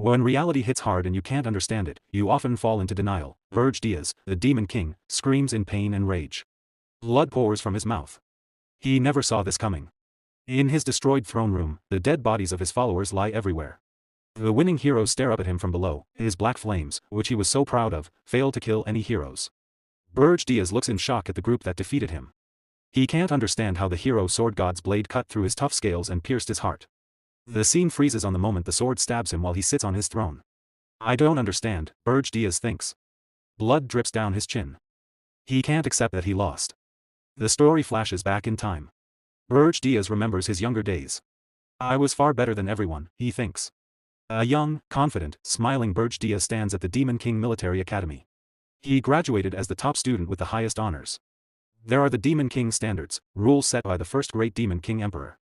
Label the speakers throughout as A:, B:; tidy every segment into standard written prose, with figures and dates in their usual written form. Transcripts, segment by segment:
A: When reality hits hard and you can't understand it, you often fall into denial. Berge, the Demon King, screams in pain and rage. Blood pours from his mouth. He never saw this coming. In his destroyed throne room, the dead bodies of his followers lie everywhere. The winning heroes stare up at him from below. His black flames, which he was so proud of, fail to kill any heroes. Berge looks in shock at the group that defeated him. He can't understand how the hero sword god's blade cut through his tough scales and pierced his heart. The scene freezes on the moment the sword stabs him while he sits on his throne. I don't understand, Berge thinks. Blood drips down his chin. He can't accept that he lost. The story flashes back in time. Berge remembers his younger days. I was far better than everyone, he thinks. A young, confident, smiling Berge stands at the Demon King Military Academy. He graduated as the top student with the highest honors. There are the Demon King standards, rules set by the first great Demon King Emperor.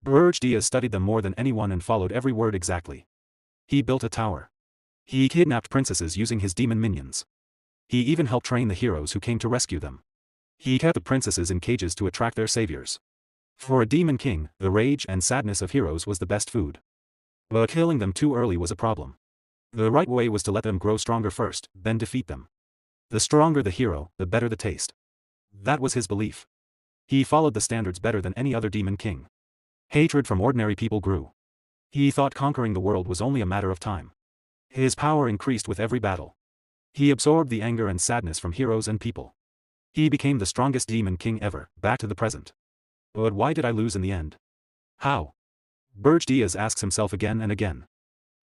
A: Berge studied them more than anyone and followed every word exactly. He built a tower. He kidnapped princesses using his demon minions. He even helped train the heroes who came to rescue them. He kept the princesses in cages to attract their saviors. For a demon king, the rage and sadness of heroes was the best food. But killing them too early was a problem. The right way was to let them grow stronger first, then defeat them. The stronger the hero, the better the taste. That was his belief. He followed the standards better than any other demon king. Hatred from ordinary people grew. He thought conquering the world was only a matter of time. His power increased with every battle. He absorbed the anger and sadness from heroes and people. He became the strongest demon king ever, back to the present. But why did I lose in the end? How? Berge asks himself again and again.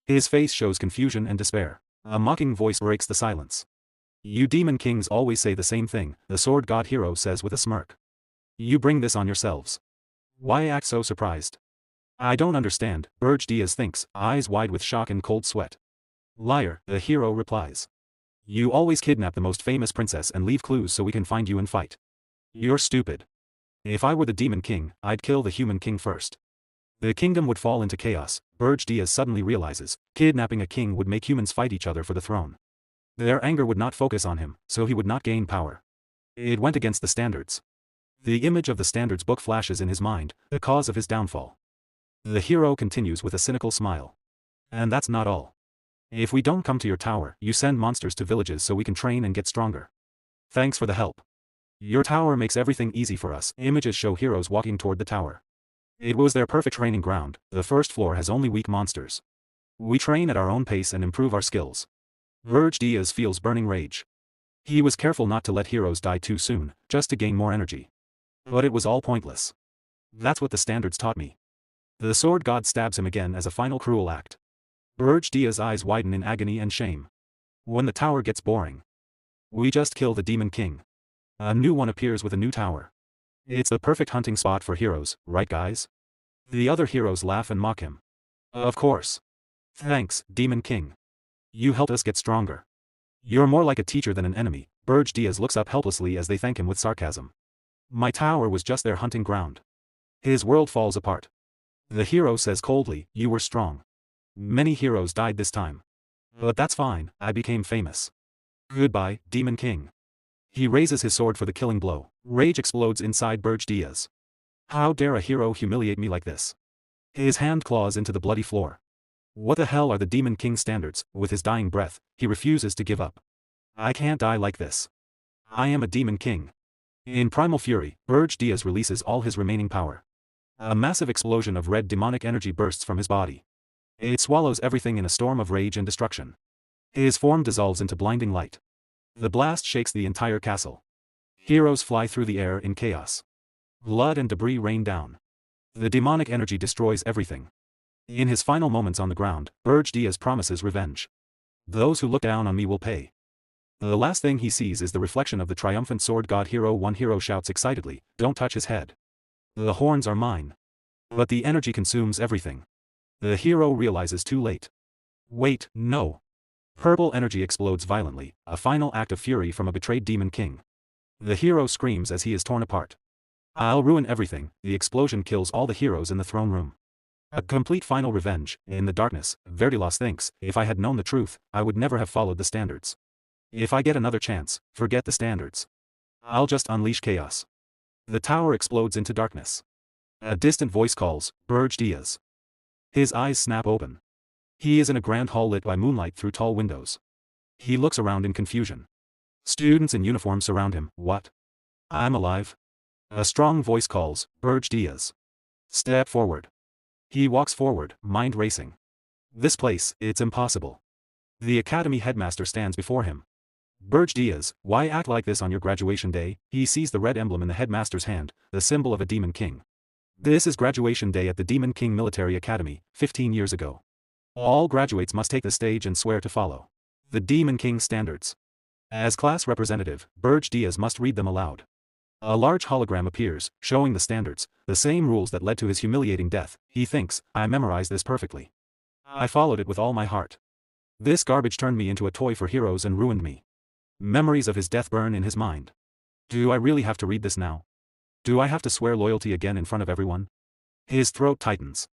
A: His face shows confusion and despair. A mocking voice breaks the silence. You demon kings always say the same thing, the sword god hero says with a smirk. You bring this on yourselves. Why act so surprised? I don't understand, Berge thinks, eyes wide with shock and cold sweat. Liar, the hero replies. You always kidnap the most famous princess and leave clues so we can find you and fight. You're stupid. If I were the demon king, I'd kill the human king first. The kingdom would fall into chaos. Berge suddenly realizes, kidnapping a king would make humans fight each other for the throne. Their anger would not focus on him, so he would not gain power. It went against the standards. The image of the standards book flashes in his mind, the cause of his downfall. The hero continues with a cynical smile. And that's not all. If we don't come to your tower, you send monsters to villages so we can train and get stronger. Thanks for the help. Your tower makes everything easy for us. Images show heroes walking toward the tower. It was their perfect training ground. The first floor has only weak monsters. We train at our own pace and improve our skills. Berge feels burning rage. He was careful not to let heroes die too soon, just to gain more energy. But it was all pointless. That's what the standards taught me. The sword god stabs him again as a final cruel act. Berge eyes widen in agony and shame. When the tower gets boring. We just kill the demon king. A new one appears with a new tower. It's the perfect hunting spot for heroes, right guys? The other heroes laugh and mock him. Of course. Thanks, Demon King. You helped us get stronger. You're more like a teacher than an enemy. Berge looks up helplessly as they thank him with sarcasm. My tower was just their hunting ground. His world falls apart. The hero says coldly, you were strong. Many heroes died this time. But that's fine, I became famous. Goodbye, Demon King. He raises his sword for the killing blow. Rage explodes inside Berge. How dare a hero humiliate me like this? His hand claws into the bloody floor. What the hell are the Demon King standards? With his dying breath, he refuses to give up. I can't die like this. I am a Demon King. In primal fury, Berge releases all his remaining power. A massive explosion of red demonic energy bursts from his body. It swallows everything in a storm of rage and destruction. His form dissolves into blinding light. The blast shakes the entire castle. Heroes fly through the air in chaos. Blood and debris rain down. The demonic energy destroys everything. In his final moments on the ground, Berge promises revenge. Those who look down on me will pay. The last thing he sees is the reflection of the triumphant sword god hero. One hero shouts excitedly, don't touch his head. The horns are mine. But the energy consumes everything. The hero realizes too late. Wait, no. Purple energy explodes violently, a final act of fury from a betrayed demon king. The hero screams as he is torn apart. I'll ruin everything. The explosion kills all the heroes in the throne room. A complete final revenge. In the darkness, Verdilos thinks, if I had known the truth, I would never have followed the standards. If I get another chance, forget the standards. I'll just unleash chaos. The tower explodes into darkness. A distant voice calls, Berge. His eyes snap open. He is in a grand hall lit by moonlight through tall windows. He looks around in confusion. Students in uniform surround him. What? I'm alive? A strong voice calls, Berge Diaz. Step forward. He walks forward, mind racing. This place, it's impossible. The academy headmaster stands before him. Berge Diaz, why act like this on your graduation day? He sees the red emblem in the headmaster's hand, the symbol of a demon king. This is graduation day at the Demon King Military Academy, 15 years ago. All graduates must take the stage and swear to follow the Demon King standards. As class representative, Berge Diaz must read them aloud. A large hologram appears, showing the standards, the same rules that led to his humiliating death. He thinks, I memorized this perfectly. I followed it with all my heart. This garbage turned me into a toy for heroes and ruined me. Memories of his death burn in his mind. Do I really have to read this now? Do I have to swear loyalty again in front of everyone? His throat tightens.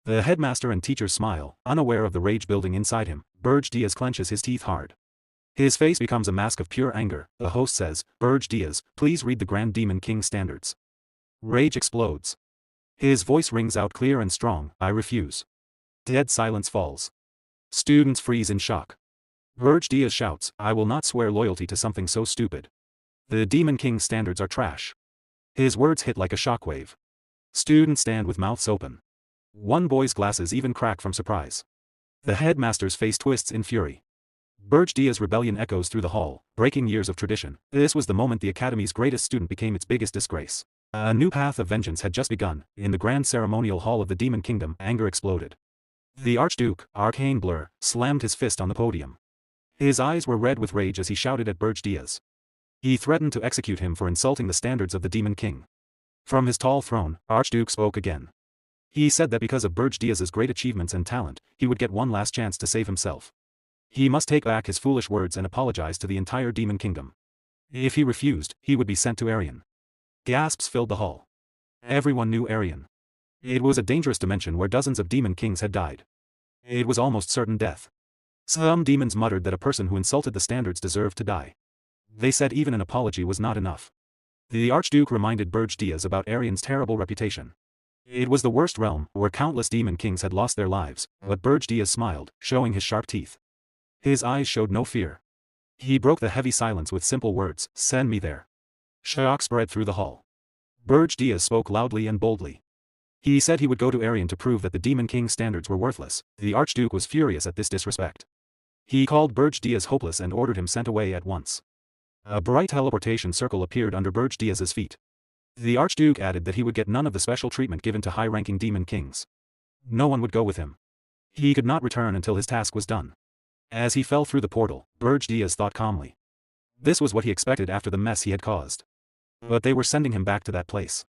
A: The headmaster and teachers smile, unaware of the rage building inside him. Berge Diaz clenches his teeth hard. His face becomes a mask of pure anger. The host says, Berge Diaz, please read the Grand Demon King standards. Rage explodes. His voice rings out clear and strong, I refuse. Dead silence falls. Students freeze in shock. Berge Diaz shouts, I will not swear loyalty to something so stupid. The Demon King standards are trash. His words hit like a shockwave. Students stand with mouths open. One boy's glasses even crack from surprise. The headmaster's face twists in fury. Berge Diaz's rebellion echoes through the hall, breaking years of tradition. This was the moment the academy's greatest student became its biggest disgrace. A new path of vengeance had just begun. In the grand ceremonial hall of the Demon Kingdom, anger exploded. The Archduke, Arcane Blur, slammed his fist on the podium. His eyes were red with rage as he shouted at Berge Diaz. He threatened to execute him for insulting the standards of the Demon King. From his tall throne, Archduke spoke again. He said that because of Berge Diaz's great achievements and talent, he would get one last chance to save himself. He must take back his foolish words and apologize to the entire Demon Kingdom. If he refused, he would be sent to Arian. Gasps filled the hall. Everyone knew Arian. It was a dangerous dimension where dozens of Demon Kings had died. It was almost certain death. Some demons muttered that a person who insulted the standards deserved to die. They said even an apology was not enough. The Archduke reminded Berge Diaz about Arian's terrible reputation. It was the worst realm, where countless demon kings had lost their lives, but Berge Diaz smiled, showing his sharp teeth. His eyes showed no fear. He broke the heavy silence with simple words, send me there. Shock spread through the hall. Berge Diaz spoke loudly and boldly. He said he would go to Arian to prove that the Demon King standards were worthless. The Archduke was furious at this disrespect. He called Berge Diaz hopeless and ordered him sent away at once. A bright teleportation circle appeared under Berge Diaz's feet. The Archduke added that he would get none of the special treatment given to high-ranking demon kings. No one would go with him. He could not return until his task was done. As he fell through the portal, Berge Diaz thought calmly. This was what he expected after the mess he had caused. But they were sending him back to that place.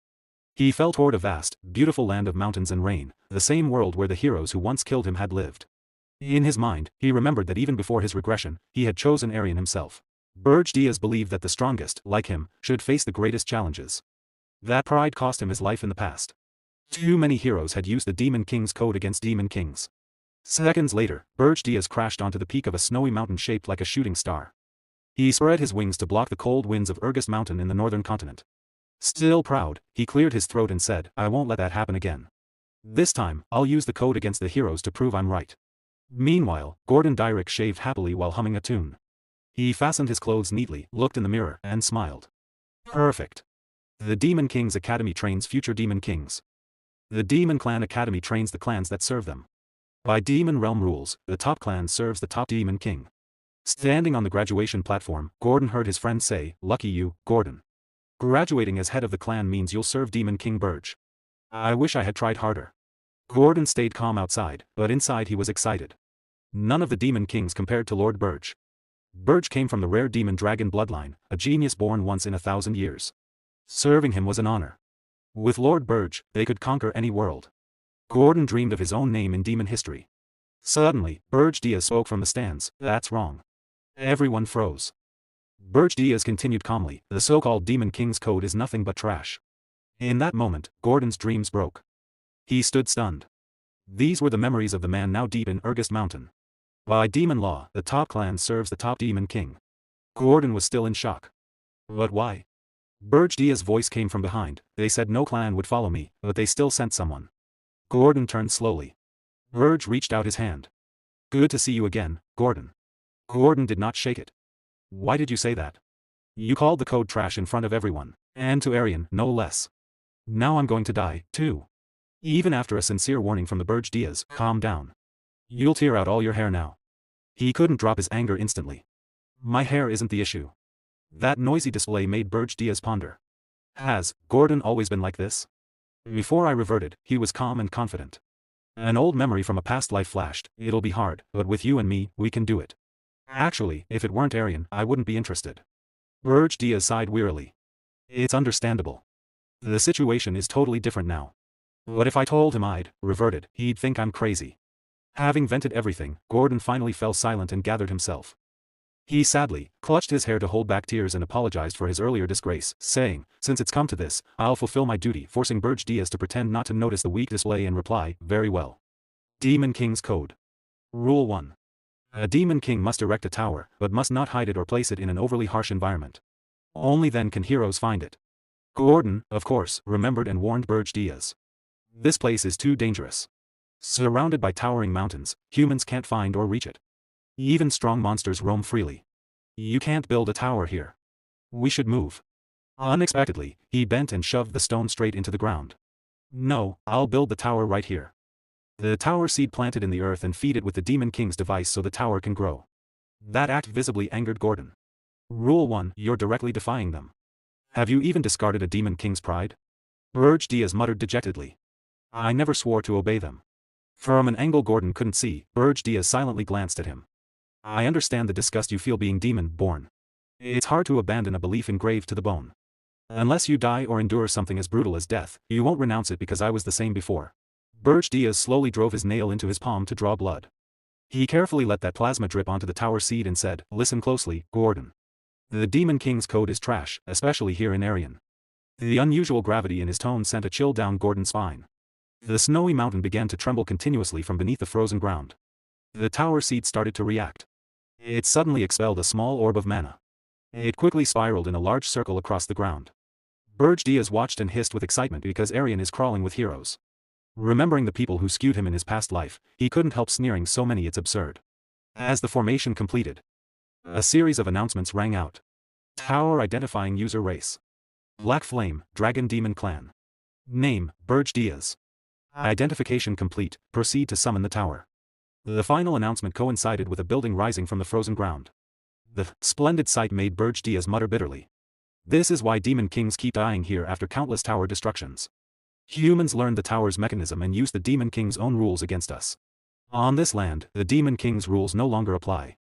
A: He fell toward a vast, beautiful land of mountains and rain, the same world where the heroes who once killed him had lived. In his mind, he remembered that even before his regression, he had chosen Arian himself. Berge Diaz believed that the strongest, like him, should face the greatest challenges. That pride cost him his life in the past. Too many heroes had used the Demon King's code against demon kings. Seconds later, Berge Diaz crashed onto the peak of a snowy mountain shaped like a shooting star. He spread his wings to block the cold winds of Regressed Mountain in the northern continent. Still proud, he cleared his throat and said, I won't let that happen again. This time, I'll use the code against the heroes to prove I'm right. Meanwhile, Gordon Dyrek shaved happily while humming a tune. He fastened his clothes neatly, looked in the mirror, and smiled. Perfect. The Demon King's Academy trains future Demon Kings. The Demon Clan Academy trains the clans that serve them. By Demon Realm rules, the top clan serves the top Demon King. Standing on the graduation platform, Gordon heard his friend say, Lucky you, Gordon. Graduating as head of the clan means you'll serve Demon King Berge. I wish I had tried harder. Gordon stayed calm outside, but inside he was excited. None of the Demon Kings compared to Lord Berge. Berge came from the rare demon dragon bloodline, a genius born once in 1,000 years. Serving him was an honor. With Lord Berge, they could conquer any world. Gordon dreamed of his own name in demon history. Suddenly, Berge Diaz spoke from the stands, that's wrong. Everyone froze. Berge Diaz continued calmly, the so-called Demon King's code is nothing but trash. In that moment, Gordon's dreams broke. He stood stunned. These were the memories of the man now deep in Regressed Mountain. By demon law, the top clan serves the top Demon King. Gordon was still in shock. But why? Berge Diaz's voice came from behind, they said no clan would follow me, but they still sent someone. Gordon turned slowly. Berge reached out his hand. Good to see you again, Gordon. Gordon did not shake it. Why did you say that? You called the code trash in front of everyone, and to Arian, no less. Now I'm going to die, too. Even after a sincere warning from the Berge Diaz, calm down. You'll tear out all your hair now. He couldn't drop his anger instantly. My hair isn't the issue. That noisy display made Berge Diaz ponder. Has Gordon always been like this? Before I reverted, he was calm and confident. An old memory from a past life flashed. It'll be hard, but with you and me, we can do it. Actually, if it weren't Arian, I wouldn't be interested. Berge Diaz sighed wearily. It's understandable. The situation is totally different now. But if I told him I'd reverted, he'd think I'm crazy. Having vented everything, Gordon finally fell silent and gathered himself. He sadly clutched his hair to hold back tears and apologized for his earlier disgrace, saying, since it's come to this, I'll fulfill my duty, forcing Berge Diaz to pretend not to notice the weak display and reply, very well. Demon King's Code. Rule 1. A Demon King must erect a tower, but must not hide it or place it in an overly harsh environment. Only then can heroes find it. Gordon, of course, remembered and warned Berge Diaz. This place is too dangerous. Surrounded by towering mountains, humans can't find or reach it. Even strong monsters roam freely. You can't build a tower here. We should move. Unexpectedly, he bent and shoved the stone straight into the ground. No, I'll build the tower right here. The tower seed planted in the earth and feed it with the Demon King's device so the tower can grow. That act visibly angered Gordon. Rule 1, you're directly defying them. Have you even discarded a Demon King's pride? Berge Diaz muttered dejectedly. I never swore to obey them. From an angle Gordon couldn't see, Berge Diaz silently glanced at him. I understand the disgust you feel being demon-born. It's hard to abandon a belief engraved to the bone. Unless you die or endure something as brutal as death, you won't renounce it because I was the same before. Berge Diaz slowly drove his nail into his palm to draw blood. He carefully let that plasma drip onto the tower seed and said, listen closely, Gordon. The Demon King's code is trash, especially here in Arian. The unusual gravity in his tone sent a chill down Gordon's spine. The snowy mountain began to tremble continuously from beneath the frozen ground. The tower seed started to react. It suddenly expelled a small orb of mana. It quickly spiraled in a large circle across the ground. Berge Diaz watched and hissed with excitement because Arian is crawling with heroes. Remembering the people who skewed him in his past life, he couldn't help sneering, so many it's absurd. As the formation completed, a series of announcements rang out. Tower identifying user race. Black Flame, Dragon Demon Clan. Name, Berge Diaz. Identification complete, proceed to summon the tower. The final announcement coincided with a building rising from the frozen ground. The splendid sight made Berge Diaz mutter bitterly. This is why Demon Kings keep dying here after countless tower destructions. Humans learned the tower's mechanism and used the Demon King's own rules against us. On this land, the Demon King's rules no longer apply.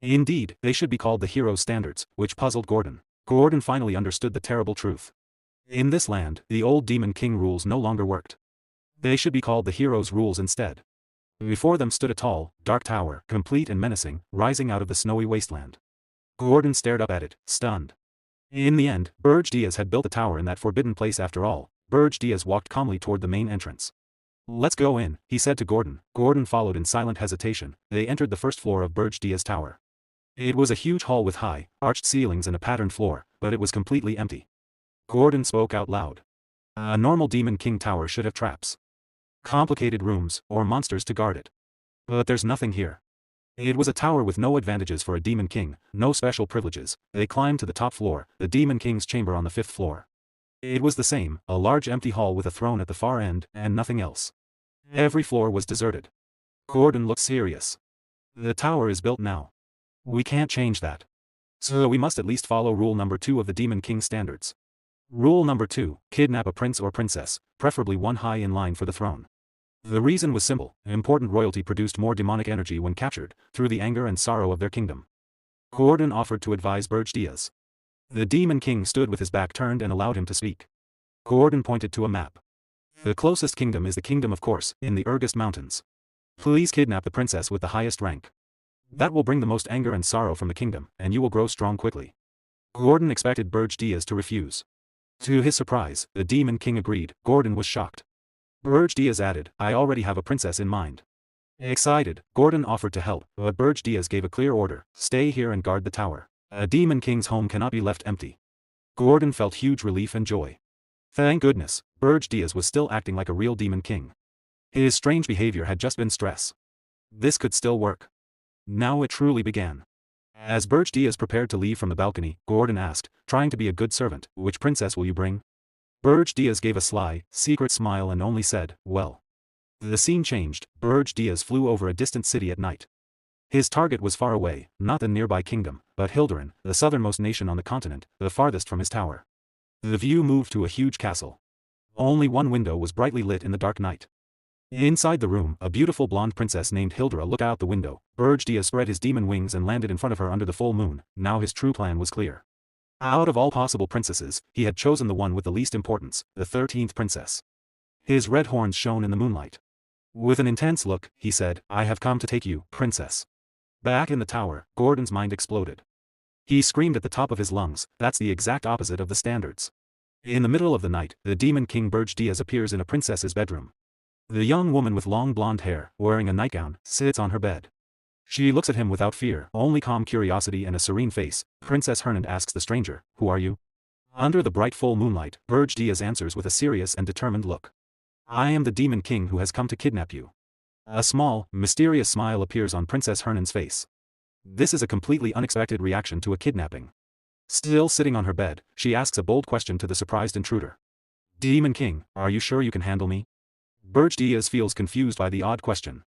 A: Indeed, they should be called the Hero's Standards, which puzzled Gordon. Gordon finally understood the terrible truth. In this land, the old Demon King rules no longer worked. They should be called the Hero's rules instead. Before them stood a tall, dark tower, complete and menacing, rising out of the snowy wasteland. Gordon stared up at it, stunned. In the end, Berge Diaz had built the tower in that forbidden place after all. Berge Diaz walked calmly toward the main entrance. Let's go in, he said to Gordon. Gordon followed in silent hesitation. They entered the first floor of Berge Diaz tower. It was a huge hall with high, arched ceilings and a patterned floor, but it was completely empty. Gordon spoke out loud. A normal Demon King tower should have traps, complicated rooms, or monsters to guard it. But there's nothing here. It was a tower with no advantages for a Demon King, no special privileges. They climbed to the top floor, the Demon King's chamber on the 5th floor. It was the same, a large empty hall with a throne at the far end, and nothing else. Every floor was deserted. Gordon looked serious. The tower is built now. We can't change that. So we must at least follow rule number 2 of the Demon King standards. Rule number 2, kidnap a prince or princess, preferably one high in line for the throne. The reason was simple: important royalty produced more demonic energy when captured, through the anger and sorrow of their kingdom. Gordon offered to advise Berge Diaz. The Demon King stood with his back turned and allowed him to speak. Gordon pointed to a map. The closest kingdom is the kingdom, of course, in the Regressed Mountains. Please kidnap the princess with the highest rank. That will bring the most anger and sorrow from the kingdom, and you will grow strong quickly. Gordon expected Berge Diaz to refuse. To his surprise, the Demon King agreed. Gordon was shocked. Berge Diaz added, I already have a princess in mind. Excited, Gordon offered to help, but Berge Diaz gave a clear order: stay here and guard the tower. A Demon King's home cannot be left empty. Gordon felt huge relief and joy. Thank goodness, Berge Diaz was still acting like a real Demon King. His strange behavior had just been stress. This could still work. Now it truly began. As Berge Diaz prepared to leave from the balcony, Gordon asked, trying to be a good servant, which princess will you bring? Berge Diaz gave a sly, secret smile and only said, well. The scene changed. Berge Diaz flew over a distant city at night. His target was far away, not the nearby kingdom, but Hilderin, the southernmost nation on the continent, the farthest from his tower. The view moved to a huge castle. Only one window was brightly lit in the dark night. Inside the room, a beautiful blonde princess named Hildera looked out the window. Berge Diaz spread his demon wings and landed in front of her under the full moon. Now his true plan was clear. Out of all possible princesses, he had chosen the one with the least importance, the 13th princess. His red horns shone in the moonlight. With an intense look, he said, I have come to take you, princess. Back in the tower, Gordon's mind exploded. He screamed at the top of his lungs, that's the exact opposite of the standards. In the middle of the night, the Demon King Berge Diaz appears in a princess's bedroom. The young woman with long blonde hair, wearing a nightgown, sits on her bed. She looks at him without fear, only calm curiosity and a serene face. Princess Hernand asks the stranger, who are you? Under the bright full moonlight, Berge Diaz answers with a serious and determined look. I am the Demon King who has come to kidnap you. A small, mysterious smile appears on Princess Hernand's face. This is a completely unexpected reaction to a kidnapping. Still sitting on her bed, she asks a bold question to the surprised intruder. Demon King, are you sure you can handle me? Berge Diaz feels confused by the odd question.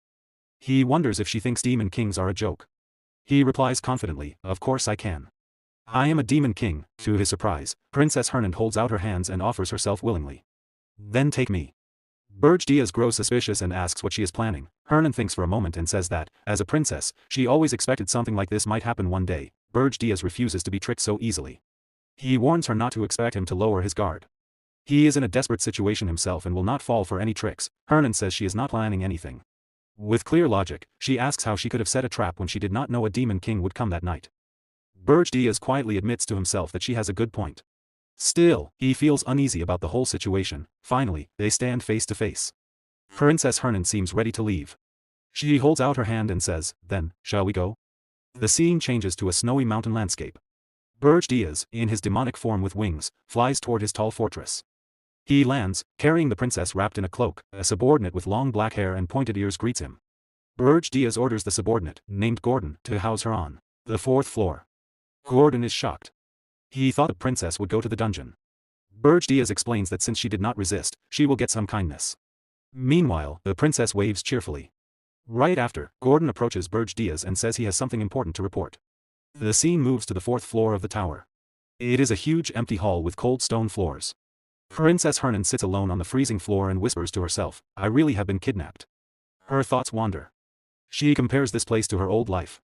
A: He wonders if she thinks Demon Kings are a joke. He replies confidently, of course I can. I am a Demon King. To his surprise, Princess Hernand holds out her hands and offers herself willingly. Then take me. Berge Diaz grows suspicious and asks what she is planning. Hernand thinks for a moment and says that, as a princess, she always expected something like this might happen one day. Berge Diaz refuses to be tricked so easily. He warns her not to expect him to lower his guard. He is in a desperate situation himself and will not fall for any tricks. Hernand says she is not planning anything. With clear logic, she asks how she could have set a trap when she did not know a Demon King would come that night. Berge Diaz quietly admits to himself that she has a good point. Still, he feels uneasy about the whole situation. Finally, they stand face to face. Princess Hernand seems ready to leave. She holds out her hand and says, then, shall we go? The scene changes to a snowy mountain landscape. Berge Diaz, in his demonic form with wings, flies toward his tall fortress. He lands, carrying the princess wrapped in a cloak. A subordinate with long black hair and pointed ears greets him. Berge Diaz orders the subordinate, named Gordon, to house her on the 4th floor. Gordon is shocked. He thought the princess would go to the dungeon. Berge Diaz explains that since she did not resist, she will get some kindness. Meanwhile, the princess waves cheerfully. Right after, Gordon approaches Berge Diaz and says he has something important to report. The scene moves to the 4th floor of the tower. It is a huge empty hall with cold stone floors. Princess Hernand sits alone on the freezing floor and whispers to herself, I really have been kidnapped. Her thoughts wander. She compares this place to her old life.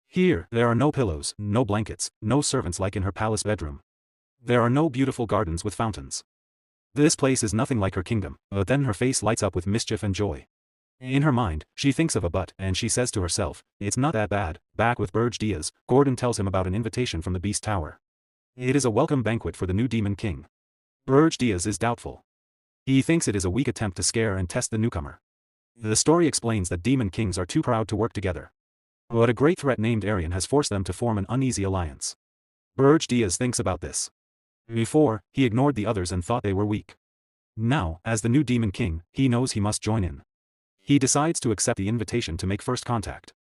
A: Here, there are no pillows, no blankets, no servants like in her palace bedroom. There are no beautiful gardens with fountains. This place is nothing like her kingdom, but then her face lights up with mischief and joy. In her mind, she thinks of a but and she says to herself, it's not that bad. Back with Berge Diaz, Gordon tells him about an invitation from the Beast Tower. It is a welcome banquet for the new Demon King. Berge Diaz is doubtful. He thinks it is a weak attempt to scare and test the newcomer. The story explains that Demon Kings are too proud to work together. But a great threat named Arian has forced them to form an uneasy alliance. Berge Diaz thinks about this. Before, he ignored the others and thought they were weak. Now, as the new Demon King, he knows he must join in. He decides to accept the invitation to make first contact.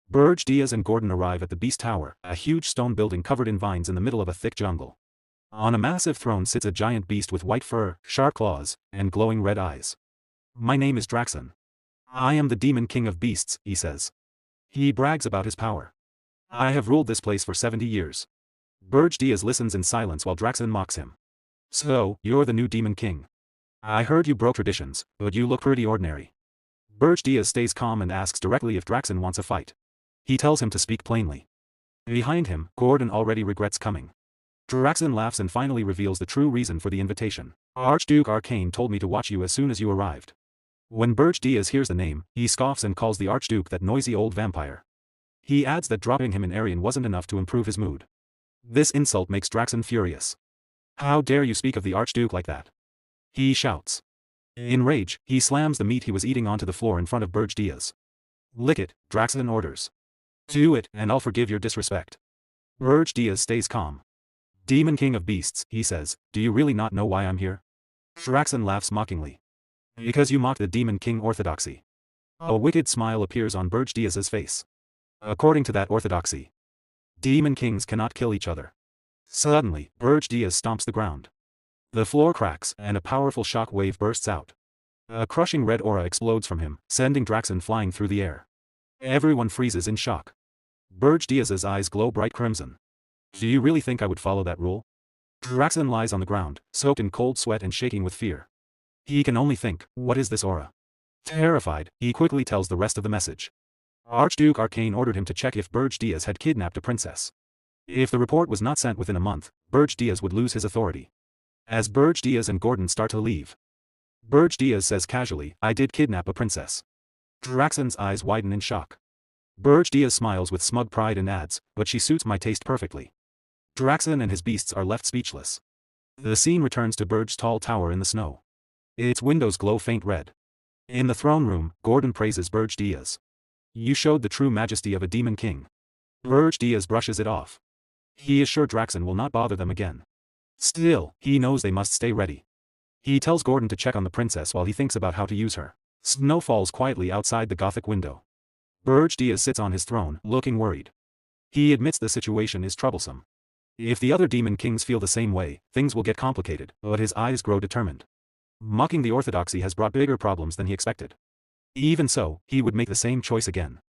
A: Berge Diaz and Gordon arrive at the Beast Tower, a huge stone building covered in vines in the middle of a thick jungle. On a massive throne sits a giant beast with white fur, sharp claws, and glowing red eyes. My name is Draxon. I am the Demon King of Beasts, he says. He brags about his power. I have ruled this place for 70 years. Berge Diaz listens in silence while Draxon mocks him. So, you're the new Demon King. I heard you broke traditions, but you look pretty ordinary. Berge Diaz stays calm and asks directly if Draxon wants a fight. He tells him to speak plainly. Behind him, Gordon already regrets coming. Draxon laughs and finally reveals the true reason for the invitation. Archduke Arcane told me to watch you as soon as you arrived. When Berge Diaz hears the name, he scoffs and calls the Archduke that noisy old vampire. He adds that dropping him in Arian wasn't enough to improve his mood. This insult makes Draxon furious. How dare you speak of the Archduke like that? He shouts. In rage, he slams the meat he was eating onto the floor in front of Berge Diaz. Lick it, Draxon orders. Do it, and I'll forgive your disrespect. Berge Diaz stays calm. Demon King of Beasts, he says, do you really not know why I'm here? Draxon laughs mockingly. Because you mocked the Demon King orthodoxy. A wicked smile appears on Berge Diaz's face. According to that orthodoxy, demon kings cannot kill each other. Suddenly, Berge Diaz stomps the ground. The floor cracks, and a powerful shock wave bursts out. A crushing red aura explodes from him, sending Draxen flying through the air. Everyone freezes in shock. Berge Diaz's eyes glow bright crimson. Do you really think I would follow that rule? Draxen lies on the ground, soaked in cold sweat and shaking with fear. He can only think, what is this aura? Terrified, he quickly tells the rest of the message. Archduke Arcane ordered him to check if Berge Diaz had kidnapped a princess. If the report was not sent within a month, Berge Diaz would lose his authority. As Berge Diaz and Gordon start to leave, Berge Diaz says casually, I did kidnap a princess. Draxen's eyes widen in shock. Berge Diaz smiles with smug pride and adds, but she suits my taste perfectly. Draxen and his beasts are left speechless. The scene returns to Berge's tall tower in the snow. Its windows glow faint red. In the throne room, Gordon praises Berge Diaz. You showed the true majesty of a demon king. Berge Diaz brushes it off. He is sure Draxen will not bother them again. Still, he knows they must stay ready. He tells Gordon to check on the princess while he thinks about how to use her. Snow falls quietly outside the Gothic window. Berge Diaz sits on his throne, looking worried. He admits the situation is troublesome. If the other demon kings feel the same way, things will get complicated, but his eyes grow determined. Mocking the orthodoxy has brought bigger problems than he expected. Even so, he would make the same choice again.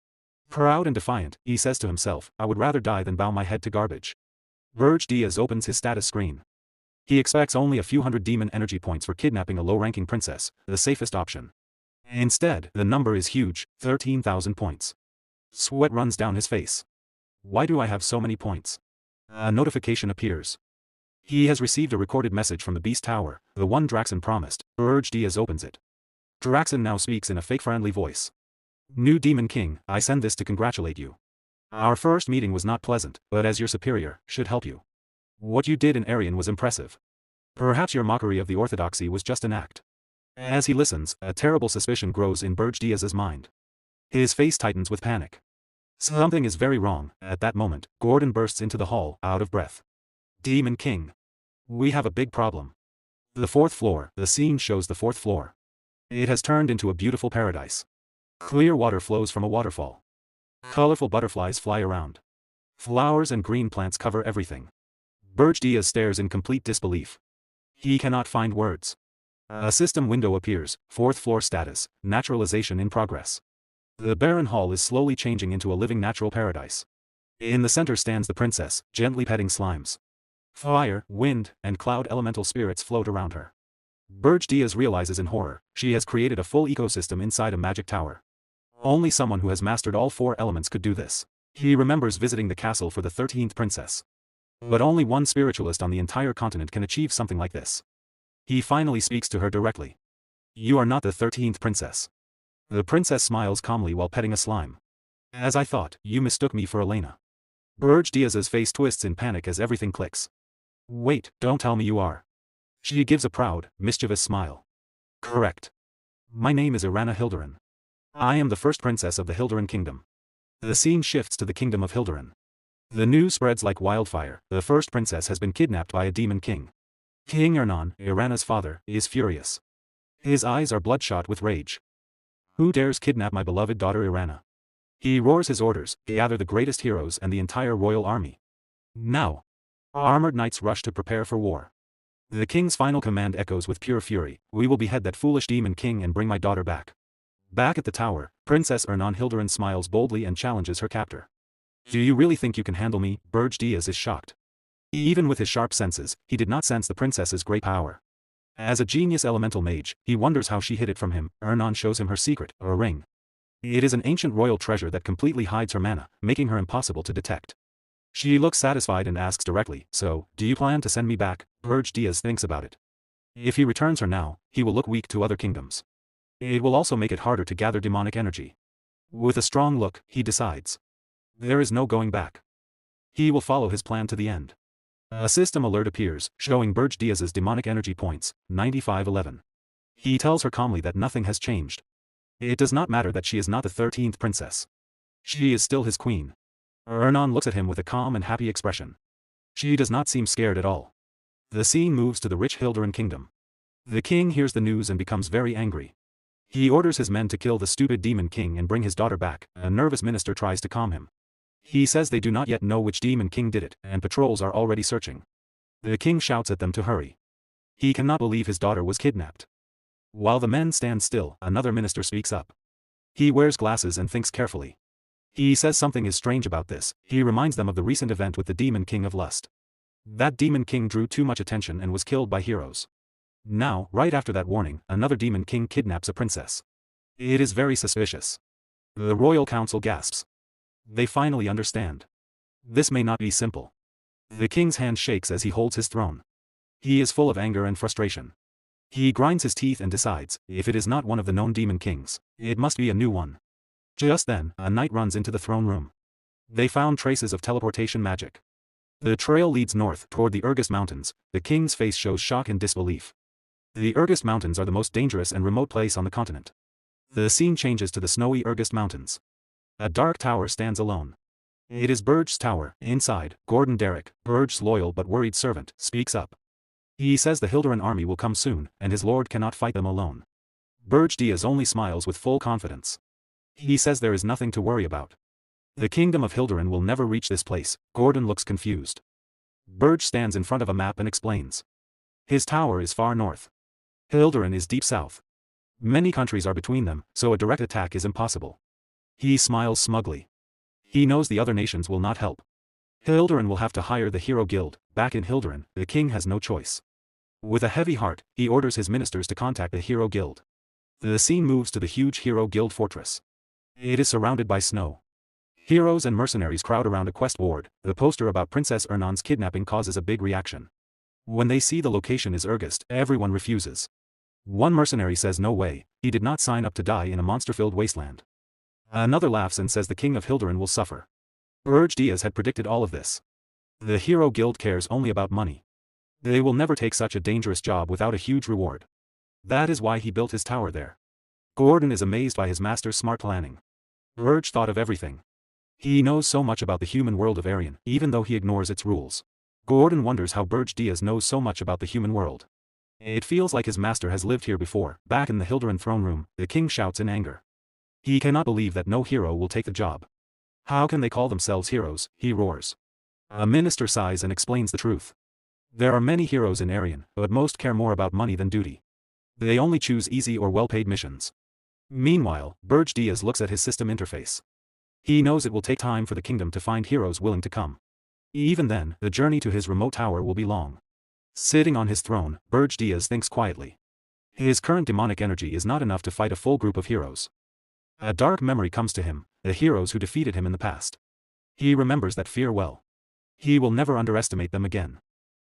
A: Proud and defiant, he says to himself, I would rather die than bow my head to garbage. Berge Diaz opens his status screen. He expects only a few hundred demon energy points for kidnapping a low-ranking princess, the safest option. Instead, the number is huge, 13,000 points. Sweat runs down his face. Why do I have so many points? A notification appears. He has received a recorded message from the Beast Tower, the one Draxen promised. Berge Diaz opens it. Draxen now speaks in a fake-friendly voice. New Demon King, I send this to congratulate you. Our first meeting was not pleasant, but as your superior, should help you. What you did in Arian was impressive. Perhaps your mockery of the orthodoxy was just an act. As he listens, a terrible suspicion grows in Berge Diaz's mind. His face tightens with panic. Something is very wrong. At that moment, Gordon bursts into the hall, out of breath. Demon King. We have a big problem. The fourth floor, the scene shows the fourth floor. It has turned into a beautiful paradise. Clear water flows from a waterfall. Colorful butterflies fly around. Flowers and green plants cover everything. Berge Diaz stares in complete disbelief. He cannot find words. A system window appears, fourth floor status, naturalization in progress. The barren hall is slowly changing into a living natural paradise. In the center stands the princess, gently petting slimes. Fire, wind, and cloud elemental spirits float around her. Berge Diaz realizes in horror, she has created a full ecosystem inside a magic tower. Only someone who has mastered all four elements could do this. He remembers visiting the castle for the 13th princess. But only one spiritualist on the entire continent can achieve something like this. He finally speaks to her directly. You are not the 13th princess. The princess smiles calmly while petting a slime. As I thought, you mistook me for Elena. Berge Diaz's face twists in panic as everything clicks. Wait, don't tell me you are. She gives a proud, mischievous smile. Correct. My name is Irana Hilderan. I am the first princess of the Hilderan kingdom. The scene shifts to the kingdom of Hilderan. The news spreads like wildfire, the first princess has been kidnapped by a demon king. King Ernan, Irana's father, is furious. His eyes are bloodshot with rage. Who dares kidnap my beloved daughter Irana? He roars his orders, gather the greatest heroes and the entire royal army. Now. Armored knights rush to prepare for war. The king's final command echoes with pure fury, we will behead that foolish demon king and bring my daughter back. Back at the tower, Princess Ernan Hilderan smiles boldly and challenges her captor. Do you really think you can handle me? Berge Diaz is shocked. Even with his sharp senses, he did not sense the princess's great power. As a genius elemental mage, he wonders how she hid it from him. Ernan shows him her secret, a ring. It is an ancient royal treasure that completely hides her mana, making her impossible to detect. She looks satisfied and asks directly, so, do you plan to send me back? Berge Diaz thinks about it. If he returns her now, he will look weak to other kingdoms. It will also make it harder to gather demonic energy. With a strong look, he decides. There is no going back. He will follow his plan to the end. A system alert appears, showing Berge Diaz's demonic energy points, 9511. He tells her calmly that nothing has changed. It does not matter that she is not the 13th princess. She is still his queen. Ernan looks at him with a calm and happy expression. She does not seem scared at all. The scene moves to the rich Hilderan kingdom. The king hears the news and becomes very angry. He orders his men to kill the stupid Demon King and bring his daughter back. A nervous minister tries to calm him. He says they do not yet know which Demon King did it, and patrols are already searching. The king shouts at them to hurry. He cannot believe his daughter was kidnapped. While the men stand still, another minister speaks up. He wears glasses and thinks carefully. He says something is strange about this. He reminds them of the recent event with the Demon King of Lust. That Demon King drew too much attention and was killed by heroes. Now, right after that warning, another Demon King kidnaps a princess. It is very suspicious. The royal council gasps. They finally understand. This may not be simple. The king's hand shakes as he holds his throne. He is full of anger and frustration. He grinds his teeth and decides, if it is not one of the known Demon Kings, it must be a new one. Just then, a knight runs into the throne room. They found traces of teleportation magic. The trail leads north toward the Urgest Mountains. The king's face shows shock and disbelief. The Urgest Mountains are the most dangerous and remote place on the continent. The scene changes to the snowy Urgest Mountains. A dark tower stands alone. It is Berge's tower. Inside, Gordon Derrick, Berge's loyal but worried servant, speaks up. He says the Hilderan army will come soon, and his lord cannot fight them alone. Berge Diaz only smiles with full confidence. He says there is nothing to worry about. The kingdom of Hilderan will never reach this place. Gordon looks confused. Berge stands in front of a map and explains. His tower is far north. Hilderan is deep south. Many countries are between them, so a direct attack is impossible. He smiles smugly. He knows the other nations will not help. Hilderan will have to hire the Hero Guild. Back in Hilderan, the king has no choice. With a heavy heart, he orders his ministers to contact the Hero Guild. The scene moves to the huge Hero Guild fortress. It is surrounded by snow. Heroes and mercenaries crowd around a quest board. The poster about Princess Ernon's kidnapping causes a big reaction. When they see the location is Urgest, everyone refuses. One mercenary says no way, he did not sign up to die in a monster-filled wasteland. Another laughs and says the king of Hilderan will suffer. Berge Diaz had predicted all of this. The Hero Guild cares only about money. They will never take such a dangerous job without a huge reward. That is why he built his tower there. Gordon is amazed by his master's smart planning. Berge thought of everything. He knows so much about the human world of Arian, even though he ignores its rules. Gordon wonders how Berge Diaz knows so much about the human world. It feels like his master has lived here before. Back in the Hilderan throne room, the king shouts in anger. He cannot believe that no hero will take the job. How can they call themselves heroes, he roars. A minister sighs and explains the truth. There are many heroes in Arian, but most care more about money than duty. They only choose easy or well-paid missions. Meanwhile, Berge Diaz looks at his system interface. He knows it will take time for the kingdom to find heroes willing to come. Even then, the journey to his remote tower will be long. Sitting on his throne, Berge Diaz thinks quietly. His current demonic energy is not enough to fight a full group of heroes. A dark memory comes to him, the heroes who defeated him in the past. He remembers that fear well. He will never underestimate them again.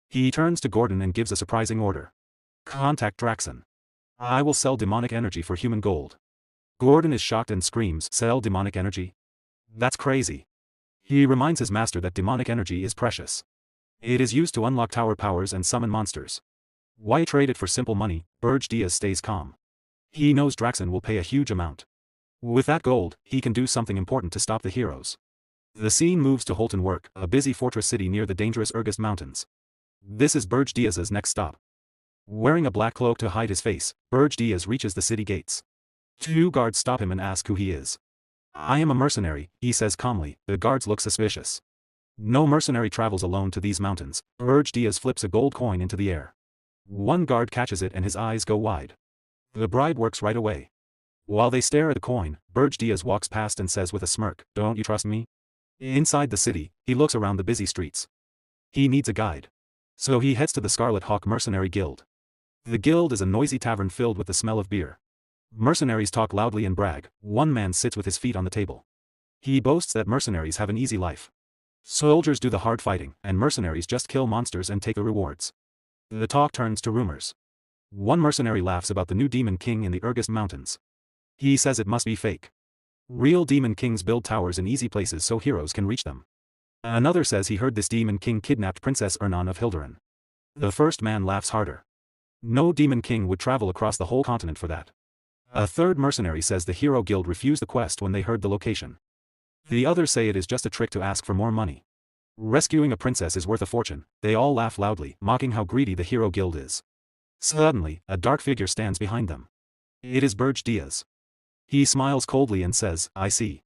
A: He turns to Gordon and gives a surprising order. Contact Draxon. I will sell demonic energy for human gold. Gordon is shocked and screams, sell demonic energy? That's crazy. He reminds his master that demonic energy is precious. It is used to unlock tower powers and summon monsters. Why trade it for simple money? Berge Diaz stays calm. He knows Draxon will pay a huge amount. With that gold, he can do something important to stop the heroes. The scene moves to Holton Work, a busy fortress city near the dangerous Urgest Mountains. This is Berge Diaz's next stop. Wearing a black cloak to hide his face, Berge Diaz reaches the city gates. Two guards stop him and ask who he is. I am a mercenary, he says calmly. The guards look suspicious. No mercenary travels alone to these mountains. Berge Diaz flips a gold coin into the air. One guard catches it and his eyes go wide. The bribe works right away. While they stare at the coin, Berge Diaz walks past and says with a smirk, don't you trust me? Inside the city, he looks around the busy streets. He needs a guide. So he heads to the Scarlet Hawk Mercenary Guild. The guild is a noisy tavern filled with the smell of beer. Mercenaries talk loudly and brag. One man sits with his feet on the table. He boasts that mercenaries have an easy life. Soldiers do the hard fighting, and mercenaries just kill monsters and take the rewards. The talk turns to rumors. One mercenary laughs about the new Demon King in the Urgest Mountains. He says it must be fake. Real Demon Kings build towers in easy places so heroes can reach them. Another says he heard this Demon King kidnapped Princess Ernon of Hilderan. The first man laughs harder. No Demon King would travel across the whole continent for that. A third mercenary says the Hero Guild refused the quest when they heard the location. The others say it is just a trick to ask for more money. Rescuing a princess is worth a fortune. They all laugh loudly, mocking how greedy the Hero Guild is. Suddenly, a dark figure stands behind them. It is Berge Diaz. He smiles coldly and says, I see.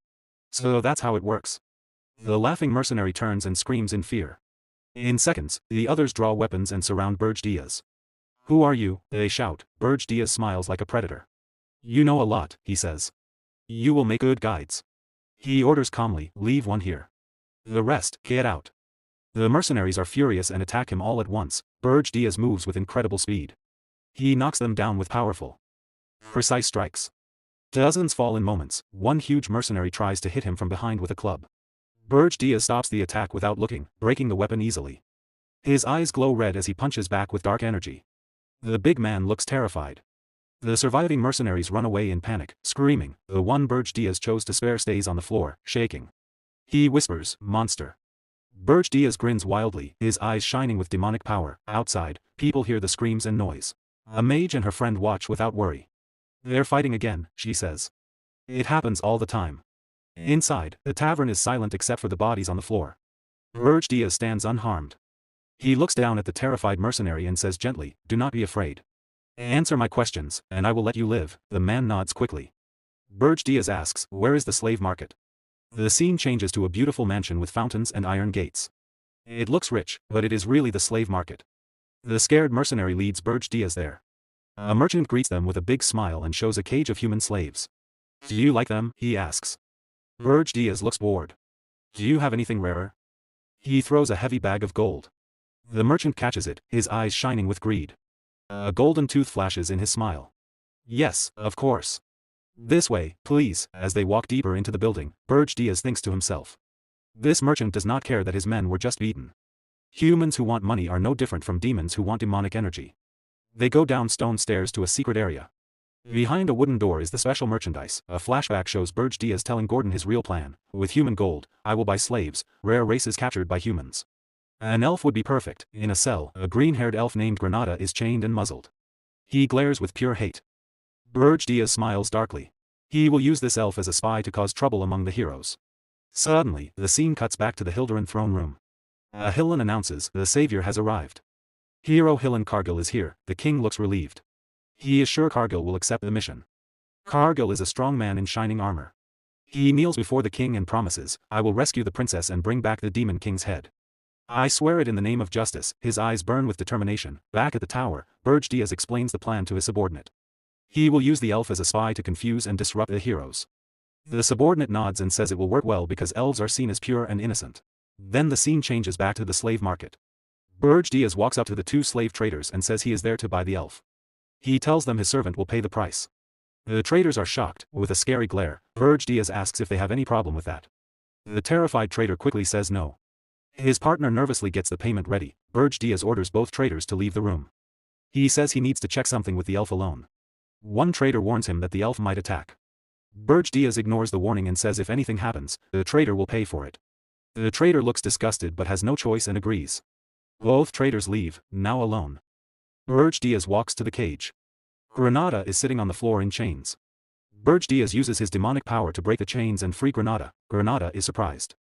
A: So that's how it works. The laughing mercenary turns and screams in fear. In seconds, the others draw weapons and surround Berge Diaz. Who are you? They shout. Berge Diaz smiles like a predator. You know a lot, he says. You will make good guides. He orders calmly, leave one here. The rest, get out. The mercenaries are furious and attack him all at once. Berge Diaz moves with incredible speed. He knocks them down with powerful, precise strikes. Dozens fall in moments. One huge mercenary tries to hit him from behind with a club. Berge Diaz stops the attack without looking, breaking the weapon easily. His eyes glow red as he punches back with dark energy. The big man looks terrified. The surviving mercenaries run away in panic, screaming. The one Berge Diaz chose to spare stays on the floor, shaking. He whispers, monster. Berge Diaz grins wildly, his eyes shining with demonic power. Outside, people hear the screams and noise. A mage and her friend watch without worry. They're fighting again, she says. It happens all the time. Inside, the tavern is silent except for the bodies on the floor. Berge Diaz stands unharmed. He looks down at the terrified mercenary and says gently, do not be afraid. Answer my questions, and I will let you live. The man nods quickly. Berge Diaz asks, where is the slave market? The scene changes to a beautiful mansion with fountains and iron gates. It looks rich, but it is really the slave market. The scared mercenary leads Berge Diaz there. A merchant greets them with a big smile and shows a cage of human slaves. Do you like them? He asks. Berge Diaz looks bored. Do you have anything rarer? He throws a heavy bag of gold. The merchant catches it, his eyes shining with greed. A golden tooth flashes in his smile. Yes, of course. This way, please. As they walk deeper into the building, Berge Diaz thinks to himself. This merchant does not care that his men were just beaten. Humans who want money are no different from demons who want demonic energy. They go down stone stairs to a secret area. Behind a wooden door is the special merchandise. A flashback shows Berge Diaz telling Gordon his real plan. With human gold, I will buy slaves, rare races captured by humans. An elf would be perfect. In a cell, a green-haired elf named Granada is chained and muzzled. He glares with pure hate. Berge Diaz smiles darkly. He will use this elf as a spy to cause trouble among the heroes. Suddenly, the scene cuts back to the Hilderan throne room. A Hillen announces, the savior has arrived. Hero Hillen Cargill is here. The king looks relieved. He is sure Cargill will accept the mission. Cargill is a strong man in shining armor. He kneels before the king and promises, I will rescue the princess and bring back the Demon King's head. I swear it in the name of justice. His eyes burn with determination. Back at the tower, Berge Diaz explains the plan to his subordinate. He will use the elf as a spy to confuse and disrupt the heroes. The subordinate nods and says it will work well because elves are seen as pure and innocent. Then the scene changes back to the slave market. Berge Diaz walks up to the two slave traders and says he is there to buy the elf. He tells them his servant will pay the price. The traders are shocked. With a scary glare, Berge Diaz asks if they have any problem with that. The terrified trader quickly says no. His partner nervously gets the payment ready. Berge Diaz orders both traders to leave the room. He says he needs to check something with the elf alone. One trader warns him that the elf might attack. Berge Diaz ignores the warning and says if anything happens, the trader will pay for it. The trader looks disgusted but has no choice and agrees. Both traders leave, now alone. Berge Diaz walks to the cage. Granada is sitting on the floor in chains. Berge Diaz uses his demonic power to break the chains and free Granada. Granada is surprised.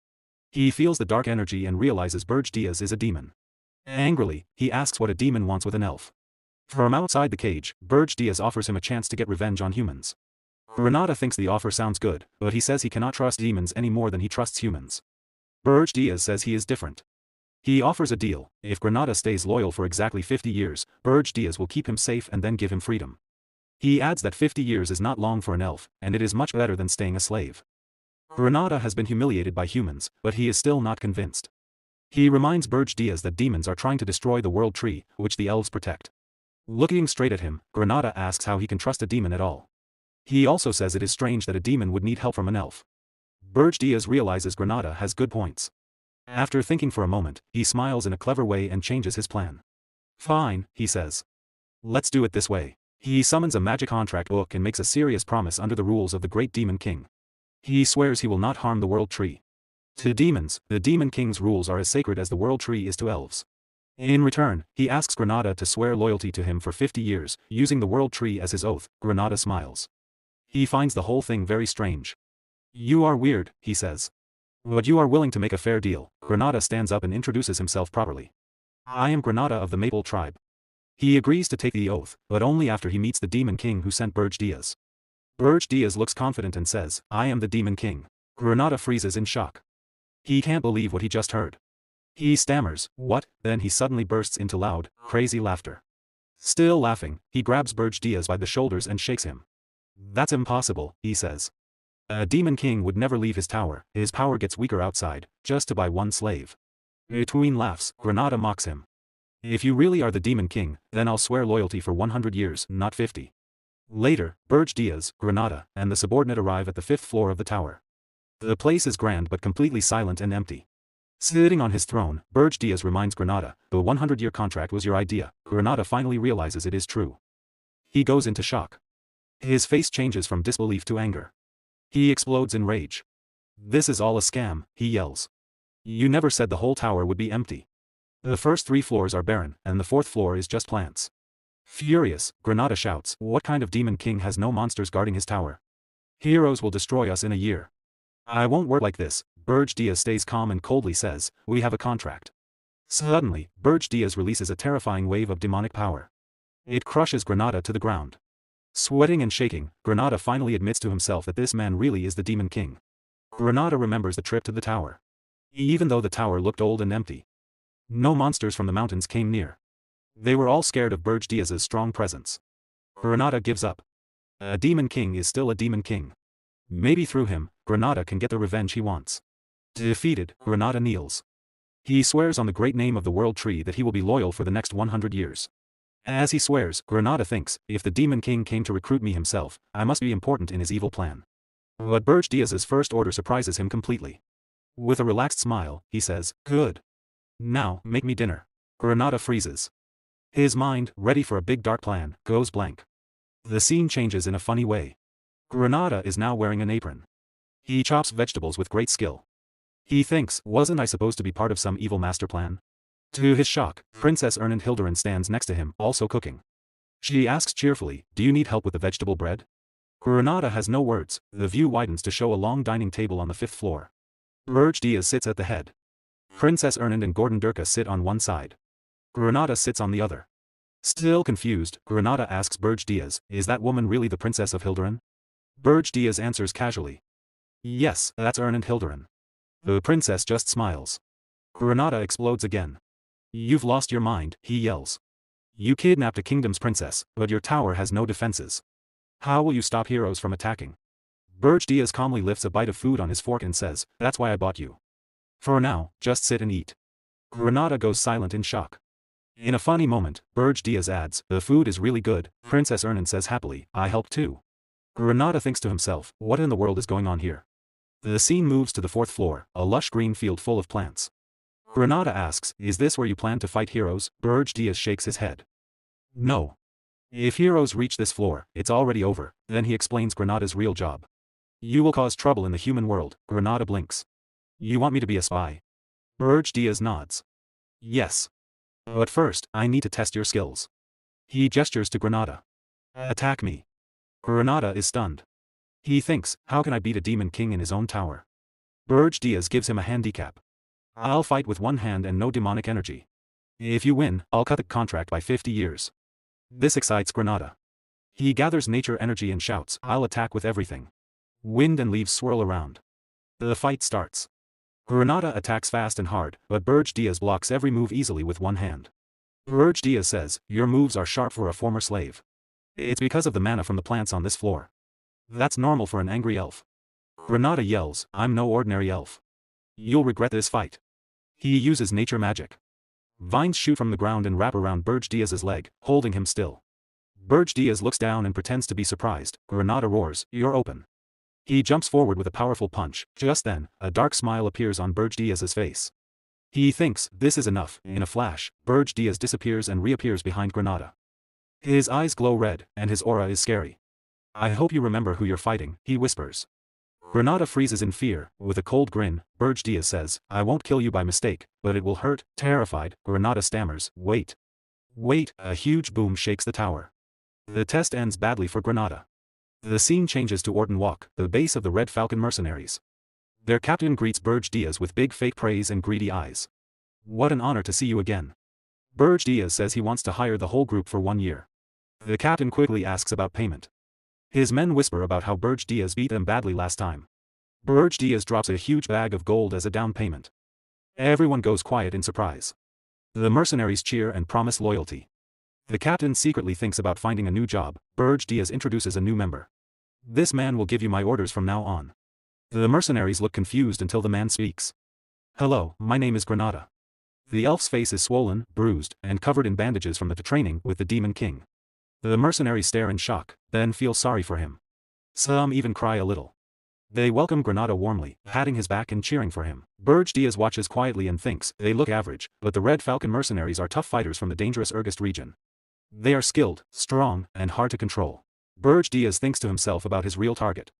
A: He feels the dark energy and realizes Berge Diaz is a demon. Angrily, he asks what a demon wants with an elf. From outside the cage, Berge Diaz offers him a chance to get revenge on humans. Granada thinks the offer sounds good, but he says he cannot trust demons any more than he trusts humans. Berge Diaz says he is different. He offers a deal. If Granada stays loyal for exactly 50 years, Berge Diaz will keep him safe and then give him freedom. He adds that 50 years is not long for an elf, and it is much better than staying a slave. Granada has been humiliated by humans, but he is still not convinced. He reminds Berge Diaz that demons are trying to destroy the world tree, which the elves protect. Looking straight at him, Granada asks how he can trust a demon at all. He also says it is strange that a demon would need help from an elf. Berge Diaz realizes Granada has good points. After thinking for a moment, he smiles in a clever way and changes his plan. Fine, he says. Let's do it this way. He summons a magic contract book and makes a serious promise under the rules of the great Demon King. He swears he will not harm the world tree. To demons, the Demon King's rules are as sacred as the world tree is to elves. In return, he asks Granada to swear loyalty to him for 50 years, using the world tree as his oath. Granada smiles. He finds the whole thing very strange. You are weird, he says. But you are willing to make a fair deal. Granada stands up and introduces himself properly. I am Granada of the Maple tribe. He agrees to take the oath, but only after he meets the Demon King who sent Berge Diaz. Berge Diaz looks confident and says, I am the Demon King. Granada freezes in shock. He can't believe what he just heard. He stammers, what? Then he suddenly bursts into loud, crazy laughter. Still laughing, he grabs Berge Diaz by the shoulders and shakes him. That's impossible, he says. A Demon King would never leave his tower, his power gets weaker outside, just to buy one slave. Between laughs, Granada mocks him. If you really are the Demon King, then I'll swear loyalty for 100 years, not 50. Later, Berge Diaz, Granada, and the subordinate arrive at the 5th floor of the tower. The place is grand but completely silent and empty. Sitting on his throne, Berge Diaz reminds Granada, the 100-year contract was your idea. Granada finally realizes it is true. He goes into shock. His face changes from disbelief to anger. He explodes in rage. This is all a scam, he yells. You never said the whole tower would be empty. The first 3 floors are barren, and the 4th floor is just plants. Furious, Granada shouts, what kind of Demon King has no monsters guarding his tower? Heroes will destroy us in a year. I won't work like this. Berge Diaz stays calm and coldly says, we have a contract. Suddenly, Berge Diaz releases a terrifying wave of demonic power. It crushes Granada to the ground. Sweating and shaking, Granada finally admits to himself that this man really is the Demon King. Granada remembers the trip to the tower. Even though the tower looked old and empty, no monsters from the mountains came near. They were all scared of Berge Diaz's strong presence. Granada gives up. A Demon King is still a Demon King. Maybe through him, Granada can get the revenge he wants. Defeated, Granada kneels. He swears on the great name of the World Tree that he will be loyal for the next 100 years. As he swears, Granada thinks, if the Demon King came to recruit me himself, I must be important in his evil plan. But Berge Diaz's first order surprises him completely. With a relaxed smile, he says, good. Now, make me dinner. Granada freezes. His mind, ready for a big dark plan, goes blank. The scene changes in a funny way. Granada is now wearing an apron. He chops vegetables with great skill. He thinks, wasn't I supposed to be part of some evil master plan? To his shock, Princess Hilderin stands next to him, also cooking. She asks cheerfully, do you need help with the vegetable bread? Granada has no words, the view widens to show a long dining table on the 5th floor. Berge Diaz sits at the head. Princess Ernand and Gordon Durka sit on one side. Granada sits on the other. Still confused, Granada asks Berge Diaz, is that woman really the Princess of Hilderin? Berge Diaz answers casually. Yes, that's Ernand Hilderin. The princess just smiles. Granada explodes again. You've lost your mind, he yells. You kidnapped a kingdom's princess, but your tower has no defenses. How will you stop heroes from attacking? Berge Diaz calmly lifts a bite of food on his fork and says, that's why I bought you. For now, just sit and eat. Granada goes silent in shock. In a funny moment, Berge Diaz adds, the food is really good. Princess Ernand says happily, I helped too. Granada thinks to himself, what in the world is going on here? The scene moves to the 4th floor, a lush green field full of plants. Granada asks, is this where you plan to fight heroes? Berge Diaz shakes his head. No. If heroes reach this floor, it's already over. Then he explains Granada's real job. You will cause trouble in the human world. Granada blinks. You want me to be a spy? Berge Diaz nods. Yes. But first, I need to test your skills. He gestures to Granada. Attack me. Granada is stunned. He thinks, how can I beat a Demon King in his own tower? Berge Diaz gives him a handicap. I'll fight with one hand and no demonic energy. If you win, I'll cut the contract by 50 years. This excites Granada. He gathers nature energy and shouts, I'll attack with everything. Wind and leaves swirl around. The fight starts. Granada attacks fast and hard, but Berge Diaz blocks every move easily with one hand. Berge Diaz says, your moves are sharp for a former slave. It's because of the mana from the plants on this floor. That's normal for an angry elf. Granada yells, I'm no ordinary elf. You'll regret this fight. He uses nature magic. Vines shoot from the ground and wrap around Berge Diaz's leg, holding him still. Berge Diaz looks down and pretends to be surprised. Granada roars, you're open. He jumps forward with a powerful punch. Just then, a dark smile appears on Berge Diaz's face. He thinks, this is enough. In a flash, Berge Diaz disappears and reappears behind Granada. His eyes glow red, and his aura is scary. I hope you remember who you're fighting, he whispers. Granada freezes in fear. With a cold grin, Berge Diaz says, I won't kill you by mistake, but it will hurt. Terrified, Granada stammers, wait. Wait, a huge boom shakes the tower. The test ends badly for Granada. The scene changes to Orton Walk, the base of the Red Falcon mercenaries. Their captain greets Berge Diaz with big fake praise and greedy eyes. What an honor to see you again. Berge Diaz says he wants to hire the whole group for 1 year. The captain quickly asks about payment. His men whisper about how Berge Diaz beat them badly last time. Berge Diaz drops a huge bag of gold as a down payment. Everyone goes quiet in surprise. The mercenaries cheer and promise loyalty. The captain secretly thinks about finding a new job. Berge Diaz introduces a new member. This man will give you my orders from now on. The mercenaries look confused until the man speaks. Hello, my name is Granada. The elf's face is swollen, bruised, and covered in bandages from the training with the Demon King. The mercenaries stare in shock, then feel sorry for him. Some even cry a little. They welcome Granada warmly, patting his back and cheering for him. Berge Diaz watches quietly and thinks, they look average, but the Red Falcon mercenaries are tough fighters from the dangerous regressed region. They are skilled, strong, and hard to control. Berge Diaz thinks to himself about his real target.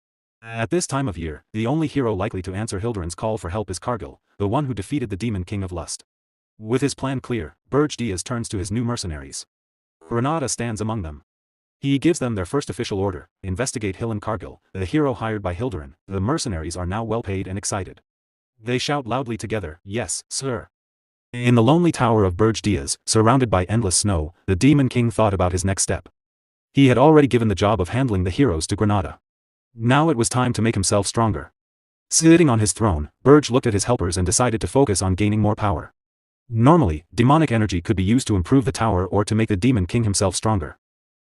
A: At this time of year, the only hero likely to answer Hildurin's call for help is Cargill, the one who defeated the Demon King of Lust. With his plan clear, Berge Diaz turns to his new mercenaries. Granada stands among them. He gives them their first official order, investigate Hill and Cargill, the hero hired by Hildurin. The mercenaries are now well paid and excited. They shout loudly together, yes, sir. In the lonely tower of Berge Diaz, surrounded by endless snow, the Demon King thought about his next step. He had already given the job of handling the heroes to Granada. Now it was time to make himself stronger. Sitting on his throne, Berge looked at his helpers and decided to focus on gaining more power. Normally, demonic energy could be used to improve the tower or to make the Demon King himself stronger.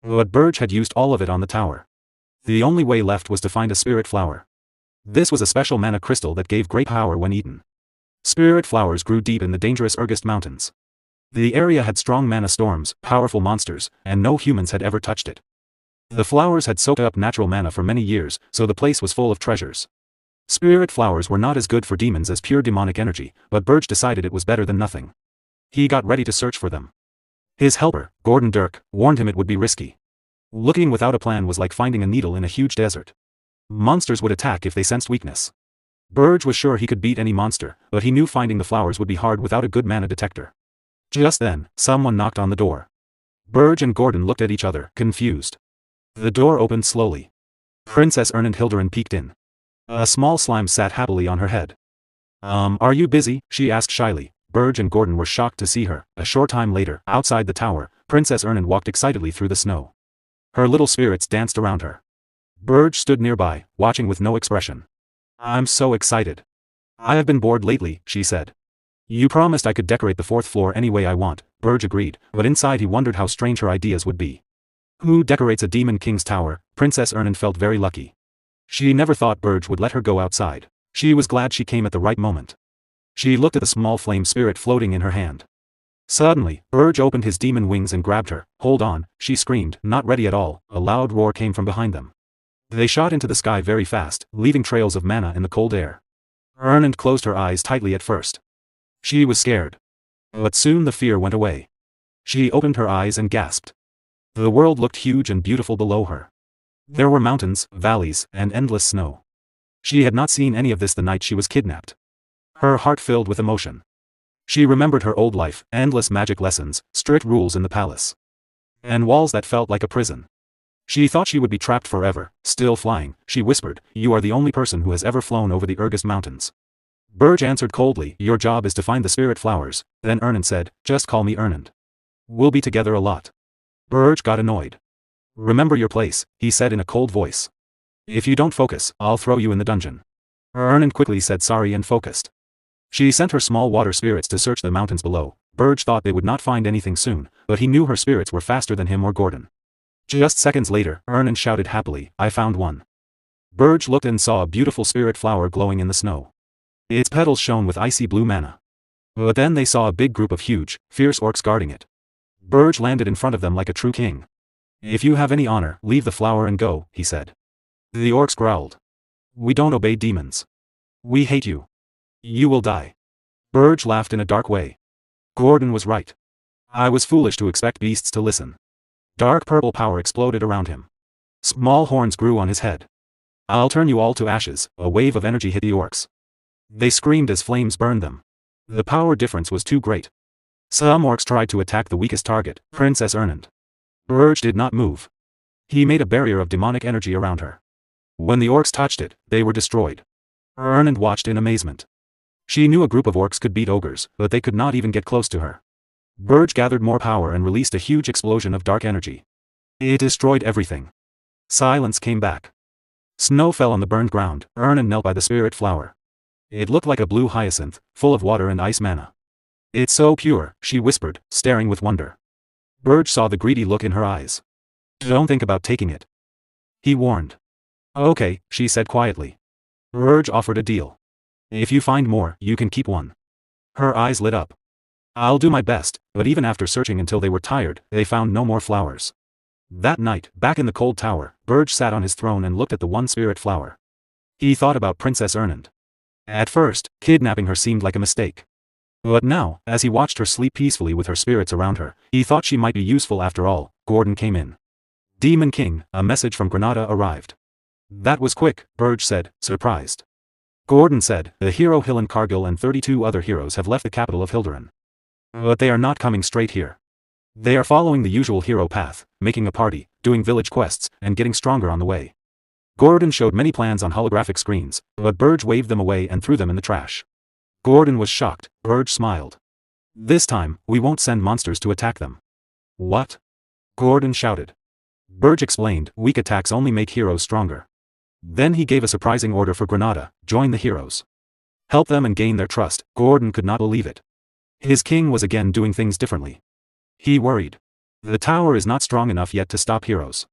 A: But Berge had used all of it on the tower. The only way left was to find a spirit flower. This was a special mana crystal that gave great power when eaten. Spirit flowers grew deep in the dangerous regressed mountains. The area had strong mana storms, powerful monsters, and no humans had ever touched it. The flowers had soaked up natural mana for many years, so the place was full of treasures. Spirit flowers were not as good for demons as pure demonic energy, but Berge decided it was better than nothing. He got ready to search for them. His helper, Gordon Dirk, warned him it would be risky. Looking without a plan was like finding a needle in a huge desert. Monsters would attack if they sensed weakness. Berge was sure he could beat any monster, but he knew finding the flowers would be hard without a good mana detector. Just then, someone knocked on the door. Berge and Gordon looked at each other, confused. The door opened slowly. Princess Ernand Hildurin peeked in. A small slime sat happily on her head. Are you busy? She asked shyly. Berge and Gordon were shocked to see her. A short time later, outside the tower, Princess Ernand walked excitedly through the snow. Her little spirits danced around her. Berge stood nearby, watching with no expression. I'm so excited. I have been bored lately, she said. You promised I could decorate the 4th floor any way I want, Berge agreed, but inside he wondered how strange her ideas would be. Who decorates a Demon King's tower? Princess Ernand felt very lucky. She never thought Berge would let her go outside. She was glad she came at the right moment. She looked at the small flame spirit floating in her hand. Suddenly, Berge opened his demon wings and grabbed her. Hold on, she screamed, not ready at all. A loud roar came from behind them. They shot into the sky very fast, leaving trails of mana in the cold air. Ernand closed her eyes tightly at first. She was scared. But soon the fear went away. She opened her eyes and gasped. The world looked huge and beautiful below her. There were mountains, valleys, and endless snow. She had not seen any of this the night she was kidnapped. Her heart filled with emotion. She remembered her old life, endless magic lessons, strict rules in the palace. And walls that felt like a prison. She thought she would be trapped forever, still flying. She whispered, you are the only person who has ever flown over the regressed mountains. Berge answered coldly, your job is to find the spirit flowers. Then Ernand said, just call me Ernand. We'll be together a lot. Berge got annoyed. Remember your place, he said in a cold voice. If you don't focus, I'll throw you in the dungeon. Ernand quickly said sorry and focused. She sent her small water spirits to search the mountains below. Berge thought they would not find anything soon, but he knew her spirits were faster than him or Gordon. Just seconds later, Ernand shouted happily, I found one. Berge looked and saw a beautiful spirit flower glowing in the snow. Its petals shone with icy blue mana. But then they saw a big group of huge, fierce orcs guarding it. Berge landed in front of them like a true king. If you have any honor, leave the flower and go, he said. The orcs growled. We don't obey demons. We hate you. You will die. Berge laughed in a dark way. Gordon was right. I was foolish to expect beasts to listen. Dark purple power exploded around him. Small horns grew on his head. I'll turn you all to ashes. A wave of energy hit the orcs. They screamed as flames burned them. The power difference was too great. Some orcs tried to attack the weakest target, Princess Ernand. Berge did not move. He made a barrier of demonic energy around her. When the orcs touched it, they were destroyed. Ernand watched in amazement. She knew a group of orcs could beat ogres, but they could not even get close to her. Berge gathered more power and released a huge explosion of dark energy. It destroyed everything. Silence came back. Snow fell on the burned ground. Ernan knelt by the spirit flower. It looked like a blue hyacinth, full of water and ice mana. "It's so pure," she whispered, staring with wonder. Berge saw the greedy look in her eyes. "Don't think about taking it," he warned. "Okay," she said quietly. Berge offered a deal. "If you find more, you can keep one." Her eyes lit up. "I'll do my best," but even after searching until they were tired, they found no more flowers. That night, back in the cold tower, Berge sat on his throne and looked at the one spirit flower. He thought about Princess Ernan. At first, kidnapping her seemed like a mistake. But now, as he watched her sleep peacefully with her spirits around her, he thought she might be useful after all. Gordon came in. "Demon King, a message from Granada arrived." "That was quick," Berge said, surprised. Gordon said, "The hero Hillen Cargill and 32 other heroes have left the capital of Hilderan. But they are not coming straight here. They are following the usual hero path, making a party, doing village quests, and getting stronger on the way." Gordon showed many plans on holographic screens, but Berge waved them away and threw them in the trash. Gordon was shocked. Berge smiled. "This time, we won't send monsters to attack them." "What?" Gordon shouted. Berge explained, "Weak attacks only make heroes stronger." Then he gave a surprising order for Granada: "Join the heroes. Help them and gain their trust." Gordon could not believe it. His king was again doing things differently. He worried. The tower is not strong enough yet to stop heroes.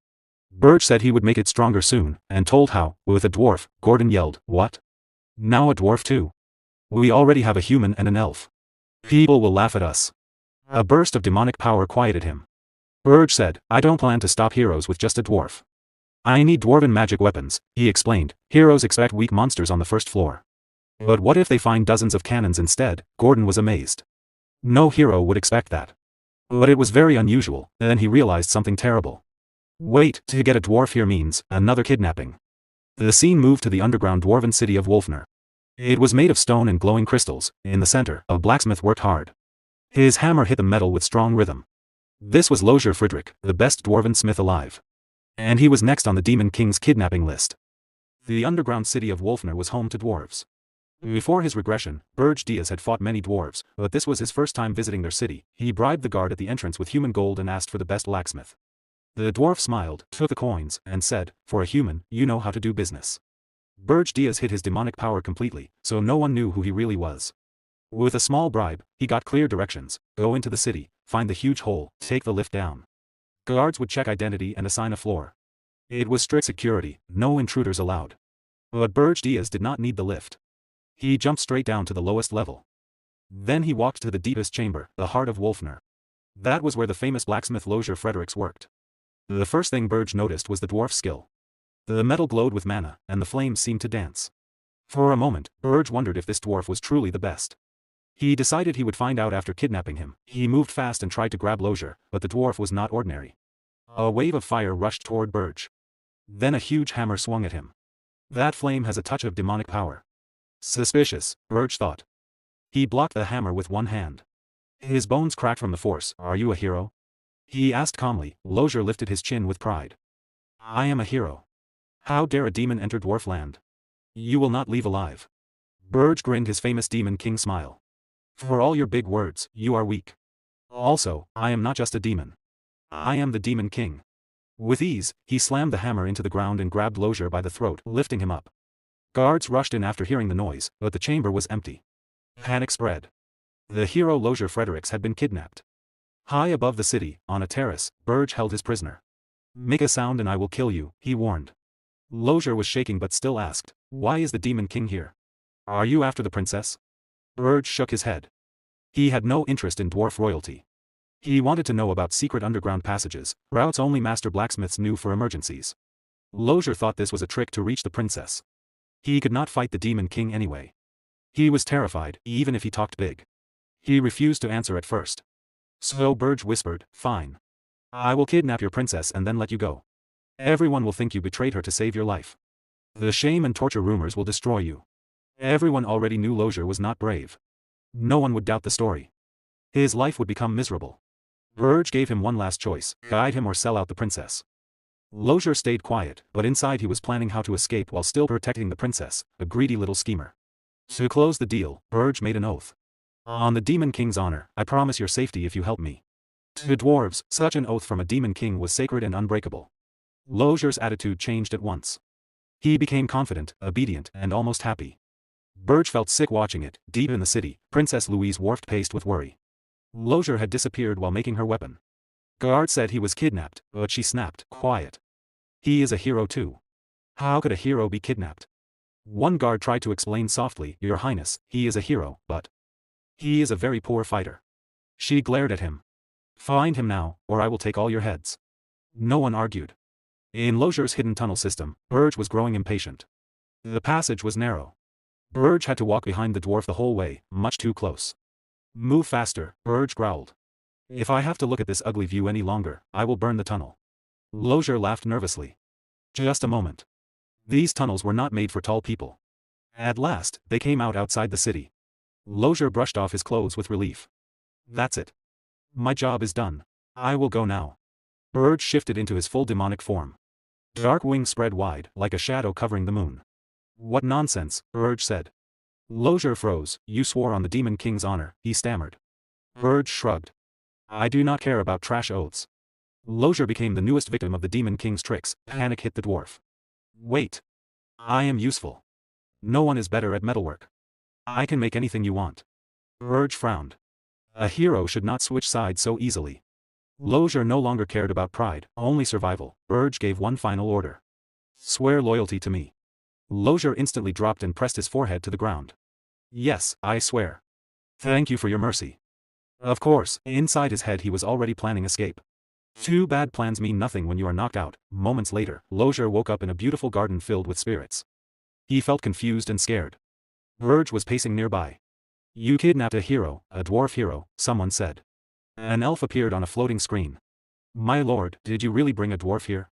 A: Berge said he would make it stronger soon, and told how, with a dwarf. Gordon yelled, "What? Now a dwarf too? We already have a human and an elf. People will laugh at us." A burst of demonic power quieted him. Berge said, "I don't plan to stop heroes with just a dwarf. I need dwarven magic weapons," he explained. "Heroes expect weak monsters on the first floor. But what if they find dozens of cannons instead?" Gordon was amazed. No hero would expect that. But it was very unusual. Then he realized something terrible. Wait, to get a dwarf here means another kidnapping. The scene moved to the underground dwarven city of Wolfner. It was made of stone and glowing crystals. In the center, a blacksmith worked hard. His hammer hit the metal with strong rhythm. This was Lozier Friedrich, the best dwarven smith alive. And he was next on the Demon King's kidnapping list. The underground city of Wolfner was home to dwarves. Before his regression, Berge Diaz had fought many dwarves, but this was his first time visiting their city. He bribed the guard at the entrance with human gold and asked for the best blacksmith. The dwarf smiled, took the coins, and said, "For a human, you know how to do business." Berge Diaz hid his demonic power completely, so no one knew who he really was. With a small bribe, he got clear directions: go into the city, find the huge hole, take the lift down. Guards would check identity and assign a floor. It was strict security, no intruders allowed. But Berge Diaz did not need the lift. He jumped straight down to the lowest level. Then he walked to the deepest chamber, the heart of Wolfner. That was where the famous blacksmith Lozier Fredericks worked. The first thing Berge noticed was the dwarf's skill. The metal glowed with mana, and the flames seemed to dance. For a moment, Berge wondered if this dwarf was truly the best. He decided he would find out after kidnapping him. He moved fast and tried to grab Lozier, but the dwarf was not ordinary. A wave of fire rushed toward Berge. Then a huge hammer swung at him. That flame has a touch of demonic power. Suspicious, Berge thought. He blocked the hammer with one hand. His bones cracked from the force. "Are you a hero?" he asked calmly. Lozier lifted his chin with pride. "I am a hero. How dare a demon enter dwarf land? You will not leave alive." Berge grinned his famous Demon King smile. "For all your big words, you are weak. Also, I am not just a demon. I am the Demon King." With ease, he slammed the hammer into the ground and grabbed Lozier by the throat, lifting him up. Guards rushed in after hearing the noise, but the chamber was empty. Panic spread. The hero Lozier Fredericks had been kidnapped. High above the city, on a terrace, Berge held his prisoner. "Make a sound and I will kill you," he warned. Lozier was shaking but still asked, "Why is the Demon King here? Are you after the princess?" Berge shook his head. He had no interest in dwarf royalty. He wanted to know about secret underground passages, routes only master blacksmiths knew for emergencies. Lozier thought this was a trick to reach the princess. He could not fight the Demon King anyway. He was terrified, even if he talked big. He refused to answer at first. So Berge whispered, "Fine. I will kidnap your princess and then let you go. Everyone will think you betrayed her to save your life. The shame and torture rumors will destroy you." Everyone already knew Lozier was not brave. No one would doubt the story. His life would become miserable. Berge gave him one last choice: guide him or sell out the princess. Lozier stayed quiet, but inside he was planning how to escape while still protecting the princess, a greedy little schemer. To close the deal, Berge made an oath. On the Demon King's honor, I promise your safety if you help me. To dwarves, such an oath from a Demon King was sacred and unbreakable. Lozure's attitude changed at once. He became confident, obedient, and almost happy. Berge felt sick watching it. Deep in the city, Princess Louise wharfed paced with worry. Lozure had disappeared while making her weapon. Guard said he was kidnapped, but she snapped, quiet. He is a hero too. How could a hero be kidnapped? One guard tried to explain softly, Your Highness, he is a hero, but he is a very poor fighter. She glared at him. Find him now, or I will take all your heads. No one argued. In Lozure's hidden tunnel system, Berge was growing impatient. The passage was narrow. Berge had to walk behind the dwarf the whole way, much too close. Move faster, Berge growled. If I have to look at this ugly view any longer, I will burn the tunnel. Lozure laughed nervously. Just a moment. These tunnels were not made for tall people. At last, they came out outside the city. Lozure brushed off his clothes with relief. That's it. My job is done. I will go now. Berge shifted into his full demonic form. Dark wings spread wide, like a shadow covering the moon. What nonsense, Berge said. Lozure froze. You swore on the Demon King's honor, he stammered. Berge shrugged. I do not care about trash oaths. Lozure became the newest victim of the Demon King's tricks. Panic hit the dwarf. Wait. I am useful. No one is better at metalwork. I can make anything you want. Berge frowned. A hero should not switch sides so easily. Lozure no longer cared about pride, only survival. Berge gave one final order. Swear loyalty to me. Lozure instantly dropped and pressed his forehead to the ground. Yes, I swear. Thank you for your mercy. Of course, inside his head he was already planning escape. Too bad plans mean nothing when you are knocked out. Moments later, Lozure woke up in a beautiful garden filled with spirits. He felt confused and scared. Berge was pacing nearby. You kidnapped a hero, a dwarf hero, someone said. An elf appeared on a floating screen. My lord, did you really bring a dwarf here?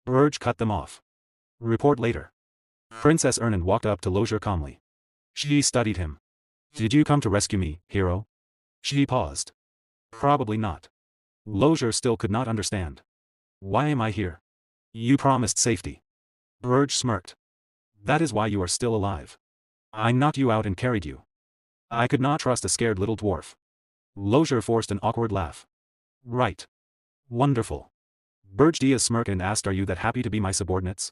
A: Berge cut them off. Report later. Princess Ernan walked up to Lozure calmly. She studied him. Did you come to rescue me, hero? She paused. Probably not. Lozure still could not understand. Why am I here? You promised safety. Berge smirked. That is why you are still alive. I knocked you out and carried you. I could not trust a scared little dwarf. Lozure forced an awkward laugh. Right. Wonderful. Berge smirked and asked, Are you that happy to be my subordinates?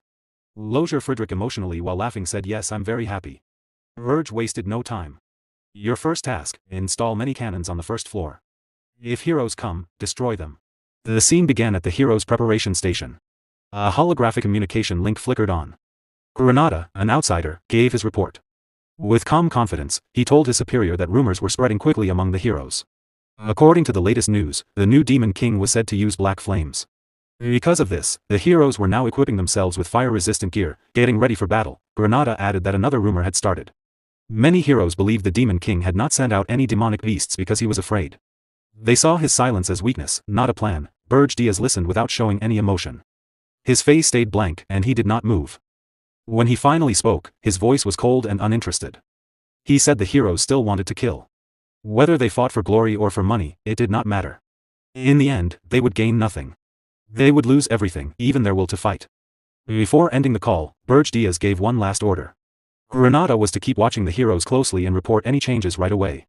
A: Lozure Friedrich emotionally while laughing said, Yes, I'm very happy. Berge wasted no time. Your first task, install many cannons on the first floor. If heroes come, destroy them. The scene began at the heroes' preparation station. A holographic communication link flickered on. Granada, an outsider, gave his report. With calm confidence, he told his superior that rumors were spreading quickly among the heroes. According to the latest news, the new Demon King was said to use black flames. Because of this, the heroes were now equipping themselves with fire-resistant gear, getting ready for battle. Granada added that another rumor had started. Many heroes believed the Demon King had not sent out any demonic beasts because he was afraid. They saw his silence as weakness, not a plan. Berge listened without showing any emotion. His face stayed blank, and he did not move. When he finally spoke, his voice was cold and uninterested. He said the heroes still wanted to kill. Whether they fought for glory or for money, it did not matter. In the end, they would gain nothing. They would lose everything, even their will to fight. Before ending the call, Berge gave one last order. Granada was to keep watching the heroes closely and report any changes right away.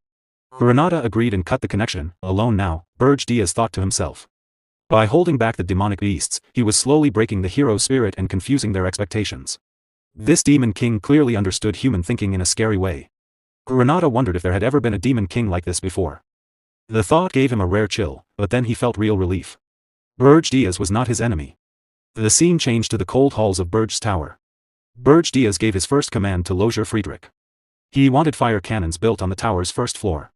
A: Granada agreed and cut the connection. Alone now, Berge thought to himself. By holding back the demonic beasts, he was slowly breaking the hero's spirit and confusing their expectations. This Demon King clearly understood human thinking in a scary way. Granada wondered if there had ever been a Demon King like this before. The thought gave him a rare chill, but then he felt real relief. Berge was not his enemy. The scene changed to the cold halls of Berge's tower. Berge gave his first command to Lozure Friedrich. He wanted fire cannons built on the tower's first floor.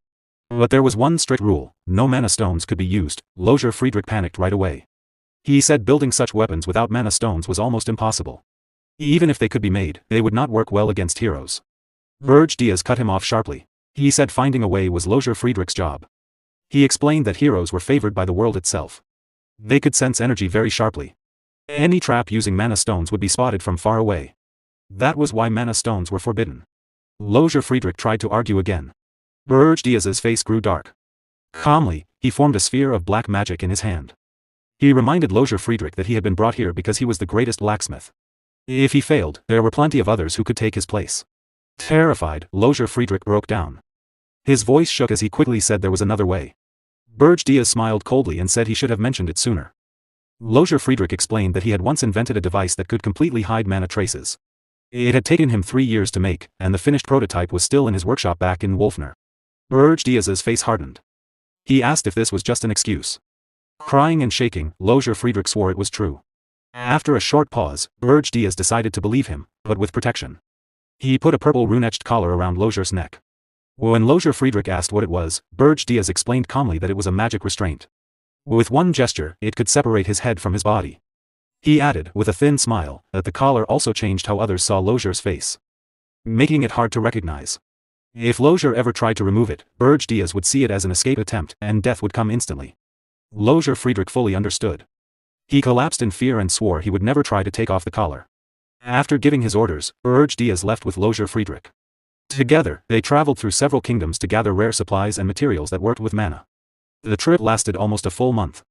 A: But there was one strict rule: no mana stones could be used. Lozure Friedrich panicked right away. He said building such weapons without mana stones was almost impossible. Even if they could be made, they would not work well against heroes. Berge cut him off sharply. He said finding a way was Lozure Friedrich's job. He explained that heroes were favored by the world itself. They could sense energy very sharply. Any trap using mana stones would be spotted from far away. That was why mana stones were forbidden. Lozure Friedrich tried to argue again. Berge's face grew dark. Calmly, he formed a sphere of black magic in his hand. He reminded Lozure Friedrich that he had been brought here because he was the greatest blacksmith. If he failed, there were plenty of others who could take his place. Terrified, Lozure Friedrich broke down. His voice shook as he quickly said there was another way. Berge Diaz smiled coldly and said he should have mentioned it sooner. Lozier Friedrich explained that he had once invented a device that could completely hide mana traces. It had taken him 3 years to make, and the finished prototype was still in his workshop back in Wolfner. Berge Diaz's face hardened. He asked if this was just an excuse. Crying and shaking, Lozier Friedrich swore it was true. After a short pause, Berge Diaz decided to believe him, but with protection. He put a purple rune-etched collar around Lozier's neck. When Lozier Friedrich asked what it was, Berge Diaz explained calmly that it was a magic restraint. With one gesture, it could separate his head from his body. He added, with a thin smile, that the collar also changed how others saw Lozier's face, making it hard to recognize. If Lozier ever tried to remove it, Berge Diaz would see it as an escape attempt, and death would come instantly. Lozier Friedrich fully understood. He collapsed in fear and swore he would never try to take off the collar. After giving his orders, Berge Diaz left with Lozier Friedrich. Together, they traveled through several kingdoms to gather rare supplies and materials that worked with mana. The trip lasted almost a full month.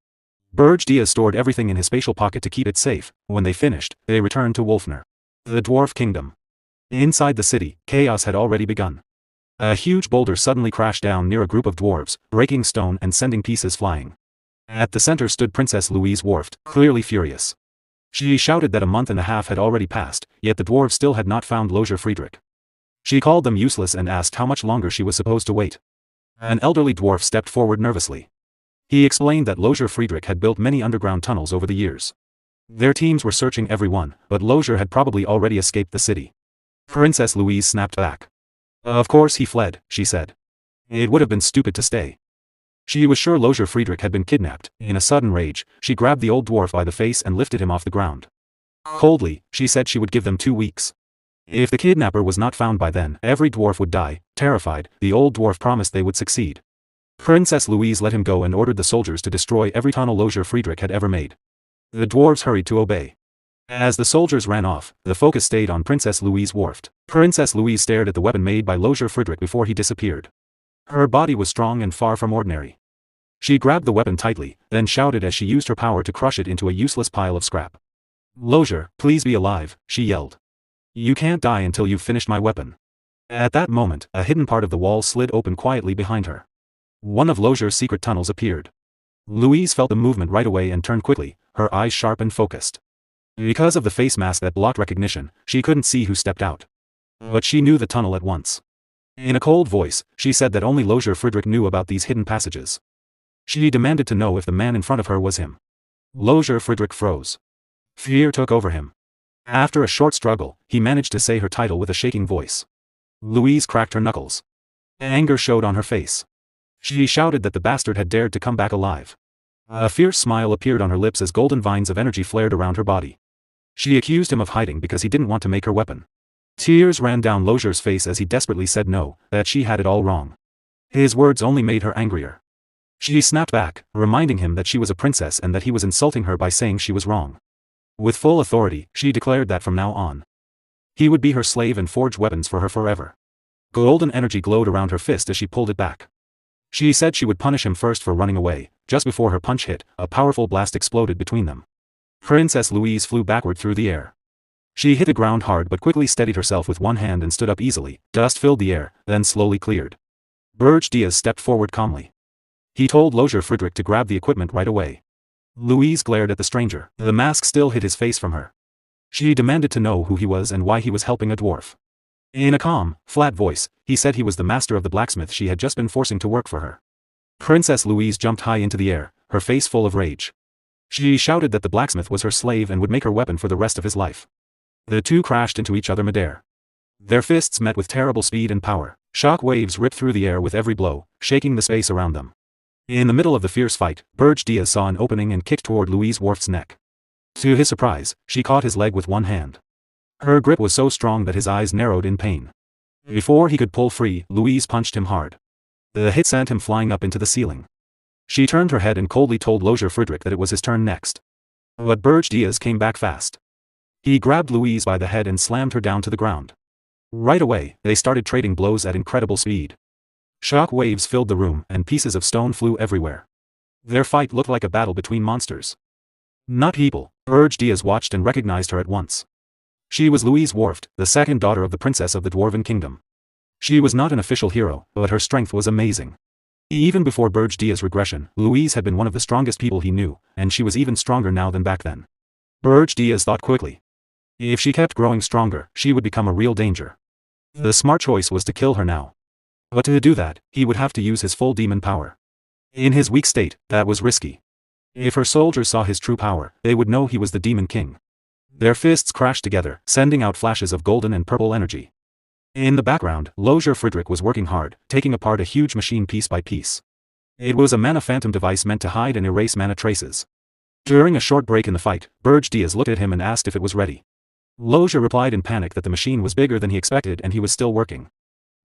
A: Berge Diaz stored everything in his spatial pocket to keep it safe. When they finished, they returned to Wolfner, the Dwarf Kingdom. Inside the city, chaos had already begun. A huge boulder suddenly crashed down near a group of dwarves, breaking stone and sending pieces flying. At the center stood Princess Louise Worft, clearly furious. She shouted that a month and a half had already passed, yet the dwarves still had not found Lozier Friedrich. She called them useless and asked how much longer she was supposed to wait. An elderly dwarf stepped forward nervously. He explained that Lozier Friedrich had built many underground tunnels over the years. Their teams were searching every one, but Lozier had probably already escaped the city. Princess Louise snapped back. Of course he fled, she said. It would have been stupid to stay. She was sure Lozier Friedrich had been kidnapped. In a sudden rage, she grabbed the old dwarf by the face and lifted him off the ground. Coldly, she said she would give them 2 weeks. If the kidnapper was not found by then, every dwarf would die. Terrified, the old dwarf promised they would succeed. Princess Louise let him go and ordered the soldiers to destroy every tunnel Lozier Friedrich had ever made. The dwarves hurried to obey. As the soldiers ran off, the focus stayed on Princess Louise Worft. Princess Louise stared at the weapon made by Lozier Friedrich before he disappeared. Her body was strong and far from ordinary. She grabbed the weapon tightly, then shouted as she used her power to crush it into a useless pile of scrap. Lozier, please be alive, she yelled. You can't die until you've finished my weapon. At that moment, a hidden part of the wall slid open quietly behind her. One of Lozier's secret tunnels appeared. Louise felt the movement right away and turned quickly, her eyes sharp and focused. Because of the face mask that blocked recognition, she couldn't see who stepped out. But she knew the tunnel at once. In a cold voice, she said that only Lozier Friedrich knew about these hidden passages. She demanded to know if the man in front of her was him. Lozier Friedrich froze. Fear took over him. After a short struggle, he managed to say her title with a shaking voice. Louise cracked her knuckles. Anger showed on her face. She shouted that the bastard had dared to come back alive. A fierce smile appeared on her lips as golden vines of energy flared around her body. She accused him of hiding because he didn't want to make her weapon. Tears ran down Lozier's face as he desperately said no, that she had it all wrong. His words only made her angrier. She snapped back, reminding him that she was a princess and that he was insulting her by saying she was wrong. With full authority, she declared that from now on, he would be her slave and forge weapons for her forever. Golden energy glowed around her fist as she pulled it back. She said she would punish him first for running away. Just before her punch hit, a powerful blast exploded between them. Princess Louise flew backward through the air. She hit the ground hard but quickly steadied herself with one hand and stood up easily. Dust filled the air, then slowly cleared. Berge Diaz stepped forward calmly. He told Lozier Friedrich to grab the equipment right away. Louise glared at the stranger. The mask still hid his face from her. She demanded to know who he was and why he was helping a dwarf. In a calm, flat voice, he said he was the master of the blacksmith she had just been forcing to work for her. Princess Louise jumped high into the air, her face full of rage. She shouted that the blacksmith was her slave and would make her weapon for the rest of his life. The two crashed into each other midair. Their fists met with terrible speed and power. Shock waves ripped through the air with every blow, shaking the space around them. In the middle of the fierce fight, Berge Diaz saw an opening and kicked toward Louise Worft's neck. To his surprise, she caught his leg with one hand. Her grip was so strong that his eyes narrowed in pain. Before he could pull free, Louise punched him hard. The hit sent him flying up into the ceiling. She turned her head and coldly told Lozier Friedrich that it was his turn next. But Berge Diaz came back fast. He grabbed Louise by the head and slammed her down to the ground. Right away, they started trading blows at incredible speed. Shock waves filled the room and pieces of stone flew everywhere. Their fight looked like a battle between monsters. Not people. Berge Diaz watched and recognized her at once. She was Louise Worft, the second daughter of the princess of the Dwarven Kingdom. She was not an official hero, but her strength was amazing. Even before Berge's regression, Louise had been one of the strongest people he knew, and she was even stronger now than back then. Berge thought quickly. If she kept growing stronger, she would become a real danger. The smart choice was to kill her now. But to do that, he would have to use his full demon power. In his weak state, that was risky. If her soldiers saw his true power, they would know he was the Demon King. Their fists crashed together, sending out flashes of golden and purple energy. In the background, Lozier Friedrich was working hard, taking apart a huge machine piece by piece. It was a mana phantom device meant to hide and erase mana traces. During a short break in the fight, Berge looked at him and asked if it was ready. Lozier replied in panic that the machine was bigger than he expected and he was still working.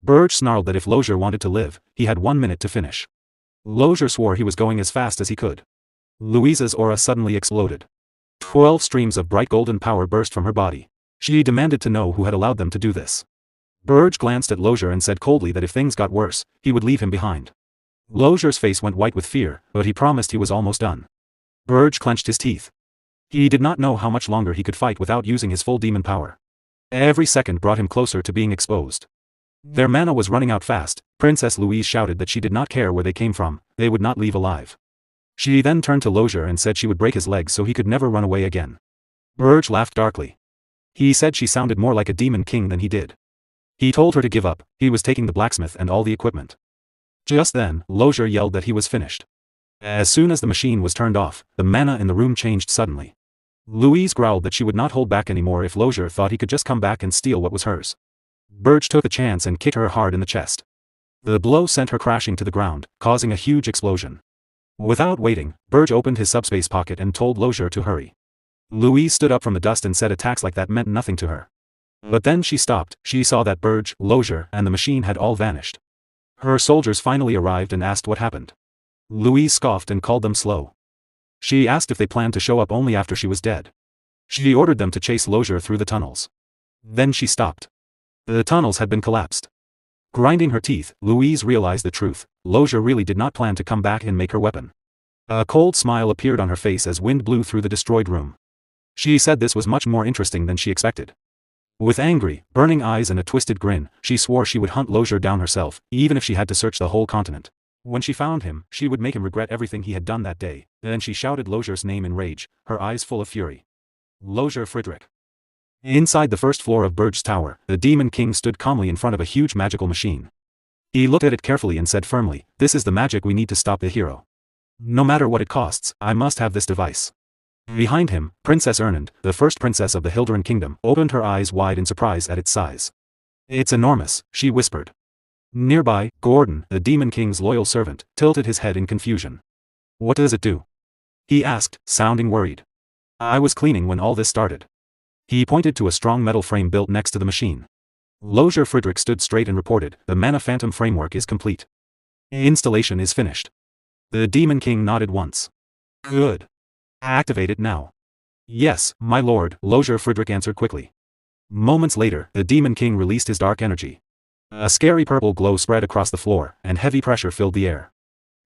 A: Berge snarled that if Lozier wanted to live, he had 1 minute to finish. Lozier swore he was going as fast as he could. Louise's aura suddenly exploded. 12 streams of bright golden power burst from her body. She demanded to know who had allowed them to do this. Berge glanced at Lozier and said coldly that if things got worse, he would leave him behind. Lozier's face went white with fear, but he promised he was almost done. Berge clenched his teeth. He did not know how much longer he could fight without using his full demon power. Every second brought him closer to being exposed. Their mana was running out fast. Princess Louise shouted that she did not care where they came from, they would not leave alive. She then turned to Lozier and said she would break his legs so he could never run away again. Berge laughed darkly. He said she sounded more like a demon king than he did. He told her to give up, he was taking the blacksmith and all the equipment. Just then, Lozier yelled that he was finished. As soon as the machine was turned off, the mana in the room changed suddenly. Louise growled that she would not hold back anymore if Lozier thought he could just come back and steal what was hers. Berge took the chance and kicked her hard in the chest. The blow sent her crashing to the ground, causing a huge explosion. Without waiting, Berge opened his subspace pocket and told Lozier to hurry. Louise stood up from the dust and said attacks like that meant nothing to her. But then she stopped. She saw that Berge, Lozier, and the machine had all vanished. Her soldiers finally arrived and asked what happened. Louise scoffed and called them slow. She asked if they planned to show up only after she was dead. She ordered them to chase Lozier through the tunnels. Then she stopped. The tunnels had been collapsed. Grinding her teeth, Louise realized the truth. Lozier really did not plan to come back and make her weapon. A cold smile appeared on her face as wind blew through the destroyed room. She said this was much more interesting than she expected. With angry, burning eyes and a twisted grin, she swore she would hunt Lozier down herself, even if she had to search the whole continent. When she found him, she would make him regret everything he had done that day. Then she shouted Lozier's name in rage, her eyes full of fury. Lozier Friedrich. Inside the first floor of Berge's tower, the Demon King stood calmly in front of a huge magical machine. He looked at it carefully and said firmly, "This is the magic we need to stop the hero. No matter what it costs, I must have this device." Behind him, Princess Ernand, the first princess of the Hilderan Kingdom, opened her eyes wide in surprise at its size. "It's enormous," she whispered. Nearby, Gordon, the Demon King's loyal servant, tilted his head in confusion. "What does it do?" he asked, sounding worried. "I was cleaning when all this started." He pointed to a strong metal frame built next to the machine. Lozier Friedrich stood straight and reported, "The Mana Phantom framework is complete. Installation is finished." The Demon King nodded once. "Good. Activate it now." "Yes, my lord," Lozier Friedrich answered quickly. Moments later, the Demon King released his dark energy. A scary purple glow spread across the floor, and heavy pressure filled the air.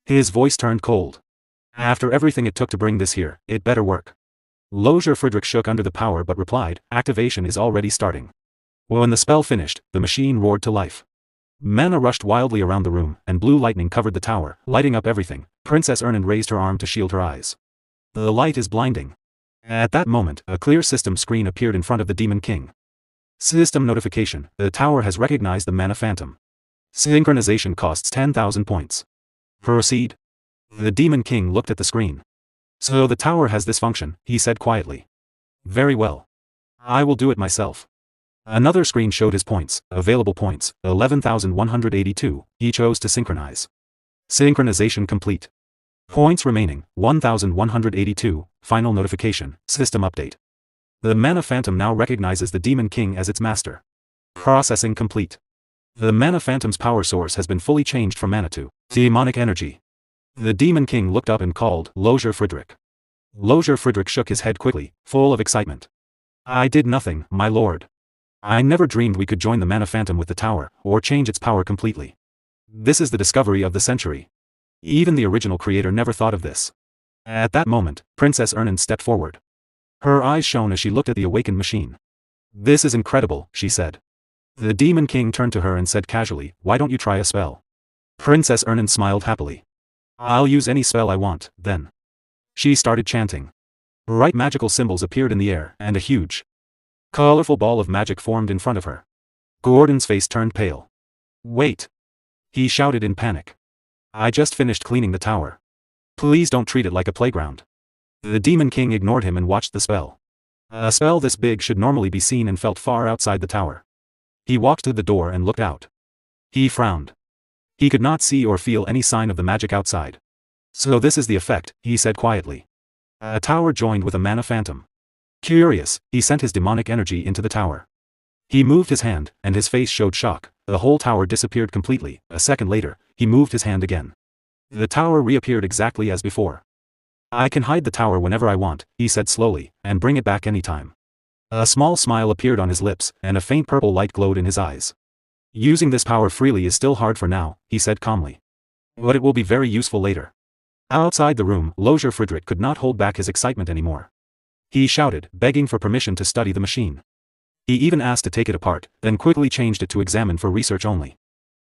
A: His voice turned cold. "After everything it took to bring this here, it better work." Lozier Friedrich shook under the power but replied, "Activation is already starting." When the spell finished, the machine roared to life. Mana rushed wildly around the room, and blue lightning covered the tower, lighting up everything. Princess Ernand raised her arm to shield her eyes. "The light is blinding." At that moment, a clear system screen appeared in front of the Demon King. System notification: the tower has recognized the Mana Phantom. Synchronization costs 10,000 points. Proceed. The Demon King looked at the screen. "So the tower has this function," he said quietly. "Very well. I will do it myself." Another screen showed his points. Available points, 11,182, he chose to synchronize. Synchronization complete. Points remaining, 1,182, final notification, system update. The Mana Phantom now recognizes the Demon King as its master. Processing complete. The Mana Phantom's power source has been fully changed from mana to demonic energy. The Demon King looked up and called, "Lozier Friedrich." Lozier Friedrich shook his head quickly, full of excitement. "I did nothing, my lord. I never dreamed we could join the Mana Phantom with the tower, or change its power completely. This is the discovery of the century. Even the original creator never thought of this." At that moment, Princess Ernand stepped forward. Her eyes shone as she looked at the awakened machine. "This is incredible," she said. The Demon King turned to her and said casually, "Why don't you try a spell?" Princess Ernan smiled happily. "I'll use any spell I want, then." She started chanting. Bright magical symbols appeared in the air, and a huge, colorful ball of magic formed in front of her. Gordon's face turned pale. "Wait!" he shouted in panic. "I just finished cleaning the tower. Please don't treat it like a playground." The Demon King ignored him and watched the spell. A spell this big should normally be seen and felt far outside the tower. He walked to the door and looked out. He frowned. He could not see or feel any sign of the magic outside. "So this is the effect," he said quietly. A tower joined with a mana phantom. Curious, he sent his demonic energy into the tower. He moved his hand, and his face showed shock. The whole tower disappeared completely. A second later, he moved his hand again. The tower reappeared exactly as before. "I can hide the tower whenever I want," he said slowly, "and bring it back anytime." A small smile appeared on his lips, and a faint purple light glowed in his eyes. "Using this power freely is still hard for now," he said calmly. "But it will be very useful later." Outside the room, Lozier Friedrich could not hold back his excitement anymore. He shouted, begging for permission to study the machine. He even asked to take it apart, then quickly changed it to examine for research only.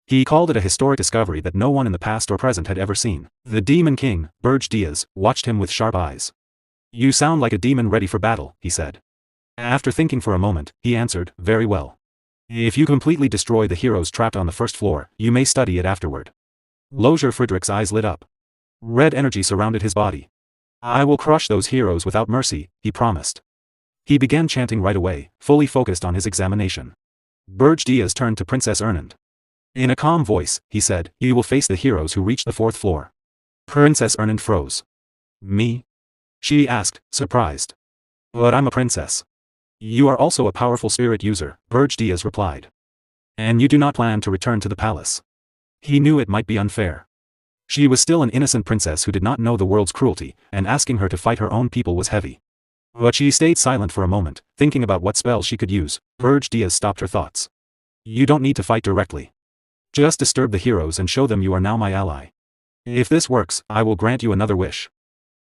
A: He called it a historic discovery that no one in the past or present had ever seen. The Demon King, Berge, watched him with sharp eyes. "You sound like a demon ready for battle," he said. After thinking for a moment, he answered, "Very well. If you completely destroy the heroes trapped on the first floor, you may study it afterward." Lozier Friedrich's eyes lit up. Red energy surrounded his body. "I will crush those heroes without mercy," he promised. He began chanting right away, fully focused on his examination. Berge turned to Princess Ernan. In a calm voice, he said, "You will face the heroes who reach the fourth floor." Princess Ernan froze. "Me?" she asked, surprised. "But I'm a princess." "You are also a powerful spirit user," Berge replied. "And you do not plan to return to the palace." He knew it might be unfair. She was still an innocent princess who did not know the world's cruelty, and asking her to fight her own people was heavy. But she stayed silent for a moment, thinking about what spells she could use. Berge stopped her thoughts. "You don't need to fight directly. Just disturb the heroes and show them you are now my ally. If this works, I will grant you another wish."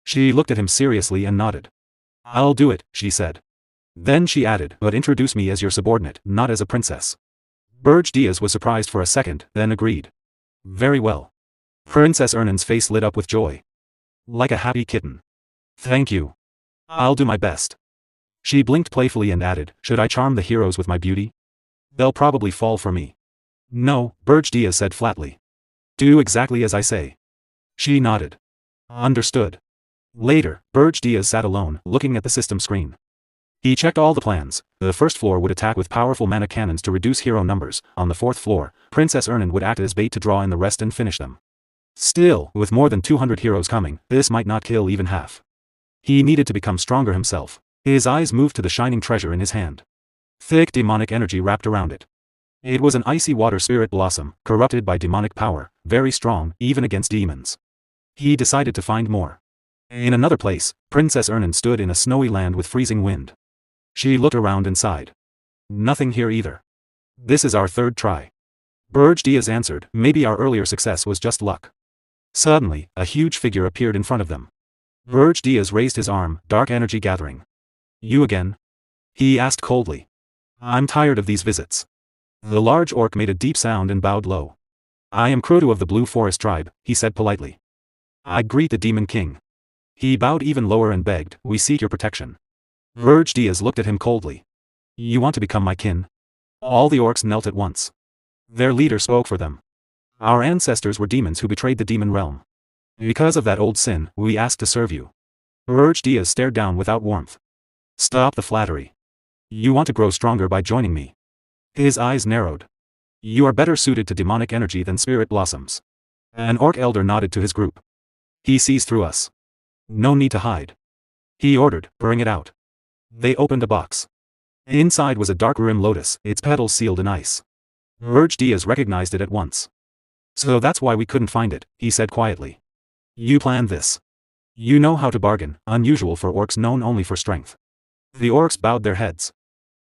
A: She looked at him seriously and nodded. "I'll do it," she said. Then she added, "But introduce me as your subordinate, not as a princess." Berge was surprised for a second, then agreed. "Very well." Princess Ernan's face lit up with joy. Like a happy kitten. "Thank you. I'll do my best." She blinked playfully and added, "Should I charm the heroes with my beauty? They'll probably fall for me." "No," Berge said flatly. "Do exactly as I say." She nodded. "Understood." Later, Berge sat alone, looking at the system screen. He checked all the plans. The first floor would attack with powerful mana cannons to reduce hero numbers. On the fourth floor, Princess Ernan would act as bait to draw in the rest and finish them. Still, with more than 200 heroes coming, this might not kill even half. He needed to become stronger himself. His eyes moved to the shining treasure in his hand. Thick demonic energy wrapped around it. It was an icy water spirit blossom, corrupted by demonic power, very strong, even against demons. He decided to find more. In another place, Princess Ernan stood in a snowy land with freezing wind. She looked around and sighed. "Nothing here either. This is our third try." Berge answered, "Maybe our earlier success was just luck." Suddenly, a huge figure appeared in front of them. Berge raised his arm, dark energy gathering. "You again?" he asked coldly. "I'm tired of these visits." The large orc made a deep sound and bowed low. "I am Krodu of the Blue Forest tribe," he said politely. "I greet the Demon King." He bowed even lower and begged, "We seek your protection." Berge looked at him coldly. "You want to become my kin?" All the orcs knelt at once. Their leader spoke for them. "Our ancestors were demons who betrayed the demon realm. Because of that old sin, we ask to serve you." Berge stared down without warmth. "Stop the flattery. You want to grow stronger by joining me." His eyes narrowed. "You are better suited to demonic energy than spirit blossoms." An orc elder nodded to his group. "He sees through us. No need to hide." He ordered, "Bring it out." They opened a box. Inside was a dark rim lotus, its petals sealed in ice. Berge recognized it at once. "So that's why we couldn't find it," he said quietly. "You planned this. You know how to bargain, unusual for orcs known only for strength." The orcs bowed their heads.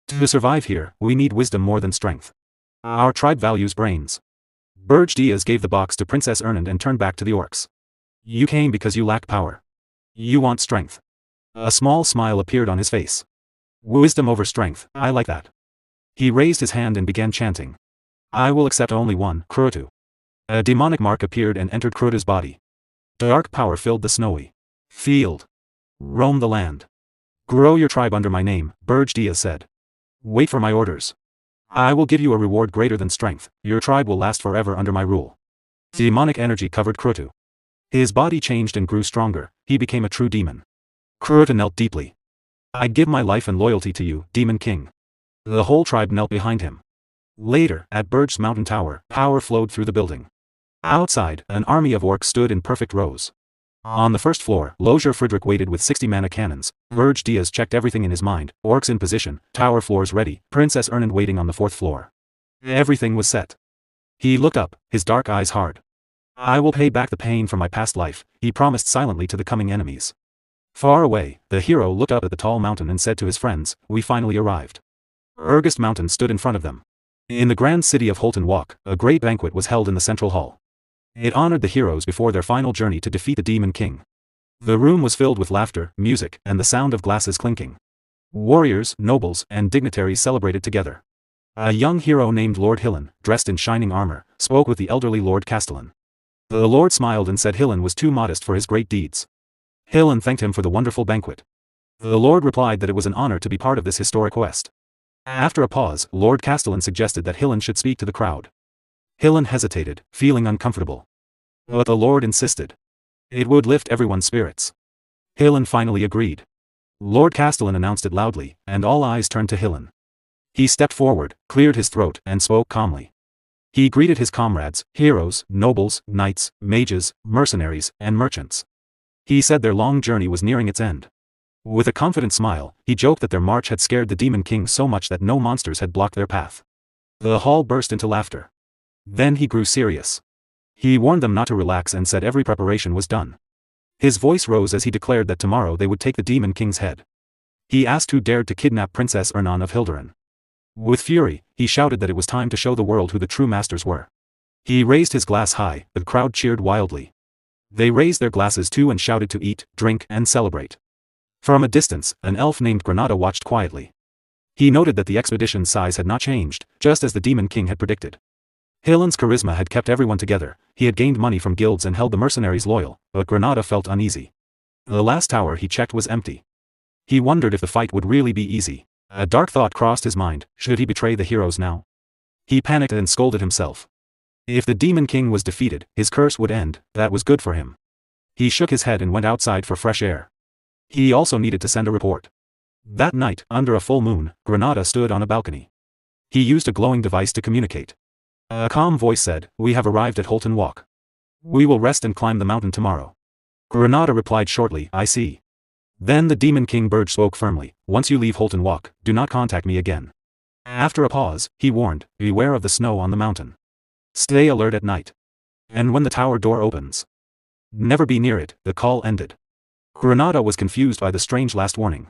A: "To survive here, we need wisdom more than strength. Our tribe values brains." Berge gave the box to Princess Ernan and turned back to the orcs. "You came because you lack power. You want strength." A small smile appeared on his face. "Wisdom over strength, I like that." He raised his hand and began chanting. I will accept only one, Kurutu. A demonic mark appeared and entered Kurutu's body. Dark power filled the snowy field. Roam the land. Grow your tribe under my name, Berge said. Wait for my orders. I will give you a reward greater than strength, your tribe will last forever under my rule. Demonic energy covered Kurutu. His body changed and grew stronger, he became a true demon. Kurutu knelt deeply. I give my life and loyalty to you, Demon King. The whole tribe knelt behind him. Later, at Berge's mountain tower, power flowed through the building. Outside, an army of orcs stood in perfect rows. On the first floor, Lozier Friedrich waited with 60 mana cannons. Berge checked everything in his mind, orcs in position, tower floors ready, Princess Ernan waiting on the fourth floor. Everything was set. He looked up, his dark eyes hard. I will pay back the pain from my past life, he promised silently to the coming enemies. Far away, the hero looked up at the tall mountain and said to his friends, we finally arrived. Regressed Mountain stood in front of them. In the grand city of Holton Walk, a great banquet was held in the central hall. It honored the heroes before their final journey to defeat the Demon King. The room was filled with laughter, music, and the sound of glasses clinking. Warriors, nobles, and dignitaries celebrated together. A young hero named Lord Hillen, dressed in shining armor, spoke with the elderly Lord Castellan. The Lord smiled and said Hillen was too modest for his great deeds. Hillen thanked him for the wonderful banquet. The Lord replied that it was an honor to be part of this historic quest. After a pause, Lord Castellan suggested that Hillen should speak to the crowd. Hillen hesitated, feeling uncomfortable. But the Lord insisted. It would lift everyone's spirits. Hillen finally agreed. Lord Castellan announced it loudly, and all eyes turned to Hillen. He stepped forward, cleared his throat, and spoke calmly. He greeted his comrades, heroes, nobles, knights, mages, mercenaries, and merchants. He said their long journey was nearing its end. With a confident smile, he joked that their march had scared the Demon King so much that no monsters had blocked their path. The hall burst into laughter. Then he grew serious. He warned them not to relax and said every preparation was done. His voice rose as he declared that tomorrow they would take the Demon King's head. He asked who dared to kidnap Princess Ernan of Hilderan. With fury, he shouted that it was time to show the world who the true masters were. He raised his glass high, the crowd cheered wildly. They raised their glasses too and shouted to eat, drink, and celebrate. From a distance, an elf named Granada watched quietly. He noted that the expedition's size had not changed, just as the Demon King had predicted. Hillen's charisma had kept everyone together, he had gained money from guilds and held the mercenaries loyal, but Granada felt uneasy. The last tower he checked was empty. He wondered if the fight would really be easy. A dark thought crossed his mind, should he betray the heroes now? He panicked and scolded himself. If the Demon King was defeated, his curse would end, that was good for him. He shook his head and went outside for fresh air. He also needed to send a report. That night, under a full moon, Granada stood on a balcony. He used a glowing device to communicate. A calm voice said, we have arrived at Holton Walk. We will rest and climb the mountain tomorrow. Granada replied shortly, I see. Then the Demon King Berge spoke firmly, once you leave Holton Walk, do not contact me again. After a pause, he warned, beware of the snow on the mountain. Stay alert at night. And when the tower door opens, never be near it, the call ended. Granada was confused by the strange last warning.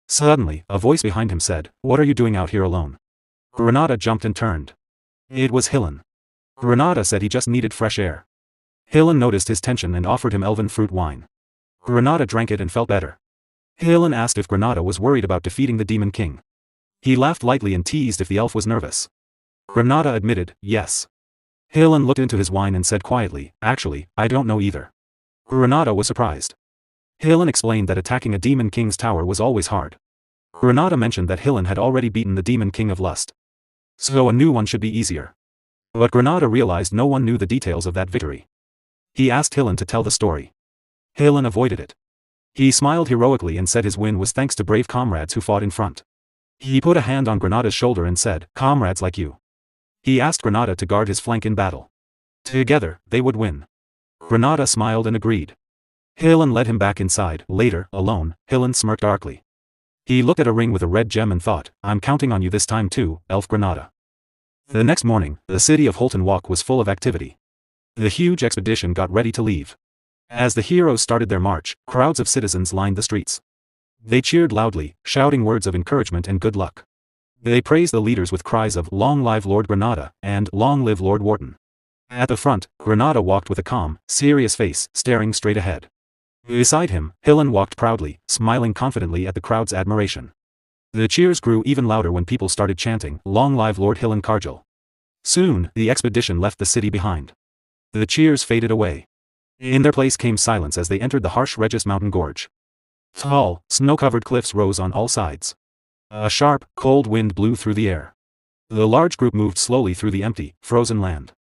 A: Suddenly, a voice behind him said, what are you doing out here alone? Granada jumped and turned. It was Hillen. Granada said he just needed fresh air. Hillen noticed his tension and offered him elven fruit wine. Granada drank it and felt better. Hillen asked if Granada was worried about defeating the Demon King. He laughed lightly and teased if the elf was nervous. Granada admitted, yes. Hillen looked into his wine and said quietly, actually, I don't know either. Granada was surprised. Hillen explained that attacking a Demon King's tower was always hard. Granada mentioned that Hillen had already beaten the Demon King of Lust. So a new one should be easier. But Granada realized no one knew the details of that victory. He asked Hillen to tell the story. Hillen avoided it. He smiled heroically and said his win was thanks to brave comrades who fought in front. He put a hand on Granada's shoulder and said, comrades like you. He asked Granada to guard his flank in battle. Together, they would win. Granada smiled and agreed. Hillen led him back inside. Later, alone, Hillen smirked darkly. He looked at a ring with a red gem and thought, I'm counting on you this time too, Elf Granada. The next morning, the city of Holton Walk was full of activity. The huge expedition got ready to leave. As the heroes started their march, crowds of citizens lined the streets. They cheered loudly, shouting words of encouragement and good luck. They praised the leaders with cries of, Long live Lord Granada, and Long live Lord Wharton. At the front, Granada walked with a calm, serious face, staring straight ahead. Beside him, Hillen walked proudly, smiling confidently at the crowd's admiration. The cheers grew even louder when people started chanting, "Long live Lord Hillen Karjal." Soon, the expedition left the city behind. The cheers faded away. In their place came silence as they entered the harsh Regis mountain gorge. Tall, snow-covered cliffs rose on all sides. A sharp, cold wind blew through the air. The large group moved slowly through the empty, frozen land.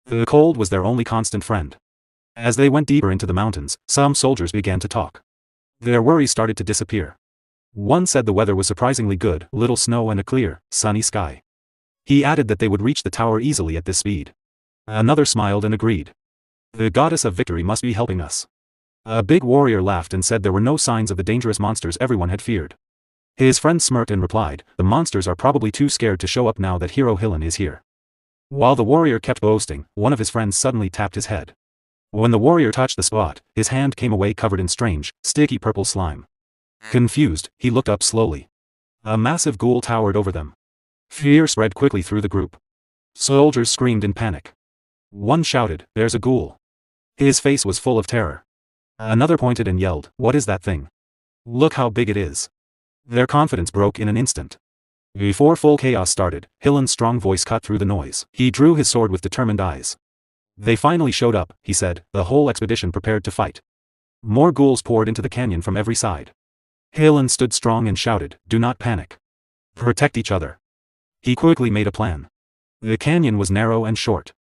A: The cold was their only constant friend. As they went deeper into the mountains, some soldiers began to talk. Their worries started to disappear. One said the weather was surprisingly good, little snow and a clear, sunny sky. He added that they would reach the tower easily at this speed. Another smiled and agreed. The goddess of victory must be helping us. A big warrior laughed and said there were no signs of the dangerous monsters everyone had feared. His friend smirked and replied, "The monsters are probably too scared to show up now that Hero Hillen is here." While the warrior kept boasting, one of his friends suddenly tapped his head. When the warrior touched the spot, his hand came away covered in strange, sticky purple slime. Confused, he looked up slowly. A massive ghoul towered over them. Fear spread quickly through the group. Soldiers screamed in panic. One shouted, "There's a ghoul." His face was full of terror. Another pointed and yelled, "What is that thing? Look how big it is." Their confidence broke in an instant. Before full chaos started, Hillen's strong voice cut through the noise. He drew his sword with determined eyes. "They finally showed up," he said, the whole expedition prepared to fight. More ghouls poured into the canyon from every side. Hillen stood strong and shouted, "Do not panic. Protect each other." He quickly made a plan. The canyon was narrow and short.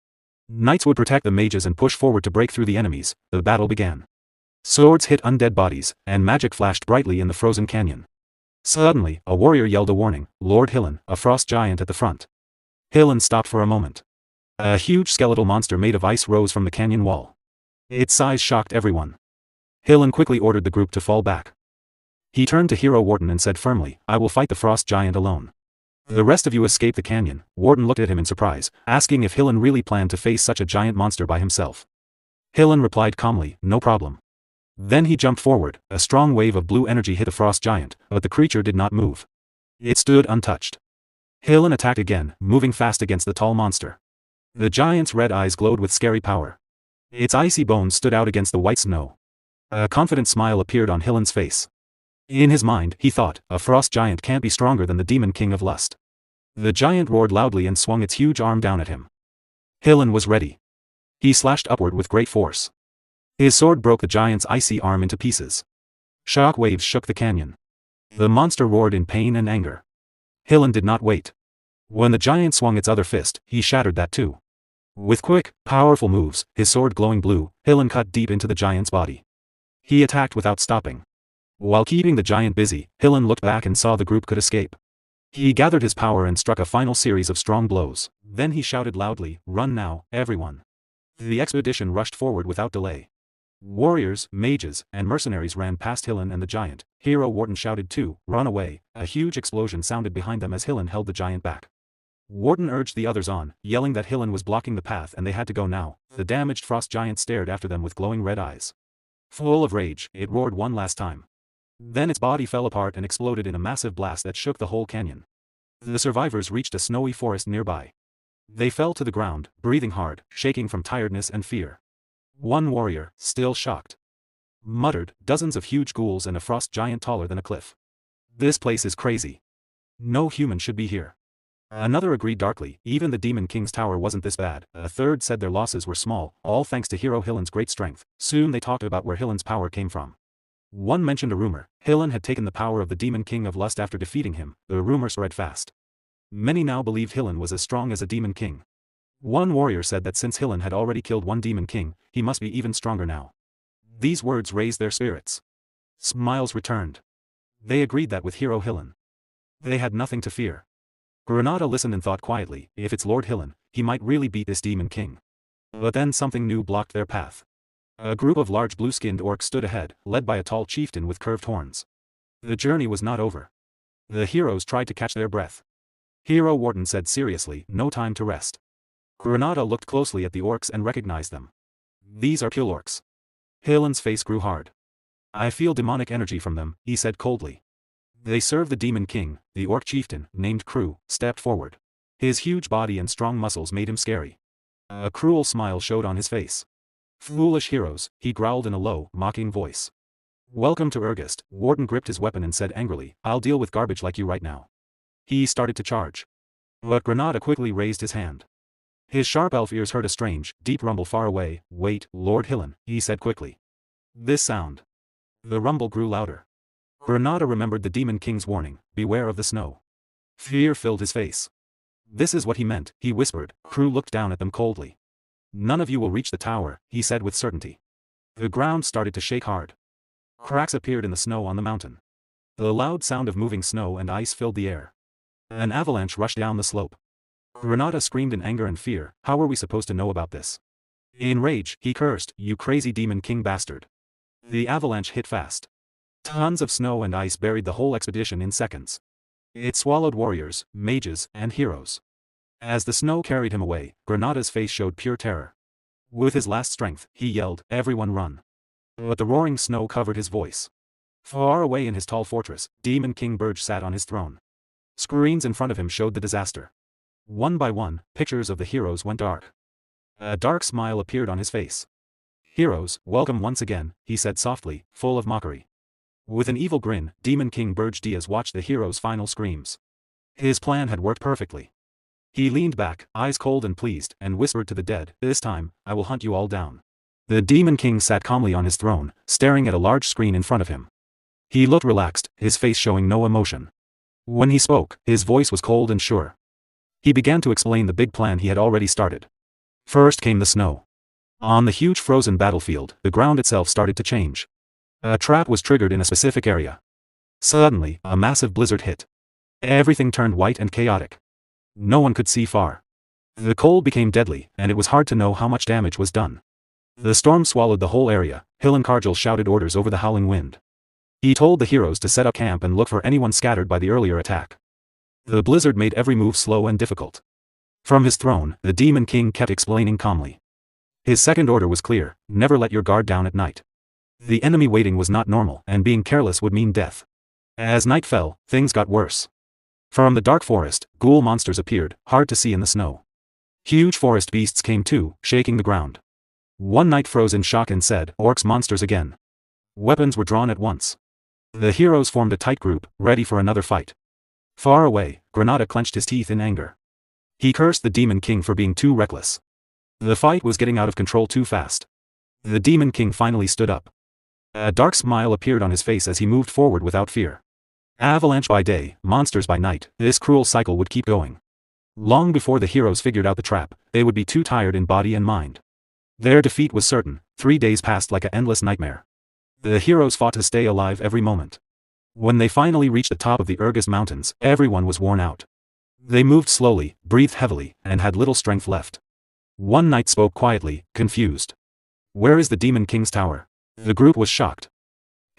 A: Knights would protect the mages and push forward to break through the enemies. The battle began. Swords hit undead bodies, and magic flashed brightly in the frozen canyon. Suddenly, a warrior yelled a warning, "Lord Hillen, a frost giant at the front." Hillen stopped for a moment. A huge skeletal monster made of ice rose from the canyon wall. Its size shocked everyone. Hillen quickly ordered the group to fall back. He turned to Hero Wharton and said firmly, "I will fight the frost giant alone. The rest of you escape the canyon." Wharton looked at him in surprise, asking if Hillen really planned to face such a giant monster by himself. Hillen replied calmly, "No problem." Then he jumped forward. A strong wave of blue energy hit the frost giant, but the creature did not move. It stood untouched. Hillen attacked again, moving fast against the tall monster. The giant's red eyes glowed with scary power. Its icy bones stood out against the white snow. A confident smile appeared on Hillen's face. In his mind, he thought, a frost giant can't be stronger than the Demon King of Lust. The giant roared loudly and swung its huge arm down at him. Hillen was ready. He slashed upward with great force. His sword broke the giant's icy arm into pieces. Shock waves shook the canyon. The monster roared in pain and anger. Hillen did not wait. When the giant swung its other fist, he shattered that too. With quick, powerful moves, his sword glowing blue, Hillen cut deep into the giant's body. He attacked without stopping. While keeping the giant busy, Hillen looked back and saw the group could escape. He gathered his power and struck a final series of strong blows. Then he shouted loudly, "Run now, everyone." The expedition rushed forward without delay. Warriors, mages, and mercenaries ran past Hillen and the giant. Hero Wharton shouted too, "Run away." A huge explosion sounded behind them as Hillen held the giant back. Wharton urged the others on, yelling that Hillen was blocking the path and they had to go now. The damaged frost giant stared after them with glowing red eyes. Full of rage, it roared one last time. Then its body fell apart and exploded in a massive blast that shook the whole canyon. The survivors reached a snowy forest nearby. They fell to the ground, breathing hard, shaking from tiredness and fear. One warrior, still shocked, muttered, "Dozens of huge ghouls and a frost giant taller than a cliff. This place is crazy. No human should be here." Another agreed darkly, "Even the Demon King's tower wasn't this bad." A third said their losses were small, all thanks to Hero Hillen's great strength. Soon they talked about where Hillen's power came from. One mentioned a rumor. Hillen had taken the power of the Demon King of Lust after defeating him. The rumor spread fast. Many now believed Hillen was as strong as a Demon King. One warrior said that since Hillen had already killed one Demon King, he must be even stronger now. These words raised their spirits. Smiles returned. They agreed that with Hero Hillen, they had nothing to fear. Granada listened and thought quietly, if it's Lord Hillen, he might really beat this Demon King. But then something new blocked their path. A group of large blue-skinned orcs stood ahead, led by a tall chieftain with curved horns. The journey was not over. The heroes tried to catch their breath. Hero Wharton said seriously, "No time to rest." Granada looked closely at the orcs and recognized them. "These are kill orcs." Hillen's face grew hard. "I feel demonic energy from them," he said coldly. "They serve the Demon King." The orc chieftain, named Crew, stepped forward. His huge body and strong muscles made him scary. A cruel smile showed on his face. "Foolish heroes," he growled in a low, mocking voice. Welcome to Ergist. Warden gripped his weapon and said angrily, I'll deal with garbage like you right now. He started to charge. But Granada quickly raised his hand. His sharp elf ears heard a strange, deep rumble far away. Wait, Lord Hillen, he said quickly. This sound. The rumble grew louder. Granada remembered the Demon King's warning, beware of the snow. Fear filled his face. This is what he meant, he whispered. Crew looked down at them coldly. None of you will reach the tower, he said with certainty. The ground started to shake hard. Cracks appeared in the snow on the mountain. The loud sound of moving snow and ice filled the air. An avalanche rushed down the slope. Granada screamed in anger and fear. How were we supposed to know about this? In rage, he cursed, you crazy Demon King bastard. The avalanche hit fast. Tons of snow and ice buried the whole expedition in seconds. It swallowed warriors, mages, and heroes. As the snow carried him away, Granada's face showed pure terror. With his last strength, he yelled, everyone run. But the roaring snow covered his voice. Far away in his tall fortress, Demon King Berge sat on his throne. Screens in front of him showed the disaster. One by one, pictures of the heroes went dark. A dark smile appeared on his face. Heroes, welcome once again, he said softly, full of mockery. With an evil grin, Demon King Berge watched the heroes' final screams. His plan had worked perfectly. He leaned back, eyes cold and pleased, and whispered to the dead, this time, I will hunt you all down. The Demon King sat calmly on his throne, staring at a large screen in front of him. He looked relaxed, his face showing no emotion. When he spoke, his voice was cold and sure. He began to explain the big plan he had already started. First came the snow. On the huge frozen battlefield, the ground itself started to change. A trap was triggered in a specific area. Suddenly, a massive blizzard hit. Everything turned white and chaotic. No one could see far. The cold became deadly, and it was hard to know how much damage was done. The storm swallowed the whole area. Hillenkargel shouted orders over the howling wind. He told the heroes to set up camp and look for anyone scattered by the earlier attack. The blizzard made every move slow and difficult. From his throne, the Demon King kept explaining calmly. His second order was clear, never let your guard down at night. The enemy waiting was not normal, and being careless would mean death. As night fell, things got worse. From the dark forest, ghoul monsters appeared, hard to see in the snow. Huge forest beasts came too, shaking the ground. One knight froze in shock and said, orcs monsters again. Weapons were drawn at once. The heroes formed a tight group, ready for another fight. Far away, Granada clenched his teeth in anger. He cursed the Demon King for being too reckless. The fight was getting out of control too fast. The Demon King finally stood up. A dark smile appeared on his face as he moved forward without fear. Avalanche by day, monsters by night, this cruel cycle would keep going. Long before the heroes figured out the trap, they would be too tired in body and mind. Their defeat was certain. 3 days passed like an endless nightmare. The heroes fought to stay alive every moment. When they finally reached the top of the Ergist Mountains, everyone was worn out. They moved slowly, breathed heavily, and had little strength left. One knight spoke quietly, confused. Where is the Demon King's tower? The group was shocked.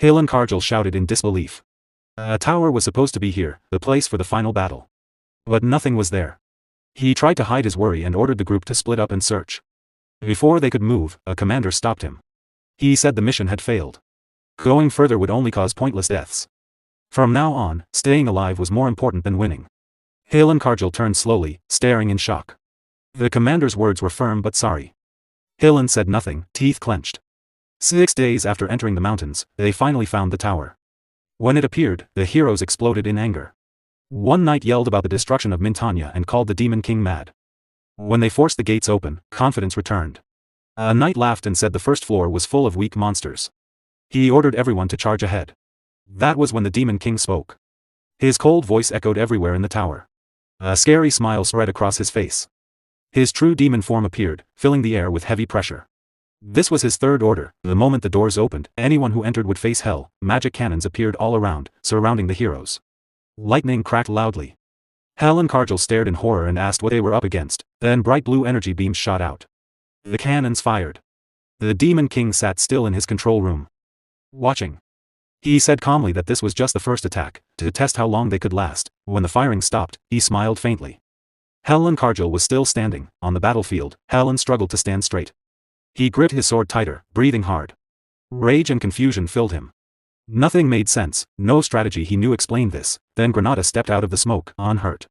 A: Hillenkargel shouted in disbelief. A tower was supposed to be here, the place for the final battle. But nothing was there. He tried to hide his worry and ordered the group to split up and search. Before they could move, a commander stopped him. He said the mission had failed. Going further would only cause pointless deaths. From now on, staying alive was more important than winning. Hillenkargel turned slowly, staring in shock. The commander's words were firm but sorry. Hillen said nothing, teeth clenched. 6 days after entering the mountains, they finally found the tower. When it appeared, the heroes exploded in anger. One knight yelled about the destruction of Mintanya and called the Demon King mad. When they forced the gates open, confidence returned. A knight laughed and said the first floor was full of weak monsters. He ordered everyone to charge ahead. That was when the Demon King spoke. His cold voice echoed everywhere in the tower. A scary smile spread across his face. His true demon form appeared, filling the air with heavy pressure. This was his third order. The moment the doors opened, anyone who entered would face hell. Magic cannons appeared all around, surrounding the heroes. Lightning cracked loudly. Hillenkargel stared in horror and asked what they were up against. Then bright blue energy beams shot out. The cannons fired. The Demon King sat still in his control room, watching. He said calmly that this was just the first attack, to test how long they could last. When the firing stopped, he smiled faintly. Hillenkargel was still standing. On the battlefield, Helen struggled to stand straight. He gripped his sword tighter, breathing hard. Rage and confusion filled him. Nothing made sense, no strategy he knew explained this. Then Granada stepped out of the smoke, unhurt.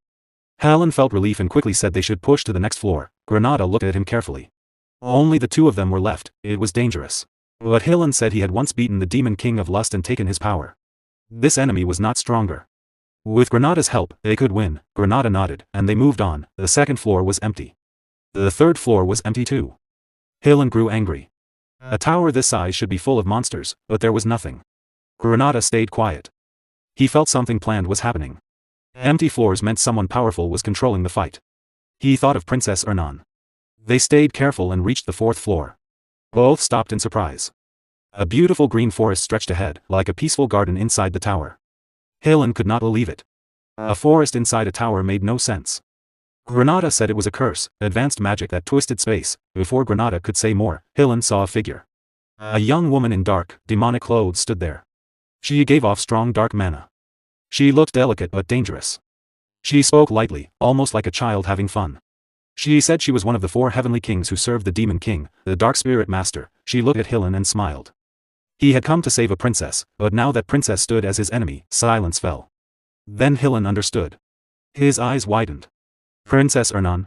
A: Helen felt relief and quickly said they should push to the next floor. Granada looked at him carefully. Only the two of them were left. It was dangerous. But Hillen said he had once beaten the Demon King of Lust and taken his power. This enemy was not stronger. With Granada's help, they could win. Granada nodded, and they moved on. The second floor was empty. The third floor was empty too. Hillen grew angry. A tower this size should be full of monsters, but there was nothing. Granada stayed quiet. He felt something planned was happening. Empty floors meant someone powerful was controlling the fight. He thought of Princess Ernan. They stayed careful and reached the fourth floor. Both stopped in surprise. A beautiful green forest stretched ahead, like a peaceful garden inside the tower. Hillen could not believe it. A forest inside a tower made no sense. Granada said it was a curse, advanced magic that twisted space. Before Granada could say more, Hillen saw a figure. A young woman in dark, demonic clothes stood there. She gave off strong dark mana. She looked delicate but dangerous. She spoke lightly, almost like a child having fun. She said she was one of the 4 heavenly kings who served the Demon King, the Dark Spirit Master. She looked at Hillen and smiled. He had come to save a princess, but now that princess stood as his enemy, silence fell. Then Hillen understood. His eyes widened. Princess Ernan?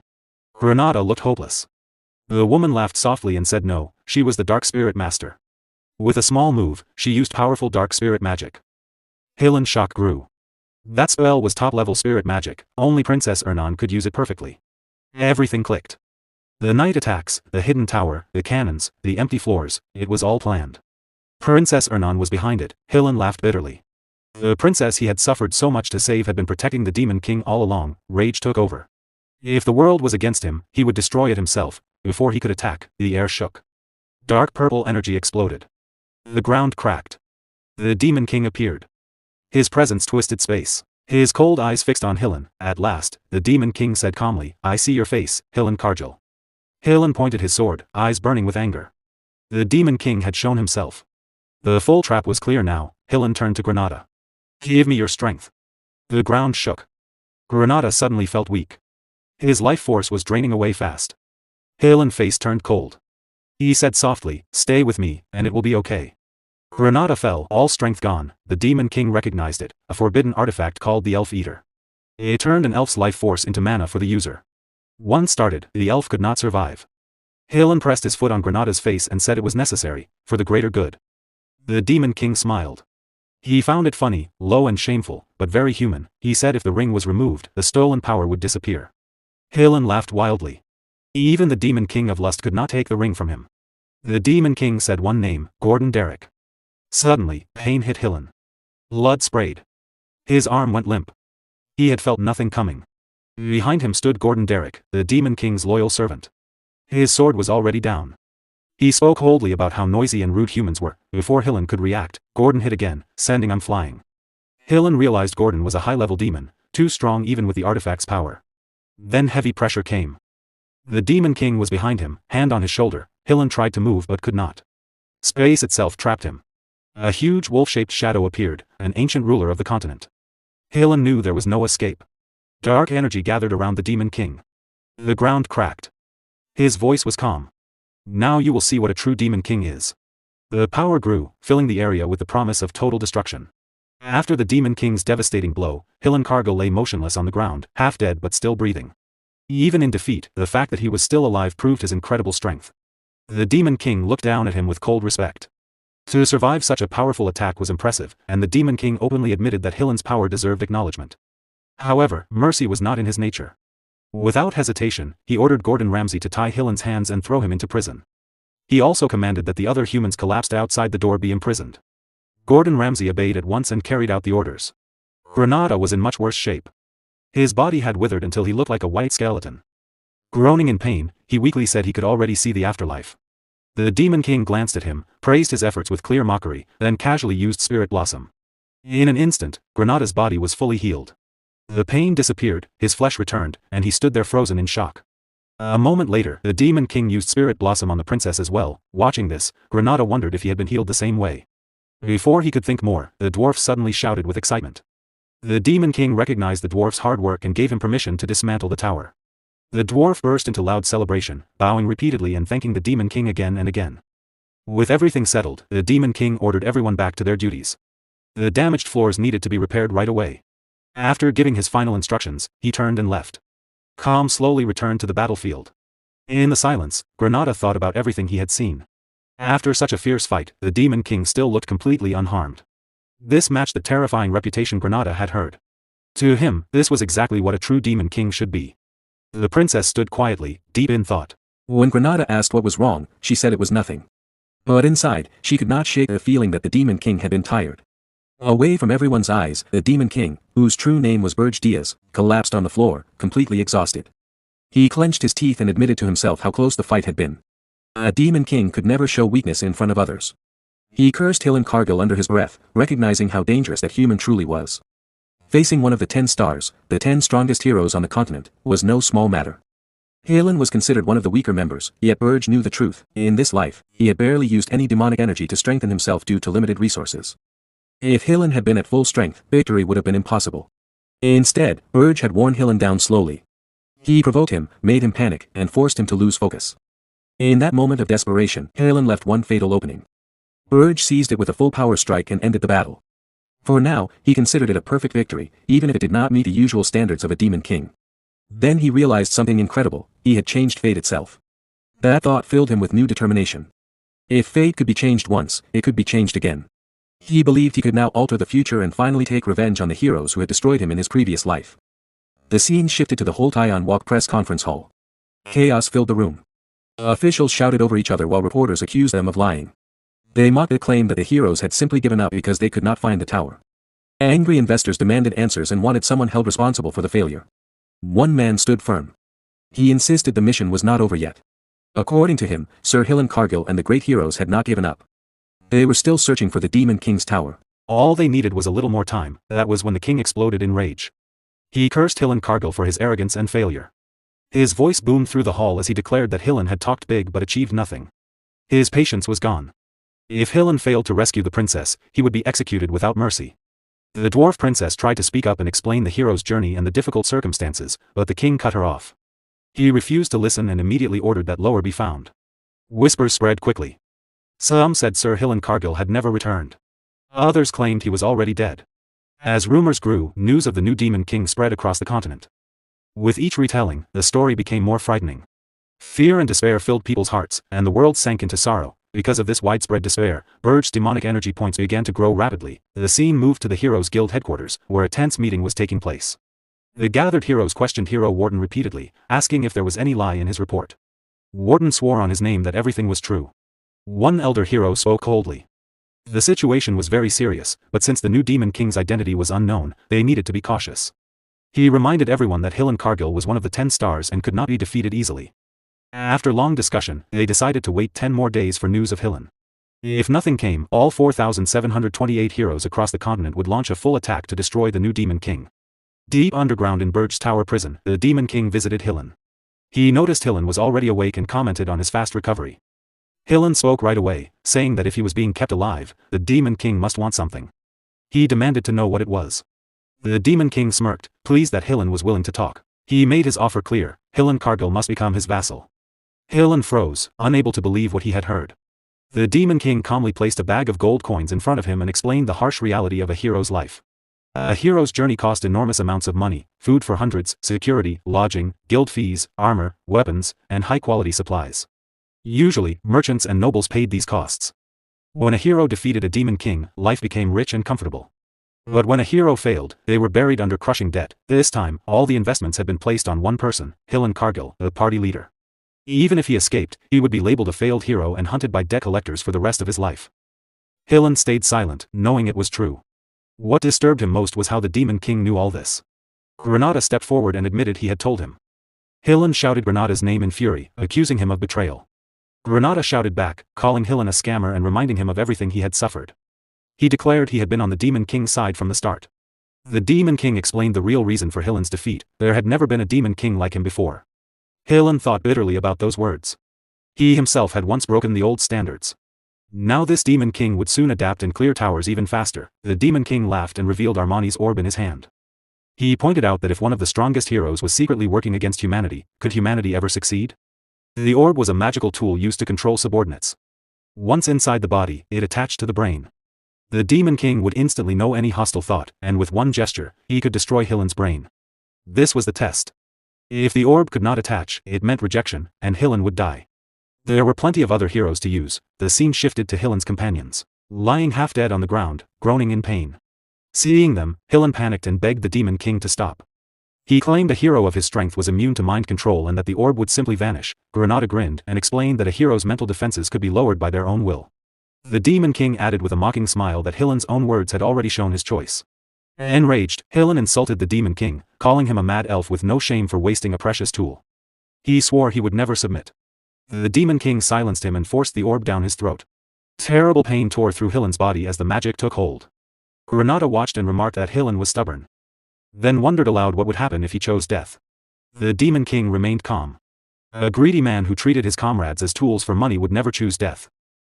A: Granada looked hopeless. The woman laughed softly and said no, she was the Dark Spirit Master. With a small move, she used powerful dark spirit magic. Hillen's shock grew. That spell was top-level spirit magic, only Princess Ernan could use it perfectly. Everything clicked. The night attacks, the hidden tower, the cannons, the empty floors, it was all planned. Princess Ernan was behind it. Hillen laughed bitterly. The princess he had suffered so much to save had been protecting the Demon King all along. Rage took over. If the world was against him, he would destroy it himself. Before he could attack, the air shook. Dark purple energy exploded. The ground cracked. The Demon King appeared. His presence twisted space. His cold eyes fixed on Hillen. At last, the Demon King said calmly, "I see your face, Hillen Kargil." Hillen pointed his sword, eyes burning with anger. The Demon King had shown himself. The full trap was clear now. Hillen turned to Granada. "Give me your strength." The ground shook. Granada suddenly felt weak. His life force was draining away fast. Hillen's face turned cold. He said softly, "Stay with me, and it will be okay." Granada fell, all strength gone. The Demon King recognized it, a forbidden artifact called the Elf Eater. It turned an elf's life force into mana for the user. Once started, the elf could not survive. Hillen pressed his foot on Granada's face and said it was necessary, for the greater good. The Demon King smiled. He found it funny, low and shameful, but very human. He said if the ring was removed, the stolen power would disappear. Hillen laughed wildly. Even the Demon King of Lust could not take the ring from him. The Demon King said one name, Gordon Derrick. Suddenly, pain hit Hillen. Blood sprayed. His arm went limp. He had felt nothing coming. Behind him stood Gordon Derrick, the Demon King's loyal servant. His sword was already down. He spoke coldly about how noisy and rude humans were. Before Hillen could react, Gordon hit again, sending him flying. Hillen realized Gordon was a high-level demon, too strong even with the artifact's power. Then heavy pressure came. The Demon King was behind him, hand on his shoulder. Hillen tried to move but could not. Space itself trapped him. A huge wolf-shaped shadow appeared, an ancient ruler of the continent. Hillen knew there was no escape. Dark energy gathered around the Demon King. The ground cracked. His voice was calm. "Now you will see what a true Demon King is." The power grew, filling the area with the promise of total destruction. After the Demon King's devastating blow, Hillen Kargil lay motionless on the ground, half dead but still breathing. Even in defeat, the fact that he was still alive proved his incredible strength. The Demon King looked down at him with cold respect. To survive such a powerful attack was impressive, and the Demon King openly admitted that Hillen's power deserved acknowledgement. However, mercy was not in his nature. Without hesitation, he ordered Gordon Ramsay to tie Hillen's hands and throw him into prison. He also commanded that the other humans collapsed outside the door be imprisoned. Gordon Ramsay obeyed at once and carried out the orders. Granada was in much worse shape. His body had withered until he looked like a white skeleton. Groaning in pain, he weakly said he could already see the afterlife. The Demon King glanced at him, praised his efforts with clear mockery, then casually used Spirit Blossom. In an instant, Granada's body was fully healed. The pain disappeared, his flesh returned, and he stood there frozen in shock. A moment later, the Demon King used Spirit Blossom on the princess as well. Watching this, Granada wondered if he had been healed the same way. Before he could think more, the dwarf suddenly shouted with excitement. The Demon King recognized the dwarf's hard work and gave him permission to dismantle the tower. The dwarf burst into loud celebration, bowing repeatedly and thanking the Demon King again and again. With everything settled, the Demon King ordered everyone back to their duties. The damaged floors needed to be repaired right away. After giving his final instructions, he turned and left. Calm slowly returned to the battlefield. In the silence, Granada thought about everything he had seen. After such a fierce fight, the Demon King still looked completely unharmed. This matched the terrifying reputation Granada had heard. To him, this was exactly what a true Demon King should be. The princess stood quietly, deep in thought.
B: When Granada asked what was wrong, she said it was nothing. But inside, she could not shake the feeling that the Demon King had been tired. Away from everyone's eyes, the Demon King, whose true name was Berge, collapsed on the floor, completely exhausted. He clenched his teeth and admitted to himself how close the fight had been. A Demon King could never show weakness in front of others. He cursed Hill and Cargill under his breath, recognizing how dangerous that human truly was. Facing one of the 10 stars, the 10 strongest heroes on the continent, was no small matter. Helen was considered one of the weaker members, yet Berge knew the truth. In this life, he had barely used any demonic energy to strengthen himself due to limited resources. If Helen had been at full strength, victory would have been impossible. Instead, Berge had worn Helen down slowly. He provoked him, made him panic, and forced him to lose focus. In that moment of desperation, Helen left one fatal opening. Berge seized it with a full power strike and ended the battle. For now, he considered it a perfect victory, even if it did not meet the usual standards of a Demon King. Then he realized something incredible: he had changed fate itself. That thought filled him with new determination. If fate could be changed once, it could be changed again. He believed he could now alter the future and finally take revenge on the heroes who had destroyed him in his previous life. The scene shifted to the Whole Taiwan Walk press conference hall. Chaos filled the room. Officials shouted over each other while reporters accused them of lying. They mocked the claim that the heroes had simply given up because they could not find the tower. Angry investors demanded answers and wanted someone held responsible for the failure. One man stood firm. He insisted the mission was not over yet. According to him, Sir Hill and Cargill and the great heroes had not given up. They were still searching for the Demon King's tower.
A: All they needed was a little more time. That was when the king exploded in rage. He cursed Hill and Cargill for his arrogance and failure. His voice boomed through the hall as he declared that Hillen had talked big but achieved nothing. His patience was gone. If Hillen failed to rescue the princess, he would be executed without mercy. The dwarf princess tried to speak up and explain the hero's journey and the difficult circumstances, but the king cut her off. He refused to listen and immediately ordered that Lower be found. Whispers spread quickly. Some said Sir Hill and Cargill had never returned. Others claimed he was already dead. As rumors grew, news of the new Demon King spread across the continent. With each retelling, the story became more frightening. Fear and despair filled people's hearts, and the world sank into sorrow. Because of this widespread despair, Berge's demonic energy points began to grow rapidly. The scene moved to the Heroes Guild headquarters, where a tense meeting was taking place. The gathered heroes questioned Hero Warden repeatedly, asking if there was any lie in his report. Warden swore on his name that everything was true. One elder hero spoke coldly. The situation was very serious, but since the new Demon King's identity was unknown, they needed to be cautious. He reminded everyone that Hill and Cargill was one of the 10 stars and could not be defeated easily. After long discussion, they decided to wait 10 more days for news of Hillen. If nothing came, all 4,728 heroes across the continent would launch a full attack to destroy the new Demon King. Deep underground in Berge's Tower prison, the Demon King visited Hillen. He noticed Hillen was already awake and commented on his fast recovery. Hillen spoke right away, saying that if he was being kept alive, the Demon King must want something. He demanded to know what it was. The Demon King smirked, pleased that Hillen was willing to talk. He made his offer clear: Hillen Cargill must become his vassal. Hillen froze, unable to believe what he had heard. The Demon King calmly placed a bag of gold coins in front of him and explained the harsh reality of a hero's life. A hero's journey cost enormous amounts of money: food for hundreds, security, lodging, guild fees, armor, weapons, and high-quality supplies. Usually, merchants and nobles paid these costs. When a hero defeated a Demon King, life became rich and comfortable. But when a hero failed, they were buried under crushing debt. This time, all the investments had been placed on one person, Hillen Cargill, the party leader. Even if he escaped, he would be labeled a failed hero and hunted by debt collectors for the rest of his life. Hillen stayed silent, knowing it was true. What disturbed him most was how the Demon King knew all this. Granada stepped forward and admitted he had told him. Hillen shouted Granada's name in fury, accusing him of betrayal. Granada shouted back, calling Hillen a scammer and reminding him of everything he had suffered. He declared he had been on the Demon King's side from the start. The Demon King explained the real reason for Hillen's defeat: there had never been a Demon King like him before. Hillen thought bitterly about those words. He himself had once broken the old standards. Now this Demon King would soon adapt and clear towers even faster. The Demon King laughed and revealed Armani's orb in his hand. He pointed out that if one of the strongest heroes was secretly working against humanity, could humanity ever succeed? The orb was a magical tool used to control subordinates. Once inside the body, it attached to the brain. The Demon King would instantly know any hostile thought, and with one gesture, he could destroy Hillen's brain. This was the test. If the orb could not attach, it meant rejection, and Hillen would die. There were plenty of other heroes to use. The scene shifted to Hillen's companions, lying half dead on the ground, groaning in pain. Seeing them, Hillen panicked and begged the Demon King to stop. He claimed a hero of his strength was immune to mind control and that the orb would simply vanish. Granada grinned and explained that a hero's mental defenses could be lowered by their own will. The Demon King added with a mocking smile that Hillen's own words had already shown his choice. Enraged, Hillen insulted the Demon King, calling him a mad elf with no shame for wasting a precious tool. He swore he would never submit. The Demon King silenced him and forced the orb down his throat. Terrible pain tore through Hillen's body as the magic took hold. Granada watched and remarked that Hillen was stubborn. Then wondered aloud what would happen if he chose death. The Demon King remained calm. A greedy man who treated his comrades as tools for money would never choose death.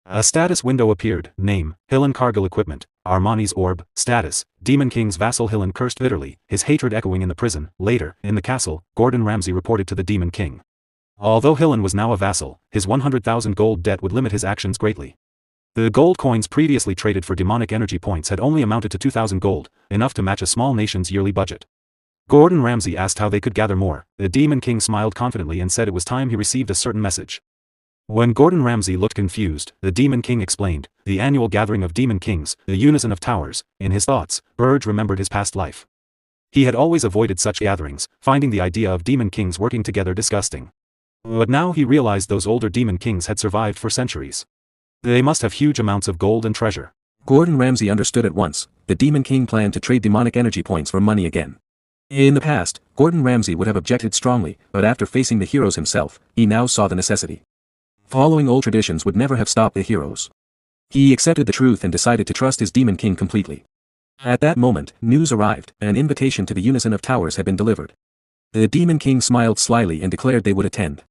A: A status window appeared. Name, Hillen Cargill Equipment, Armani's Orb. Status, Demon King's vassal. Hillen cursed bitterly, his hatred echoing in the prison. Later, in the castle, Gordon Ramsay reported to the Demon King. Although Hillen was now a vassal, his 100,000 gold debt would limit his actions greatly. The gold coins previously traded for demonic energy points had only amounted to 2,000 gold, enough to match a small nation's yearly budget. Gordon Ramsay asked how they could gather more. The Demon King smiled confidently and said it was time he received a certain message. When Gordon Ramsay looked confused, the Demon King explained, the annual gathering of Demon Kings, the unison of towers. In his thoughts, Berge remembered his past life. He had always avoided such gatherings, finding the idea of Demon Kings working together disgusting. But now he realized those older Demon Kings had survived for centuries. They must have huge amounts of gold and treasure.
B: Gordon Ramsay understood at once. The Demon King planned to trade demonic energy points for money again. In the past, Gordon Ramsay would have objected strongly, but after facing the heroes himself, he now saw the necessity. Following old traditions would never have stopped the heroes. He accepted the truth and decided to trust his Demon King completely. At that moment, news arrived. An invitation to the Unison of Towers had been delivered. The Demon King smiled slyly and declared they would attend.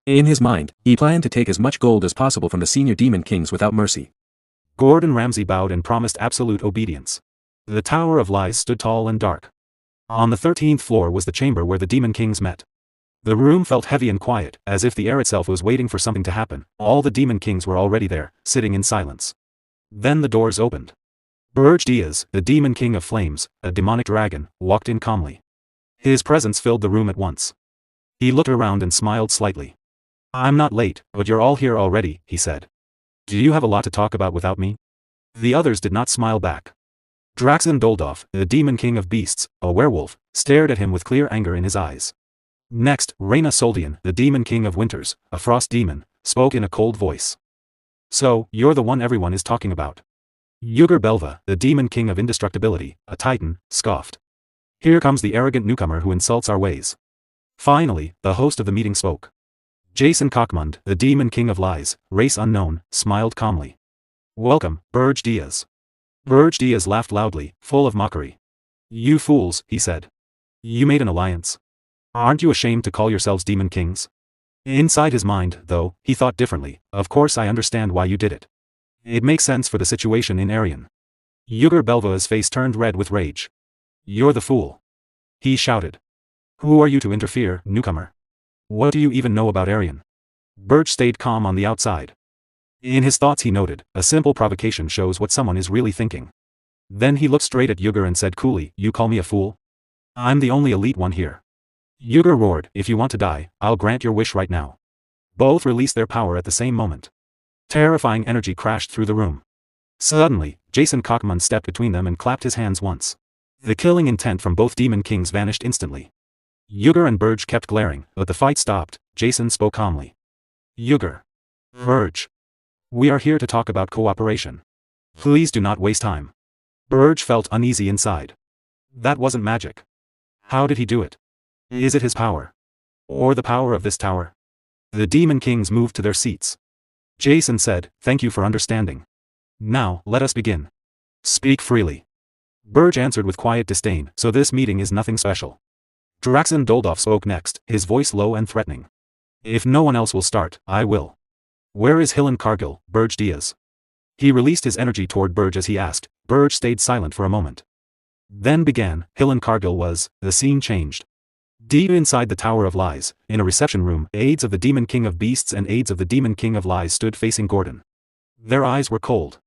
B: In his mind, he planned to take as much gold as possible from the senior Demon Kings without mercy.
A: Gordon Ramsay bowed and promised absolute obedience. The Tower of Lies stood tall and dark. On the 13th floor was the chamber where the Demon Kings met. The room felt heavy and quiet, as if the air itself was waiting for something to happen. All the Demon Kings were already there, sitting in silence. Then the doors opened. Berge Diaz, the Demon King of Flames, a demonic dragon, walked in calmly. His presence filled the room at once. He looked around and smiled slightly. I'm not late, but you're all here already, he said. Do you have a lot to talk about without me? The others did not smile back. Draxen Doldorf, the Demon King of Beasts, a werewolf, stared at him with clear anger in his eyes. Next, Reyna Soldian, the Demon King of Winters, a frost demon, spoke in a cold voice. So, you're the one everyone is talking about. Yugur Belva, the Demon King of Indestructibility, a titan, scoffed. Here comes the arrogant newcomer who insults our ways. Finally, the host of the meeting spoke. Jason Cockmund, the Demon King of Lies, race unknown, smiled calmly. Welcome, Berge Diaz. Berge Diaz laughed loudly, full of mockery. You fools, he said. You made an alliance. Aren't you ashamed to call yourselves Demon Kings? Inside his mind, though, he thought differently. Of course I understand why you did it. It makes sense for the situation in Arian. Yugur Belva's face turned red with rage. You're the fool. He shouted. Who are you to interfere, newcomer? What do you even know about Arian? Berge stayed calm on the outside. In his thoughts he noted, a simple provocation shows what someone is really thinking. Then he looked straight at Yugur and said coolly, you call me a fool? I'm the only elite one here. Yugur roared, if you want to die, I'll grant your wish right now. Both released their power at the same moment. Terrifying energy crashed through the room. Suddenly, Jason Cockmund stepped between them and clapped his hands once. The killing intent from both Demon Kings vanished instantly. Yugur and Berge kept glaring, but the fight stopped. Jason spoke calmly. Yugur. Berge. We are here to talk about cooperation. Please do not waste time. Berge felt uneasy inside. That wasn't magic. How did he do it? Is it his power? Or the power of this tower? The Demon Kings moved to their seats. Jason said, thank you for understanding. Now, let us begin. Speak freely. Berge answered with quiet disdain, so this meeting is nothing special. Draxen Doldorf spoke next, his voice low and threatening. If no one else will start, I will. Where is Hillen Cargill, Berge Diaz? He released his energy toward Berge as he asked. Berge stayed silent for a moment. Then began, Hillen Cargill was, the scene changed. Deep inside the Tower of Lies, in a reception room, aides of the Demon King of Beasts and aides of the Demon King of Lies stood facing Gordon. Their eyes were cold.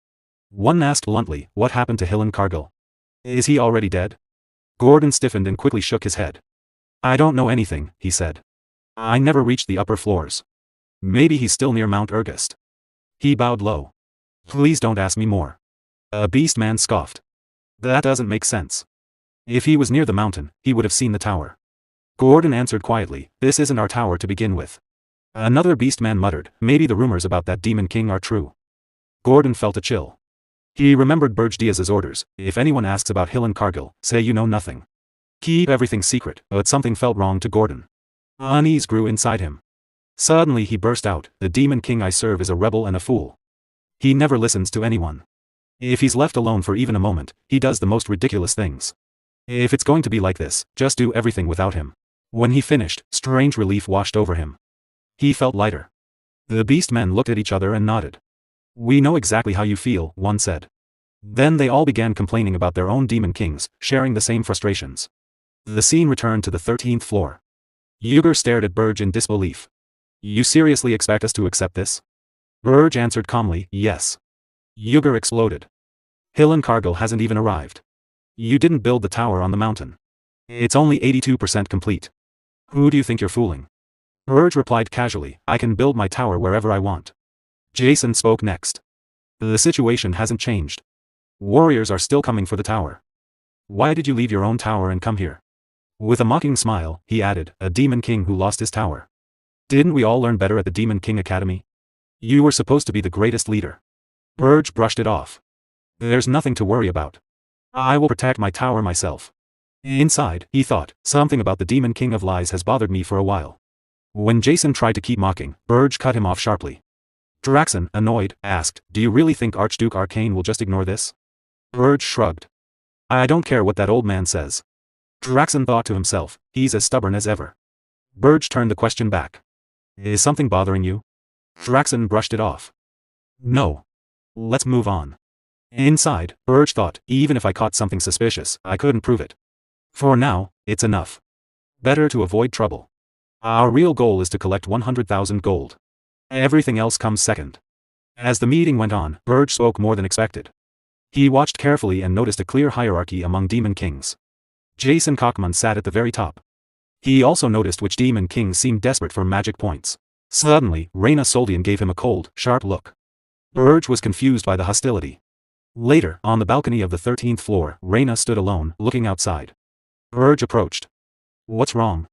A: One asked bluntly, what happened to Hillen Cargill? Is he already dead? Gordon stiffened and quickly shook his head. I don't know anything, he said. I never reached the upper floors. Maybe he's still near Mount Ergust. He bowed low. Please don't ask me more. A beast man scoffed. That doesn't make sense. If he was near the mountain, he would have seen the tower. Gordon answered quietly, this isn't our tower to begin with. Another beast man muttered, maybe the rumors about that Demon King are true. Gordon felt a chill. He remembered Berge Diaz's orders, if anyone asks about Hill and Cargill, say you know nothing. Keep everything secret, but something felt wrong to Gordon. Unease grew inside him. Suddenly he burst out, the Demon King I serve is a rebel and a fool. He never listens to anyone. If he's left alone for even a moment, he does the most ridiculous things. If it's going to be like this, just do everything without him. When he finished, strange relief washed over him. He felt lighter. The beast men looked at each other and nodded. We know exactly how you feel, one said. Then they all began complaining about their own demon kings, sharing the same frustrations. The scene returned to the 13th floor. Uger stared at Berge in disbelief. You seriously expect us to accept this? Berge answered calmly, yes. Uger exploded. Hill and Cargill hasn't even arrived. You didn't build the tower on the mountain. It's only 82% complete. Who do you think you're fooling? Berge replied casually, I can build my tower wherever I want. Jason spoke next. The situation hasn't changed. Warriors are still coming for the tower. Why did you leave your own tower and come here? With a mocking smile, he added, a demon king who lost his tower. Didn't we all learn better at the Demon King Academy? You were supposed to be the greatest leader. Berge brushed it off. There's nothing to worry about. I will protect my tower myself. Inside, he thought, something about the Demon King of Lies has bothered me for a while. When Jason tried to keep mocking, Berge cut him off sharply. Draxon, annoyed, asked, do you really think Archduke Arcane will just ignore this? Berge shrugged. I don't care what that old man says. Draxon thought to himself, he's as stubborn as ever. Berge turned the question back. Is something bothering you? Draxon brushed it off. No. Let's move on. Inside, Berge thought, even if I caught something suspicious, I couldn't prove it. For now, it's enough. Better to avoid trouble. Our real goal is to collect 100,000 gold. Everything else comes second. As the meeting went on, Berge spoke more than expected. He watched carefully and noticed a clear hierarchy among demon kings. Jason Kochman sat at the very top. He also noticed which demon kings seemed desperate for magic points. Suddenly, Reyna Soldian gave him a cold, sharp look. Berge was confused by the hostility. Later, on the balcony of the 13th floor, Reyna stood alone, looking outside. Berge approached. What's wrong?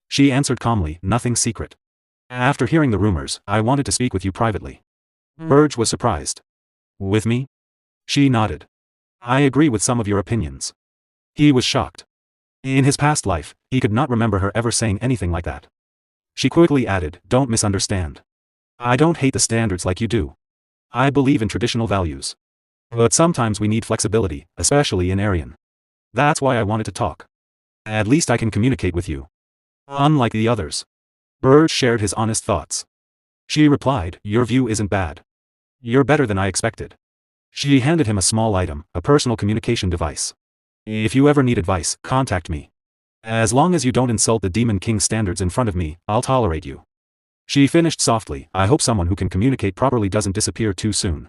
A: She answered calmly, nothing secret. After hearing the rumors, I wanted to speak with you privately. Berge was surprised. With me? She nodded. I agree with some of your opinions. He was shocked. In his past life, he could not remember her ever saying anything like that. She quickly added, don't misunderstand. I don't hate the standards like you do. I believe in traditional values. But sometimes we need flexibility, especially in Aryan. That's why I wanted to talk. At least I can communicate with you. Unlike the others. Berge shared his honest thoughts. She replied, your view isn't bad. You're better than I expected. She handed him a small item, a personal communication device. If you ever need advice, contact me. As long as you don't insult the Demon King standards in front of me, I'll tolerate you. She finished softly, I hope someone who can communicate properly doesn't disappear too soon.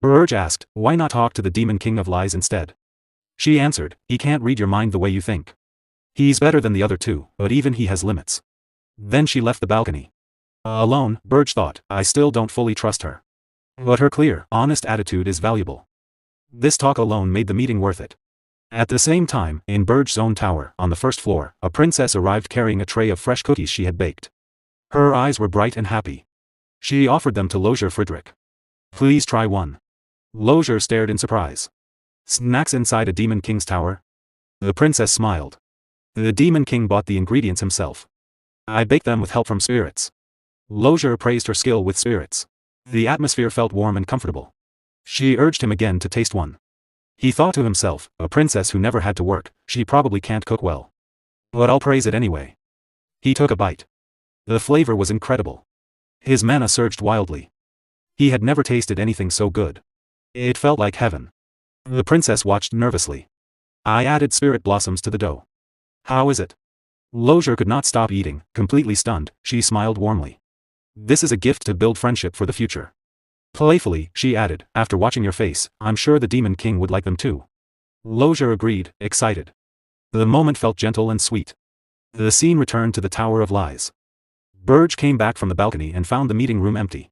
A: Berge asked, why not talk to the Demon King of Lies instead? She answered, he can't read your mind the way you think. He's better than the other two, but even he has limits. Then she left the balcony. Alone, Berge thought, I still don't fully trust her. But her clear, honest attitude is valuable. This talk alone made the meeting worth it. At the same time, in Berge's own tower, on the first floor, a princess arrived carrying a tray of fresh cookies she had baked. Her eyes were bright and happy. She offered them to Lozier Friedrich. Please try one. Lozier stared in surprise. Snacks inside a Demon King's tower? The princess smiled. The Demon King bought the ingredients himself. I baked them with help from spirits. Lozier praised her skill with spirits. The atmosphere felt warm and comfortable. She urged him again to taste one. He thought to himself, a princess who never had to work, she probably can't cook well. But I'll praise it anyway. He took a bite. The flavor was incredible. His mana surged wildly. He had never tasted anything so good. It felt like heaven. The princess watched nervously. I added spirit blossoms to the dough. How is it? Lozier could not stop eating, completely stunned, she smiled warmly. This is a gift to build friendship for the future. Playfully, she added, after watching your face, I'm sure the Demon King would like them too. Lozier agreed, excited. The moment felt gentle and sweet. The scene returned to the Tower of Lies. Berge came back from the balcony and found the meeting room empty.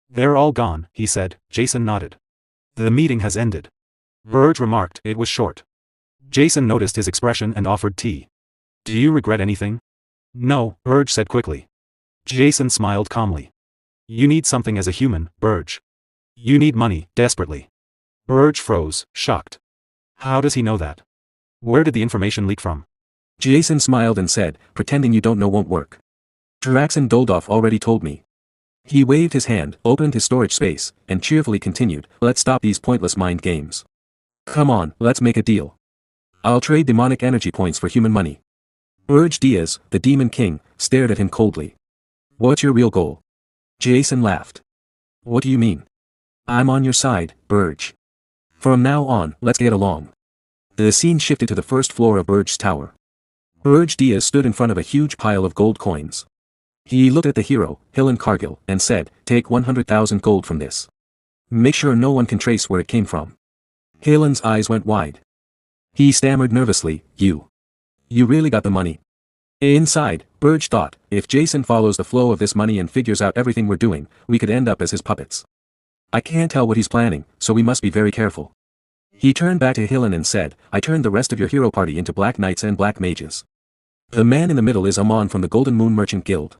A: "They're all gone," he said. Jason nodded. "The meeting has ended." Berge remarked it was short. Jason noticed his expression and offered tea. "Do you regret anything?" "No," Berge said quickly. Jason smiled calmly. "You need something as a human, Berge. You need money, desperately." Berge froze, shocked. How does he know that? Where did the information leak from?
B: Jason smiled and said, "Pretending you don't know won't work. Draxen Doldorf already told me." He waved his hand, opened his storage space, and cheerfully continued, "Let's stop these pointless mind games. Come on, let's make a deal. I'll trade demonic energy points for human money." Berge Diaz, the Demon King, stared at him coldly. "What's your real goal?" Jason laughed. "What do you mean?" "I'm on your side, Berge. From now on, let's get along." The scene shifted to the first floor of Berge's tower. Berge Diaz stood in front of a huge pile of gold coins. He looked at the hero, Hillen Cargill, and said, "Take 100,000 gold from this. Make sure no one can trace where it came from." Hillen's eyes went wide. He stammered nervously, You really got the money?" Inside, Berge thought, if Jason follows the flow of this money and figures out everything we're doing, we could end up as his puppets. I can't tell what he's planning, so we must be very careful. He turned back to Hillen and said, "I turned the rest of your hero party into black knights and black mages. The man in the middle is Amon from the Golden Moon Merchant Guild.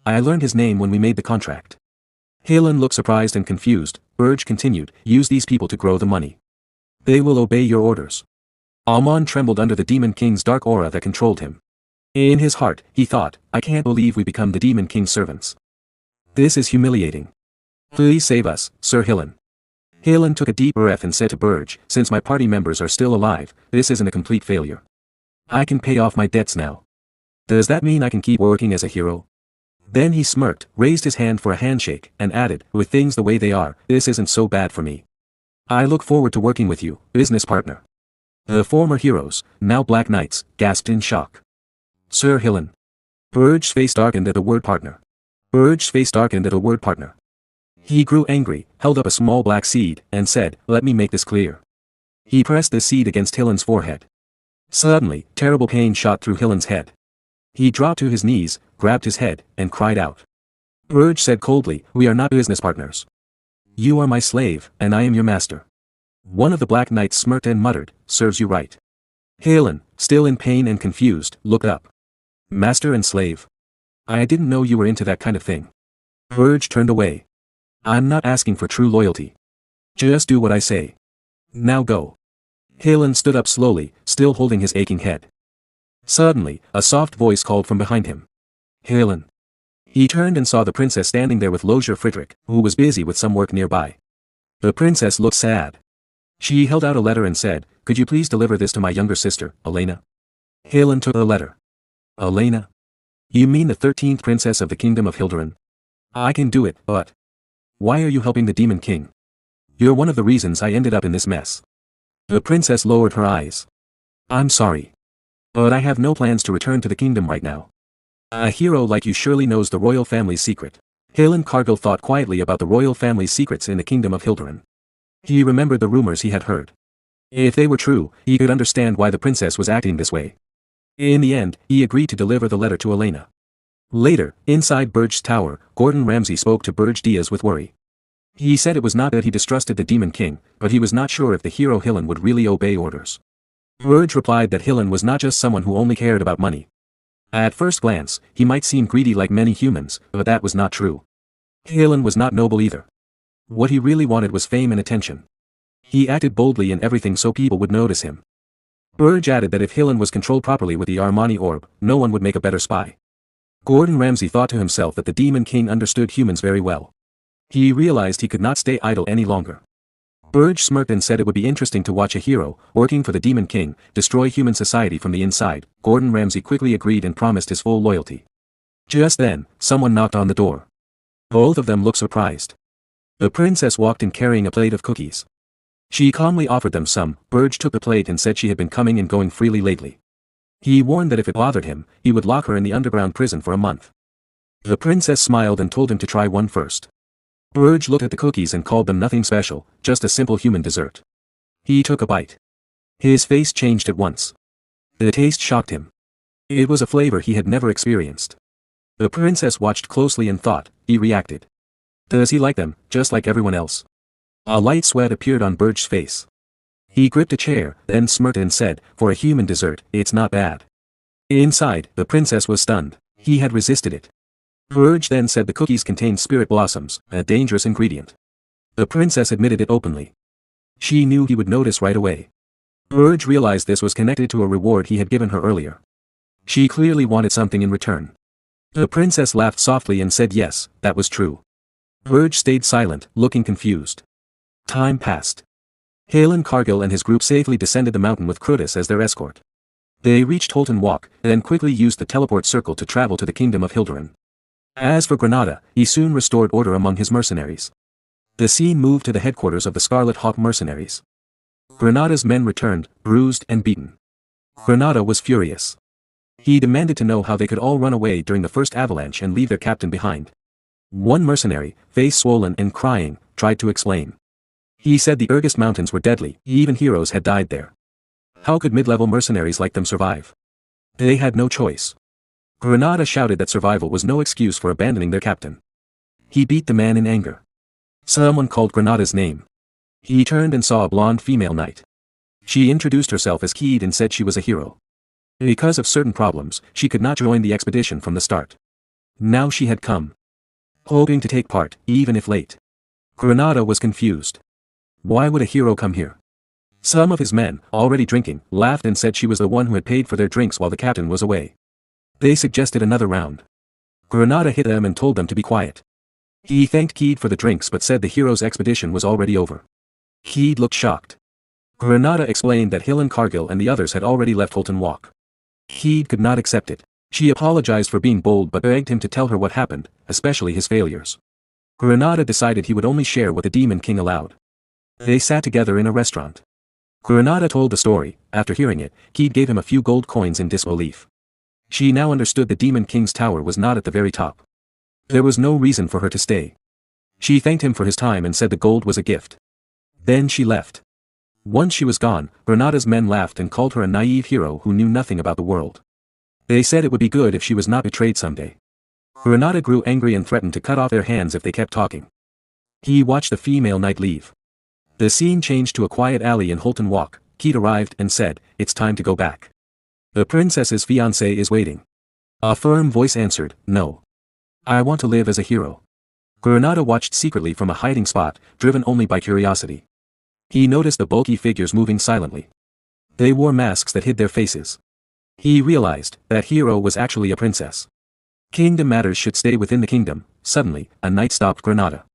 B: I learned his name when we made the contract." Hillen looked surprised and confused. Berge continued, "Use these people to grow the money. They will obey your orders." Amon trembled under the Demon King's dark aura that controlled him. In his heart, he thought, "I can't believe we become the Demon King's servants. This is humiliating. Please save us, Sir Hillen." Hillen took a deep breath and said to Berge, "Since my party members are still alive, this isn't a complete failure. I can pay off my debts now. Does that mean I can keep working as a hero?" Then he smirked, raised his hand for a handshake, and added, "With things the way they are, this isn't so bad for me. I look forward to working with you, business partner." The former heroes, now Black Knights, gasped in shock. "Sir Hillen." Berge's face darkened at the word partner. Berge's face darkened at the word partner. He grew angry, held up a small black seed, and said, "Let me make this clear." He pressed the seed against Hillen's forehead. Suddenly, terrible pain shot through Hillen's head. He dropped to his knees, grabbed his head, and cried out. Berge said coldly, "We are not business partners. You are my slave, and I am your master." One of the Black Knights smirked and muttered, "Serves you right." Hillen, still in pain and confused, looked up. "Master and slave? I didn't know you were into that kind of thing." Berge turned away. "I'm not asking for true loyalty. Just do what I say. Now go." Hillen stood up slowly, still holding his aching head. Suddenly, a soft voice called from behind him. "Hillen." He turned and saw the princess standing there with Lozier Friedrich, who was busy with some work nearby. The princess looked sad. She held out a letter and said, "Could you please deliver this to my younger sister, Elena?" Hillen took the letter. "Elena? You mean the 13th princess of the Kingdom of Hildurin? I can do it, but why are you helping the Demon King? You're one of the reasons I ended up in this mess." The princess lowered her eyes. "I'm sorry. But I have no plans to return to the kingdom right now. A hero like you surely knows the royal family's secret." Hillen Cargill thought quietly about the royal family's secrets in the Kingdom of Hildurin. He remembered the rumors he had heard. If they were true, he could understand why the princess was acting this way. In the end, he agreed to deliver the letter to Elena. Later, inside Berge's tower, Gordon Ramsay spoke to Berge Diaz with worry. He said it was not that he distrusted the Demon King, but he was not sure if the hero Hillen would really obey orders. Berge replied that Hillen was not just someone who only cared about money. At first glance, he might seem greedy like many humans, but that was not true. Hillen was not noble either. What he really wanted was fame and attention. He acted boldly in everything so people would notice him. Berge added that if Hillen was controlled properly with the Armani orb, no one would make a better spy. Gordon Ramsay thought to himself that the Demon King understood humans very well. He realized he could not stay idle any longer. Berge smirked and said it would be interesting to watch a hero, working for the Demon King, destroy human society from the inside. Gordon Ramsay quickly agreed and promised his full loyalty. Just then, someone knocked on the door. Both of them looked surprised. The princess walked in carrying a plate of cookies. She calmly offered them some. Berge took the plate and said she had been coming and going freely lately. He warned that if it bothered him, he would lock her in the underground prison for a month. The princess smiled and told him to try one first. Berge looked at the cookies and called them nothing special, just a simple human dessert. He took a bite. His face changed at once. The taste shocked him. It was a flavor he had never experienced. The princess watched closely and thought, he reacted. Does he like them, just like everyone else? A light sweat appeared on Berge's face. He gripped a chair, then smirked and said, for a human dessert, it's not bad. Inside, the princess was stunned. He had resisted it. Berge then said the cookies contained spirit blossoms, a dangerous ingredient. The princess admitted it openly. She knew he would notice right away. Berge realized this was connected to a reward he had given her earlier. She clearly wanted something in return. The princess laughed softly and said yes, that was true. Berge stayed silent, looking confused. Time passed. Halen Cargill and his group safely descended the mountain with Crutus as their escort. They reached Holton Walk, and then quickly used the teleport circle to travel to the kingdom of Hilderan. As for Granada, he soon restored order among his mercenaries. The scene moved to the headquarters of the Scarlet Hawk mercenaries. Granada's men returned, bruised and beaten. Granada was furious. He demanded to know how they could all run away during the first avalanche and leave their captain behind. One mercenary, face swollen and crying, tried to explain. He said the Urgest Mountains were deadly, even heroes had died there. How could mid-level mercenaries like them survive? They had no choice. Granada shouted that survival was no excuse for abandoning their captain. He beat the man in anger. Someone called Granada's name. He turned and saw a blonde female knight. She introduced herself as Keed and said she was a hero. Because of certain problems, she could not join the expedition from the start. Now she had come, hoping to take part, even if late. Granada was confused. Why would a hero come here? Some of his men, already drinking, laughed and said she was the one who had paid for their drinks while the captain was away. They suggested another round. Granada hit them and told them to be quiet. He thanked Keed for the drinks but said the hero's expedition was already over. Keed looked shocked. Granada explained that Halen Cargill and the others had already left Holton Walk. Keed could not accept it. She apologized for being bold but begged him to tell her what happened, especially his failures. Granada decided he would only share what the Demon King allowed. They sat together in a restaurant. Granada told the story. After hearing it, Keed gave him a few gold coins in disbelief. She now understood the Demon King's tower was not at the very top. There was no reason for her to stay. She thanked him for his time and said the gold was a gift. Then she left. Once she was gone, Granada's men laughed and called her a naive hero who knew nothing about the world. They said it would be good if she was not betrayed someday. Granada grew angry and threatened to cut off their hands if they kept talking. He watched the female knight leave. The scene changed to a quiet alley in Holton Walk. Keed arrived and said, "It's time to go back. The princess's fiancé is waiting." A firm voice answered, "No. I want to live as a hero." Granada watched secretly from a hiding spot, driven only by curiosity. He noticed the bulky figures moving silently. They wore masks that hid their faces. He realized that hero was actually a princess. Kingdom matters should stay within the kingdom. Suddenly, a knight stopped Granada.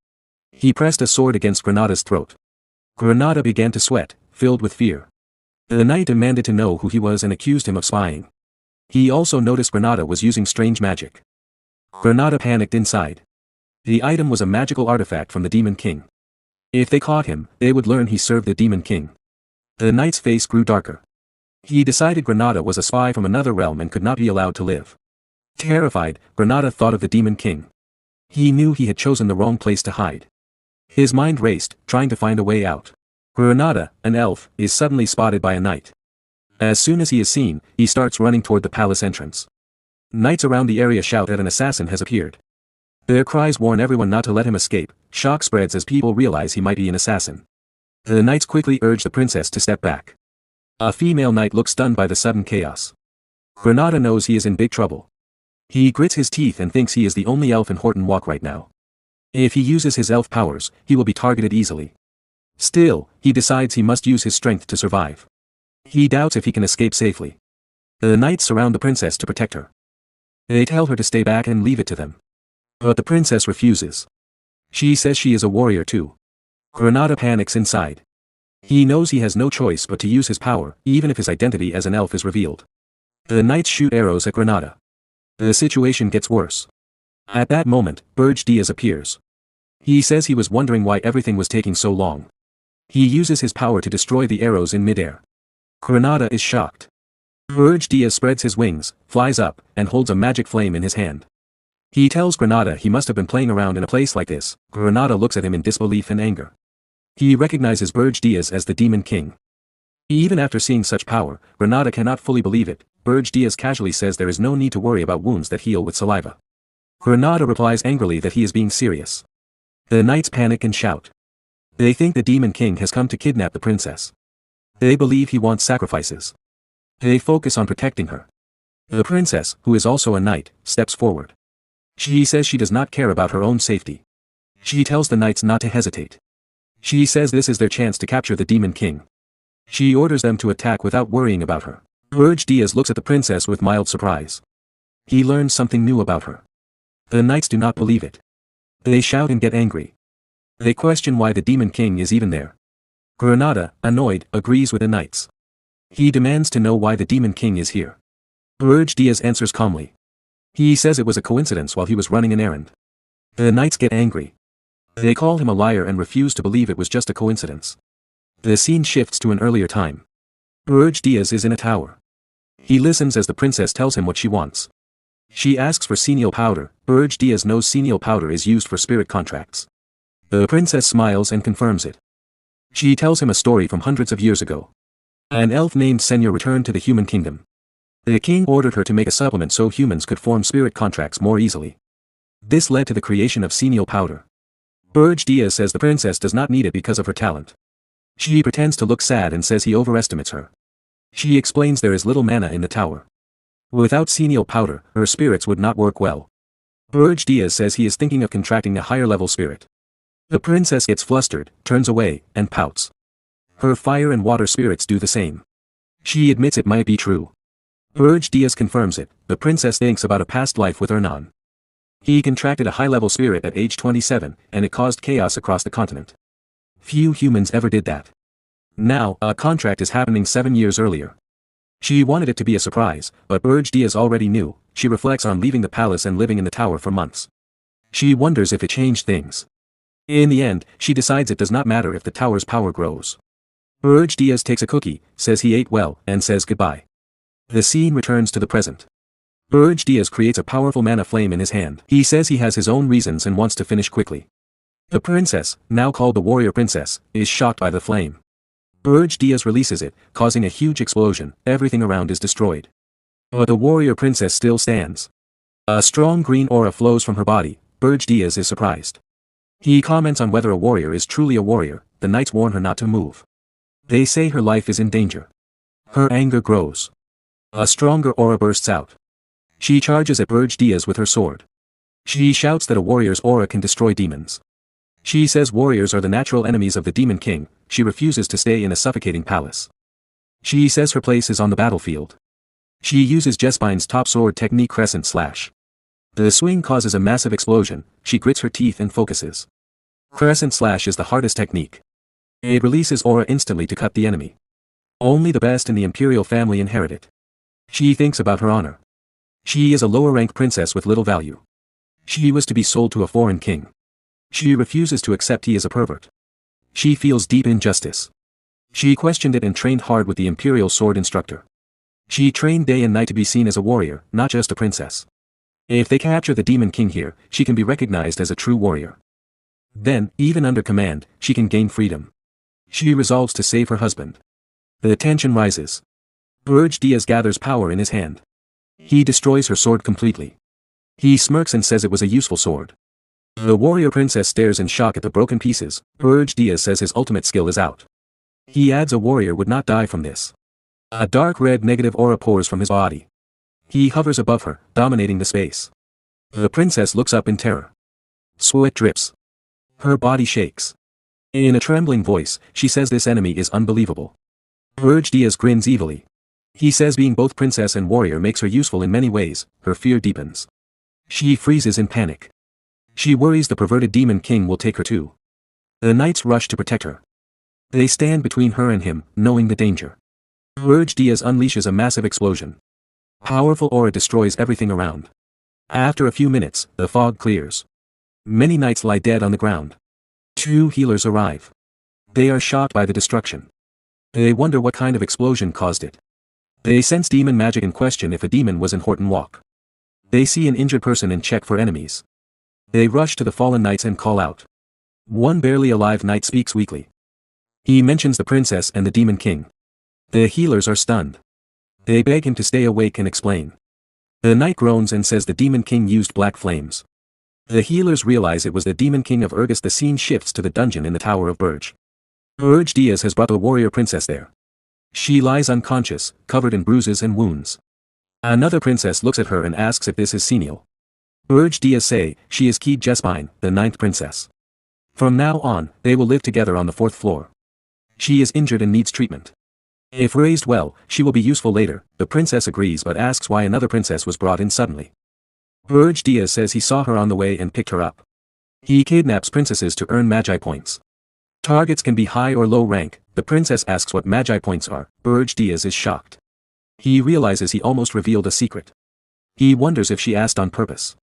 B: He pressed a sword against Granada's throat. Granada began to sweat, filled with fear. The knight demanded to know who he was and accused him of spying. He also noticed Granada was using strange magic. Granada panicked inside. The item was a magical artifact from the Demon King. If they caught him, they would learn he served the Demon King. The knight's face grew darker. He decided Granada was a spy from another realm and could not be allowed to live. Terrified, Granada thought of the Demon King. He knew he had chosen the wrong place to hide. His mind raced, trying to find a way out. Granada, an elf, is suddenly spotted by a knight. As soon as he is seen, he starts running toward the palace entrance. Knights around the area shout that an assassin has appeared. Their cries warn everyone not to let him escape. Shock spreads as people realize he might be an assassin. The knights quickly urge the princess to step back. A female knight looks stunned by the sudden chaos. Granada knows he is in big trouble. He grits his teeth and thinks he is the only elf in Holton Walk right now. If he uses his elf powers, he will be targeted easily. Still, he decides he must use his strength to survive. He doubts if he can escape safely. The knights surround the princess to protect her. They tell her to stay back and leave it to them. But the princess refuses. She says she is a warrior too. Granada panics inside. He knows he has no choice but to use his power, even if his identity as an elf is revealed. The knights shoot arrows at Granada. The situation gets worse. At that moment, Berge appears. He says he was wondering why everything was taking so long. He uses his power to destroy the arrows in midair. Granada is shocked. Berge spreads his wings, flies up, and holds a magic flame in his hand. He tells Granada he must have been playing around in a place like this. Granada looks at him in disbelief and anger. He recognizes Berge as the Demon King. Even after seeing such power, Granada cannot fully believe it. Berge casually says there is no need to worry about wounds that heal with saliva. Granada replies angrily that he is being serious. The knights panic and shout. They think the Demon King has come to kidnap the princess. They believe he wants sacrifices. They focus on protecting her. The princess, who is also a knight, steps forward. She says she does not care about her own safety. She tells the knights not to hesitate. She says this is their chance to capture the Demon King. She orders them to attack without worrying about her. Berge looks at the princess with mild surprise. He learns something new about her. The knights do not believe it. They shout and get angry. They question why the Demon King is even there. Granada, annoyed, agrees with the knights. He demands to know why the Demon King is here. Berge answers calmly. He says it was a coincidence while he was running an errand. The knights get angry. They call him a liar and refuse to believe it was just a coincidence. The scene shifts to an earlier time. Berge is in a tower. He listens as the princess tells him what she wants. She asks for senile powder. Berge knows senile powder is used for spirit contracts. The princess smiles and confirms it. She tells him a story from hundreds of years ago. An elf named Senya returned to the human kingdom. The king ordered her to make a supplement so humans could form spirit contracts more easily. This led to the creation of senile powder. Berge says the princess does not need it because of her talent. She pretends to look sad and says he overestimates her. She explains there is little mana in the tower. Without senile powder, her spirits would not work well. Berge says he is thinking of contracting a higher level spirit. The princess gets flustered, turns away, and pouts. Her fire and water spirits do the same. She admits it might be true. Berge confirms it. The princess thinks about a past life with Ernan. He contracted a high-level spirit at age 27, and it caused chaos across the continent. Few humans ever did that. Now, a contract is happening 7 years earlier. She wanted it to be a surprise, but Berge already knew. She reflects on leaving the palace and living in the tower for months. She wonders if it changed things. In the end, she decides it does not matter if the tower's power grows. Berge takes a cookie, says he ate well, and says goodbye. The scene returns to the present. Berge creates a powerful mana flame in his hand. He says he has his own reasons and wants to finish quickly. The princess, now called the warrior princess, is shocked by the flame. Berge releases it, causing a huge explosion. Everything around is destroyed. But the warrior princess still stands. A strong green aura flows from her body. Berge is surprised. He comments on whether a warrior is truly a warrior. The knights warn her not to move. They say her life is in danger. Her anger grows. A stronger aura bursts out. She charges at Berge with her sword. She shouts that a warrior's aura can destroy demons. She says warriors are the natural enemies of the Demon King. She refuses to stay in a suffocating palace. She says her place is on the battlefield. She uses Jesspine's top sword technique Crescent Slash. The swing causes a massive explosion. She grits her teeth and focuses. Crescent Slash is the hardest technique. It releases aura instantly to cut the enemy. Only the best in the imperial family inherit it. She thinks about her honor. She is a lower-ranked princess with little value. She was to be sold to a foreign king. She refuses to accept he is a pervert. She feels deep injustice. She questioned it and trained hard with the imperial sword instructor. She trained day and night to be seen as a warrior, not just a princess. If they capture the Demon King here, she can be recognized as a true warrior. Then, even under command, she can gain freedom. She resolves to save her husband. The tension rises. Berge gathers power in his hand. He destroys her sword completely. He smirks and says it was a useful sword. The warrior princess stares in shock at the broken pieces. Berge says his ultimate skill is out. He adds a warrior would not die from this. A dark red negative aura pours from his body. He hovers above her, dominating the space. The princess looks up in terror. Sweat drips. Her body shakes. In a trembling voice, she says this enemy is unbelievable. Berge grins evilly. He says being both princess and warrior makes her useful in many ways. Her fear deepens. She freezes in panic. She worries the perverted Demon King will take her too. The knights rush to protect her. They stand between her and him, knowing the danger. Berge unleashes a massive explosion. Powerful aura destroys everything around. After a few minutes, the fog clears. Many knights lie dead on the ground. 2 healers arrive. They are shocked by the destruction. They wonder what kind of explosion caused it. They sense demon magic and question if a demon was in Horton Walk. They see an injured person and check for enemies. They rush to the fallen knights and call out. One barely alive knight speaks weakly. He mentions the princess and the Demon King. The healers are stunned. They beg him to stay awake and explain. The knight groans and says the Demon King used black flames. The healers realize it was the Demon King of Urgus. The scene shifts to the dungeon in the Tower of Berge. Berge Diaz has brought the warrior princess there. She lies unconscious, covered in bruises and wounds. Another princess looks at her and asks if this is Senial. Berge Diaz say, she is Kid Jespine, the 9th princess. From now on, they will live together on the 4th floor. She is injured and needs treatment. If raised well, she will be useful later. The princess agrees but asks why another princess was brought in suddenly. Berge Diaz says he saw her on the way and picked her up. He kidnaps princesses to earn magi points. Targets can be high or low rank. The princess asks what magi points are. Berge Diaz is shocked. He realizes he almost revealed a secret. He wonders if she asked on purpose.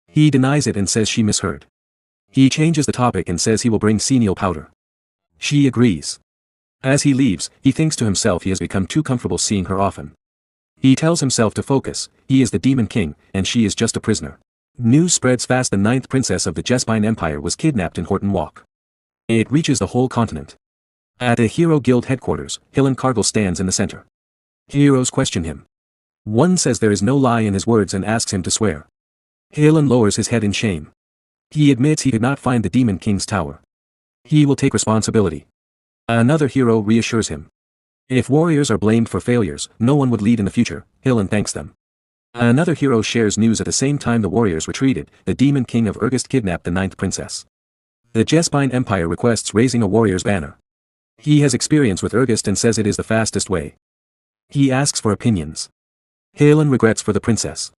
B: He denies it and says she misheard. He changes the topic and says he will bring Senial powder. She agrees. As he leaves, he thinks to himself he has become too comfortable seeing her often. He tells himself to focus. He is the Demon King, and she is just a prisoner. News spreads fast. The 9th princess of the Jespine Empire was kidnapped in Horton Walk. It reaches the whole continent. At the Hero Guild headquarters, Hillen Cargill stands in the center. Heroes question him. One says there is no lie in his words and asks him to swear. Hillen lowers his head in shame. He admits he could not find the Demon King's tower. He will take responsibility. Another hero reassures him. If warriors are blamed for failures, no one would lead in the future. Hillen thanks them. Another hero shares news. At the same time the warriors retreated, the Demon King of Urgus kidnapped the 9th princess. The Jespine Empire requests raising a warrior's banner. He has experience with Urgus and says it is the fastest way. He asks for opinions. Hillen regrets for the princess.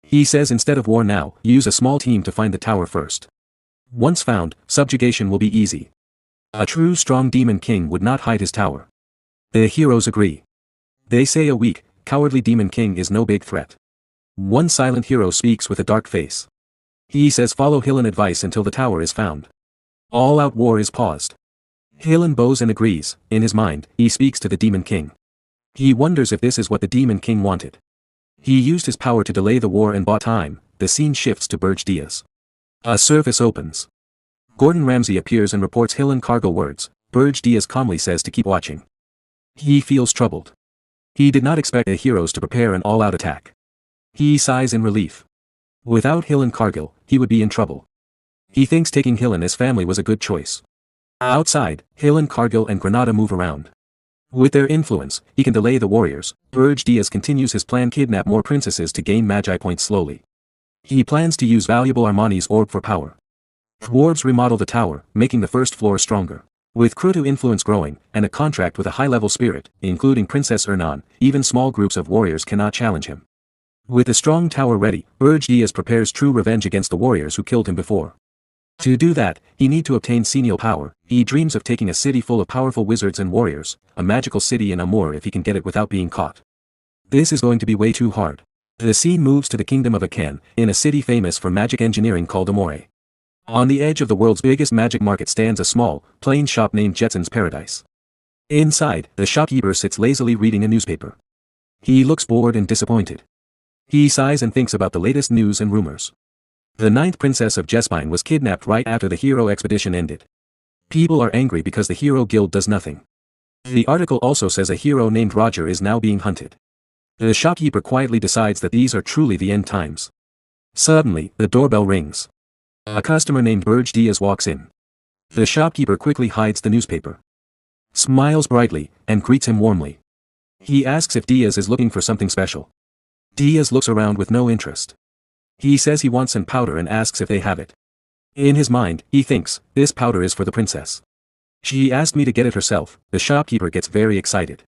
B: He says instead of war now, use a small team to find the tower first. Once found, subjugation will be easy. A true strong Demon King would not hide his tower. The heroes agree. They say a weak, cowardly Demon King is no big threat. One silent hero speaks with a dark face. He says follow Hillen advice until the tower is found. All-out war is paused. Hillen bows and agrees. In his mind, he speaks to the Demon King. He wonders if this is what the Demon King wanted. He used his power to delay the war and bought time. The scene shifts to Berge Diaz. A service opens. Gordon Ramsay appears and reports Hillen Cargill words. Berge Diaz calmly says to keep watching. He feels troubled. He did not expect the heroes to prepare an all-out attack. He sighs in relief. Without Hillen Cargill, he would be in trouble. He thinks taking Hillen as family was a good choice. Outside, Hillen Cargill and Granada move around. With their influence, he can delay the warriors. Berge Diaz continues his plan: kidnap more princesses to gain magi points slowly. He plans to use valuable Armani's orb for power. Dwarves remodel the tower, making the 1st floor stronger. With Krutu influence growing, and a contract with a high-level spirit, including Princess Ernan, even small groups of warriors cannot challenge him. With the strong tower ready, Berge Diaz prepares true revenge against the warriors who killed him before. To do that, he need to obtain Senial power. He dreams of taking a city full of powerful wizards and warriors, a magical city in Amur if he can get it without being caught. This is going to be way too hard. The scene moves to the kingdom of Akan, in a city famous for magic engineering called Amore. On the edge of the world's biggest magic market stands a small, plain shop named Jetson's Paradise. Inside, the shopkeeper sits lazily reading a newspaper. He looks bored and disappointed. He sighs and thinks about the latest news and rumors. The 9th princess of Jespine was kidnapped right after the hero expedition ended. People are angry because the Hero Guild does nothing. The article also says a hero named Roger is now being hunted. The shopkeeper quietly decides that these are truly the end times. Suddenly, the doorbell rings. A customer named Berge Diaz walks in. The shopkeeper quickly hides the newspaper, smiles brightly, and greets him warmly. He asks if Diaz is looking for something special. Diaz looks around with no interest. He says he wants some powder and asks if they have it. In his mind, he thinks, this powder is for the princess. She asked me to get it herself. The shopkeeper gets very excited.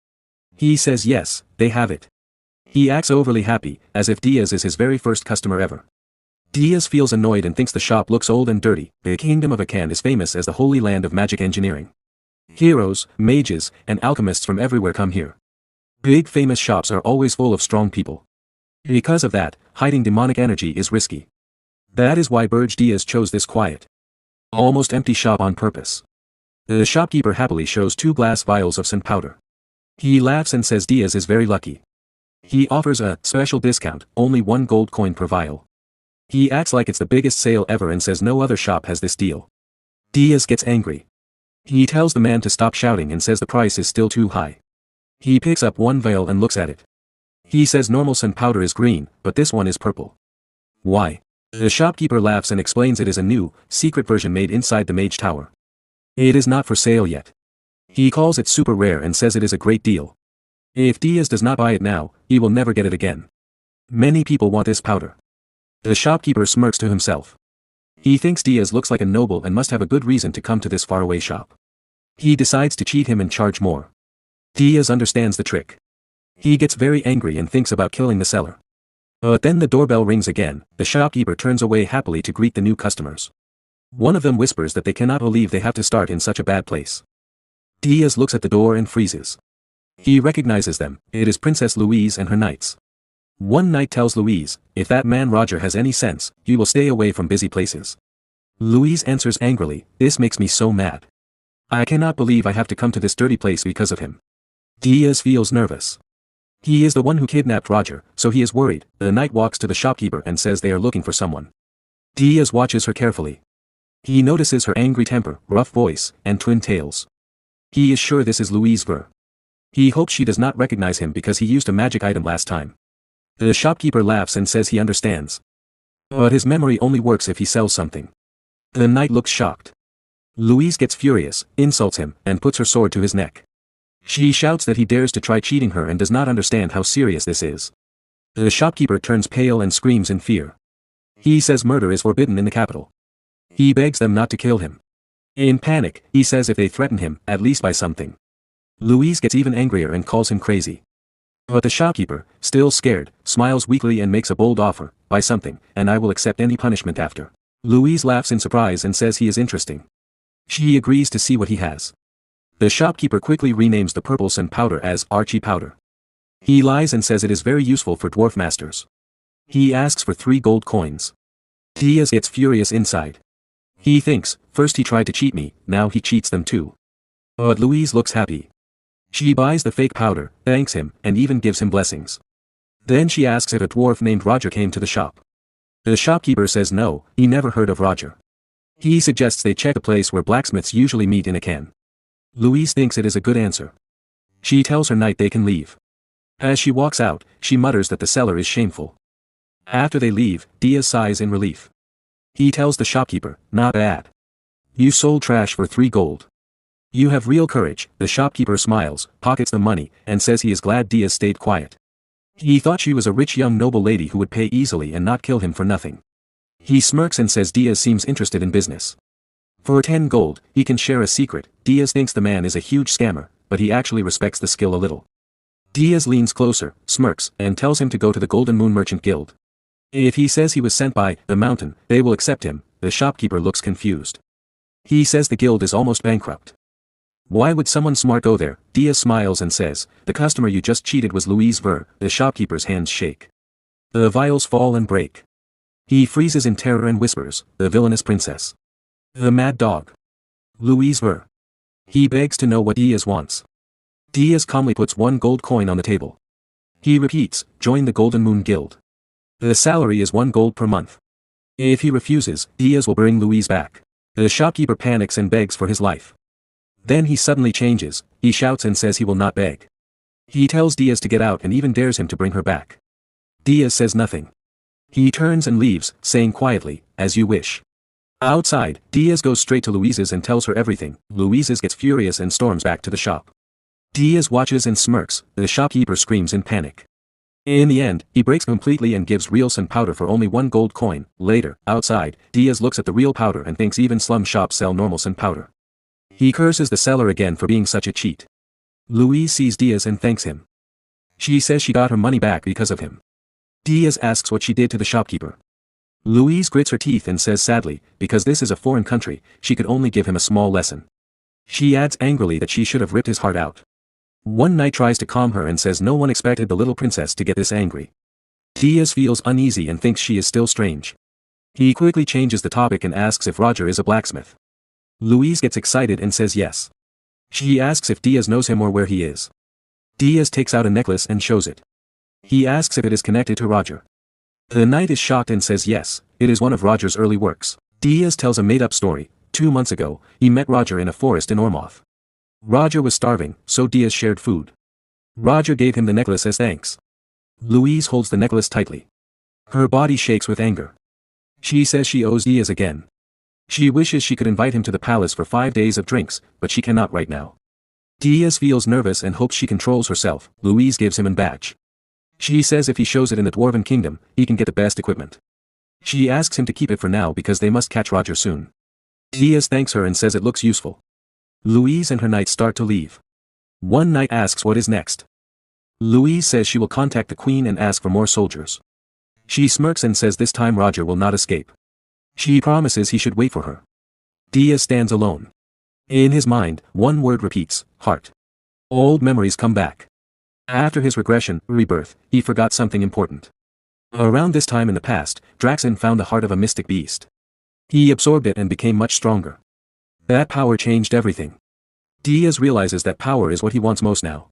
B: He says yes, they have it. He acts overly happy, as if Diaz is his very first customer ever. Diaz feels annoyed and thinks the shop looks old and dirty. The kingdom of Akan is famous as the holy land of magic engineering. Heroes, mages, and alchemists from everywhere come here. Big famous shops are always full of strong people. Because of that, hiding demonic energy is risky. That is why Berge Diaz chose this quiet, almost empty shop on purpose. The shopkeeper happily shows 2 glass vials of sun powder. He laughs and says Diaz is very lucky. He offers a special discount, only 1 gold coin per vial. He acts like it's the biggest sale ever and says no other shop has this deal. Diaz gets angry. He tells the man to stop shouting and says the price is still too high. He picks up 1 vial and looks at it. He says normal sun powder is green, but this one is purple. Why? The shopkeeper laughs and explains it is a new, secret version made inside the mage tower. It is not for sale yet. He calls it super rare and says it is a great deal. If Diaz does not buy it now, he will never get it again. Many people want this powder. The shopkeeper smirks to himself. He thinks Diaz looks like a noble and must have a good reason to come to this faraway shop. He decides to cheat him and charge more. Diaz understands the trick. He gets very angry and thinks about killing the seller. But then the doorbell rings again. The shopkeeper turns away happily to greet the new customers. One of them whispers that they cannot believe they have to start in such a bad place. Diaz looks at the door and freezes. He recognizes them. It is Princess Louise and her knights. One knight tells Louise, if that man Roger has any sense, he will stay away from busy places. Louise answers angrily, this makes me so mad. I cannot believe I have to come to this dirty place because of him. Diaz feels nervous. He is the one who kidnapped Roger, so he is worried. The knight walks to the shopkeeper and says they are looking for someone. Diaz watches her carefully. He notices her angry temper, rough voice, and twin tails. He is sure this is Louise Ver. He hopes she does not recognize him because he used a magic item last time. The shopkeeper laughs and says he understands. But his memory only works if he sells something. The knight looks shocked. Louise gets furious, insults him, and puts her sword to his neck. She shouts that he dares to try cheating her and does not understand how serious this is. The shopkeeper turns pale and screams in fear. He says murder is forbidden in the capital. He begs them not to kill him. In panic, he says if they threaten him, at least by something. Louise gets even angrier and calls him crazy. But the shopkeeper, still scared, smiles weakly and makes a bold offer, buy something, and I will accept any punishment after. Louise laughs in surprise and says he is interesting. She agrees to see what he has. The shopkeeper quickly renames the purple sun powder as Archie powder. He lies and says it is very useful for dwarf masters. He asks for 3 gold coins. Diaz gets furious inside. He thinks, first he tried to cheat me, now he cheats them too. But Louise looks happy. She buys the fake powder, thanks him, and even gives him blessings. Then she asks if a dwarf named Roger came to the shop. The shopkeeper says no, he never heard of Roger. He suggests they check a place where blacksmiths usually meet in a can. Louise thinks it is a good answer. She tells her knight they can leave. As she walks out, she mutters that the seller is shameful. After they leave, Diaz sighs in relief. He tells the shopkeeper, not bad. You sold trash for 3 gold. You have real courage. The shopkeeper smiles, pockets the money, and says he is glad Diaz stayed quiet. He thought she was a rich young noble lady who would pay easily and not kill him for nothing. He smirks and says Diaz seems interested in business. For 10 gold, he can share a secret. Diaz thinks the man is a huge scammer, but he actually respects the skill a little. Diaz leans closer, smirks, and tells him to go to the Golden Moon Merchant Guild. If he says he was sent by the mountain, they will accept him. The shopkeeper looks confused. He says the guild is almost bankrupt. Why would someone smart go there? Diaz smiles and says, the customer you just cheated was Louise Ver. The shopkeeper's hands shake. The vials fall and break. He freezes in terror and whispers, the villainous princess. The mad dog. Louise Ver. He begs to know what Diaz wants. Diaz calmly puts 1 gold coin on the table. He repeats, join the Golden Moon Guild. The salary is 1 gold per month. If he refuses, Diaz will bring Louise back. The shopkeeper panics and begs for his life. Then he suddenly changes, he shouts and says he will not beg. He tells Diaz to get out and even dares him to bring her back. Diaz says nothing. He turns and leaves, saying quietly, as you wish. Outside, Diaz goes straight to Louise's and tells her everything. Louise's gets furious and storms back to the shop. Diaz watches and smirks, the shopkeeper screams in panic. In the end, he breaks completely and gives real sun powder for only 1 gold coin. Later, outside, Diaz looks at the real powder and thinks even slum shops sell normal sun powder. He curses the seller again for being such a cheat. Louise sees Diaz and thanks him. She says she got her money back because of him. Diaz asks what she did to the shopkeeper. Louise grits her teeth and says sadly, because this is a foreign country, she could only give him a small lesson. She adds angrily that she should have ripped his heart out. One knight tries to calm her and says no one expected the little princess to get this angry. Diaz feels uneasy and thinks she is still strange. He quickly changes the topic and asks if Roger is a blacksmith. Louise gets excited and says yes. She asks if Diaz knows him or where he is. Diaz takes out a necklace and shows it. He asks if it is connected to Roger. The knight is shocked and says yes, it is one of Roger's early works. Diaz tells a made-up story. 2 months ago, he met Roger in a forest in Ormoth. Roger was starving, so Diaz shared food. Roger gave him the necklace as thanks. Louise holds the necklace tightly. Her body shakes with anger. She says she owes Diaz again. She wishes she could invite him to the palace for 5 days of drinks, but she cannot right now. Diaz feels nervous and hopes she controls herself. Louise gives him a badge. She says if he shows it in the Dwarven Kingdom, he can get the best equipment. She asks him to keep it for now because they must catch Roger soon. Diaz thanks her and says it looks useful. Louise and her knights start to leave. One knight asks what is next. Louise says she will contact the queen and ask for more soldiers. She smirks and says this time Roger will not escape. She promises he should wait for her. Diaz stands alone. In his mind, one word repeats, heart. Old memories come back. After his regression, rebirth, he forgot something important. Around this time in the past, Draxen found the heart of a mystic beast. He absorbed it and became much stronger. That power changed everything. Diaz realizes that power is what he wants most now.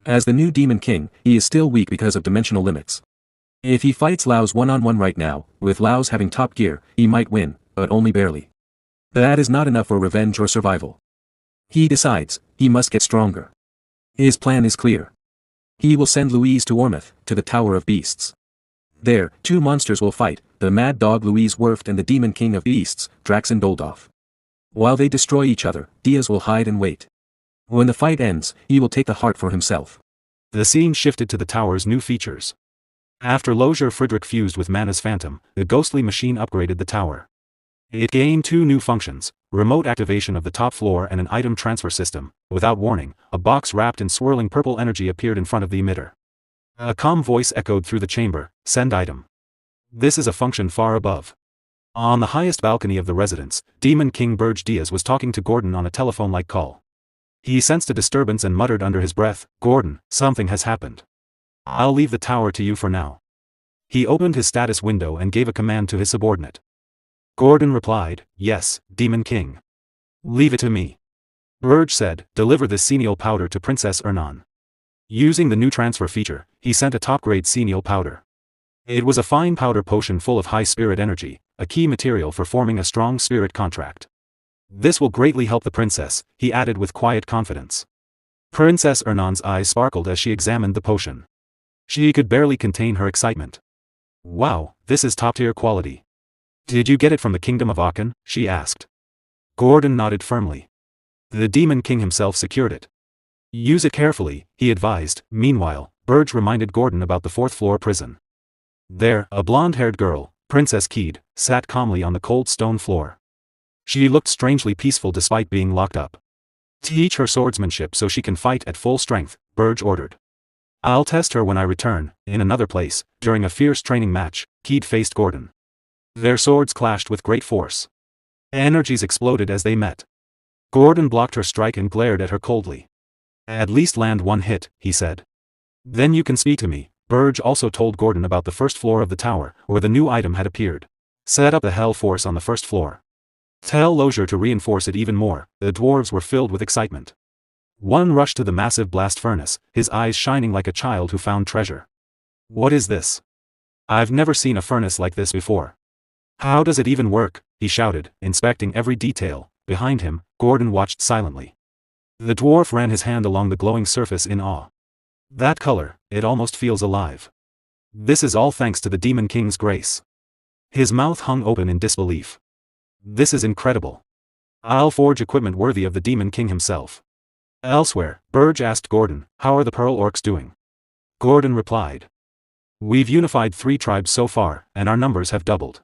B: As the new Demon King, he is still weak because of dimensional limits. If he fights Laos one-on-one right now, with Laos having top gear, he might win, but only barely. That is not enough for revenge or survival. He decides, he must get stronger. His plan is clear. He will send Louise to Ormouth, to the Tower of Beasts. There, two monsters will fight, the mad dog Louise Werft and the Demon King of Beasts, Draxen Doldorf. While they destroy each other, Diaz will hide and wait. When the fight ends, he will take the heart for himself.
A: The scene shifted to the tower's new features. After Lozier Friedrich fused with Mana's Phantom, the ghostly machine upgraded the tower. It gained two new functions, remote activation of the top floor and an item transfer system. Without warning, a box wrapped in swirling purple energy appeared in front of the emitter. A calm voice echoed through the chamber, send item. This is a function far above. On the highest balcony of the residence, Demon King Berge Diaz was talking to Gordon on a telephone-like call. He sensed a disturbance and muttered under his breath, Gordon, something has happened. I'll leave the tower to you for now. He opened his status window and gave a command to his subordinate. Gordon replied, yes, Demon King. Leave it to me. Berge said, deliver this senile powder to Princess Ernan. Using the new transfer feature, he sent a top-grade senile powder. It was a fine powder potion full of high spirit energy, a key material for forming a strong spirit contract. This will greatly help the princess, he added with quiet confidence. Princess Ernan's eyes sparkled as she examined the potion. She could barely contain her excitement. Wow, this is top-tier quality. Did you get it from the Kingdom of Aachen? She asked. Gordon nodded firmly. The Demon King himself secured it. Use it carefully, he advised. Meanwhile, Berge reminded Gordon about the fourth-floor prison. There, a blonde-haired girl, Princess Keed, sat calmly on the cold stone floor. She looked strangely peaceful despite being locked up. Teach her swordsmanship so she can fight at full strength, Berge ordered. I'll test her when I return. In another place, during a fierce training match, Keed faced Gordon. Their swords clashed with great force. Energies exploded as they met. Gordon blocked her strike and glared at her coldly. At least land one hit, he said. Then you can speak to me. Berge also told Gordon about the first floor of the tower, where the new item had appeared. Set up the Hell Force on the first floor. Tell Lozier to reinforce it even more. The dwarves were filled with excitement. One rushed to the massive blast furnace, his eyes shining like a child who found treasure. What is this? I've never seen a furnace like this before. How does it even work? He shouted, inspecting every detail. Behind him, Gordon watched silently. The dwarf ran his hand along the glowing surface in awe. That color, it almost feels alive. This is all thanks to the Demon King's grace. His mouth hung open in disbelief. This is incredible. I'll forge equipment worthy of the Demon King himself. Elsewhere, Berge asked Gordon, how are the Pearl Orcs doing? Gordon replied. We've unified 3 tribes so far, and our numbers have doubled.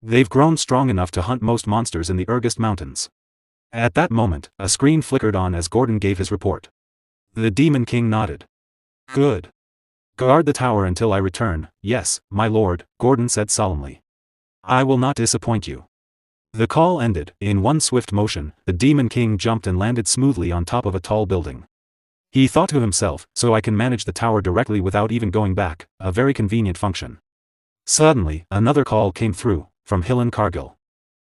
A: They've grown strong enough to hunt most monsters in the Ergest Mountains. At that moment, a screen flickered on as Gordon gave his report. The Demon King nodded. Good. Guard the tower until I return. Yes, my lord, Gordon said solemnly. I will not disappoint you. The call ended. In one swift motion, the Demon King jumped and landed smoothly on top of a tall building. He thought to himself, so I can manage the tower directly without even going back, a very convenient function. Suddenly, another call came through, from Hillen Cargill.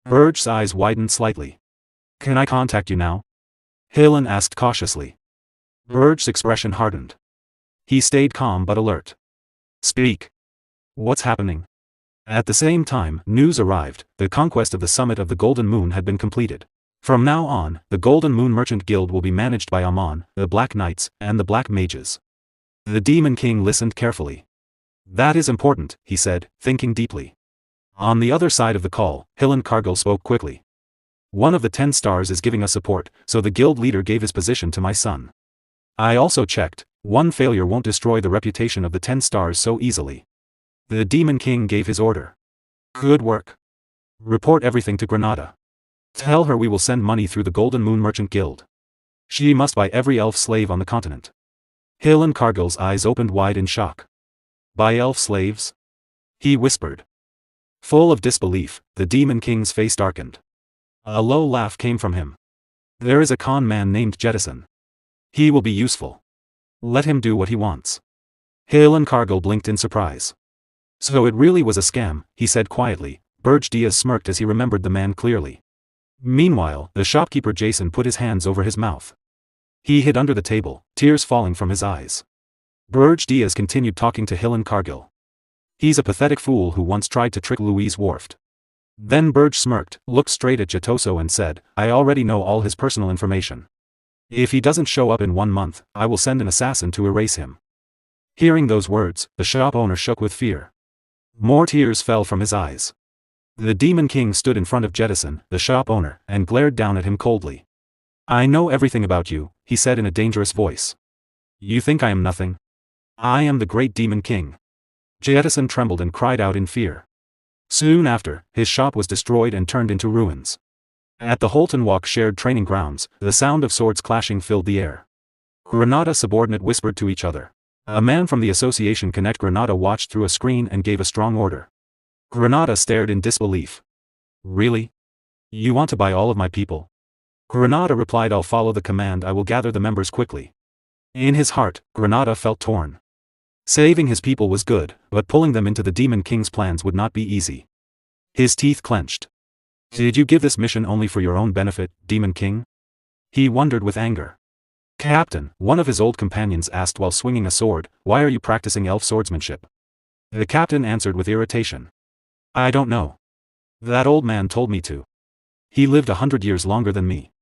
A: Berge's eyes widened slightly. Can I contact you now? Hillen asked cautiously. Berge's expression hardened. He stayed calm but alert. Speak. What's happening? At the same time, news arrived. The conquest of the summit of the Golden Moon had been completed. From now on, the Golden Moon Merchant Guild will be managed by Amon, the Black Knights, and the Black Mages. The Demon King listened carefully. That is important, he said, thinking deeply. On the other side of the call, Hill Cargill spoke quickly. One of the 10 stars is giving us support, so the guild leader gave his position to my son. I also checked, one failure won't destroy the reputation of the 10 stars so easily. The Demon King gave his order. Good work. Report everything to Granada. Tell her we will send money through the Golden Moon Merchant Guild. She must buy every elf slave on the continent. Hill Cargill's eyes opened wide in shock. Buy elf slaves? He whispered. Full of disbelief, the Demon King's face darkened. A low laugh came from him. There is a con man named Jettison. He will be useful. Let him do what he wants. Hill Cargill blinked in surprise. So it really was a scam, he said quietly. Berge smirked as he remembered the man clearly. Meanwhile, the shopkeeper Jason put his hands over his mouth. He hid under the table, tears falling from his eyes. Berge continued talking to Hill Cargill. He's a pathetic fool who once tried to trick Louise Worft. Then Berge smirked, looked straight at Jetoso and said, I already know all his personal information. If he doesn't show up in 1 month, I will send an assassin to erase him. Hearing those words, the shop owner shook with fear. More tears fell from his eyes. The Demon King stood in front of Jettison, the shop owner, and glared down at him coldly. I know everything about you, he said in a dangerous voice. You think I am nothing? I am the great Demon King. Jettison trembled and cried out in fear. Soon after, his shop was destroyed and turned into ruins. At the Holton Walk shared training grounds, the sound of swords clashing filled the air. Granada subordinate whispered to each other. A man from the Association Connect Granada watched through a screen and gave a strong order. Granada stared in disbelief. Really? You want to buy all of my people? Granada replied, I'll follow the command. I will gather the members quickly. In his heart, Granada felt torn. Saving his people was good, but pulling them into the Demon King's plans would not be easy. His teeth clenched. Did you give this mission only for your own benefit, Demon King? He wondered with anger. Captain, one of his old companions asked while swinging a sword, why are you practicing elf swordsmanship? The captain answered with irritation. I don't know. That old man told me to. He lived 100 years longer than me.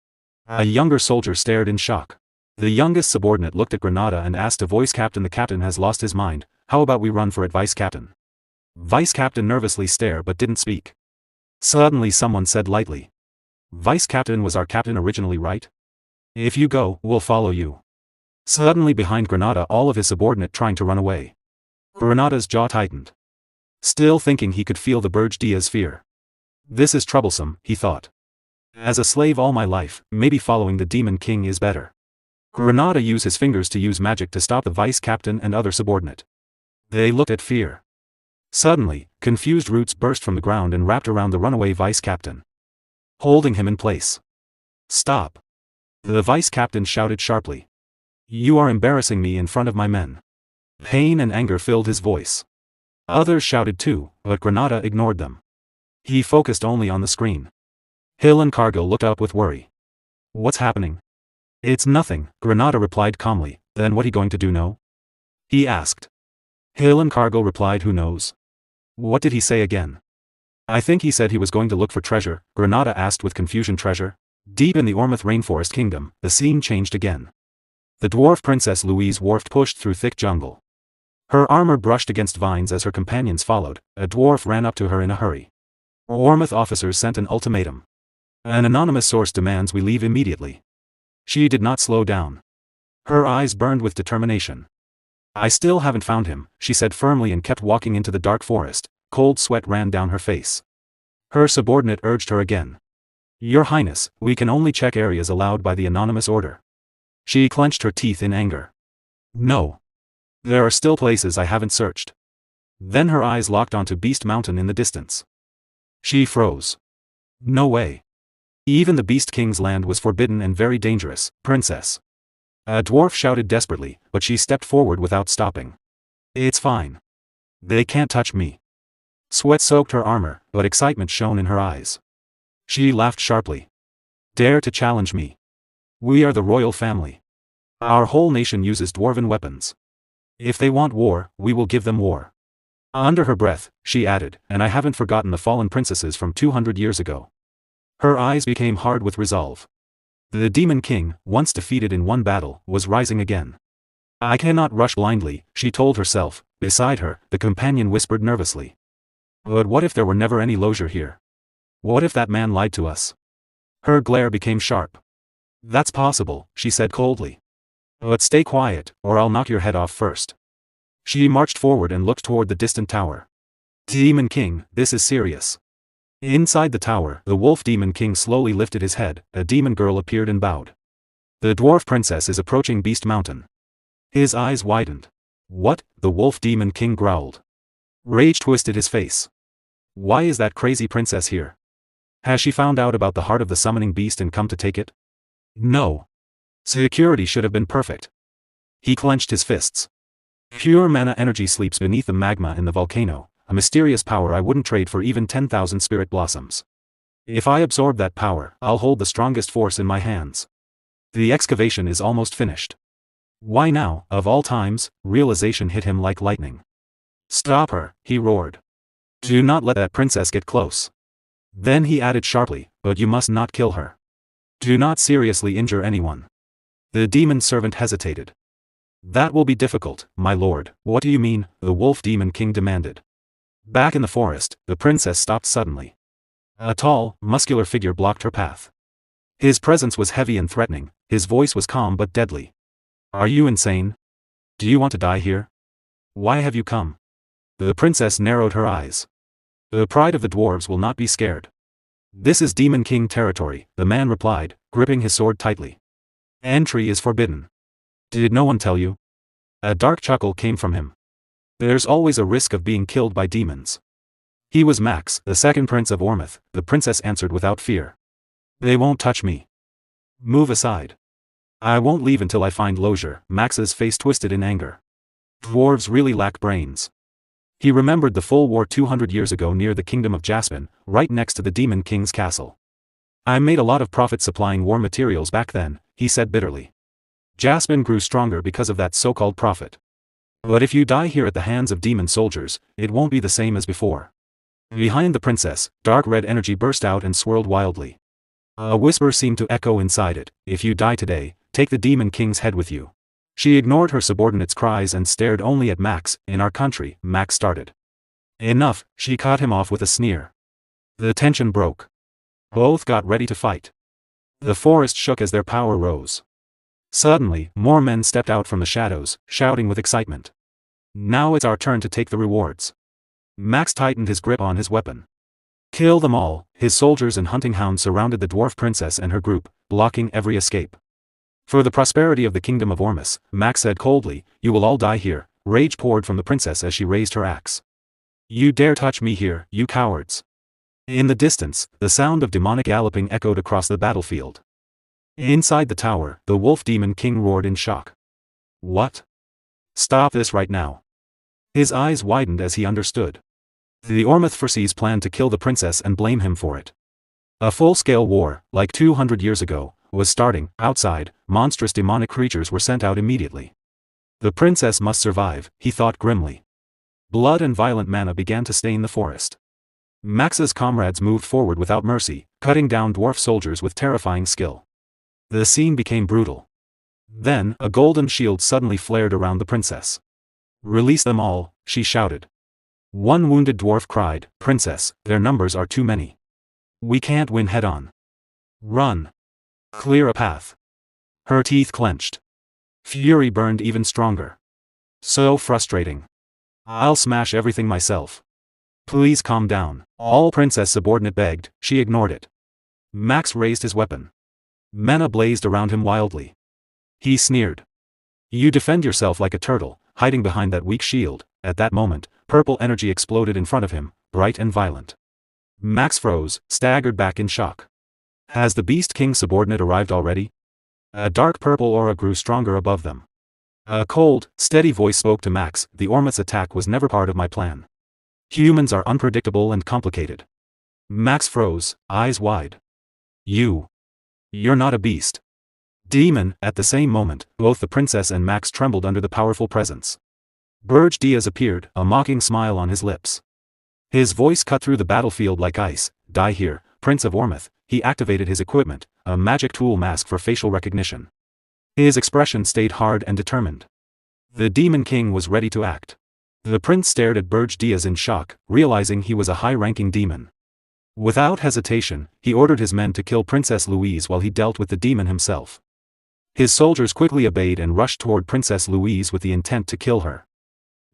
A: A younger soldier stared in shock. The youngest subordinate looked at Granada and asked a voice, Captain, the captain has lost his mind, how about we run for it, Vice Captain? Vice Captain nervously stared but didn't speak. Suddenly someone said lightly. Vice Captain was our captain originally, right? If you go, we'll follow you. Suddenly behind Granada all of his subordinate trying to run away. Granada's jaw tightened. Still thinking, he could feel the Berge's fear. This is troublesome, he thought. As a slave all my life, maybe following the Demon King is better. Granada used his fingers to use magic to stop the vice captain and other subordinate. They looked at fear. Suddenly, confused roots burst from the ground and wrapped around the runaway vice captain, holding him in place. Stop! The vice captain shouted sharply. You are embarrassing me in front of my men. Pain and anger filled his voice. Others shouted too, but Granada ignored them. He focused only on the screen. Hill Cargill looked up with worry. What's happening? It's nothing, Granada replied calmly. Then what he going to do, no? He asked. Hill Cargill replied, who knows? What did he say again? I think he said he was going to look for treasure, Granada asked with confusion. Treasure? Deep in the Ormouth Rainforest Kingdom, the scene changed again. The dwarf princess Louise Worft pushed through thick jungle. Her armor brushed against vines as her companions followed. A dwarf ran up to her in a hurry. Ormouth officers sent an ultimatum. An anonymous source demands we leave immediately. She did not slow down. Her eyes burned with determination. I still haven't found him, she said firmly and kept walking into the dark forest. Cold sweat ran down her face. Her subordinate urged her again. Your Highness, we can only check areas allowed by the anonymous order. She clenched her teeth in anger. No. There are still places I haven't searched. Then her eyes locked onto Beast Mountain in the distance. She froze. No way. Even the Beast King's land was forbidden and very dangerous, Princess. A dwarf shouted desperately, but she stepped forward without stopping. It's fine. They can't touch me. Sweat soaked her armor, but excitement shone in her eyes. She laughed sharply. Dare to challenge me? We are the royal family. Our whole nation uses dwarven weapons. If they want war, we will give them war. Under her breath, she added, and I haven't forgotten the fallen princesses from 200 years ago. Her eyes became hard with resolve. The Demon King, once defeated in one battle, was rising again. I cannot rush blindly, she told herself. Beside her, the companion whispered nervously. But what if there were never any Lozier here? What if that man lied to us? Her glare became sharp. That's possible, she said coldly. But stay quiet, or I'll knock your head off first. She marched forward and looked toward the distant tower. Demon King, this is serious. Inside the tower, the Wolf Demon King slowly lifted his head. A demon girl appeared and bowed. The dwarf princess is approaching Beast Mountain. His eyes widened. What? The Wolf Demon King growled. Rage twisted his face. Why is that crazy princess here? Has she found out about the heart of the summoning beast and come to take it? No. Security should have been perfect. He clenched his fists. Pure mana energy sleeps beneath the magma in the volcano, a mysterious power I wouldn't trade for even 10,000 spirit blossoms. If I absorb that power, I'll hold the strongest force in my hands. The excavation is almost finished. Why now, of all times? Realization hit him like lightning. Stop her, he roared. Do not let that princess get close. Then he added sharply, but you must not kill her. Do not seriously injure anyone. The demon servant hesitated. That will be difficult, my lord. What do you mean? The Wolf Demon King demanded. Back in the forest, the princess stopped suddenly. A tall, muscular figure blocked her path. His presence was heavy and threatening, his voice was calm but deadly. Are you insane? Do you want to die here? Why have you come? The princess narrowed her eyes. The pride of the dwarves will not be scared. This is Demon King territory, the man replied, gripping his sword tightly. Entry is forbidden. Did no one tell you? A dark chuckle came from him. There's always a risk of being killed by demons. He was Max, the second prince of Ormith, the princess answered without fear. They won't touch me. Move aside. I won't leave until I find Lozier. Max's face twisted in anger. Dwarves really lack brains. He remembered the full war 200 years ago near the kingdom of Jaspin, right next to the Demon King's castle. I made a lot of profit supplying war materials back then, he said bitterly. Jaspin grew stronger because of that so-called profit. But if you die here at the hands of demon soldiers, it won't be the same as before. Behind the princess, dark red energy burst out and swirled wildly. A whisper seemed to echo inside it, if you die today, take the Demon King's head with you. She ignored her subordinates' cries and stared only at Max. In our country, Max started. Enough, she cut him off with a sneer. The tension broke. Both got ready to fight. The forest shook as their power rose. Suddenly, more men stepped out from the shadows, shouting with excitement. Now it's our turn to take the rewards. Max tightened his grip on his weapon. Kill them all. His soldiers and hunting hounds surrounded the dwarf princess and her group, blocking every escape. For the prosperity of the kingdom of Ormus, Max said coldly, you will all die here. Rage poured from the princess as she raised her axe. You dare touch me here, you cowards. In the distance, the sound of demonic galloping echoed across the battlefield. Inside the tower, the Wolf Demon King roared in shock. What? Stop this right now. His eyes widened as he understood. The Ormith Forces planned to kill the princess and blame him for it. A full-scale war, like 200 years ago, was starting. Outside, monstrous demonic creatures were sent out immediately. The princess must survive, he thought grimly. Blood and violent mana began to stain the forest. Max's comrades moved forward without mercy, cutting down dwarf soldiers with terrifying skill. The scene became brutal. Then, a golden shield suddenly flared around the princess. Release them all, she shouted. One wounded dwarf cried, Princess, their numbers are too many. We can't win head-on. Run. Clear a path. Her teeth clenched. Fury burned even stronger. So frustrating. I'll smash everything myself. Please calm down. All princess subordinate begged, she ignored it. Max raised his weapon. Mana blazed around him wildly. He sneered. You defend yourself like a turtle, hiding behind that weak shield. At that moment, purple energy exploded in front of him, bright and violent. Max froze, staggered back in shock. Has the Beast King subordinate arrived already? A dark purple aura grew stronger above them. A cold, steady voice spoke to Max, the Ormith's attack was never part of my plan. Humans are unpredictable and complicated. Max froze, eyes wide. You're not a beast. Demon. At the same moment, both the princess and Max trembled under the powerful presence. Berge Diaz appeared, a mocking smile on his lips. His voice cut through the battlefield like ice. Die here, Prince of Ormith. He activated his equipment, a magic tool mask for facial recognition. His expression stayed hard and determined. The Demon King was ready to act. The prince stared at Berge in shock, realizing he was a high-ranking demon. Without hesitation, he ordered his men to kill Princess Louise while he dealt with the demon himself. His soldiers quickly obeyed and rushed toward Princess Louise with the intent to kill her.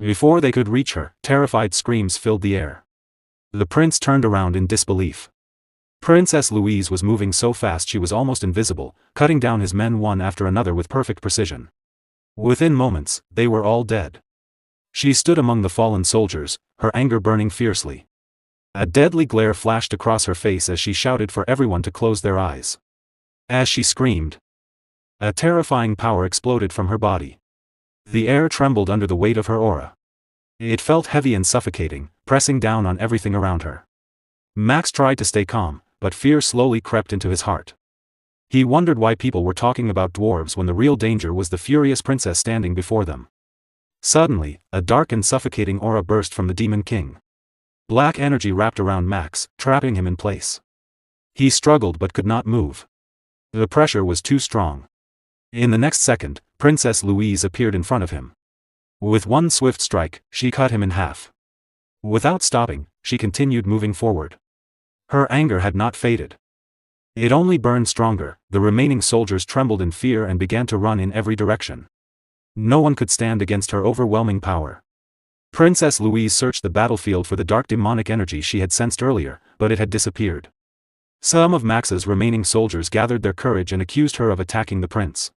A: Before they could reach her, terrified screams filled the air. The prince turned around in disbelief. Princess Louise was moving so fast she was almost invisible, cutting down his men one after another with perfect precision. Within moments, they were all dead. She stood among the fallen soldiers, her anger burning fiercely. A deadly glare flashed across her face as she shouted for everyone to close their eyes. As she screamed, a terrifying power exploded from her body. The air trembled under the weight of her aura. It felt heavy and suffocating, pressing down on everything around her. Max tried to stay calm, but fear slowly crept into his heart. He wondered why people were talking about dwarves when the real danger was the furious princess standing before them. Suddenly, a dark and suffocating aura burst from the Demon King. Black energy wrapped around Max, trapping him in place. He struggled but could not move. The pressure was too strong. In the next second, Princess Louise appeared in front of him. With one swift strike, she cut him in half. Without stopping, she continued moving forward. Her anger had not faded. It only burned stronger. The remaining soldiers trembled in fear and began to run in every direction. No one could stand against her overwhelming power. Princess Louise searched the battlefield for the dark demonic energy she had sensed earlier, but it had disappeared. Some of Max's remaining soldiers gathered their courage and accused her of attacking the prince.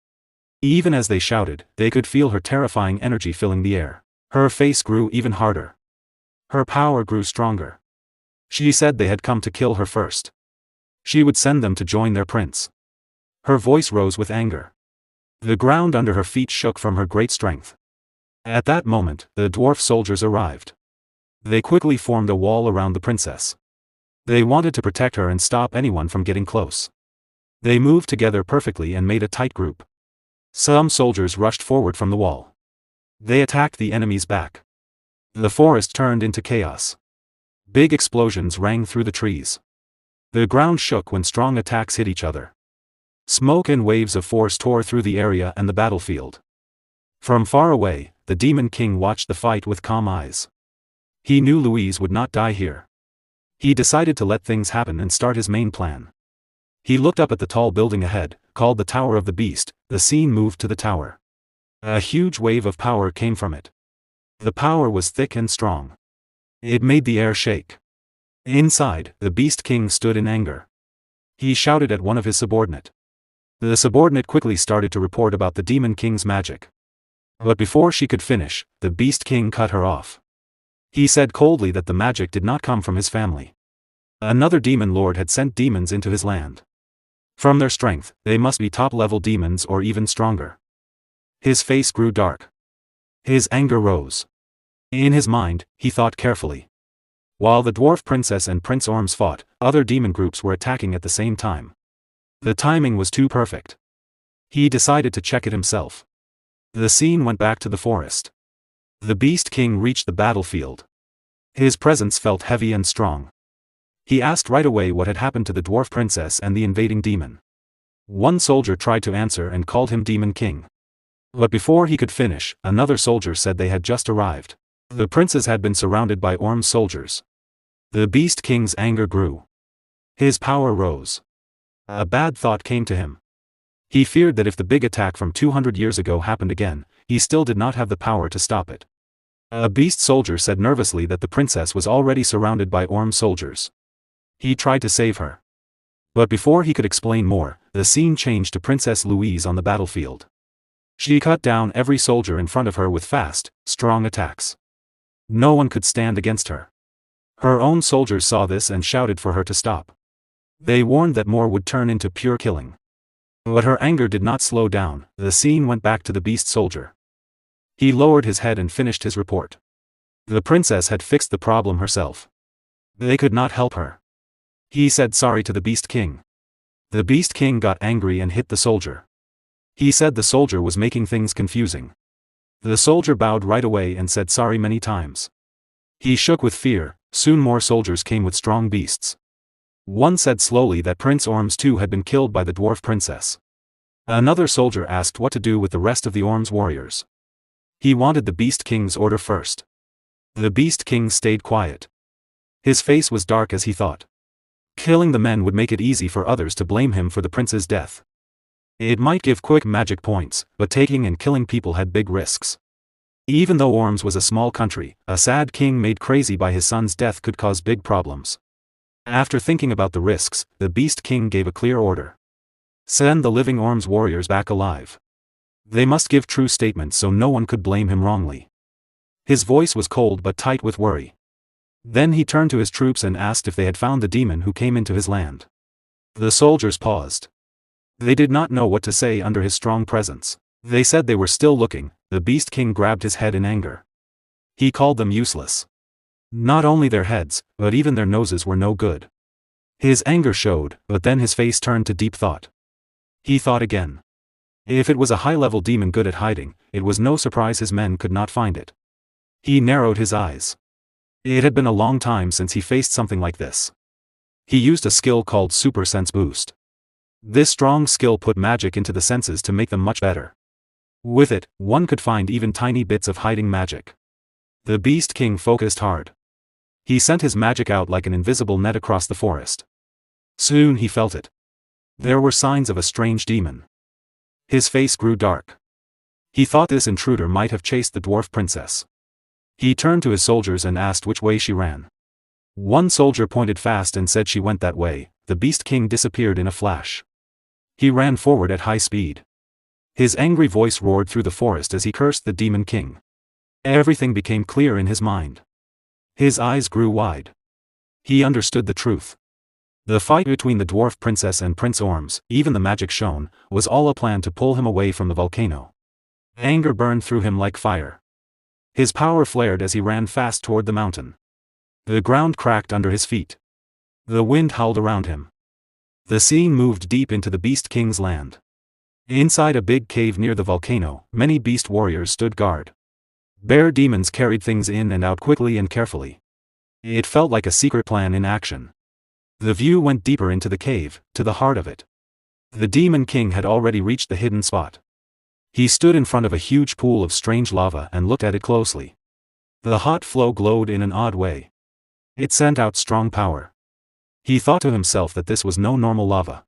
A: Even as they shouted, they could feel her terrifying energy filling the air. Her face grew even harder. Her power grew stronger. She said they had come to kill her first. She would send them to join their prince. Her voice rose with anger. The ground under her feet shook from her great strength. At that moment, the dwarf soldiers arrived. They quickly formed a wall around the princess. They wanted to protect her and stop anyone from getting close. They moved together perfectly and made a tight group. Some soldiers rushed forward from the wall. They attacked the enemy's back. The forest turned into chaos. Big explosions rang through the trees. The ground shook when strong attacks hit each other. Smoke and waves of force tore through the area and the battlefield. From far away, the Demon King watched the fight with calm eyes. He knew Louise would not die here. He decided to let things happen and start his main plan. He looked up at the tall building ahead, called the Tower of the Beast. The scene moved to the tower. A huge wave of power came from it. The power was thick and strong. It made the air shake. Inside, the Beast King stood in anger. He shouted at one of his subordinate. The subordinate quickly started to report about the Demon King's magic. But before she could finish, the Beast King cut her off. He said coldly that the magic did not come from his family. Another demon lord had sent demons into his land. From their strength, they must be top-level demons or even stronger. His face grew dark. His anger rose. In his mind, he thought carefully. While the dwarf princess and Prince Orms fought, other demon groups were attacking at the same time. The timing was too perfect. He decided to check it himself. The scene went back to the forest. The Beast King reached the battlefield. His presence felt heavy and strong. He asked right away what had happened to the dwarf princess and the invading demon. One soldier tried to answer and called him Demon King. But before he could finish, another soldier said they had just arrived. The princess had been surrounded by Orm's soldiers. The Beast King's anger grew. His power rose. A bad thought came to him. He feared that if the big attack from 200 years ago happened again, he still did not have the power to stop it. A beast soldier said nervously that the princess was already surrounded by Orm soldiers. He tried to save her. But before he could explain more, the scene changed to Princess Louise on the battlefield. She cut down every soldier in front of her with fast, strong attacks. No one could stand against her. Her own soldiers saw this and shouted for her to stop. They warned that more would turn into pure killing. But her anger did not slow down. The scene went back to the beast soldier. He lowered his head and finished his report. The princess had fixed the problem herself. They could not help her. He said sorry to the Beast King. The Beast King got angry and hit the soldier. He said the soldier was making things confusing. The soldier bowed right away and said sorry many times. He shook with fear. Soon more soldiers came with strong beasts. One said slowly that Prince Orms too had been killed by the dwarf princess. Another soldier asked what to do with the rest of the Orms warriors. He wanted the Beast King's order first. The Beast King stayed quiet. His face was dark as he thought. Killing the men would make it easy for others to blame him for the prince's death. It might give quick magic points, but taking and killing people had big risks. Even though Worms was a small country, a sad king made crazy by his son's death could cause big problems. After thinking about the risks, the Beast King gave a clear order. Send the living Worms warriors back alive. They must give true statements so no one could blame him wrongly. His voice was cold but tight with worry. Then he turned to his troops and asked if they had found the demon who came into his land. The soldiers paused. They did not know what to say under his strong presence. They said they were still looking. The Beast King grabbed his head in anger. He called them useless. Not only their heads, but even their noses were no good. His anger showed, but then his face turned to deep thought. He thought again. If it was a high-level demon good at hiding, it was no surprise his men could not find it. He narrowed his eyes. It had been a long time since he faced something like this. He used a skill called Super Sense Boost. This strong skill put magic into the senses to make them much better. With it, one could find even tiny bits of hiding magic. The Beast King focused hard. He sent his magic out like an invisible net across the forest. Soon he felt it. There were signs of a strange demon. His face grew dark. He thought this intruder might have chased the dwarf princess. He turned to his soldiers and asked which way she ran. One soldier pointed fast and said she went that way. The Beast King disappeared in a flash. He ran forward at high speed. His angry voice roared through the forest as he cursed the Demon King. Everything became clear in his mind. His eyes grew wide. He understood the truth. The fight between the dwarf princess and Prince Orms, even the magic shown, was all a plan to pull him away from the volcano. Anger burned through him like fire. His power flared as he ran fast toward the mountain. The ground cracked under his feet. The wind howled around him. The scene moved deep into the Beast King's land. Inside a big cave near the volcano, many beast warriors stood guard. Bear demons carried things in and out quickly and carefully. It felt like a secret plan in action. The view went deeper into the cave, to the heart of it. The Demon King had already reached the hidden spot. He stood in front of a huge pool of strange lava and looked at it closely. The hot flow glowed in an odd way. It sent out strong power. He thought to himself that this was no normal lava.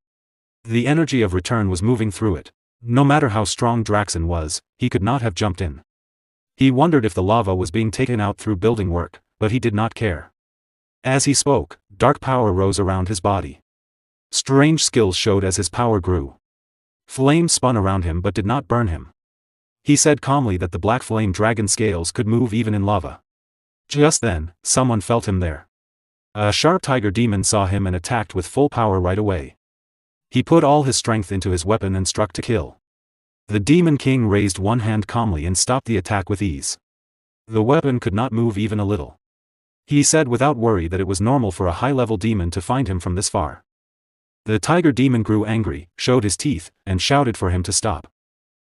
A: The energy of return was moving through it. No matter how strong Draxen was, he could not have jumped in. He wondered if the lava was being taken out through building work, but he did not care. As he spoke, dark power rose around his body. Strange skills showed as his power grew. Flame spun around him but did not burn him. He said calmly that the black flame dragon scales could move even in lava. Just then, someone felt him there. A sharp tiger demon saw him and attacked with full power right away. He put all his strength into his weapon and struck to kill. The Demon King raised one hand calmly and stopped the attack with ease. The weapon could not move even a little. He said without worry that it was normal for a high-level demon to find him from this far. The tiger demon grew angry, showed his teeth, and shouted for him to stop.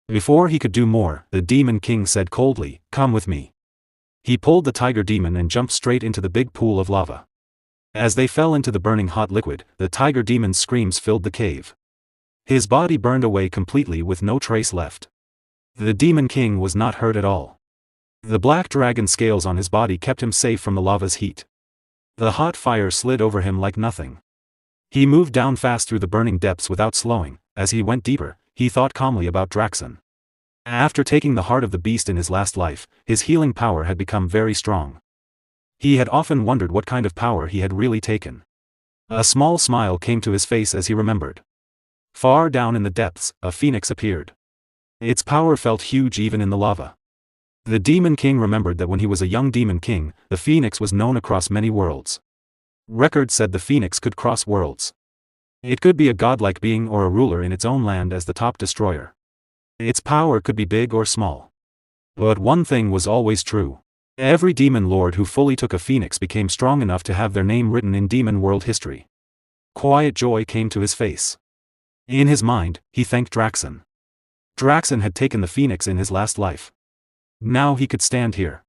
A: Before he could do more, the Demon King said coldly, "Come with me." He pulled the tiger demon and jumped straight into the big pool of lava. As they fell into the burning hot liquid, the tiger demon's screams filled the cave. His body burned away completely with no trace left. The Demon King was not hurt at all. The black dragon scales on his body kept him safe from the lava's heat. The hot fire slid over him like nothing. He moved down fast through the burning depths without slowing. As he went deeper, he thought calmly about Draxen. After taking the heart of the beast in his last life, his healing power had become very strong. He had often wondered what kind of power he had really taken. A small smile came to his face as he remembered. Far down in the depths, a phoenix appeared. Its power felt huge even in the lava. The Demon King remembered that when he was a young Demon King, the phoenix was known across many worlds. Records said the phoenix could cross worlds. It could be a godlike being or a ruler in its own land as the top destroyer. Its power could be big or small. But one thing was always true. Every demon lord who fully took a phoenix became strong enough to have their name written in demon world history. Quiet joy came to his face. In his mind, he thanked Draxen. Draxen had taken the phoenix in his last life. Now he could stand here.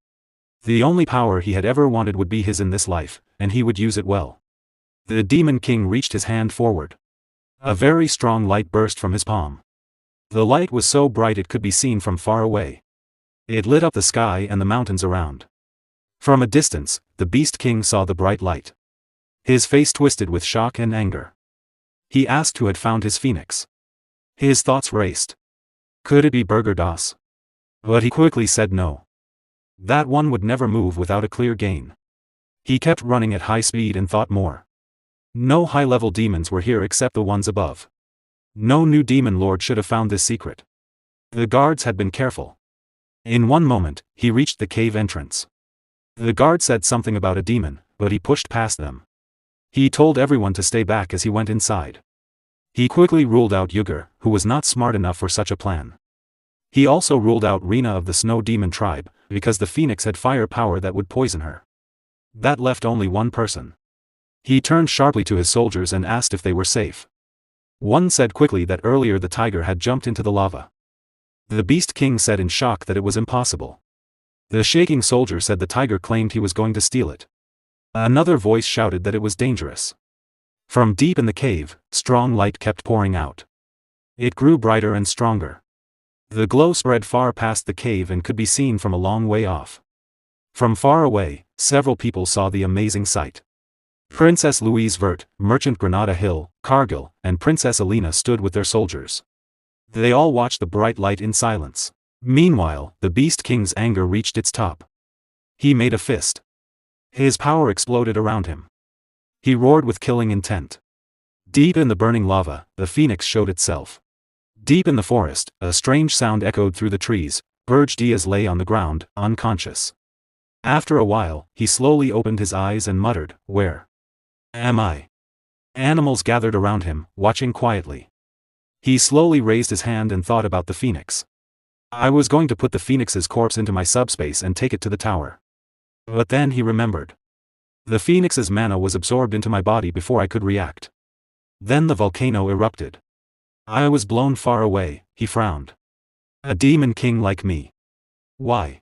A: The only power he had ever wanted would be his in this life, and he would use it well. The Demon King reached his hand forward. A very strong light burst from his palm. The light was so bright it could be seen from far away. It lit up the sky and the mountains around. From a distance, the Beast King saw the bright light. His face twisted with shock and anger. He asked who had found his phoenix. His thoughts raced. Could it be Berge? But he quickly said no. That one would never move without a clear gain. He kept running at high speed and thought more. No high-level demons were here except the ones above. No new demon lord should have found this secret. The guards had been careful. In one moment, he reached the cave entrance. The guard said something about a demon, but he pushed past them. He told everyone to stay back as he went inside. He quickly ruled out Yuger, who was not smart enough for such a plan. He also ruled out Rina of the Snow Demon tribe, because the phoenix had fire power that would poison her. That left only one person. He turned sharply to his soldiers and asked if they were safe. One said quickly that earlier the tiger had jumped into the lava. The Beast King said in shock that it was impossible. The shaking soldier said the tiger claimed he was going to steal it. Another voice shouted that it was dangerous. From deep in the cave, strong light kept pouring out. It grew brighter and stronger. The glow spread far past the cave and could be seen from a long way off. From far away, several people saw the amazing sight. Princess Louise Vert, Merchant Granada Hill, Cargill, and Princess Alina stood with their soldiers. They all watched the bright light in silence. Meanwhile, the Beast King's anger reached its top. He made a fist. His power exploded around him. He roared with killing intent. Deep in the burning lava, the phoenix showed itself. Deep in the forest, a strange sound echoed through the trees. Berge lay on the ground, unconscious. After a while, he slowly opened his eyes and muttered, "Where am I?" Animals gathered around him, watching quietly. He slowly raised his hand and thought about the phoenix. I was going to put the phoenix's corpse into my subspace and take it to the tower. But then he remembered. The phoenix's mana was absorbed into my body before I could react. Then the volcano erupted. I was blown far away, he frowned. A demon king like me. Why?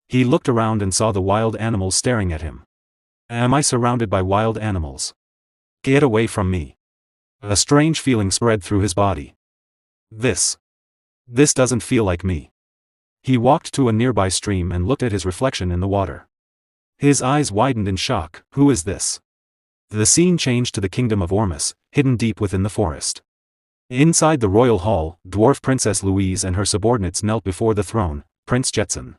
A: He looked around and saw the wild animals staring at him. Am I surrounded by wild animals? Get away from me. A strange feeling spread through his body. This doesn't feel like me. He walked to a nearby stream and looked at his reflection in the water. His eyes widened in shock. Who is this? The scene changed to the kingdom of Ormus, hidden deep within the forest. Inside the royal hall, dwarf Princess Louise and her subordinates knelt before the throne, Prince Jetson.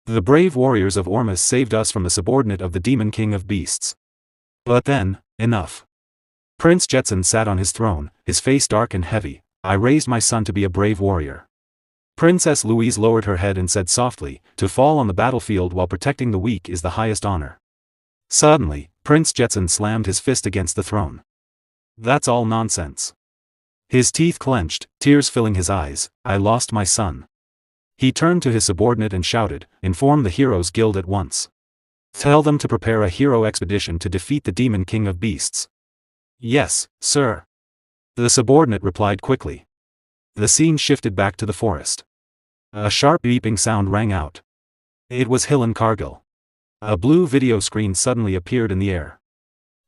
A: The brave warriors of Ormus saved us from the subordinate of the Demon King of Beasts. But then, enough. Prince Jetson sat on his throne, his face dark and heavy. I raised my son to be a brave warrior. Princess Louise lowered her head and said softly, to fall on the battlefield while protecting the weak is the highest honor. Suddenly, Prince Jetson slammed his fist against the throne. That's all nonsense. His teeth clenched, tears filling his eyes. I lost my son. He turned to his subordinate and shouted, inform the Heroes Guild at once. Tell them to prepare a hero expedition to defeat the Demon King of Beasts. Yes, sir. The subordinate replied quickly. The scene shifted back to the forest. A sharp beeping sound rang out. It was Hill and Cargill. A blue video screen suddenly appeared in the air.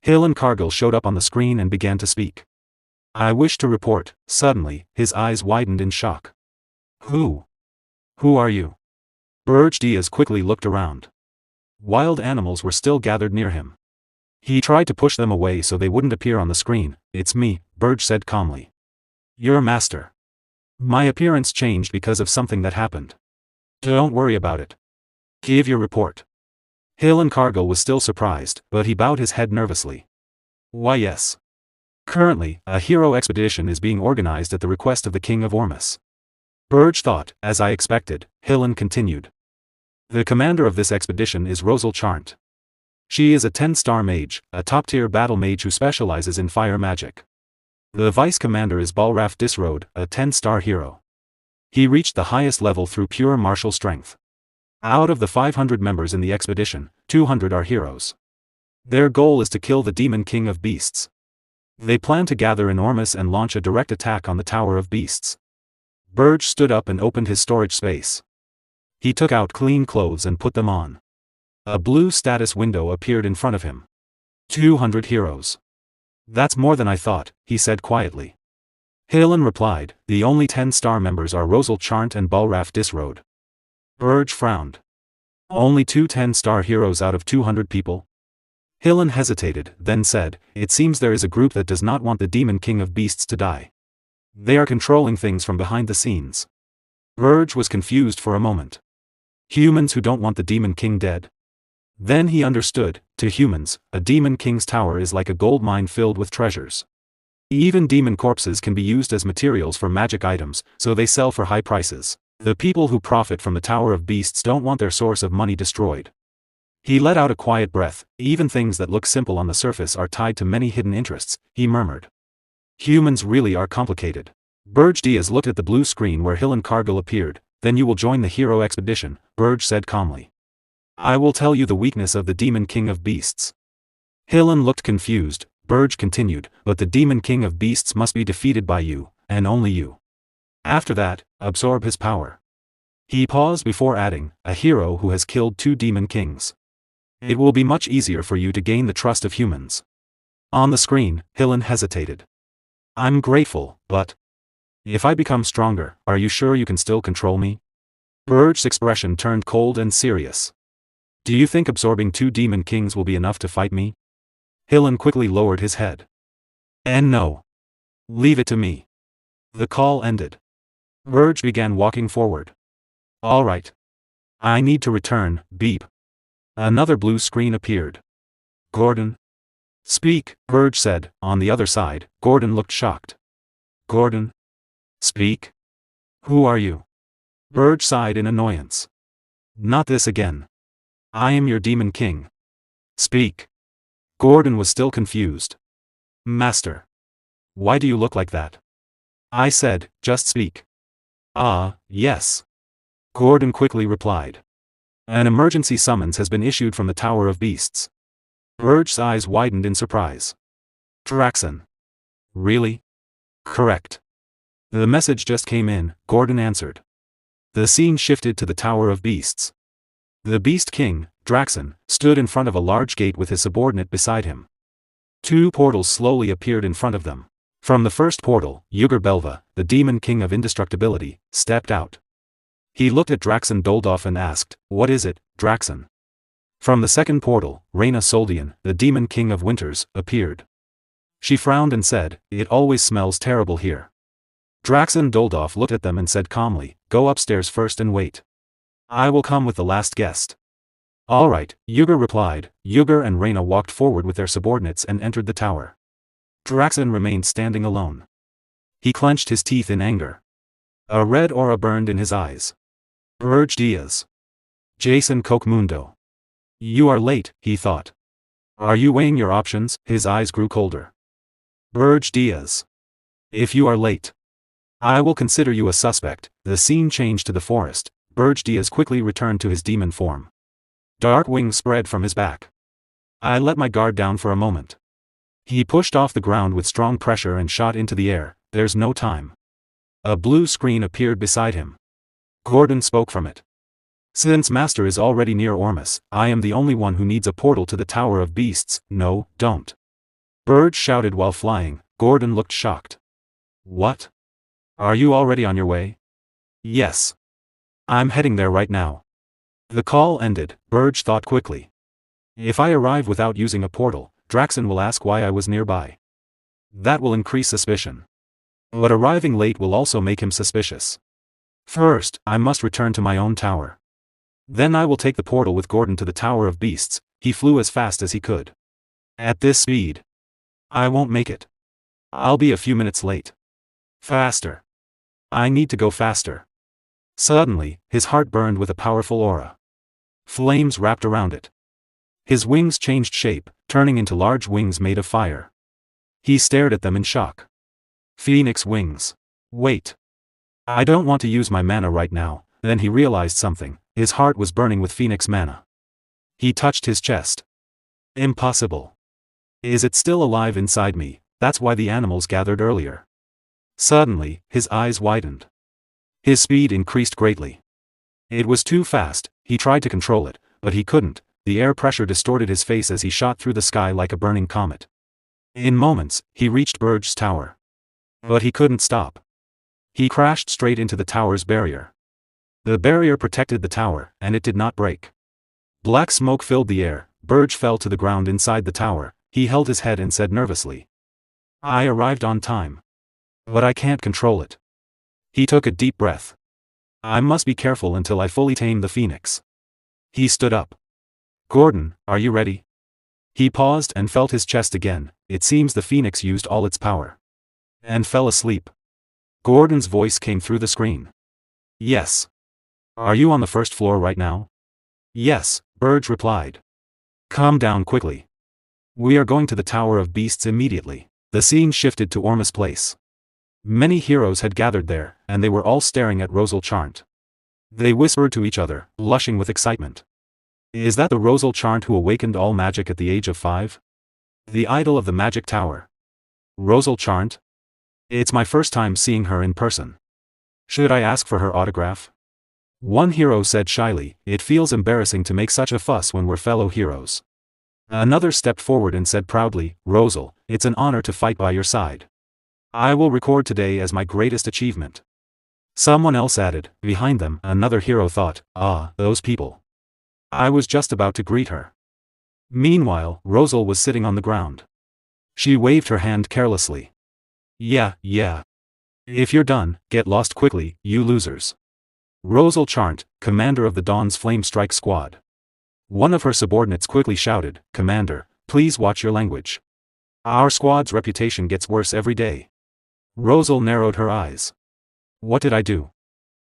A: Hill and Cargill showed up on the screen and began to speak. I wish to report. Suddenly, his eyes widened in shock. Who are you? Berge quickly looked around. Wild animals were still gathered near him. He tried to push them away so they wouldn't appear on the screen. It's me, Berge said calmly. Your master. My appearance changed because of something that happened. Don't worry about it. Give your report. Hill and Cargill was still surprised, but he bowed his head nervously. Why yes. Currently, a hero expedition is being organized at the request of the King of Ormus. Berge thought, as I expected. Hillen continued. The commander of this expedition is Rosal Charnt. She is a 10-star mage, a top-tier battle mage who specializes in fire magic. The vice commander is Balraf Disroad, a 10-star hero. He reached the highest level through pure martial strength. Out of the 500 members in the expedition, 200 are heroes. Their goal is to kill the Demon King of Beasts. They plan to gather in Ormus and launch a direct attack on the Tower of Beasts. Berge stood up and opened his storage space. He took out clean clothes and put them on. A blue status window appeared in front of him. 200 heroes. That's more than I thought, he said quietly. Hillen replied, the only 10-star members are Rosal Charnt and Balraf Disroad. Berge frowned. Only 2 10-star heroes out of 200 people? Hillen hesitated, then said, it seems there is a group that does not want the Demon King of Beasts to die. They are controlling things from behind the scenes. Berge was confused for a moment. Humans who don't want the Demon King dead? Then he understood, to humans, a Demon King's tower is like a gold mine filled with treasures. Even demon corpses can be used as materials for magic items, so they sell for high prices. The people who profit from the Tower of Beasts don't want their source of money destroyed. He let out a quiet breath. Even things that look simple on the surface are tied to many hidden interests, he murmured. Humans really are complicated. Berge Diaz looked at the blue screen where Hillen Cargill appeared. Then you will join the hero expedition, Berge said calmly. I will tell you the weakness of the Demon King of Beasts. Hillen looked confused. Berge continued, but the Demon King of Beasts must be defeated by you, and only you. After that, absorb his power. He paused before adding, a hero who has killed 2 Demon Kings. It will be much easier for you to gain the trust of humans. On the screen, Hillen hesitated. I'm grateful, but if I become stronger, are you sure you can still control me? Berge's expression turned cold and serious. Do you think absorbing 2 Demon Kings will be enough to fight me? Hillen quickly lowered his head. And no. Leave it to me. The call ended. Berge began walking forward. All right. I need to return, beep. Another blue screen appeared. Gordon? Speak, Berge said. On the other side, Gordon looked shocked. Gordon? Speak? Who are you? Berge sighed in annoyance. Not this again. I am your Demon King. Speak. Gordon was still confused. Master. Why do you look like that? I said, just speak. Ah, yes. Gordon quickly replied. An emergency summons has been issued from the Tower of Beasts. Berge's eyes widened in surprise. Draxon. Really? Correct. The message just came in, Gordon answered. The scene shifted to the Tower of Beasts. The Beast King, Draxon, stood in front of a large gate with his subordinate beside him. 2 portals slowly appeared in front of them. From the first portal, Yugur Belva, the Demon King of Indestructibility, stepped out. He looked at Draxon Doldov and asked, What is it, Draxon? From the second portal, Reyna Soldian, the Demon King of Winters, appeared. She frowned and said, It always smells terrible here. Draxon Doldov looked at them and said calmly, Go upstairs first and wait. I will come with the last guest. All right, Yugur replied. Yugur and Reyna walked forward with their subordinates and entered the tower. Draxon remained standing alone. He clenched his teeth in anger. A red aura burned in his eyes. Berge Diaz. Jason Kokmundo. You are late, he thought. Are you weighing your options? His eyes grew colder. Berge Diaz. If you are late, I will consider you a suspect. The scene changed to the forest. Berge Diaz quickly returned to his demon form. Dark wings spread from his back. I let my guard down for a moment. He pushed off the ground with strong pressure and shot into the air. There's no time. A blue screen appeared beside him. Gordon spoke from it. Since Master is already near Ormus, I am the only one who needs a portal to the Tower of Beasts. No, don't. Berge shouted while flying. Gordon looked shocked. What? Are you already on your way? Yes. I'm heading there right now. The call ended. Berge thought quickly. If I arrive without using a portal, Draxon will ask why I was nearby. That will increase suspicion. But arriving late will also make him suspicious. First, I must return to my own tower. Then I will take the portal with Gordon to the Tower of Beasts. He flew as fast as he could. At this speed, I won't make it. I'll be a few minutes late. Faster. I need to go faster. Suddenly, his heart burned with a powerful aura. Flames wrapped around it. His wings changed shape, turning into large wings made of fire. He stared at them in shock. Phoenix wings. Wait. I don't want to use my mana right now. Then he realized something. His heart was burning with Phoenix mana. He touched his chest. Impossible. Is it still alive inside me? That's why the animals gathered earlier. Suddenly, his eyes widened. His speed increased greatly. It was too fast. He tried to control it, but he couldn't. The air pressure distorted his face as he shot through the sky like a burning comet. In moments, he reached Berge's tower. But he couldn't stop. He crashed straight into the tower's barrier. The barrier protected the tower, and it did not break. Black smoke filled the air. Berge fell to the ground inside the tower. He held his head and said nervously, "I arrived on time. But I can't control it." He took a deep breath. "I must be careful until I fully tame the phoenix." He stood up. "Gordon, are you ready?" He paused and felt his chest again. It seems the phoenix used all its power. And fell asleep. Gordon's voice came through the screen. "Yes. Are you on the first floor right now?" "Yes," Berge replied. "Come down quickly. We are going to the Tower of Beasts immediately." The scene shifted to Ormus Place. Many heroes had gathered there, and they were all staring at Rosal Charnt. They whispered to each other, blushing with excitement. "Is that the Rosal Charnt who awakened all magic at the age of 5? The idol of the magic tower? Rosal Charnt? It's my first time seeing her in person. Should I ask for her autograph?" One hero said shyly, "It feels embarrassing to make such a fuss when we're fellow heroes." Another stepped forward and said proudly, "Rosal, it's an honor to fight by your side. I will record today as my greatest achievement." Someone else added, behind them. Another hero thought, "Ah, those people. I was just about to greet her." Meanwhile, Rosal was sitting on the ground. She waved her hand carelessly. Yeah. If you're done, get lost quickly, you losers." Rosal Charnt, commander of the Dawn's Flame Strike Squad. One of her subordinates quickly shouted, "Commander, please watch your language. Our squad's reputation gets worse every day." Rosal narrowed her eyes. "What did I do?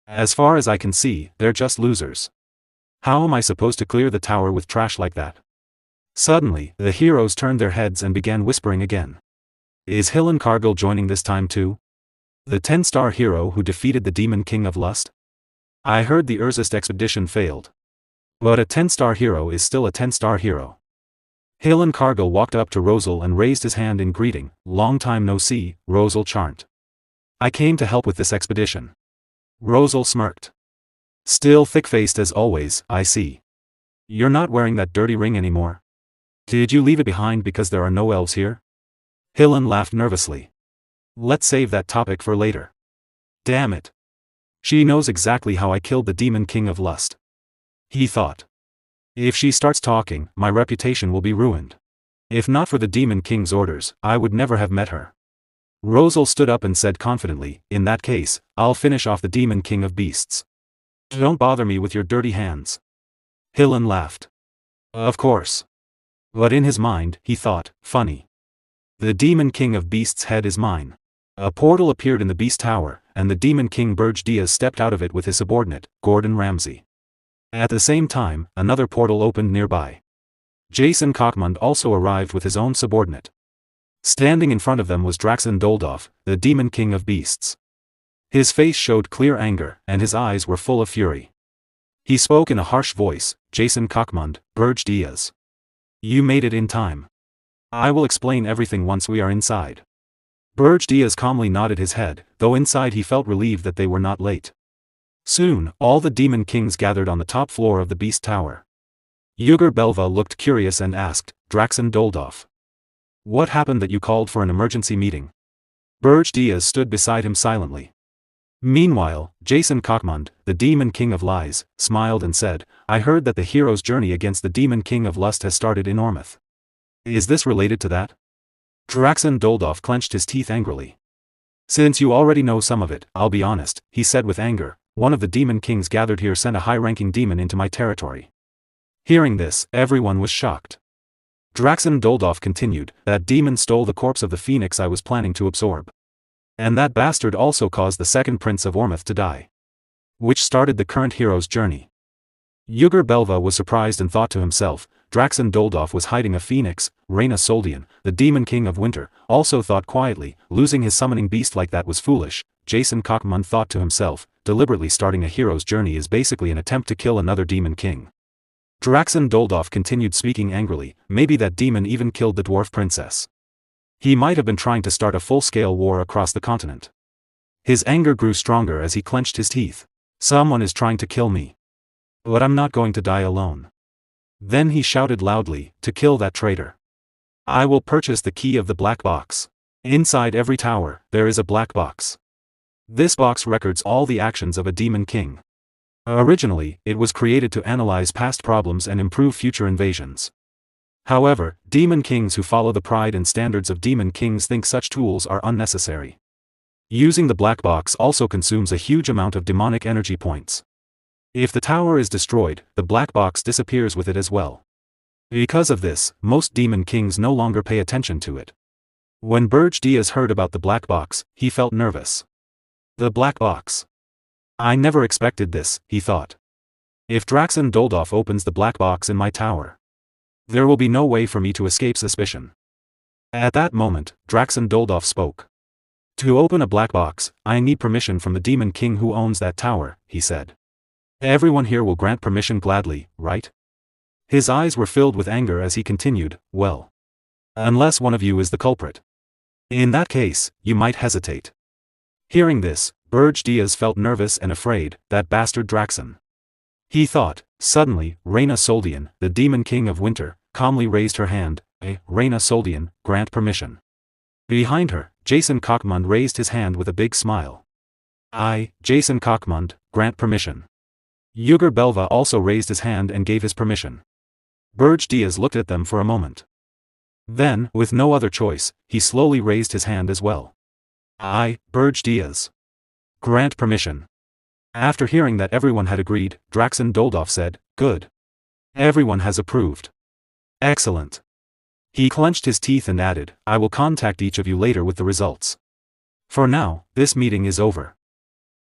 A: As far as I can see, they're just losers. How am I supposed to clear the tower with trash like that?" Suddenly, the heroes turned their heads and began whispering again. "Is Hillen Cargill joining this time too? The 10-star hero who defeated the Demon King of Lust? I heard the Erzist expedition failed. But a 10-star hero is still a 10-star hero." Hillen Cargill walked up to Rosal and raised his hand in greeting. "Long time no see, Rosal Charnt. I came to help with this expedition." Rosal smirked. "Still thick-faced as always, I see. You're not wearing that dirty ring anymore. Did you leave it behind because there are no elves here?" Hillen laughed nervously. "Let's save that topic for later. Damn it. She knows exactly how I killed the Demon King of Lust." He thought. "If she starts talking, my reputation will be ruined. If not for the Demon King's orders, I would never have met her." Rosal stood up and said confidently, "In that case, I'll finish off the Demon King of Beasts. Don't bother me with your dirty hands." Hillen laughed. "Of course." But in his mind, he thought, "Funny. The Demon King of Beasts' head is mine." A portal appeared in the Beast Tower, and the Demon King Berge stepped out of it with his subordinate, Gordon Ramsay. At the same time, another portal opened nearby. Jason Cockmund also arrived with his own subordinate. Standing in front of them was Draxen Doldorf, the Demon King of Beasts. His face showed clear anger, and his eyes were full of fury. He spoke in a harsh voice, "Jason Cockmund, Berge. You made it in time. I will explain everything once we are inside." Berge calmly nodded his head, though inside he felt relieved that they were not late. Soon, all the Demon Kings gathered on the top floor of the Beast Tower. Yugur Belva looked curious and asked, "Draxen Doldorf, what happened that you called for an emergency meeting?" Berge stood beside him silently. Meanwhile, Jason Cockmund, the Demon King of Lies, smiled and said, "I heard that the hero's journey against the Demon King of Lust has started in Ormouth. Is this related to that?" Draxen Doldorf clenched his teeth angrily. "Since you already know some of it, I'll be honest," he said with anger. "One of the Demon Kings gathered here sent a high-ranking demon into my territory." Hearing this, everyone was shocked. Draxen Doldorf continued, "That demon stole the corpse of the phoenix I was planning to absorb. And that bastard also caused the second prince of Ormouth to die. Which started the current hero's journey." Yugur Belva was surprised and thought to himself, Draxen Doldorf was hiding a phoenix. Reyna Soldian, the Demon King of Winter, also thought quietly, losing his summoning beast like that was foolish. Jason Cockmund thought to himself, deliberately starting a hero's journey is basically an attempt to kill another Demon King. Draxen Doldorf continued speaking angrily, "Maybe that demon even killed the dwarf princess. He might have been trying to start a full-scale war across the continent." His anger grew stronger as he clenched his teeth. "Someone is trying to kill me. But I'm not going to die alone." Then he shouted loudly, "To kill that traitor, I will purchase the key of the black box. Inside every tower, there is a black box. This box records all the actions of a Demon King. Originally, it was created to analyze past problems and improve future invasions. However, demon kings who follow the pride and standards of demon kings think such tools are unnecessary. Using the black box also consumes a huge amount of demonic energy points. If the tower is destroyed, the black box disappears with it as well. Because of this, most demon kings no longer pay attention to it. When Berge heard about the black box, he felt nervous. The black box. I never expected this, he thought. If Draxen Doldorf opens the black box in my tower, there will be no way for me to escape suspicion. At that moment, Draxen Doldorf spoke. To open a black box, I need permission from the demon king who owns that tower, he said. Everyone here will grant permission gladly, right? His eyes were filled with anger as he continued, well. Unless one of you is the culprit. In that case, you might hesitate. Hearing this, Berge felt nervous and afraid, that bastard Draxen. He thought. Suddenly, Reyna Soldian, the demon king of winter, calmly raised her hand. Reyna Soldian, grant permission. Behind her, Jason Cockmund raised his hand with a big smile. I, Jason Cockmund, grant permission. Yuger Belva also raised his hand and gave his permission. Berge looked at them for a moment. Then, with no other choice, he slowly raised his hand as well. I, Berge grant permission. After hearing that everyone had agreed, Draxen Doldorf said, good. Everyone has approved. Excellent. He clenched his teeth and added, I will contact each of you later with the results. For now, this meeting is over.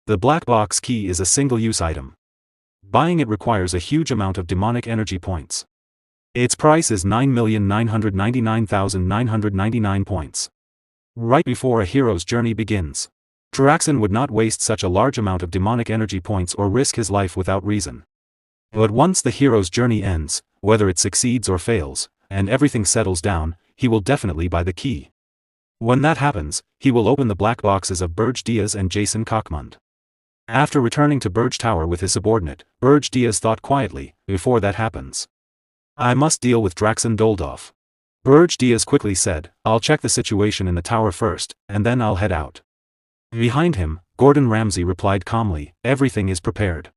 A: The black box key is a single-use item. Buying it requires a huge amount of demonic energy points. Its price is 9,999,999 points. Right before a hero's journey begins, Draxen would not waste such a large amount of demonic energy points or risk his life without reason. But once the hero's journey ends, whether it succeeds or fails, and everything settles down, he will definitely buy the key. When that happens, he will open the black boxes of Berge and Jason Cockmund. After returning to Berge Tower with his subordinate, Berge thought quietly, before that happens, I must deal with Draxen Doldorf. Berge quickly said, I'll check the situation in the tower first, and then I'll head out. Behind him, Gordon Ramsay replied calmly, everything is prepared.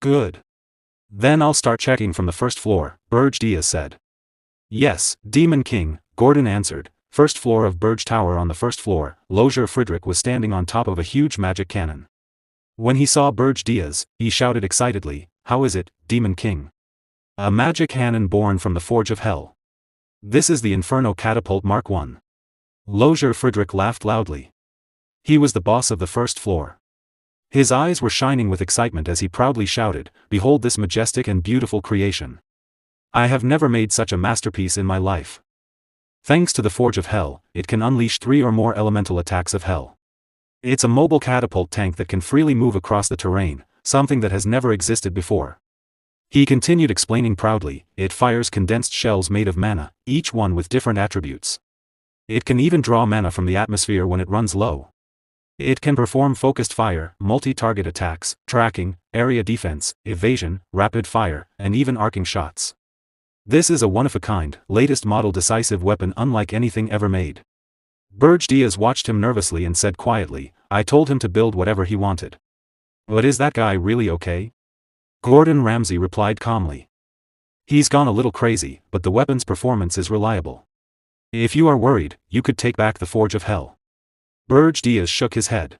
A: Good. Then I'll start checking from the first floor, Berge said. Yes, Demon King, Gordon answered. First floor of Berge Tower. On the first floor, Lozier Friedrich was standing on top of a huge magic cannon. When he saw Berge he shouted excitedly, how is it, Demon King? A magic cannon born from the Forge of Hell. This is the Inferno Catapult Mark I. Lozier Friedrich laughed loudly. He was the boss of the first floor. His eyes were shining with excitement as he proudly shouted, behold this majestic and beautiful creation. I have never made such a masterpiece in my life. Thanks to the Forge of Hell, it can unleash 3 or more elemental attacks of hell. It's a mobile catapult tank that can freely move across the terrain, something that has never existed before. He continued explaining proudly, it fires condensed shells made of mana, each one with different attributes. It can even draw mana from the atmosphere when it runs low. It can perform focused fire, multi-target attacks, tracking, area defense, evasion, rapid fire, and even arcing shots. This is a one-of-a-kind, latest model decisive weapon unlike anything ever made. Berge watched him nervously and said quietly, I told him to build whatever he wanted. But is that guy really okay? Gordon Ramsay replied calmly. He's gone a little crazy, but the weapon's performance is reliable. If you are worried, you could take back the Forge of Hell. Berge shook his head.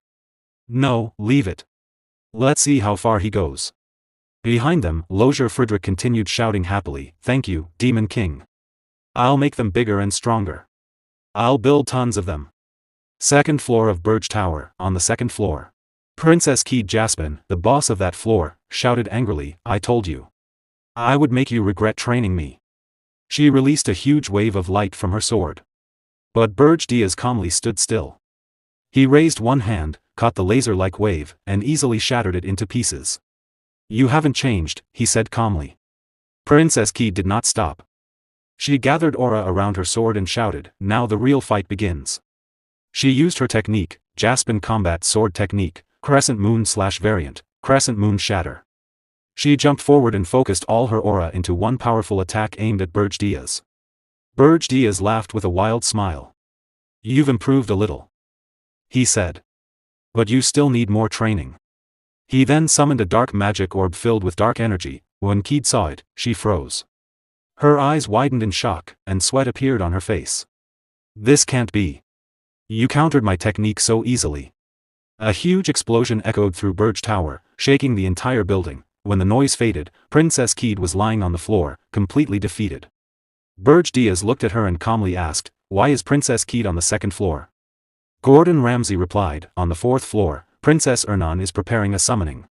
A: No, leave it. Let's see how far he goes. Behind them, Lozier Friedrich continued shouting happily, thank you, Demon King. I'll make them bigger and stronger. I'll build tons of them. Second floor of Berge Tower. On the second floor, Princess Keed Jaspin, the boss of that floor, shouted angrily, I told you. I would make you regret training me. She released a huge wave of light from her sword. But Berge calmly stood still. He raised one hand, caught the laser-like wave, and easily shattered it into pieces. You haven't changed, he said calmly. Princess Keed did not stop. She gathered aura around her sword and shouted, now the real fight begins. She used her technique, Jaspin Combat Sword Technique, Crescent Moon/Variant, Crescent Moon Shatter. She jumped forward and focused all her aura into one powerful attack aimed at Berge Berge laughed with a wild smile. You've improved a little, he said. But you still need more training. He then summoned a dark magic orb filled with dark energy. When Keed saw it, she froze. Her eyes widened in shock, and sweat appeared on her face. This can't be. You countered my technique so easily. A huge explosion echoed through Berge Tower, shaking the entire building. When the noise faded, Princess Keed was lying on the floor, completely defeated. Berge Diaz looked at her and calmly asked, "Why is Princess Keed on the second floor?" Gordon Ramsay replied, "On the fourth floor, Princess Ernan is preparing a summoning.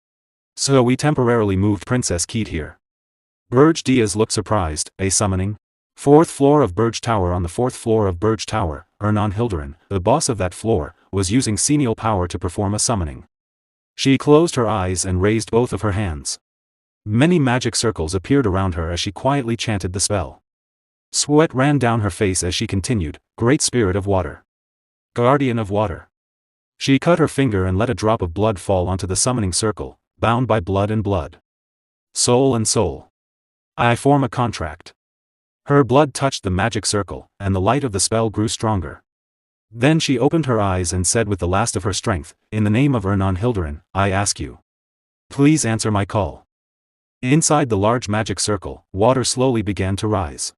A: So we temporarily moved Princess Keed here." Berge Diaz looked surprised. "A summoning? Fourth floor of Berge Tower." On the fourth floor of Berge Tower, Ernan Hilderin, the boss of that floor, was using Senial power to perform a summoning. She closed her eyes and raised both of her hands. Many magic circles appeared around her as she quietly chanted the spell. Sweat ran down her face as she continued, "Great Spirit of Water. Guardian of Water." She cut her finger and let a drop of blood fall onto the summoning circle, bound by blood and blood. "Soul and soul. I form a contract." Her blood touched the magic circle, and the light of the spell grew stronger. Then she opened her eyes and said with the last of her strength, "In the name of Ernan Hilderin, I ask you. Please answer my call." Inside the large magic circle, water slowly began to rise.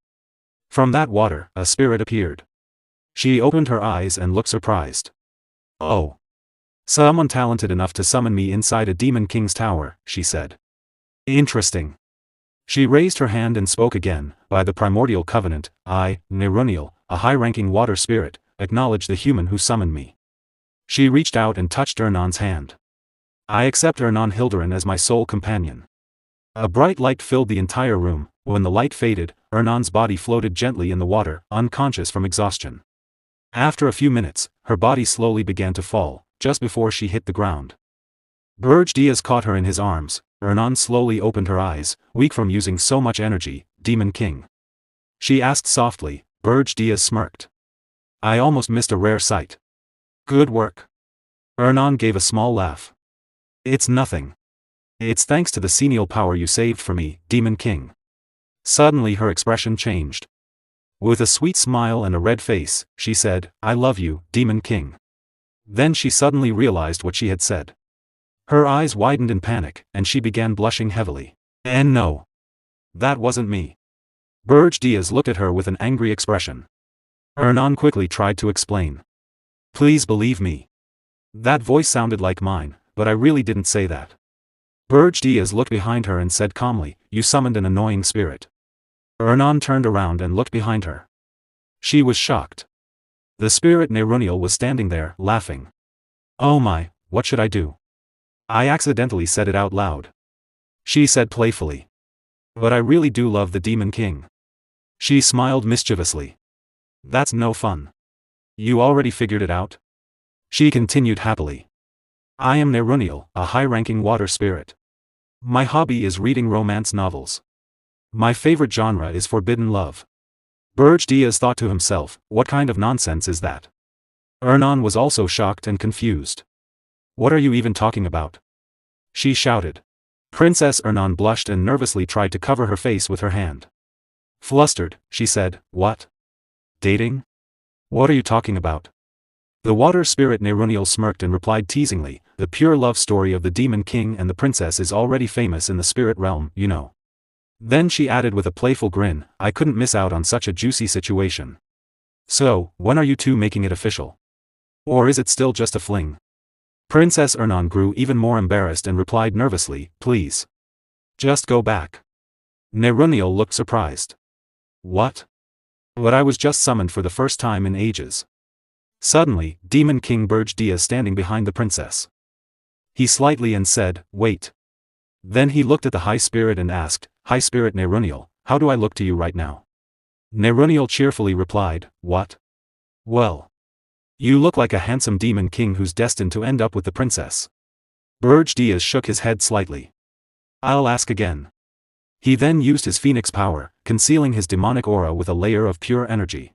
A: From that water, a spirit appeared. She opened her eyes and looked surprised. "Oh. Someone talented enough to summon me inside a Demon King's tower," she said. "Interesting." She raised her hand and spoke again, "By the primordial covenant, I, Nerunial, a high-ranking water spirit, acknowledge the human who summoned me." She reached out and touched Ernan's hand. "I accept Ernan Hilderin as my sole companion." A bright light filled the entire room. When the light faded, Ernan's body floated gently in the water, unconscious from exhaustion. After a few minutes, her body slowly began to fall, just before she hit the ground. Berge Diaz caught her in his arms. Ernan slowly opened her eyes, weak from using so much energy. "Demon King?" she asked softly. Berge Diaz smirked. "I almost missed a rare sight." "Good work." Ernan gave a small laugh. "It's nothing. It's thanks to the Senial power you saved for me, Demon King." Suddenly her expression changed. With a sweet smile and a red face, she said, "I love you, Demon King." Then she suddenly realized what she had said. Her eyes widened in panic, and she began blushing heavily. "And no. That wasn't me." Berge Diaz looked at her with an angry expression. Ernan quickly tried to explain. "Please believe me. That voice sounded like mine, but I really didn't say that." Berge Diaz looked behind her and said calmly, "You summoned an annoying spirit." Ernan turned around and looked behind her. She was shocked. The spirit Nerunial was standing there, laughing. "Oh my, what should I do? I accidentally said it out loud," she said playfully. "But I really do love the Demon King." She smiled mischievously. "That's no fun. You already figured it out?" she continued happily. "I am Nerunial, a high-ranking water spirit. My hobby is reading romance novels. My favorite genre is forbidden love." Berge Diaz thought to himself, "What kind of nonsense is that?" Ernan was also shocked and confused. "What are you even talking about?" she shouted. Princess Ernan blushed and nervously tried to cover her face with her hand. Flustered, she said, "What? Dating? What are you talking about?" The water spirit Nerunial smirked and replied teasingly, "The pure love story of the Demon King and the princess is already famous in the spirit realm, you know." Then she added with a playful grin, "I couldn't miss out on such a juicy situation. So, when are you two making it official? Or is it still just a fling?" Princess Ernan grew even more embarrassed and replied nervously, "Please. Just go back." Nerunial looked surprised. "What? But I was just summoned for the first time in ages." Suddenly, Demon King Berge Diaz standing behind the princess. He slightly and said, "Wait." Then he looked at the High Spirit and asked, "High Spirit Nerunial, how do I look to you right now?" Nerunial cheerfully replied, "What? Well. You look like a handsome Demon King who's destined to end up with the princess." Berge Diaz shook his head slightly. "I'll ask again." He then used his phoenix power, concealing his demonic aura with a layer of pure energy.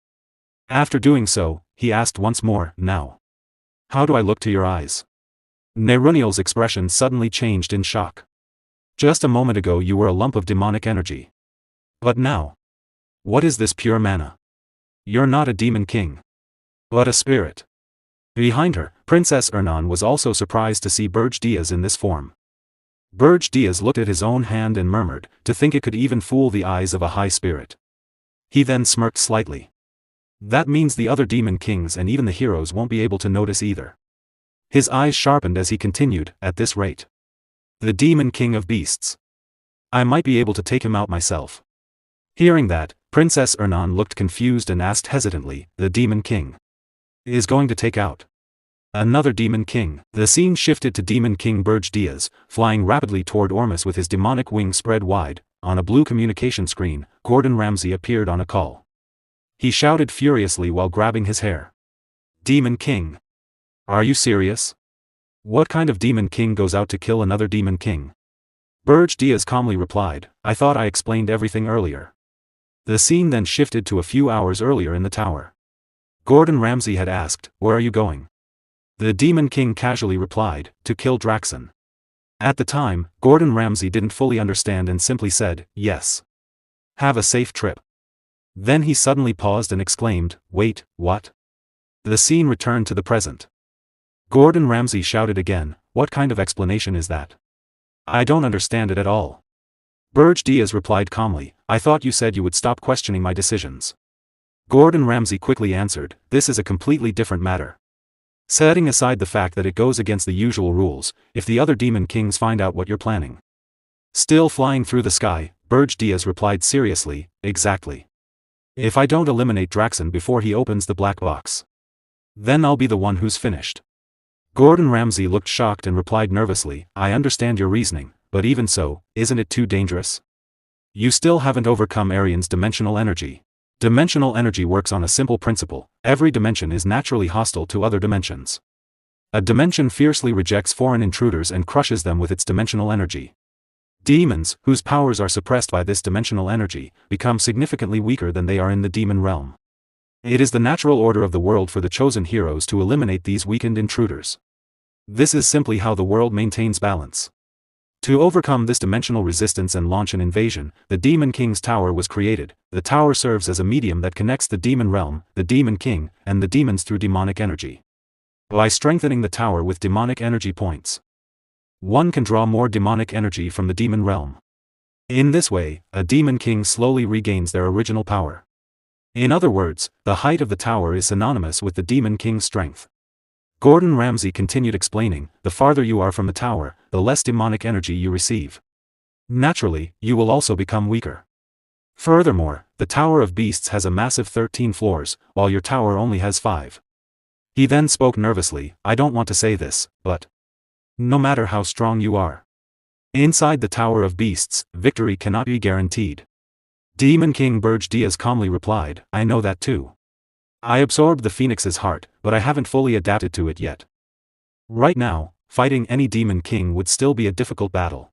A: After doing so, he asked once more, "Now. How do I look to your eyes?" Nerunial's expression suddenly changed in shock. "Just a moment ago you were a lump of demonic energy. But now? What is this pure mana? You're not a Demon King. But a spirit." Behind her, Princess Ernan was also surprised to see Berge Diaz in this form. Berge Diaz looked at his own hand and murmured, to think it could even fool the eyes of a high spirit. He then smirked slightly. That means the other demon kings and even the heroes won't be able to notice either. His eyes sharpened as he continued, at this rate. The Demon King of Beasts. I might be able to take him out myself. Hearing that, Princess Ernan looked confused and asked hesitantly, the Demon King is going to take out another Demon King. The scene shifted to Demon King Berge Diaz, flying rapidly toward Ormus with his demonic wings spread wide. On a blue communication screen, Gordon Ramsay appeared on a call. He shouted furiously while grabbing his hair. Demon King. Are you serious? What kind of Demon King goes out to kill another Demon King? Berge Diaz calmly replied, I thought I explained everything earlier. The scene then shifted to a few hours earlier in the tower. Gordon Ramsay had asked, where are you going? The Demon King casually replied, to kill Draxon. At the time, Gordon Ramsay didn't fully understand and simply said, yes. Have a safe trip. Then he suddenly paused and exclaimed, wait, what? The scene returned to the present. Gordon Ramsay shouted again, what kind of explanation is that? I don't understand it at all. Berge Diaz replied calmly, I thought you said you would stop questioning my decisions. Gordon Ramsay quickly answered, this is a completely different matter. Setting aside the fact that it goes against the usual rules, if the other Demon Kings find out what you're planning. Still flying through the sky, Berge Diaz replied seriously, exactly. If I don't eliminate Draxon before he opens the black box, then I'll be the one who's finished. Gordon Ramsay looked shocked and replied nervously, I understand your reasoning, but even so, isn't it too dangerous? You still haven't overcome Arian's dimensional energy. Dimensional energy works on a simple principle, every dimension is naturally hostile to other dimensions. A dimension fiercely rejects foreign intruders and crushes them with its dimensional energy. Demons, whose powers are suppressed by this dimensional energy, become significantly weaker than they are in the demon realm. It is the natural order of the world for the chosen heroes to eliminate these weakened intruders. This is simply how the world maintains balance. To overcome this dimensional resistance and launch an invasion, the Demon King's Tower was created. The tower serves as a medium that connects the demon realm, the Demon King, and the demons through demonic energy. By strengthening the tower with demonic energy points, one can draw more demonic energy from the demon realm. In this way, a Demon King slowly regains their original power. In other words, the height of the tower is synonymous with the Demon King's strength. Gordon Ramsay continued explaining, the farther you are from the tower, the less demonic energy you receive. Naturally, you will also become weaker. Furthermore, the Tower of Beasts has a massive 13 floors, while your tower only has 5. He then spoke nervously, I don't want to say this, but no matter how strong you are, inside the Tower of Beasts, victory cannot be guaranteed. Demon King Berge Diaz calmly replied, I know that too. I absorbed the Phoenix's heart, but I haven't fully adapted to it yet. Right now, fighting any Demon King would still be a difficult battle.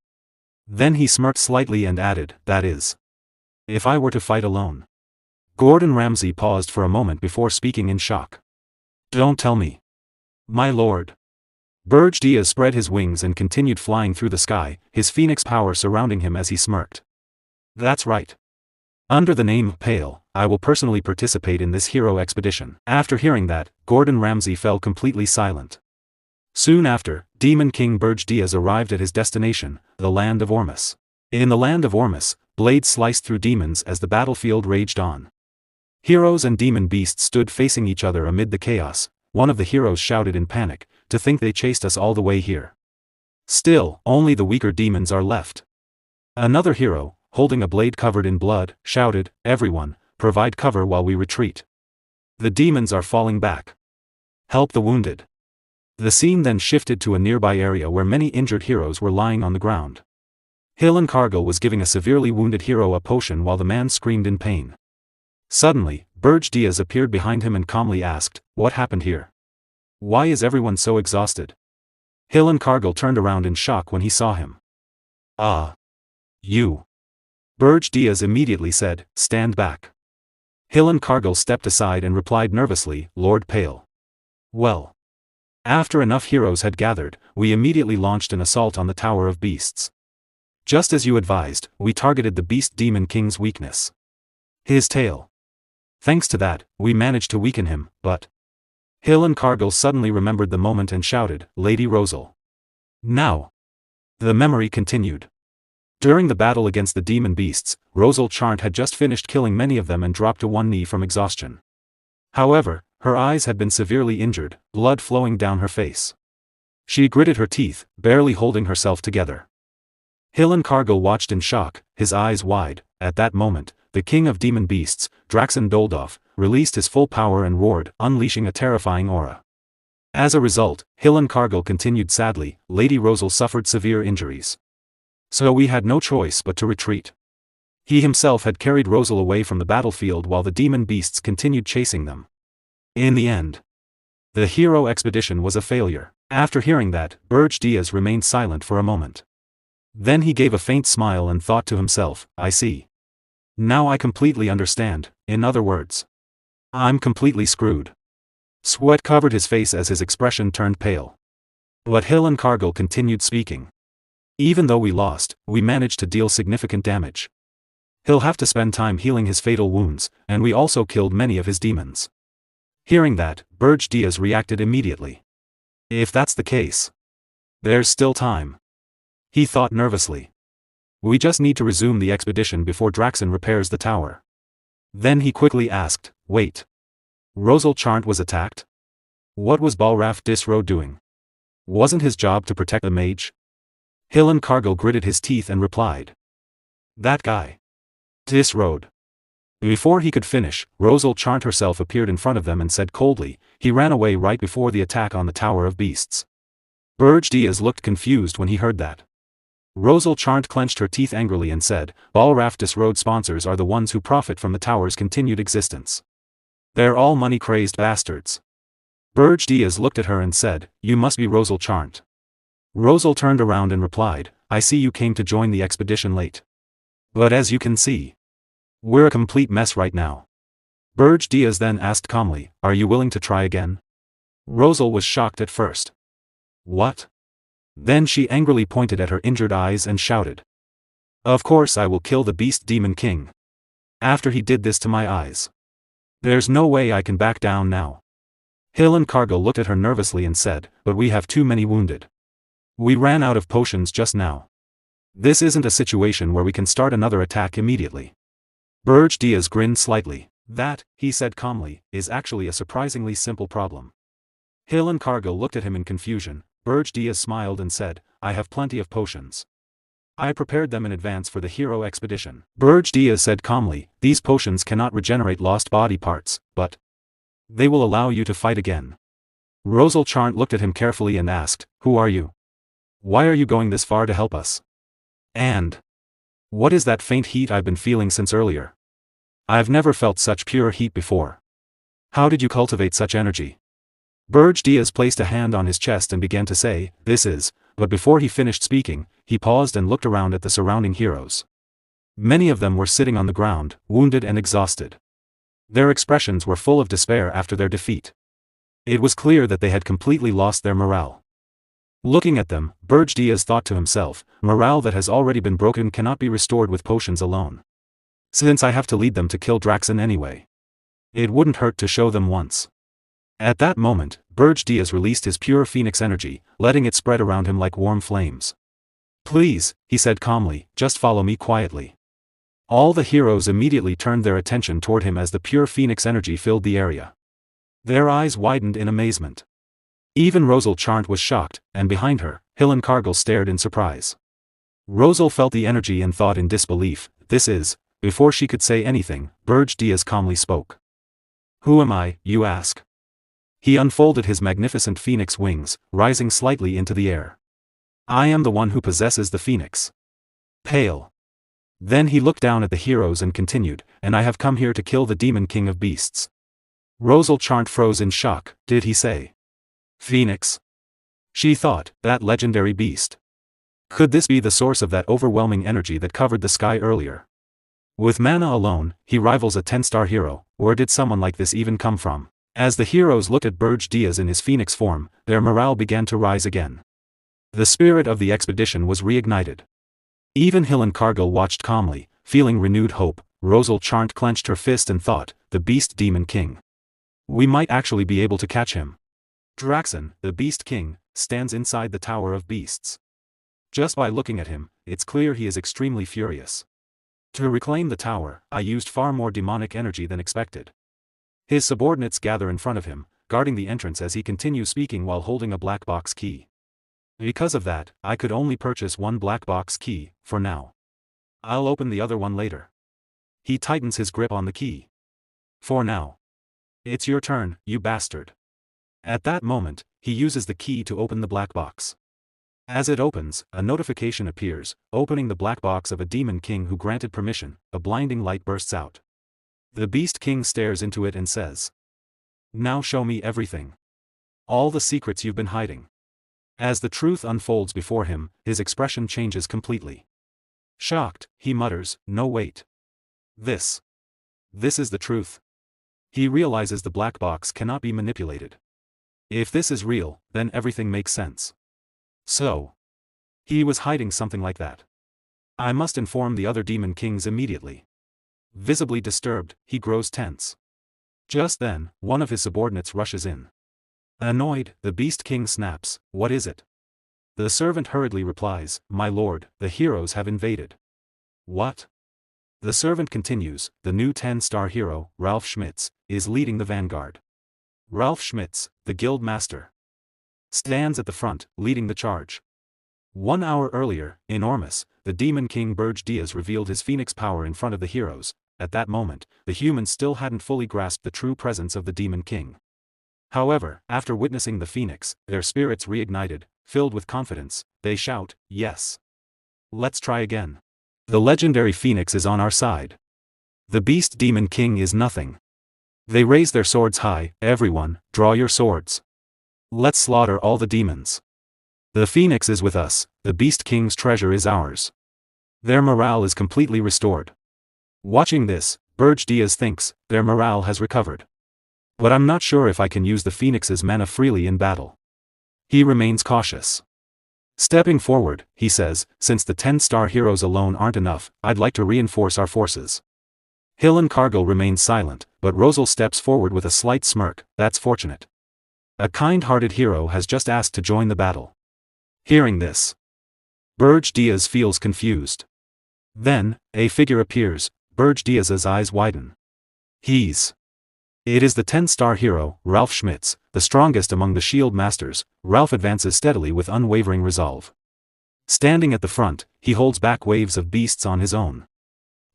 A: Then he smirked slightly and added, that is, if I were to fight alone. Gordon Ramsay paused for a moment before speaking in shock. Don't tell me. My lord. Berge Diaz spread his wings and continued flying through the sky, his Phoenix power surrounding him as he smirked. That's right. Under the name Pale, I will personally participate in this hero expedition. After hearing that, Gordon Ramsay fell completely silent. Soon after, Demon King Berge Diaz arrived at his destination, the land of Ormus. In the land of Ormus, blades sliced through demons as the battlefield raged on. Heroes and demon beasts stood facing each other amid the chaos. One of the heroes shouted in panic, to think they chased us all the way here. Still, only the weaker demons are left. Another hero, holding a blade covered in blood, shouted, everyone, provide cover while we retreat. The demons are falling back. Help the wounded. The scene then shifted to a nearby area where many injured heroes were lying on the ground. Hillen Cargill was giving a severely wounded hero a potion while the man screamed in pain. Suddenly, Berge Diaz appeared behind him and calmly asked, what happened here? Why is everyone so exhausted? Hillen Cargill turned around in shock when he saw him. Ah. You. Berge Diaz immediately said, stand back. Hillen Cargill stepped aside and replied nervously, Lord Pale. Well. After enough heroes had gathered, we immediately launched an assault on the Tower of Beasts. Just as you advised, we targeted the Beast Demon King's weakness. His tail. Thanks to that, we managed to weaken him, but Hillen Cargill suddenly remembered the moment and shouted, Lady Rosal. Now. The memory continued. During the battle against the demon beasts, Rosal Charnt had just finished killing many of them and dropped to one knee from exhaustion. However, her eyes had been severely injured, blood flowing down her face. She gritted her teeth, barely holding herself together. Hillenkargel watched in shock, his eyes wide. At that moment, the king of demon beasts, Draxen Doldov, released his full power and roared, unleashing a terrifying aura. As a result, Hillenkargel continued sadly, Lady Rosal suffered severe injuries. So we had no choice but to retreat. He himself had carried Rosal away from the battlefield while the demon beasts continued chasing them. In the end, the hero expedition was a failure. After hearing that, Berge Diaz remained silent for a moment. Then he gave a faint smile and thought to himself, I see. Now I completely understand. In other words, I'm completely screwed. Sweat covered his face as his expression turned pale. But Hillenkargel continued speaking. Even though we lost, we managed to deal significant damage. He'll have to spend time healing his fatal wounds, and we also killed many of his demons. Hearing that, Berge Diaz reacted immediately. If that's the case, there's still time. He thought nervously. We just need to resume the expedition before Draxen repairs the tower. Then he quickly asked, wait. Rosal Charnt was attacked? What was Balraf Disro doing? Wasn't his job to protect the mage? Hillenkargel gritted his teeth and replied. That guy. Disrode. Before he could finish, Rosal Charnt herself appeared in front of them and said coldly, he ran away right before the attack on the Tower of Beasts. Berge Diaz looked confused when he heard that. Rosal Charnt clenched her teeth angrily and said, Balraf Disrode sponsors are the ones who profit from the tower's continued existence. They're all money-crazed bastards. Berge Diaz looked at her and said, you must be Rosal Charnt. Rosal turned around and replied, I see you came to join the expedition late. But as you can see, we're a complete mess right now. Berge Diaz then asked calmly, are you willing to try again? Rosal was shocked at first. What? Then she angrily pointed at her injured eyes and shouted. Of course I will kill the beast Demon King. After he did this to my eyes. There's no way I can back down now. Hillenkargel looked at her nervously and said, but we have too many wounded. We ran out of potions just now. This isn't a situation where we can start another attack immediately. Berge Diaz grinned slightly. That, he said calmly, is actually a surprisingly simple problem. Hillenkargel looked at him in confusion. Berge Diaz smiled and said, I have plenty of potions. I prepared them in advance for the hero expedition. Berge Diaz said calmly, these potions cannot regenerate lost body parts, but they will allow you to fight again. Rosal Charnt looked at him carefully and asked, who are you? Why are you going this far to help us? And what is that faint heat I've been feeling since earlier? I've never felt such pure heat before. How did you cultivate such energy? Berge Diaz placed a hand on his chest and began to say, this is, but before he finished speaking, he paused and looked around at the surrounding heroes. Many of them were sitting on the ground, wounded and exhausted. Their expressions were full of despair after their defeat. It was clear that they had completely lost their morale. Looking at them, Berge Diaz thought to himself, morale that has already been broken cannot be restored with potions alone. Since I have to lead them to kill Draxen anyway, it wouldn't hurt to show them once. At that moment, Berge Diaz released his pure phoenix energy, letting it spread around him like warm flames. Please, he said calmly, just follow me quietly. All the heroes immediately turned their attention toward him as the pure phoenix energy filled the area. Their eyes widened in amazement. Even Rosal Charnt was shocked, and behind her, Hillenkargel stared in surprise. Rosal felt the energy and thought in disbelief, this is. Before she could say anything, Berge Diaz calmly spoke. Who am I, you ask? He unfolded his magnificent phoenix wings, rising slightly into the air. I am the one who possesses the phoenix. Pale. Then he looked down at the heroes and continued, and I have come here to kill the Demon King of Beasts. Rosal Charnt froze in shock. Did he say Phoenix? She thought, that legendary beast. Could this be the source of that overwhelming energy that covered the sky earlier? With mana alone, he rivals a 10-star hero. Where did someone like this even come from? As the heroes looked at Berge Diaz in his phoenix form, their morale began to rise again. The spirit of the expedition was reignited. Even Hillenkargel watched calmly, feeling renewed hope. Rosal Charnt clenched her fist and thought, the beast Demon King. We might actually be able to catch him. Draxen, the Beast King, stands inside the Tower of Beasts. Just by looking at him, it's clear he is extremely furious. To reclaim the tower, I used far more demonic energy than expected. His subordinates gather in front of him, guarding the entrance as he continues speaking while holding a black box key. Because of that, I could only purchase one black box key, for now. I'll open the other one later. He tightens his grip on the key. For now. It's your turn, you bastard. At that moment, he uses the key to open the black box. As it opens, a notification appears, opening the black box of a Demon King who granted permission. A blinding light bursts out. The Beast King stares into it and says, "Now show me everything. All the secrets you've been hiding." As the truth unfolds before him, his expression changes completely. Shocked, he mutters, "No wait. This is the truth." He realizes the black box cannot be manipulated. If this is real, then everything makes sense. So, he was hiding something like that. I must inform the other Demon Kings immediately. Visibly disturbed, he grows tense. Just then, one of his subordinates rushes in. Annoyed, the Beast King snaps, "What is it?" The servant hurriedly replies, "My lord, the heroes have invaded." What? The servant continues, "The new 10-star hero, Ralph Schmitz, is leading the vanguard. Ralph Schmitz, the guild master, stands at the front, leading the charge." 1 hour earlier, in Ormus, the Demon King Berge revealed his phoenix power in front of the heroes. At that moment, the humans still hadn't fully grasped the true presence of the Demon King. However, after witnessing the phoenix, their spirits reignited, filled with confidence. They shout, "Yes! Let's try again. The legendary phoenix is on our side. The beast Demon King is nothing." They raise their swords high. "Everyone, draw your swords. Let's slaughter all the demons. The phoenix is with us, the Beast King's treasure is ours." Their morale is completely restored. Watching this, Berge thinks, their morale has recovered. But I'm not sure if I can use the phoenix's mana freely in battle. He remains cautious. Stepping forward, he says, "Since the 10-star heroes alone aren't enough, I'd like to reinforce our forces." Hillen Cargill remains silent, but Rosal steps forward with a slight smirk. "That's fortunate. A kind-hearted hero has just asked to join the battle." Hearing this, Berge feels confused. Then, a figure appears. Berge's eyes widen. It is the 10-star hero, Ralph Schmitz, the strongest among the shield masters. Ralph advances steadily with unwavering resolve. Standing at the front, he holds back waves of beasts on his own.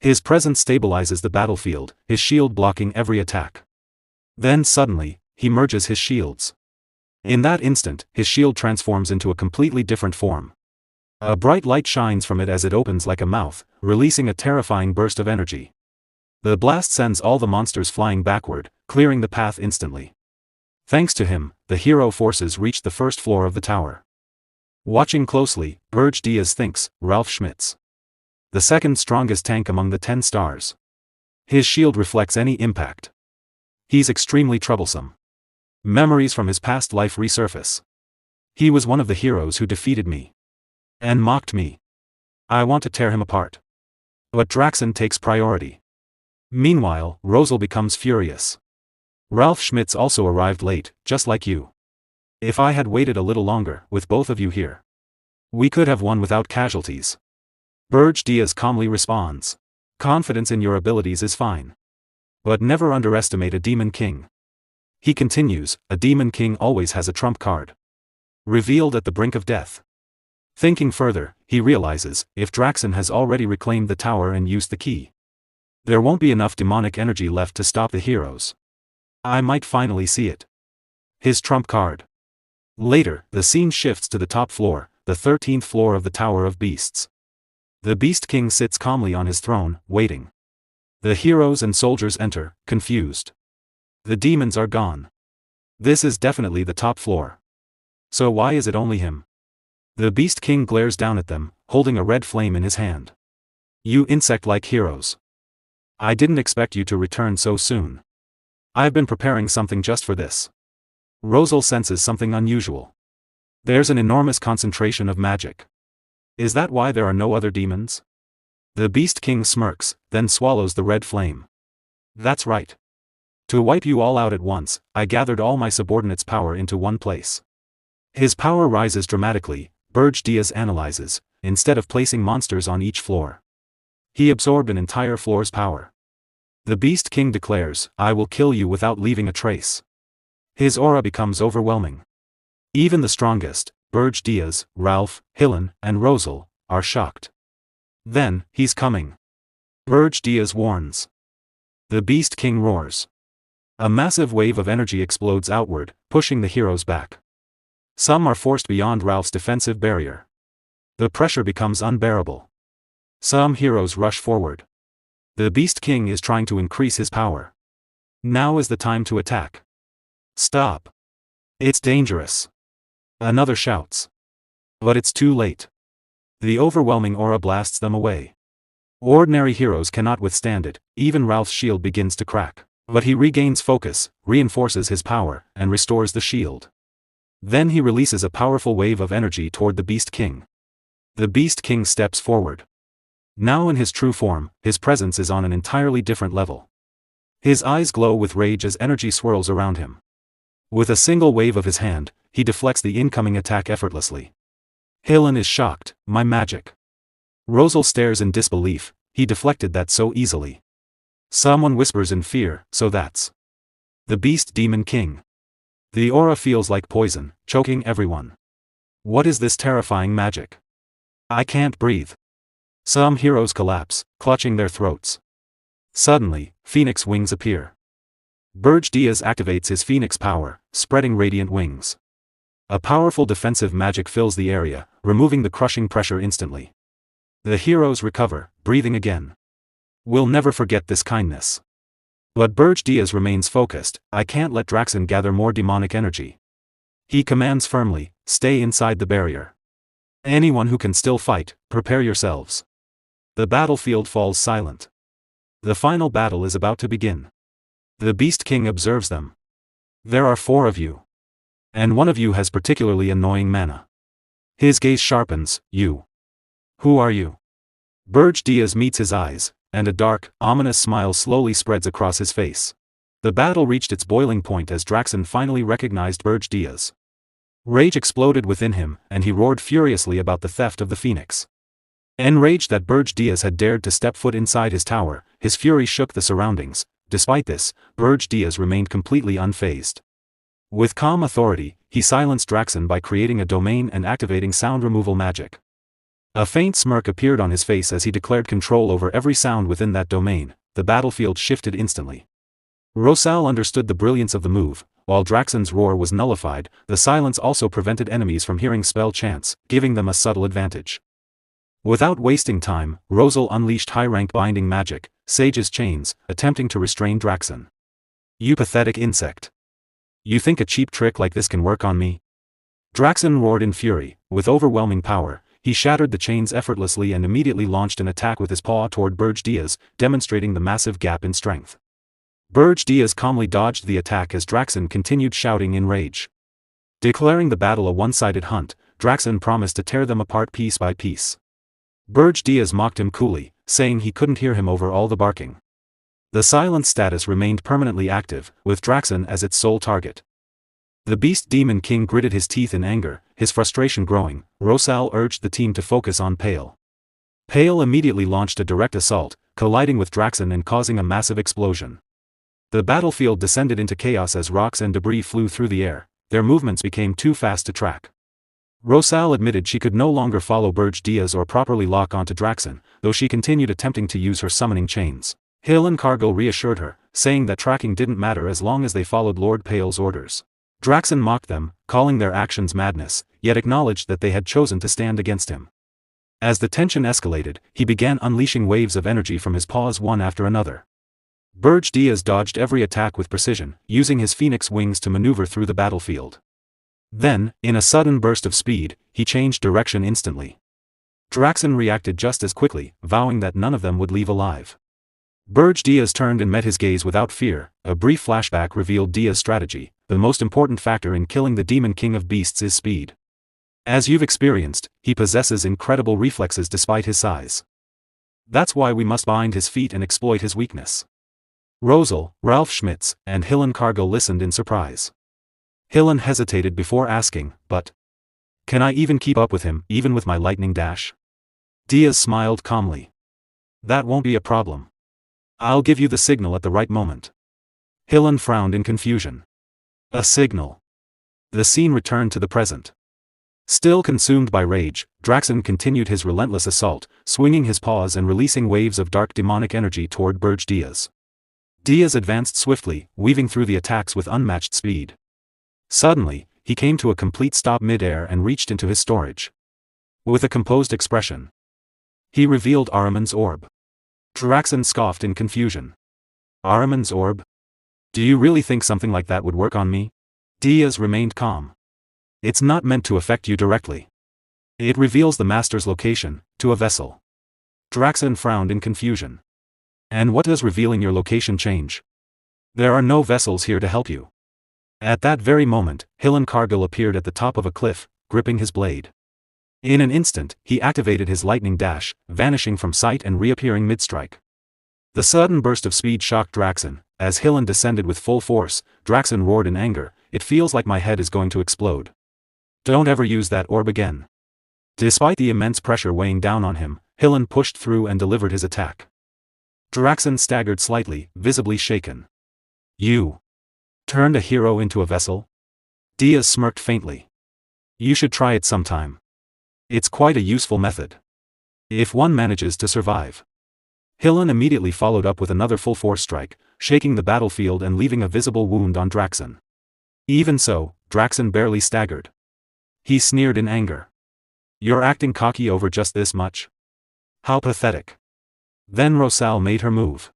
A: His presence stabilizes the battlefield, his shield blocking every attack. Then suddenly, he merges his shields. In that instant, his shield transforms into a completely different form. A bright light shines from it as it opens like a mouth, releasing a terrifying burst of energy. The blast sends all the monsters flying backward, clearing the path instantly. Thanks to him, the hero forces reached the first floor of the tower. Watching closely, Berge thinks, Ralph Schmitz, the second strongest tank among the 10 stars. His shield reflects any impact. He's extremely troublesome. Memories from his past life resurface. He was one of the heroes who defeated me and mocked me. I want to tear him apart. But Draxon takes priority. Meanwhile, Rosal becomes furious. "Ralph Schmitz also arrived late, just like you. If I had waited a little longer, with both of you here, we could have won without casualties." Berge calmly responds, "Confidence in your abilities is fine. But never underestimate a Demon King." He continues, "A Demon King always has a trump card. Revealed at the brink of death." Thinking further, he realizes, if Draxon has already reclaimed the tower and used the key, there won't be enough demonic energy left to stop the heroes. I might finally see it. His trump card. Later, the scene shifts to the top floor, the 13th floor of the Tower of Beasts. The Beast King sits calmly on his throne, waiting. The heroes and soldiers enter, confused. The demons are gone. This is definitely the top floor. So why is it only him? The Beast King glares down at them, holding a red flame in his hand. "You insect-like heroes. I didn't expect you to return so soon. I've been preparing something just for this." Rosal senses something unusual. There's an enormous concentration of magic. Is that why there are no other demons? The Beast King smirks, then swallows the red flame. "That's right. To wipe you all out at once, I gathered all my subordinates' power into one place." His power rises dramatically. Berge analyzes. instead of placing monsters on each floor. He absorbed an entire floor's power. The Beast King declares, "I will kill you without leaving a trace." His aura becomes overwhelming. Even the strongest, Berge Diaz, Ralph, Hillen, and Rosal, are shocked. Then, he's coming. Berge Diaz warns. The Beast King roars. A massive wave of energy explodes outward, pushing the heroes back. Some are forced beyond Ralph's defensive barrier. The pressure becomes unbearable. Some heroes rush forward. The Beast King is trying to increase his power. Now is the time to attack. Stop. It's dangerous. Another shouts. But it's too late. The overwhelming aura blasts them away. Ordinary heroes cannot withstand it, even Ralph's shield begins to crack. But he regains focus, reinforces his power, and restores the shield. Then he releases a powerful wave of energy toward the Beast King. The Beast King steps forward. Now in his true form, his presence is on an entirely different level. His eyes glow with rage as energy swirls around him. With a single wave of his hand, he deflects the incoming attack effortlessly. Hillen is shocked, "My magic." Rosal stares in disbelief, he deflected that so easily. Someone whispers in fear, "So that's the Beast Demon King." The aura feels like poison, choking everyone. What is this terrifying magic? I can't breathe. Some heroes collapse, clutching their throats. Suddenly, Phoenix wings appear. Berge Diaz activates his Phoenix power, spreading radiant wings. A powerful defensive magic fills the area, removing the crushing pressure instantly. The heroes recover, breathing again. We'll never forget this kindness. But Berge Diaz remains focused. "I can't let Draxen gather more demonic energy." He commands firmly, "Stay inside the barrier. Anyone who can still fight, prepare yourselves." The battlefield falls silent. The final battle is about to begin. The Beast King observes them. "There are 4 of you. And one of you has particularly annoying mana." His gaze sharpens. "You. Who are you?" Berge Diaz meets his eyes, and a dark, ominous smile slowly spreads across his face. The battle reached its boiling point as Draxen finally recognized Berge Diaz. Rage exploded within him, and he roared furiously about the theft of the Phoenix. Enraged that Berge Diaz had dared to step foot inside his tower, his fury shook the surroundings. Despite this, Berge Diaz remained completely unfazed. With calm authority, he silenced Draxen by creating a domain and activating sound removal magic. A faint smirk appeared on his face as he declared control over every sound within that domain. The battlefield shifted instantly. Rosal understood the brilliance of the move. While Draxen's roar was nullified, the silence also prevented enemies from hearing spell chants, giving them a subtle advantage. Without wasting time, Rosal unleashed high-rank binding magic, Sage's chains, attempting to restrain Draxen. "You pathetic insect. You think a cheap trick like this can work on me?" Draxen roared in fury. With overwhelming power, he shattered the chains effortlessly and immediately launched an attack with his paw toward Berge Diaz, demonstrating the massive gap in strength. Berge Diaz calmly dodged the attack as Draxen continued shouting in rage. Declaring the battle a one-sided hunt, Draxen promised to tear them apart piece by piece. Berge Diaz mocked him coolly, saying he couldn't hear him over all the barking. The silence status remained permanently active, with Draxen as its sole target. The Beast Demon King gritted his teeth in anger, his frustration growing. Rosal urged the team to focus on Pale. Pale immediately launched a direct assault, colliding with Draxen and causing a massive explosion. The battlefield descended into chaos as rocks and debris flew through the air. Their movements became too fast to track. Rosal admitted she could no longer follow Berge Diaz or properly lock onto Draxen, though she continued attempting to use her summoning chains. Hillen Cargill reassured her, saying that tracking didn't matter as long as they followed Lord Pale's orders. Draxen mocked them, calling their actions madness, yet acknowledged that they had chosen to stand against him. As the tension escalated, he began unleashing waves of energy from his paws one after another. Berge Diaz dodged every attack with precision, using his phoenix wings to maneuver through the battlefield. Then, in a sudden burst of speed, he changed direction instantly. Draxen reacted just as quickly, vowing that none of them would leave alive. Berge Diaz turned and met his gaze without fear. A brief flashback revealed Diaz's strategy. The most important factor in killing the Demon King of Beasts is speed. As you've experienced, he possesses incredible reflexes despite his size. That's why we must bind his feet and exploit his weakness. Rosal, Ralph Schmitz, and Hillen Cargill listened in surprise. Hillen hesitated before asking, "But can I even keep up with him, even with my lightning dash?" Diaz smiled calmly. That won't be a problem. I'll give you the signal at the right moment. Hillen frowned in confusion. A signal. The scene returned to the present. Still consumed by rage, Draxen continued his relentless assault, swinging his paws and releasing waves of dark demonic energy toward Berge Diaz. Diaz advanced swiftly, weaving through the attacks with unmatched speed. Suddenly, he came to a complete stop mid-air and reached into his storage. With a composed expression, he revealed Ahriman's orb. Draxen scoffed in confusion. Ahriman's orb? Do you really think something like that would work on me? Diaz remained calm. It's not meant to affect you directly. It reveals the master's location, to a vessel. Draxen frowned in confusion. And what does revealing your location change? There are no vessels here to help you. At that very moment, Hillen Cargill appeared at the top of a cliff, gripping his blade. In an instant, he activated his lightning dash, vanishing from sight and reappearing mid-strike. The sudden burst of speed shocked Draxen. As Hillen descended with full force, Draxen roared in anger, "It feels like my head is going to explode. Don't ever use that orb again." Despite the immense pressure weighing down on him, Hillen pushed through and delivered his attack. Draxen staggered slightly, visibly shaken. You turned a hero into a vessel? Diaz smirked faintly. You should try it sometime. It's quite a useful method. If one manages to survive. Hillen immediately followed up with another full-force strike, shaking the battlefield and leaving a visible wound on Draxen. Even so, Draxen barely staggered. He sneered in anger. You're acting cocky over just this much? How pathetic. Then Rosal made her move.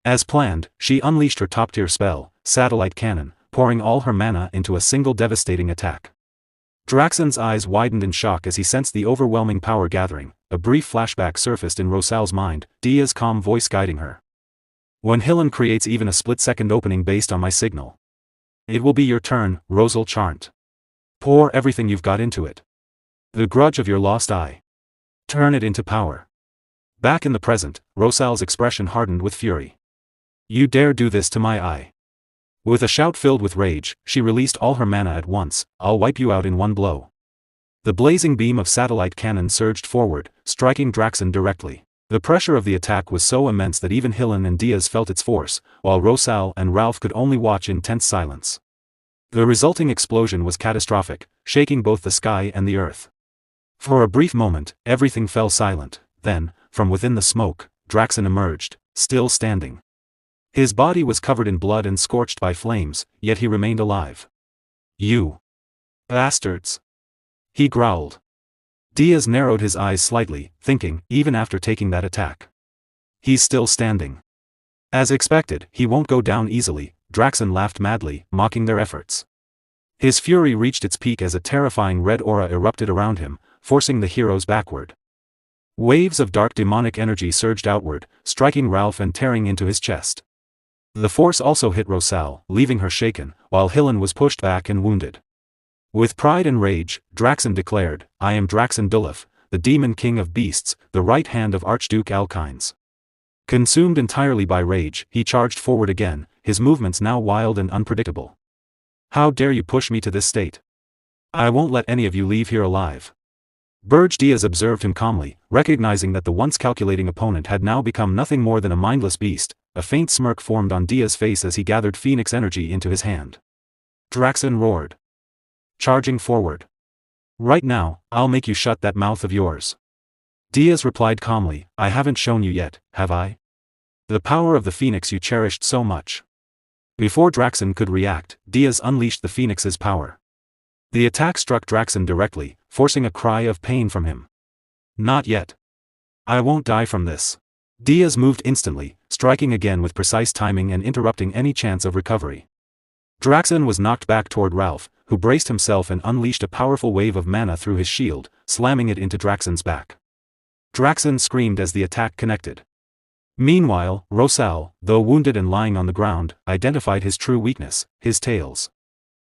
A: As planned, she unleashed her top-tier spell, Satellite Cannon, pouring all her mana into a single devastating attack. Draxen's eyes widened in shock as he sensed the overwhelming power gathering. A brief flashback surfaced in Rosal's mind, Diaz's calm voice guiding her. When Hillen creates even a split-second opening based on my signal, it will be your turn, Rosal Charnt. Pour everything you've got into it. The grudge of your lost eye. Turn it into power. Back in the present, Rosal's expression hardened with fury. You dare do this to my eye. With a shout filled with rage, she released all her mana at once. I'll wipe you out in one blow. The blazing beam of Satellite Cannon surged forward, striking Draxen directly. The pressure of the attack was so immense that even Hillen and Diaz felt its force, while Rosal and Ralph could only watch in tense silence. The resulting explosion was catastrophic, shaking both the sky and the earth. For a brief moment, everything fell silent. Then, from within the smoke, Draxen emerged, still standing. His body was covered in blood and scorched by flames, yet he remained alive. You bastards! He growled. Diaz narrowed his eyes slightly, thinking, even after taking that attack, he's still standing. As expected, he won't go down easily. Draxen laughed madly, mocking their efforts. His fury reached its peak as a terrifying red aura erupted around him, forcing the heroes backward. Waves of dark demonic energy surged outward, striking Ralph and tearing into his chest. The force also hit Rosal, leaving her shaken, while Hillen was pushed back and wounded. With pride and rage, Draxen declared, I am Draxen Dulif, the Demon King of Beasts, the right hand of Archduke Alkynes. Consumed entirely by rage, he charged forward again, his movements now wild and unpredictable. How dare you push me to this state? I won't let any of you leave here alive. Berge Diaz observed him calmly, recognizing that the once calculating opponent had now become nothing more than a mindless beast. A faint smirk formed on Diaz's face as he gathered Phoenix energy into his hand. Draxen roared, charging forward. Right now, I'll make you shut that mouth of yours. Diaz replied calmly, I haven't shown you yet, have I? The power of the Phoenix you cherished so much. Before Draxen could react, Diaz unleashed the Phoenix's power. The attack struck Draxen directly, forcing a cry of pain from him. Not yet. I won't die from this. Diaz moved instantly, striking again with precise timing and interrupting any chance of recovery. Draxen was knocked back toward Ralph, who braced himself and unleashed a powerful wave of mana through his shield, slamming it into Draxen's back. Draxen screamed as the attack connected. Meanwhile, Rosal, though wounded and lying on the ground, identified his true weakness, his tails.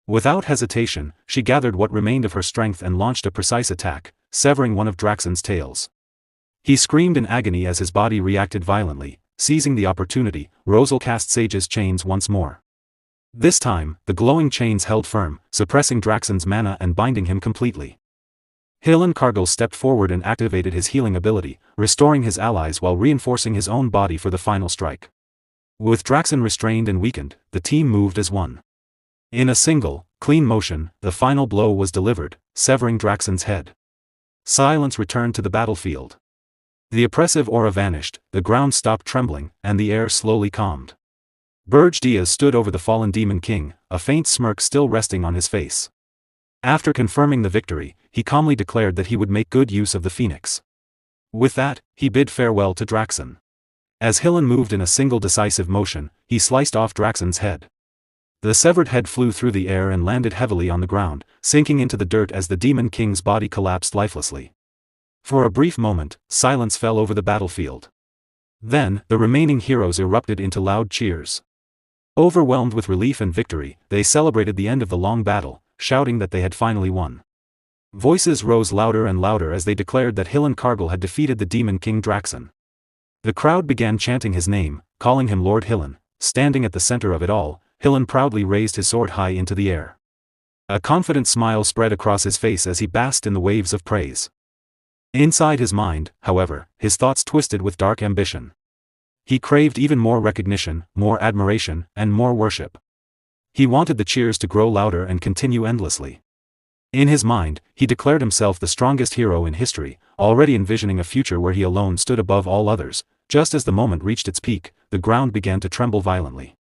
A: Without hesitation, she gathered what remained of her strength and launched a precise attack, severing one of Draxen's tails. He screamed in agony as his body reacted violently. Seizing the opportunity, Rosal cast Sage's chains once more. This time, the glowing chains held firm, suppressing Draxen's mana and binding him completely. Hillenkargel stepped forward and activated his healing ability, restoring his allies while reinforcing his own body for the final strike. With Draxen restrained and weakened, the team moved as one. In a single, clean motion, the final blow was delivered, severing Draxen's head. Silence returned to the battlefield. The oppressive aura vanished, the ground stopped trembling, and the air slowly calmed. Berge stood over the fallen Demon King, a faint smirk still resting on his face. After confirming the victory, he calmly declared that he would make good use of the Phoenix. With that, he bid farewell to Draxen. As Hillen moved in a single decisive motion, he sliced off Draxen's head. The severed head flew through the air and landed heavily on the ground, sinking into the dirt as the Demon King's body collapsed lifelessly. For a brief moment, silence fell over the battlefield. Then, the remaining heroes erupted into loud cheers. Overwhelmed with relief and victory, they celebrated the end of the long battle, shouting that they had finally won. Voices rose louder and louder as they declared that Hillenkargel had defeated the Demon King Draxen. The crowd began chanting his name, calling him Lord Hillen. Standing at the center of it all, Hillen proudly raised his sword high into the air. A confident smile spread across his face as he basked in the waves of praise. Inside his mind, however, his thoughts twisted with dark ambition. He craved even more recognition, more admiration, and more worship. He wanted the cheers to grow louder and continue endlessly. In his mind, he declared himself the strongest hero in history, already envisioning a future where he alone stood above all others. Just as the moment reached its peak, the ground began to tremble violently.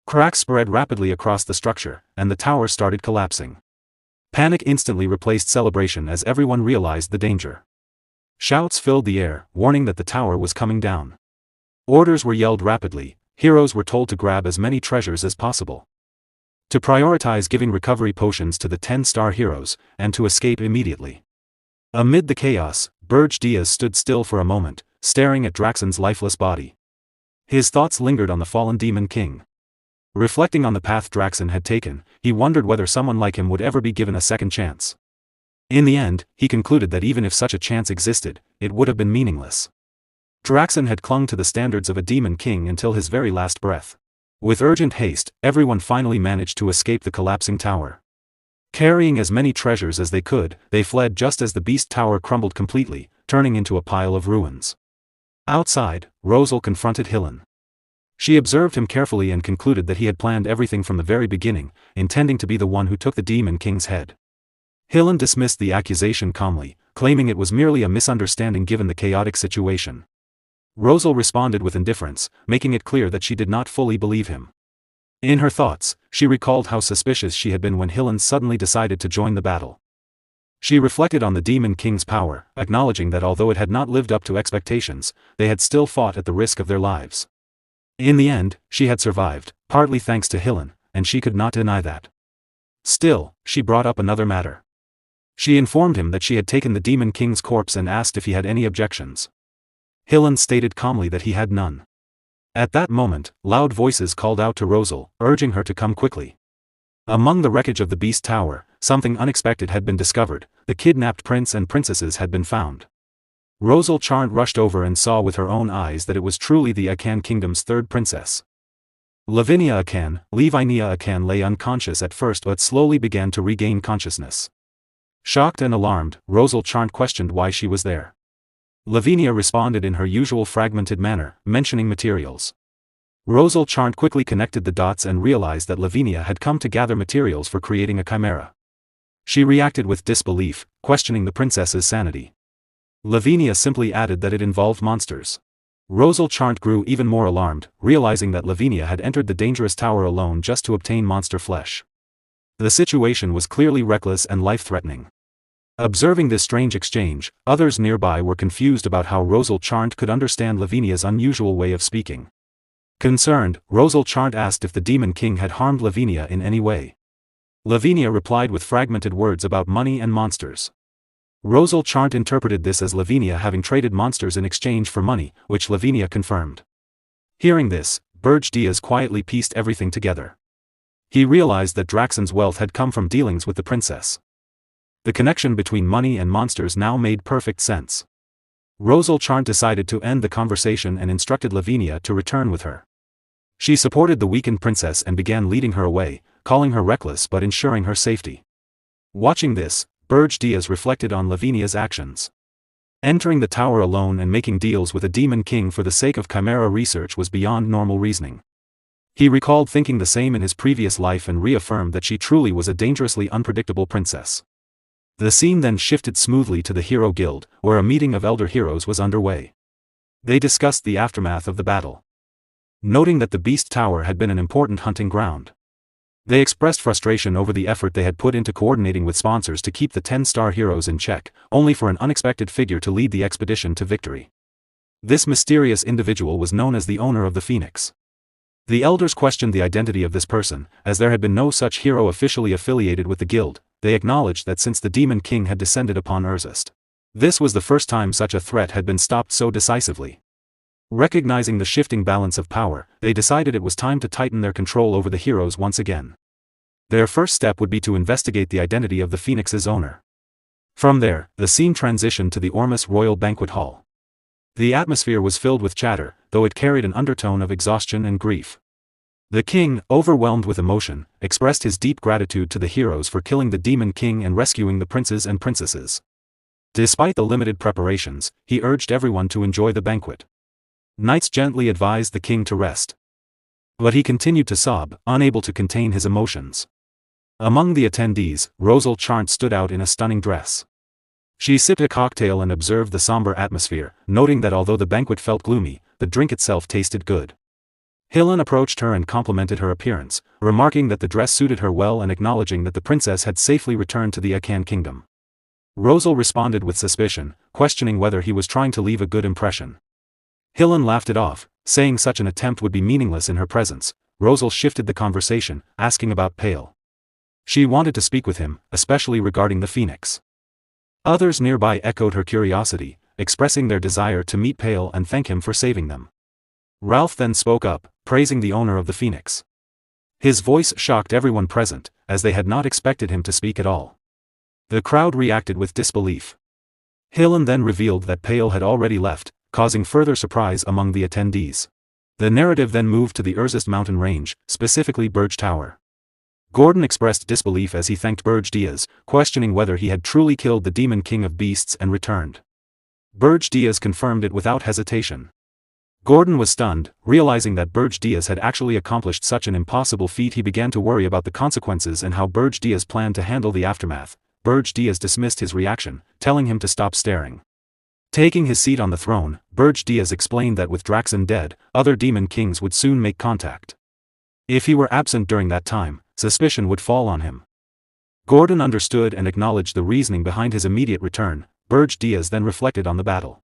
A: Cracks spread rapidly across the structure, and the tower started collapsing. Panic instantly replaced celebration as everyone realized the danger. Shouts filled the air, warning that the tower was coming down. Orders were yelled rapidly, heroes were told to grab as many treasures as possible. To prioritize giving recovery potions to the 10-star heroes, and to escape immediately. Amid the chaos, Berge stood still for a moment, staring at Draxen's lifeless body. His thoughts lingered on the fallen Demon King. Reflecting on the path Draxen had taken, he wondered whether someone like him would ever be given a second chance. In the end, he concluded that even if such a chance existed, it would have been meaningless. Draxen had clung to the standards of a Demon King until his very last breath. With urgent haste, everyone finally managed to escape the collapsing tower. Carrying as many treasures as they could, they fled just as the beast tower crumbled completely, turning into a pile of ruins. Outside, Rosal confronted Hillen. She observed him carefully and concluded that he had planned everything from the very beginning, intending to be the one who took the Demon King's head. Hillen dismissed the accusation calmly, claiming it was merely a misunderstanding given the chaotic situation. Rosal responded with indifference, making it clear that she did not fully believe him. In her thoughts, she recalled how suspicious she had been when Hillen suddenly decided to join the battle. She reflected on the Demon King's power, acknowledging that although it had not lived up to expectations, they had still fought at the risk of their lives. In the end, she had survived, partly thanks to Hillen, and she could not deny that. Still, she brought up another matter. She informed him that she had taken the Demon King's corpse and asked if he had any objections. Hillen stated calmly that he had none. At that moment, loud voices called out to Rosal, urging her to come quickly. Among the wreckage of the Beast Tower, something unexpected had been discovered. The kidnapped prince and princesses had been found. Rosal Charnt rushed over and saw with her own eyes that it was truly the Akan Kingdom's third princess. Lavinia Akan, Levinia Akan lay unconscious at first but slowly began to regain consciousness. Shocked and alarmed, Rosal Charnt questioned why she was there. Lavinia responded in her usual fragmented manner, mentioning materials. Rosal Charnt quickly connected the dots and realized that Lavinia had come to gather materials for creating a chimera. She reacted with disbelief, questioning the princess's sanity. Lavinia simply added that it involved monsters. Rosal Charnt grew even more alarmed, realizing that Lavinia had entered the dangerous tower alone just to obtain monster flesh. The situation was clearly reckless and life-threatening. Observing this strange exchange, others nearby were confused about how Rosal Charnt could understand Lavinia's unusual way of speaking. Concerned, Rosal Charnt asked if the Demon King had harmed Lavinia in any way. Lavinia replied with fragmented words about money and monsters. Rosal Charnt interpreted this as Lavinia having traded monsters in exchange for money, which Lavinia confirmed. Hearing this, Berge quietly pieced everything together. He realized that Draxen's wealth had come from dealings with the princess. The connection between money and monsters now made perfect sense. Rosal Charnt decided to end the conversation and instructed Lavinia to return with her. She supported the weakened princess and began leading her away, calling her reckless but ensuring her safety. Watching this, Berge Diaz reflected on Lavinia's actions. Entering the tower alone and making deals with a demon king for the sake of chimera research was beyond normal reasoning. He recalled thinking the same in his previous life and reaffirmed that she truly was a dangerously unpredictable princess. The scene then shifted smoothly to the Hero Guild, where a meeting of elder heroes was underway. They discussed the aftermath of the battle. Noting that the Beast Tower had been an important hunting ground, they expressed frustration over the effort they had put into coordinating with sponsors to keep the 10-star heroes in check, only for an unexpected figure to lead the expedition to victory. This mysterious individual was known as the owner of the Phoenix. The elders questioned the identity of this person, as there had been no such hero officially affiliated with the guild. They acknowledged that since the Demon King had descended upon Regressed, this was the first time such a threat had been stopped so decisively. Recognizing the shifting balance of power, they decided it was time to tighten their control over the heroes once again. Their first step would be to investigate the identity of the Phoenix's owner. From there, the scene transitioned to the Ormus Royal Banquet Hall. The atmosphere was filled with chatter, though it carried an undertone of exhaustion and grief. The king, overwhelmed with emotion, expressed his deep gratitude to the heroes for killing the Demon King and rescuing the princes and princesses. Despite the limited preparations, he urged everyone to enjoy the banquet. Knights gently advised the king to rest. But he continued to sob, unable to contain his emotions. Among the attendees, Rosal Charnt stood out in a stunning dress. She sipped a cocktail and observed the somber atmosphere, noting that although the banquet felt gloomy, the drink itself tasted good. Hillen approached her and complimented her appearance, remarking that the dress suited her well and acknowledging that the princess had safely returned to the Akan kingdom. Rosal responded with suspicion, questioning whether he was trying to leave a good impression. Hillen laughed it off, saying such an attempt would be meaningless in her presence. Rosal shifted the conversation, asking about Pale. She wanted to speak with him, especially regarding the Phoenix. Others nearby echoed her curiosity, expressing their desire to meet Pale and thank him for saving them. Ralph then spoke up, praising the owner of the Phoenix. His voice shocked everyone present, as they had not expected him to speak at all. The crowd reacted with disbelief. Hillen then revealed that Pale had already left, causing further surprise among the attendees. The narrative then moved to the Regressed mountain range, specifically Berge Tower. Gordon expressed disbelief as he thanked Berge Diaz, questioning whether he had truly killed the Demon King of Beasts and returned. Berge Diaz confirmed it without hesitation. Gordon was stunned, realizing that Berge Diaz had actually accomplished such an impossible feat. He began to worry about the consequences and how Berge Diaz planned to handle the aftermath. Berge Diaz dismissed his reaction, telling him to stop staring. Taking his seat on the throne, Berge Diaz explained that with Draxen dead, other demon kings would soon make contact. If he were absent during that time, suspicion would fall on him. Gordon understood and acknowledged the reasoning behind his immediate return. Berge Diaz then reflected on the battle.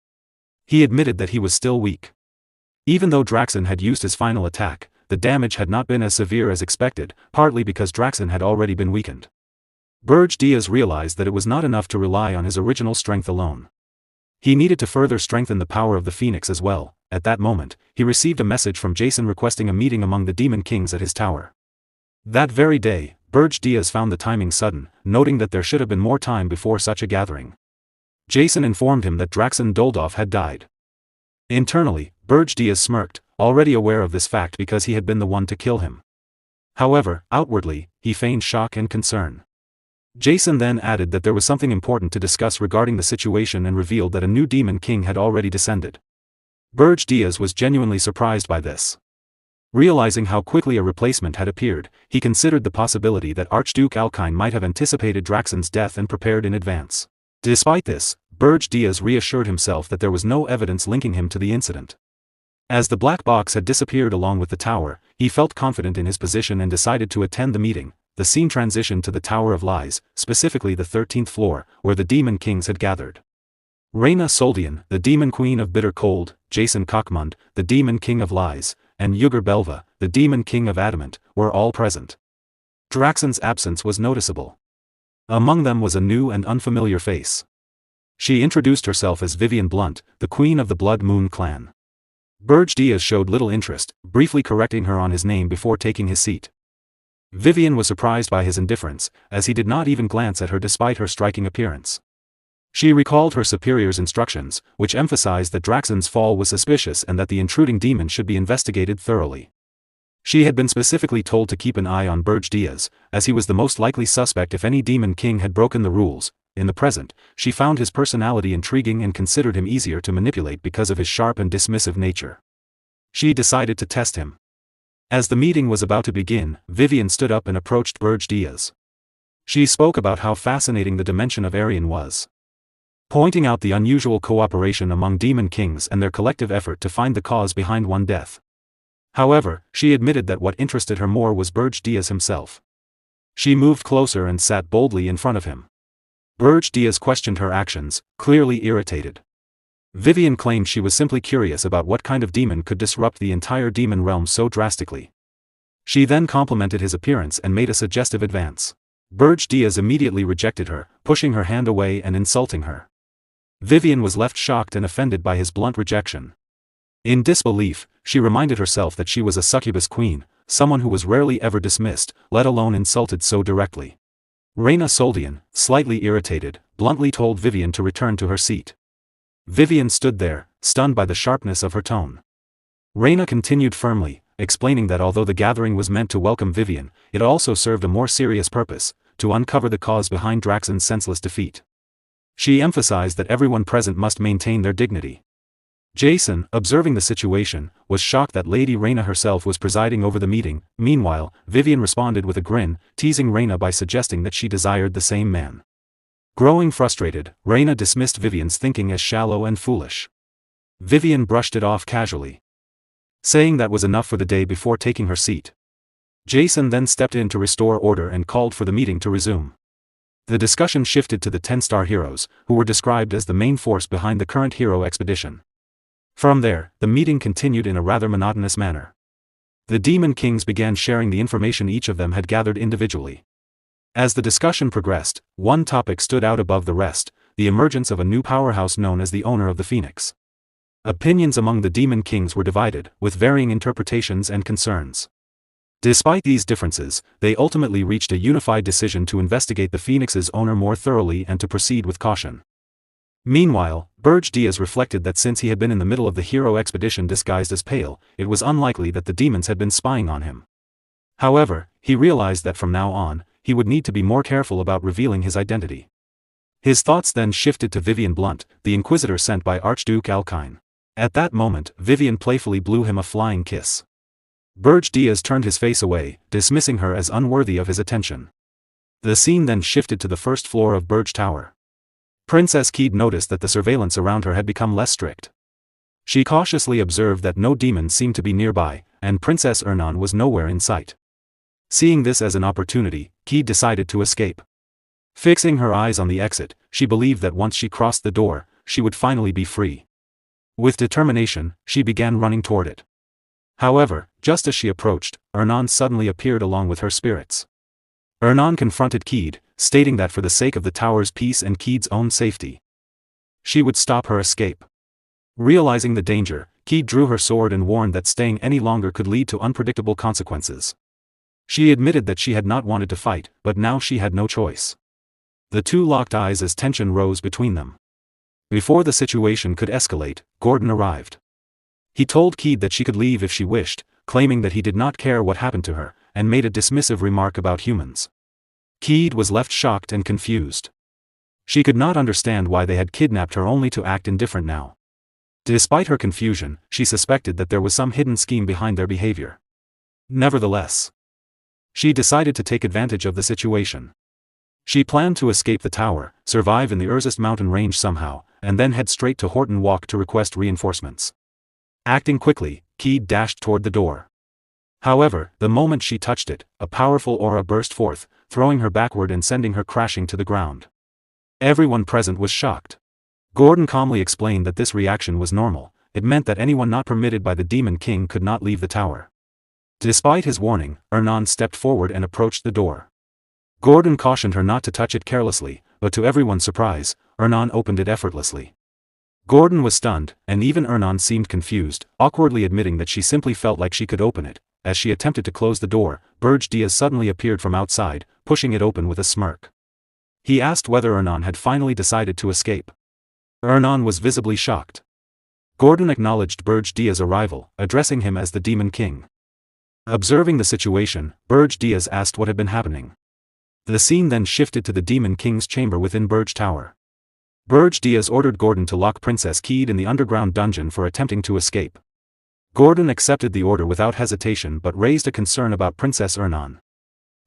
A: He admitted that he was still weak. Even though Draxen had used his final attack, the damage had not been as severe as expected, partly because Draxen had already been weakened. Berge Diaz realized that it was not enough to rely on his original strength alone. He needed to further strengthen the power of the Phoenix as well. At that moment, he received a message from Jason requesting a meeting among the Demon Kings at his tower. That very day, Berge Diaz found the timing sudden, noting that there should have been more time before such a gathering. Jason informed him that Draxen Doldov had died. Internally, Berge Diaz smirked, already aware of this fact because he had been the one to kill him. However, outwardly, he feigned shock and concern. Jason then added that there was something important to discuss regarding the situation and revealed that a new Demon King had already descended. Berge Diaz was genuinely surprised by this. Realizing how quickly a replacement had appeared, he considered the possibility that Archduke Alkine might have anticipated Draxen's death and prepared in advance. Despite this, Berge Diaz reassured himself that there was no evidence linking him to the incident. As the black box had disappeared along with the tower, he felt confident in his position and decided to attend the meeting. The scene transitioned to the Tower of Lies, specifically the 13th floor, where the Demon Kings had gathered. Reyna Soldian, the Demon Queen of Bitter Cold, Jason Kochmund, the Demon King of Lies, and Yugur Belva, the Demon King of Adamant, were all present. Draxen's absence was noticeable. Among them was a new and unfamiliar face. She introduced herself as Vivian Blunt, the Queen of the Blood Moon clan. Berge Diaz showed little interest, briefly correcting her on his name before taking his seat. Vivian was surprised by his indifference, as he did not even glance at her despite her striking appearance. She recalled her superior's instructions, which emphasized that Draxen's fall was suspicious and that the intruding demon should be investigated thoroughly. She had been specifically told to keep an eye on Berge Diaz, as he was the most likely suspect if any Demon King had broken the rules. in the present, she found his personality intriguing and considered him easier to manipulate because of his sharp and dismissive nature. She decided to test him. As the meeting was about to begin, Vivian stood up and approached Berge. She spoke about how fascinating the dimension of Aryan was, pointing out the unusual cooperation among demon kings and their collective effort to find the cause behind one death. However, she admitted that what interested her more was Berge himself. She moved closer and sat boldly in front of him. Berge questioned her actions, clearly irritated. Vivian claimed she was simply curious about what kind of demon could disrupt the entire demon realm so drastically. She then complimented his appearance and made a suggestive advance. Berge immediately rejected her, pushing her hand away and insulting her. Vivian was left shocked and offended by his blunt rejection. In disbelief, she reminded herself that she was a succubus queen, someone who was rarely ever dismissed, let alone insulted so directly. Reina Soldian, slightly irritated, bluntly told Vivian to return to her seat. Vivian stood there, stunned by the sharpness of her tone. Reina continued firmly, explaining that although the gathering was meant to welcome Vivian, it also served a more serious purpose, to uncover the cause behind Draxon's senseless defeat. She emphasized that everyone present must maintain their dignity. Jason, observing the situation, was shocked that Lady Reina herself was presiding over the meeting. Meanwhile, Vivian responded with a grin, teasing Reina by suggesting that she desired the same man. Growing frustrated, Reina dismissed Vivian's thinking as shallow and foolish. Vivian brushed it off casually, saying that was enough for the day before taking her seat. Jason then stepped in to restore order and called for the meeting to resume. The discussion shifted to the 10-star heroes, who were described as the main force behind the current hero expedition. From there, the meeting continued in a rather monotonous manner. The Demon Kings began sharing the information each of them had gathered individually. As the discussion progressed, one topic stood out above the rest: the emergence of a new powerhouse known as the Owner of the Phoenix. Opinions among the Demon Kings were divided, with varying interpretations and concerns. Despite these differences, they ultimately reached a unified decision to investigate the Phoenix's owner more thoroughly and to proceed with caution. Meanwhile, Berge reflected that since he had been in the middle of the hero expedition disguised as Pale, it was unlikely that the demons had been spying on him. However, he realized that from now on, he would need to be more careful about revealing his identity. His thoughts then shifted to Vivian Blunt, the Inquisitor sent by Archduke Alkine. At that moment, Vivian playfully blew him a flying kiss. Berge turned his face away, dismissing her as unworthy of his attention. The scene then shifted to the first floor of Berge Tower. Princess Keed noticed that the surveillance around her had become less strict. She cautiously observed that no demons seemed to be nearby, and Princess Ernan was nowhere in sight. Seeing this as an opportunity, Keed decided to escape. Fixing her eyes on the exit, she believed that once she crossed the door, she would finally be free. With determination, she began running toward it. However, just as she approached, Ernan suddenly appeared along with her spirits. Ernan confronted Keed, stating that for the sake of the tower's peace and Keed's own safety, she would stop her escape. Realizing the danger, Keed drew her sword and warned that staying any longer could lead to unpredictable consequences. She admitted that she had not wanted to fight, but now she had no choice. The two locked eyes as tension rose between them. Before the situation could escalate, Gordon arrived. He told Keed that she could leave if she wished, claiming that he did not care what happened to her, and made a dismissive remark about humans. Keed was left shocked and confused. She could not understand why they had kidnapped her only to act indifferent now. Despite her confusion, she suspected that there was some hidden scheme behind their behavior. Nevertheless, she decided to take advantage of the situation. She planned to escape the tower, survive in the Erzest mountain range somehow, and then head straight to Horton Walk to request reinforcements. Acting quickly, Keed dashed toward the door. However, the moment she touched it, a powerful aura burst forth, throwing her backward and sending her crashing to the ground. Everyone present was shocked. Gordon calmly explained that this reaction was normal. It meant that anyone not permitted by the Demon King could not leave the tower. Despite his warning, Ernan stepped forward and approached the door. Gordon cautioned her not to touch it carelessly, but to everyone's surprise, Ernan opened it effortlessly. Gordon was stunned, and even Ernan seemed confused, awkwardly admitting that she simply felt like she could open it. As she attempted to close the door, Berge suddenly appeared from outside, pushing it open with a smirk. He asked whether Ernan had finally decided to escape. Ernan was visibly shocked. Gordon acknowledged Berge's arrival, addressing him as the Demon King. Observing the situation, Berge asked what had been happening. The scene then shifted to the Demon King's chamber within Berge Tower. Berge Diaz ordered Gordon to lock Princess Keed in the underground dungeon for attempting to escape. Gordon accepted the order without hesitation but raised a concern about Princess Ernan.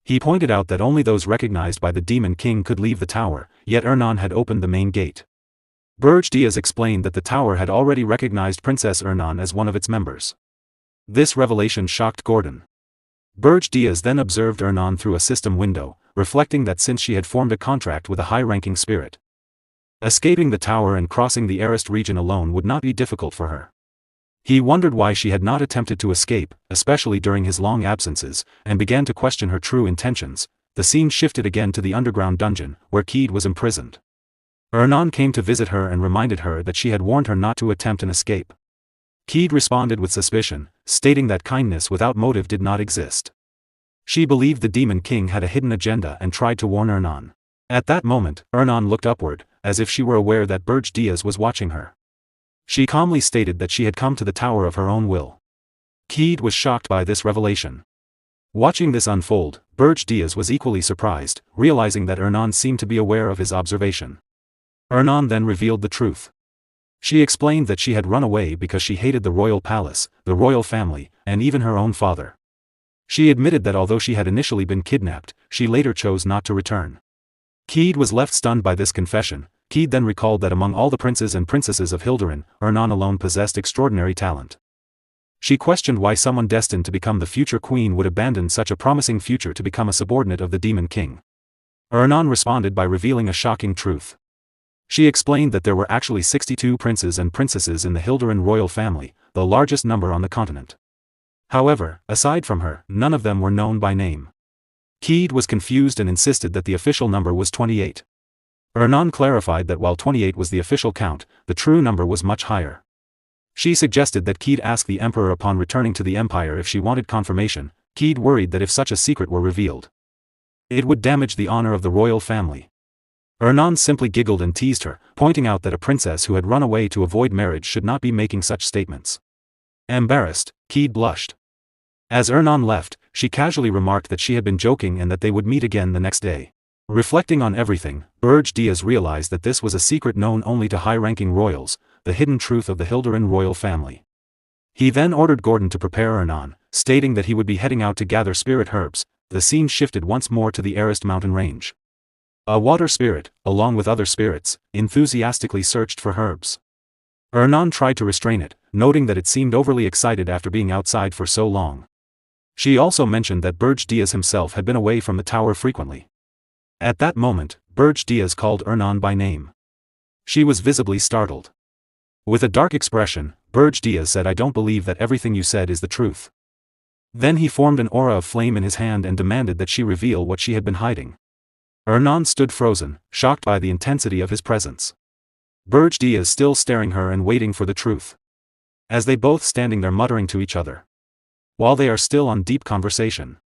A: He pointed out that only those recognized by the Demon King could leave the tower, yet Ernan had opened the main gate. Berge Diaz explained that the tower had already recognized Princess Ernan as one of its members. This revelation shocked Gordon. Berge Diaz then observed Ernan through a system window, reflecting that since she had formed a contract with a high-ranking spirit, escaping the tower and crossing the Arist region alone would not be difficult for her. He wondered why she had not attempted to escape, especially during his long absences, and began to question her true intentions. The scene shifted again to the underground dungeon, where Keed was imprisoned. Ernan came to visit her and reminded her that she had warned her not to attempt an escape. Keed responded with suspicion, stating that kindness without motive did not exist. She believed the Demon King had a hidden agenda and tried to warn Ernan. At that moment, Ernan looked upward, as if she were aware that Berge Diaz was watching her. She calmly stated that she had come to the tower of her own will. Keed was shocked by this revelation. Watching this unfold, Berge Diaz was equally surprised, realizing that Ernan seemed to be aware of his observation. Ernan then revealed the truth. She explained that she had run away because she hated the royal palace, the royal family, and even her own father. She admitted that although she had initially been kidnapped, she later chose not to return. Keed was left stunned by this confession. Keed then recalled that among all the princes and princesses of Hilderin, Ernan alone possessed extraordinary talent. She questioned why someone destined to become the future queen would abandon such a promising future to become a subordinate of the Demon King. Ernan responded by revealing a shocking truth. She explained that there were actually 62 princes and princesses in the Hilderin royal family, the largest number on the continent. However, aside from her, none of them were known by name. Keed was confused and insisted that the official number was 28. Ernan clarified that while 28 was the official count, the true number was much higher. She suggested that Keed ask the emperor upon returning to the empire if she wanted confirmation. Keed worried that if such a secret were revealed, it would damage the honor of the royal family. Ernan simply giggled and teased her, pointing out that a princess who had run away to avoid marriage should not be making such statements. Embarrassed, Keed blushed. As Ernan left, she casually remarked that she had been joking and that they would meet again the next day. Reflecting on everything, Berge Diaz realized that this was a secret known only to high-ranking royals, the hidden truth of the Hilderin royal family. He then ordered Gordon to prepare Ernan, stating that he would be heading out to gather spirit herbs. The scene shifted once more to the Arist mountain range. A water spirit, along with other spirits, enthusiastically searched for herbs. Ernan tried to restrain it, noting that it seemed overly excited after being outside for so long. She also mentioned that Berge Diaz himself had been away from the tower frequently. At that moment, Berge Diaz called Ernan by name. She was visibly startled. With a dark expression, Berge Diaz said, "I don't believe that everything you said is the truth." Then he formed an aura of flame in his hand and demanded that she reveal what she had been hiding. Ernan stood frozen, shocked by the intensity of his presence. Berge Diaz still staring her and waiting for the truth. As they both standing there muttering to each other, while they are still on deep conversation.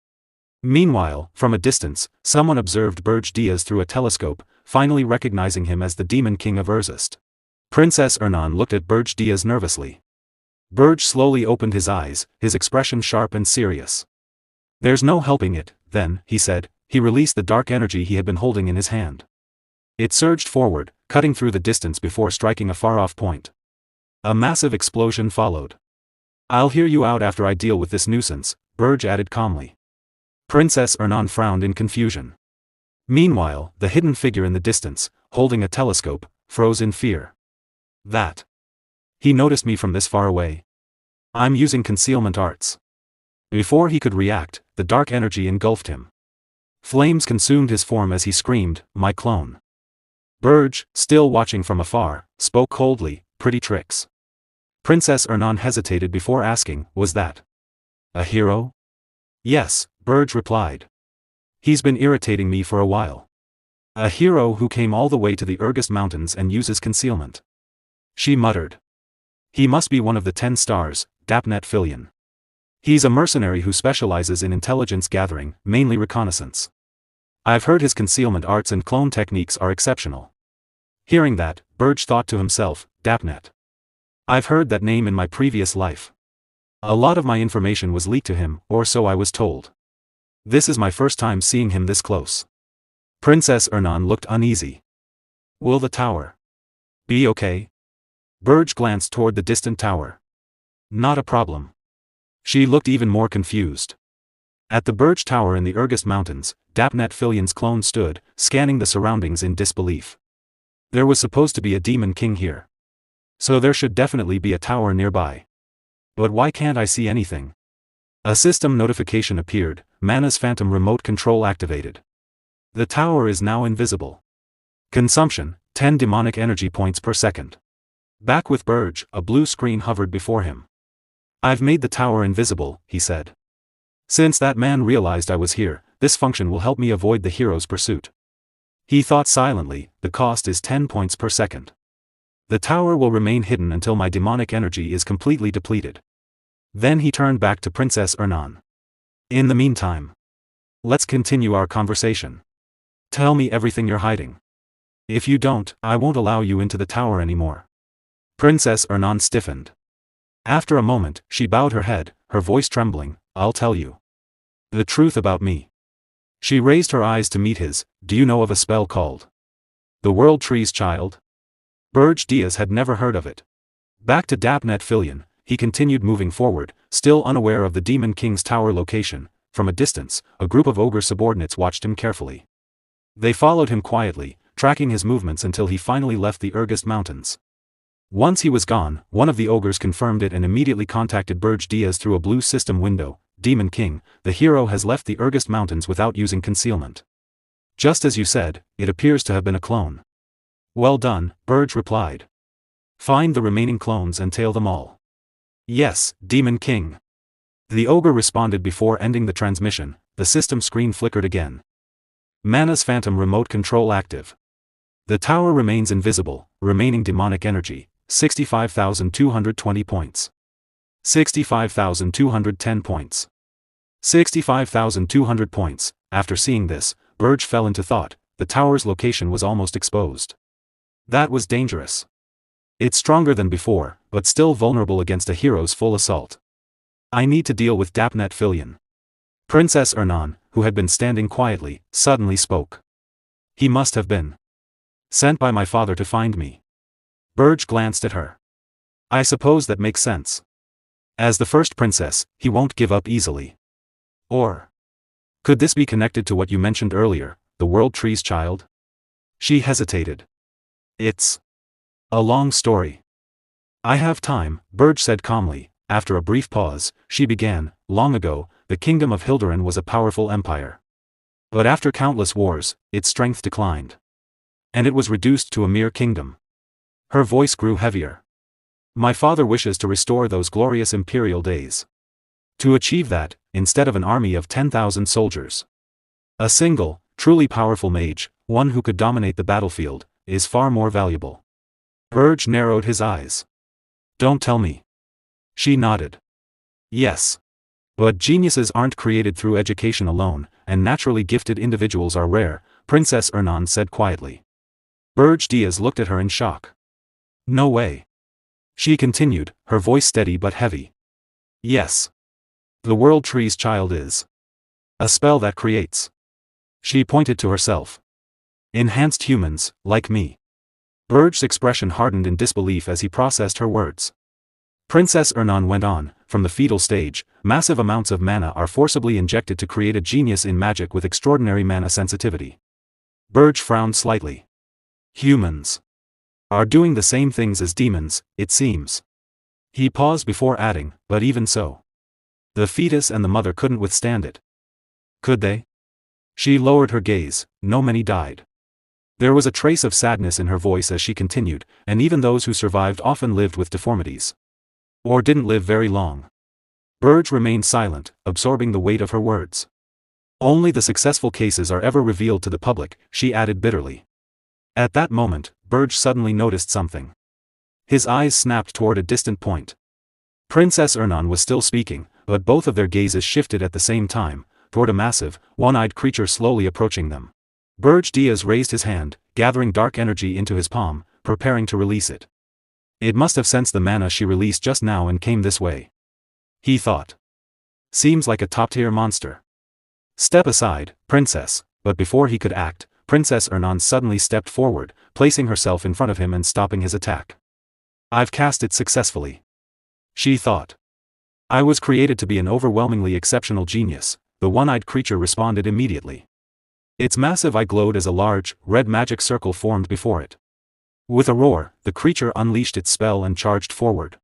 A: Meanwhile, from a distance, someone observed Berge Diaz through a telescope, finally recognizing him as the Demon King of Erzist. Princess Ernan looked at Berge Diaz nervously. Berge slowly opened his eyes, his expression sharp and serious. "There's no helping it," then, he said. He released the dark energy he had been holding in his hand. It surged forward, cutting through the distance before striking a far-off point. A massive explosion followed. "I'll hear you out after I deal with this nuisance," Berge added calmly. Princess Ernan frowned in confusion. Meanwhile, the hidden figure in the distance, holding a telescope, froze in fear. "That. He noticed me from this far away. I'm using concealment arts." Before he could react, the dark energy engulfed him. Flames consumed his form as he screamed, "My clone." Berge, still watching from afar, spoke coldly, "Pretty tricks." Princess Ernan hesitated before asking, "Was that a hero?" "Yes," Berge replied. "He's been irritating me for a while." "A hero who came all the way to the Ergist Mountains and uses concealment," she muttered. "He must be one of the 10 stars, Dapnet Filion. He's a mercenary who specializes in intelligence gathering, mainly reconnaissance. I've heard his concealment arts and clone techniques are exceptional." Hearing that, Berge thought to himself, "Dapnet. I've heard that name in my previous life. A lot of my information was leaked to him, or so I was told. This is my first time seeing him this close." Princess Ernan looked uneasy. Will the tower be okay? Berge glanced toward the distant tower. Not a problem. She looked even more confused. At the Berge Tower in the Urgest Mountains, Dapnet Fillion's clone stood, scanning the surroundings in disbelief. There was supposed to be a Demon King here. So there should definitely be a tower nearby. But why can't I see anything? A system notification appeared, Mana's Phantom remote control activated. The tower is now invisible. Consumption, 10 demonic energy points per second. Back with Berge, a blue screen hovered before him. I've made the tower invisible, he said. Since that man realized I was here, this function will help me avoid the hero's pursuit. He thought silently, the cost is 10 points per second. The tower will remain hidden until my demonic energy is completely depleted. Then he turned back to Princess Ernan. In the meantime, let's continue our conversation. Tell me everything you're hiding. If you don't, I won't allow you into the tower anymore. Princess Ernan stiffened. After a moment, she bowed her head, her voice trembling. I'll tell you the truth about me. She raised her eyes to meet his. Do you know of a spell called the World Tree's Child? Berge Diaz had never heard of it. Back to Dapnet Fillion, he continued moving forward, still unaware of the Demon King's tower location. From a distance, a group of ogre subordinates watched him carefully. They followed him quietly, tracking his movements until he finally left the Urgest Mountains. Once he was gone, one of the ogres confirmed it and immediately contacted Berge Diaz through a blue system window. Demon King, the hero has left the Urgest Mountains without using concealment. Just as you said, it appears to have been a clone. Well done, Berge replied. Find the remaining clones and tail them all. Yes, Demon King. The ogre responded before ending the transmission. The system screen flickered again. Mana's Phantom remote control active. The tower remains invisible, remaining demonic energy, 65,220 points. 65,210 points. 65,200 points. After seeing this, Berge fell into thought. The tower's location was almost exposed. That was dangerous. It's stronger than before, but still vulnerable against a hero's full assault. I need to deal with Dapnet Fillion. Princess Ernan, who had been standing quietly, suddenly spoke. He must have been sent by my father to find me. Berge glanced at her. I suppose that makes sense. As the first princess, he won't give up easily. Or could this be connected to what you mentioned earlier, the World Tree's Child? She hesitated. It's a long story. I have time, Berge said calmly. After a brief pause, she began. Long ago, the kingdom of Hilderan was a powerful empire. But after countless wars, its strength declined. And it was reduced to a mere kingdom. Her voice grew heavier. My father wishes to restore those glorious imperial days. To achieve that, instead of an army of 10,000 soldiers, a single, truly powerful mage, one who could dominate the battlefield, is far more valuable. Berge narrowed his eyes. Don't tell me. She nodded. Yes. But geniuses aren't created through education alone, and naturally gifted individuals are rare, Princess Ernan said quietly. Berge Diaz looked at her in shock. No way. She continued, her voice steady but heavy. Yes. The World Tree's Child is a spell that creates. She pointed to herself. Enhanced humans, like me. Berge's expression hardened in disbelief as he processed her words. Princess Ernan went on, from the fetal stage, massive amounts of mana are forcibly injected to create a genius in magic with extraordinary mana sensitivity. Berge frowned slightly. Humans are doing the same things as demons, it seems. He paused before adding, but even so, the fetus and the mother couldn't withstand it. Could they? She lowered her gaze. No, many died. There was a trace of sadness in her voice as she continued, and even those who survived often lived with deformities. Or didn't live very long. Berge remained silent, absorbing the weight of her words. Only the successful cases are ever revealed to the public, she added bitterly. At that moment, Berge suddenly noticed something. His eyes snapped toward a distant point. Princess Ernan was still speaking, but both of their gazes shifted at the same time, toward a massive, one-eyed creature slowly approaching them. Berge Diaz raised his hand, gathering dark energy into his palm, preparing to release it. It must have sensed the mana she released just now and came this way. He thought. Seems like a top-tier monster. Step aside, princess, but before he could act, Princess Ernan suddenly stepped forward, placing herself in front of him and stopping his attack. "I've cast it successfully," she thought. "I was created to be an overwhelmingly exceptional genius," the one-eyed creature responded immediately. Its massive eye glowed as a large, red magic circle formed before it. With a roar, the creature unleashed its spell and charged forward.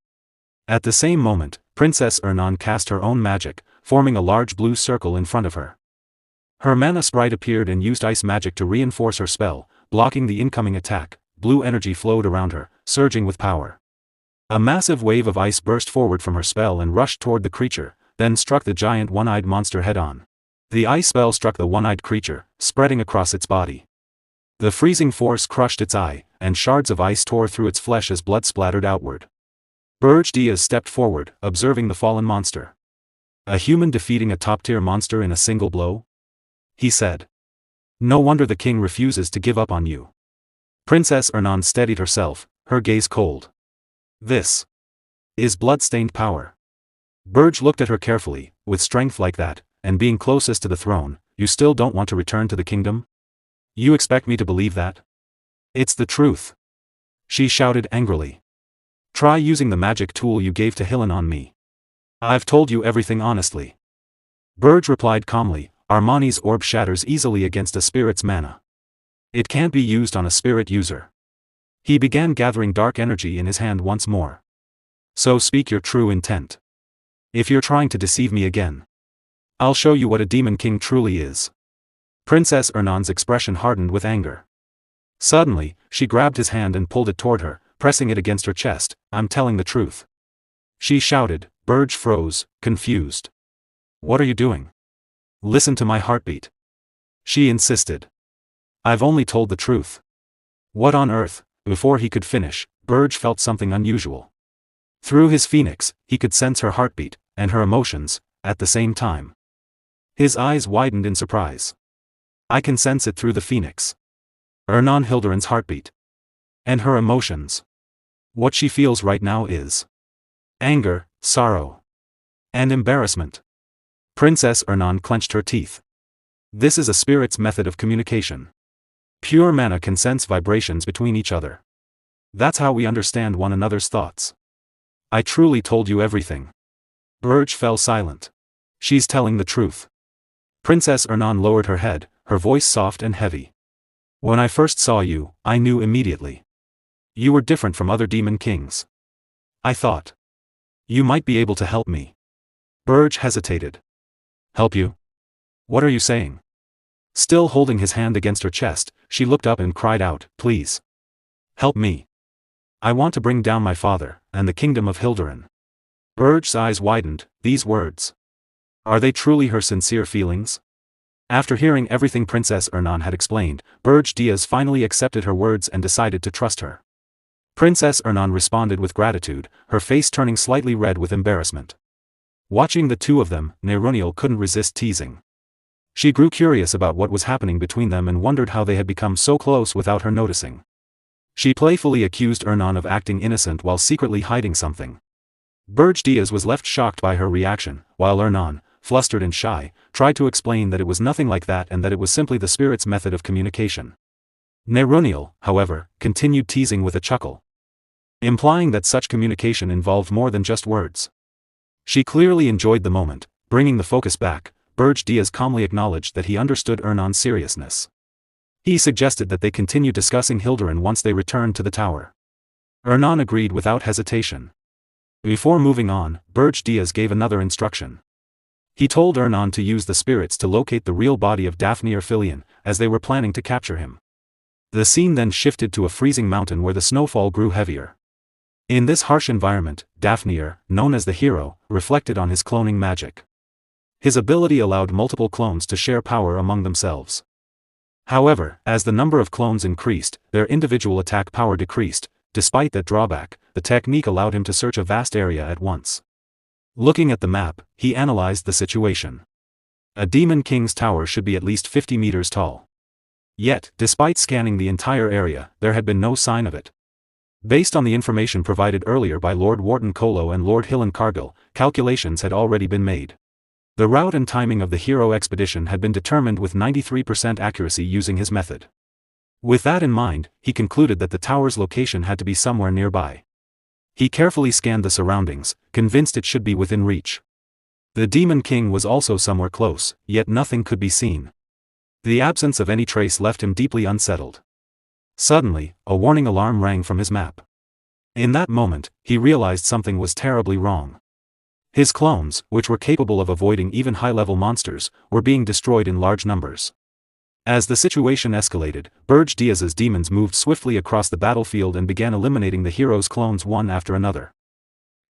A: At the same moment, Princess Ernan cast her own magic, forming a large blue circle in front of her. Her mana sprite appeared and used ice magic to reinforce her spell, blocking the incoming attack. Blue energy flowed around her, surging with power. A massive wave of ice burst forward from her spell and rushed toward the creature, then struck the giant one-eyed monster head-on. The ice spell struck the one-eyed creature, spreading across its body. The freezing force crushed its eye, and shards of ice tore through its flesh as blood splattered outward. Berge stepped forward, observing the fallen monster. "A human defeating a top-tier monster in a single blow?" he said. "No wonder the king refuses to give up on you." Princess Ernan steadied herself, her gaze cold. "This is blood-stained power." Berge looked at her carefully. "With strength like that, and being closest to the throne, you still don't want to return to the kingdom? You expect me to believe that? It's the truth," she shouted angrily. "Try using the magic tool you gave to Hillen on me. I've told you everything honestly." Berge replied calmly, "Armani's orb shatters easily against a spirit's mana. It can't be used on a spirit user." He began gathering dark energy in his hand once more. "So speak your true intent. If you're trying to deceive me again, I'll show you what a demon king truly is." Princess Ernan's expression hardened with anger. Suddenly, she grabbed his hand and pulled it toward her, pressing it against her chest. "I'm telling the truth," she shouted. Berge froze, confused. "What are you doing? Listen to my heartbeat," she insisted. "I've only told the truth." "What on earth?" Before he could finish, Berge felt something unusual. Through his phoenix, he could sense her heartbeat, and her emotions, at the same time. His eyes widened in surprise. "I can sense it through the phoenix. Ernan Hilderan's heartbeat. And her emotions. What she feels right now is anger, sorrow, and embarrassment." Princess Ernan clenched her teeth. "This is a spirit's method of communication. Pure mana can sense vibrations between each other. That's how we understand one another's thoughts. I truly told you everything." Berge fell silent. "She's telling the truth." Princess Ernan lowered her head, her voice soft and heavy. "When I first saw you, I knew immediately. You were different from other demon kings. I thought you might be able to help me." Berge hesitated. "Help you? What are you saying?" Still holding his hand against her chest, she looked up and cried out, "Please. Help me. I want to bring down my father, and the kingdom of Hilderan." Berge's eyes widened. These words. Are they truly her sincere feelings? After hearing everything Princess Ernan had explained, Berge finally accepted her words and decided to trust her. Princess Ernan responded with gratitude, her face turning slightly red with embarrassment. Watching the two of them, Neroniel couldn't resist teasing. She grew curious about what was happening between them and wondered how they had become so close without her noticing. She playfully accused Ernan of acting innocent while secretly hiding something. Berge was left shocked by her reaction, while Ernan, flustered and shy, tried to explain that it was nothing like that and that it was simply the spirit's method of communication. Neroniel, however, continued teasing with a chuckle, implying that such communication involved more than just words. She clearly enjoyed the moment. Bringing the focus back, Berge calmly acknowledged that he understood Ernan's seriousness. He suggested that they continue discussing Hilderan once they returned to the tower. Ernan agreed without hesitation. Before moving on, Berge gave another instruction. He told Ernan to use the spirits to locate the real body of Daphne Philion, as they were planning to capture him. The scene then shifted to a freezing mountain where the snowfall grew heavier. In this harsh environment, Daphne, known as the hero, reflected on his cloning magic. His ability allowed multiple clones to share power among themselves. However, as the number of clones increased, their individual attack power decreased. Despite that drawback, the technique allowed him to search a vast area at once. Looking at the map, he analyzed the situation. A demon king's tower should be at least 50 meters tall. Yet, despite scanning the entire area, there had been no sign of it. Based on the information provided earlier by Lord Wharton Kolo and Lord Hillen Cargill, calculations had already been made. The route and timing of the hero expedition had been determined with 93% accuracy using his method. With that in mind, he concluded that the tower's location had to be somewhere nearby. He carefully scanned the surroundings, convinced it should be within reach. The Demon King was also somewhere close, yet nothing could be seen. The absence of any trace left him deeply unsettled. Suddenly, a warning alarm rang from his map. In that moment, he realized something was terribly wrong. His clones, which were capable of avoiding even high-level monsters, were being destroyed in large numbers. As the situation escalated, Berge Diaz's demons moved swiftly across the battlefield and began eliminating the hero's clones one after another.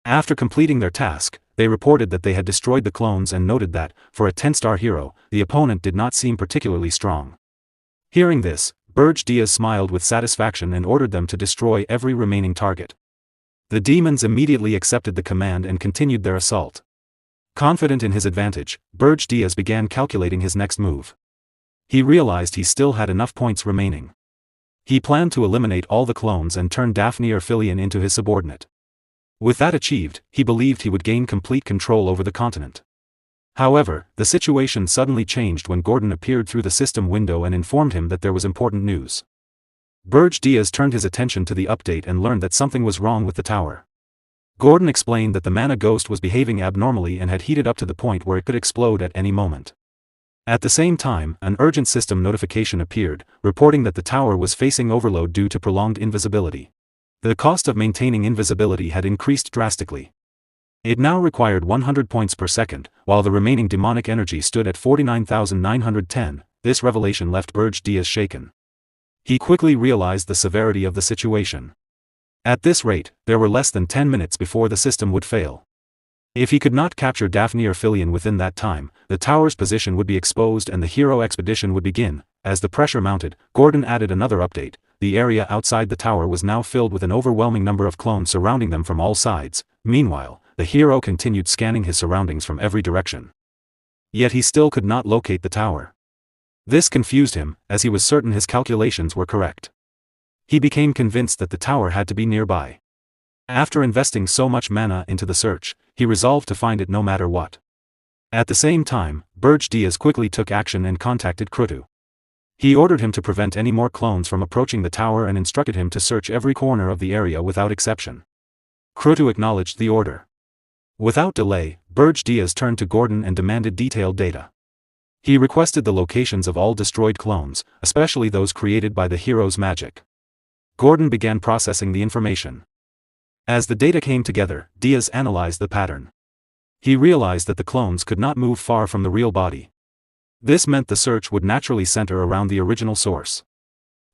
A: After completing their task, they reported that they had destroyed the clones and noted that, for a 10-star hero, the opponent did not seem particularly strong. Hearing this, Berge Diaz smiled with satisfaction and ordered them to destroy every remaining target. The demons immediately accepted the command and continued their assault. Confident in his advantage, Berge Diaz began calculating his next move. He realized he still had enough points remaining. He planned to eliminate all the clones and turn Daphne Erphilion into his subordinate. With that achieved, he believed he would gain complete control over the continent. However, the situation suddenly changed when Gordon appeared through the system window and informed him that there was important news. Berge Diaz turned his attention to the update and learned that something was wrong with the tower. Gordon explained that the mana ghost was behaving abnormally and had heated up to the point where it could explode at any moment. At the same time, an urgent system notification appeared, reporting that the tower was facing overload due to prolonged invisibility. The cost of maintaining invisibility had increased drastically. It now required 100 points per second, while the remaining demonic energy stood at 49,910. This revelation left Berge Diaz shaken. He quickly realized the severity of the situation. At this rate, there were less than 10 minutes before the system would fail. If he could not capture Daphne Erphilion within that time, the tower's position would be exposed and the hero expedition would begin. As the pressure mounted, Gordon added another update. The area outside the tower was now filled with an overwhelming number of clones surrounding them from all sides. Meanwhile, the hero continued scanning his surroundings from every direction. Yet he still could not locate the tower. This confused him, as he was certain his calculations were correct. He became convinced that the tower had to be nearby. After investing so much mana into the search, he resolved to find it no matter what. At the same time, Berge Diaz quickly took action and contacted Krutu. He ordered him to prevent any more clones from approaching the tower and instructed him to search every corner of the area without exception. Krutu acknowledged the order. Without delay, Berge Diaz turned to Gordon and demanded detailed data. He requested the locations of all destroyed clones, especially those created by the hero's magic. Gordon began processing the information. As the data came together, Diaz analyzed the pattern. He realized that the clones could not move far from the real body. This meant the search would naturally center around the original source.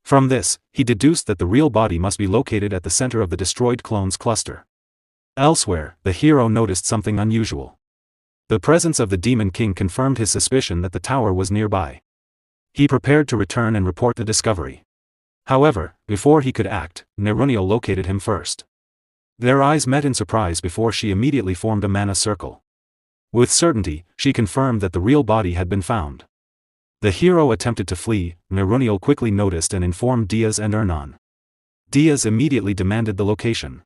A: From this, he deduced that the real body must be located at the center of the destroyed clones cluster. Elsewhere, the hero noticed something unusual. The presence of the Demon King confirmed his suspicion that the tower was nearby. He prepared to return and report the discovery. However, before he could act, Neruniel located him first. Their eyes met in surprise before she immediately formed a mana circle. With certainty, she confirmed that the real body had been found. The hero attempted to flee. Neruniel quickly noticed and informed Diaz and Ernan. Diaz immediately demanded the location.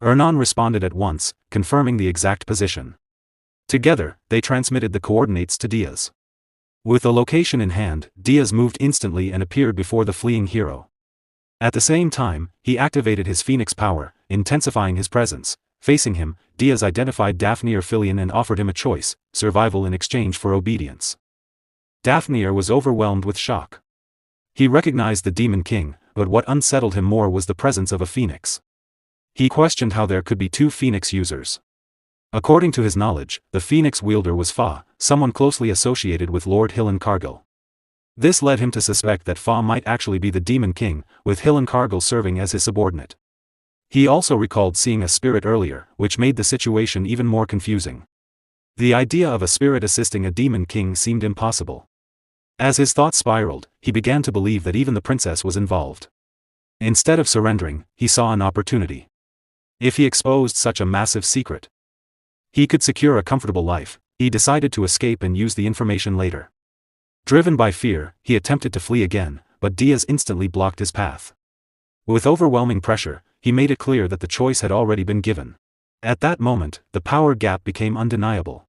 A: Ernan responded at once, confirming the exact position. Together, they transmitted the coordinates to Diaz. With the location in hand, Diaz moved instantly and appeared before the fleeing hero. At the same time, he activated his Phoenix power, intensifying his presence. Facing him, Diaz identified Daphne Erphilion and offered him a choice: survival in exchange for obedience. Daphne was overwhelmed with shock. He recognized the Demon King, but what unsettled him more was the presence of a Phoenix. He questioned how there could be two Phoenix users. According to his knowledge, the Phoenix wielder was Fa, someone closely associated with Lord Hillen Cargill. This led him to suspect that Fa might actually be the Demon King, with Hillen Cargill serving as his subordinate. He also recalled seeing a spirit earlier, which made the situation even more confusing. The idea of a spirit assisting a Demon King seemed impossible. As his thoughts spiraled, he began to believe that even the princess was involved. Instead of surrendering, he saw an opportunity. If he exposed such a massive secret, he could secure a comfortable life. He decided to escape and use the information later. Driven by fear, he attempted to flee again, but Diaz instantly blocked his path. With overwhelming pressure, he made it clear that the choice had already been given. At that moment, the power gap became undeniable.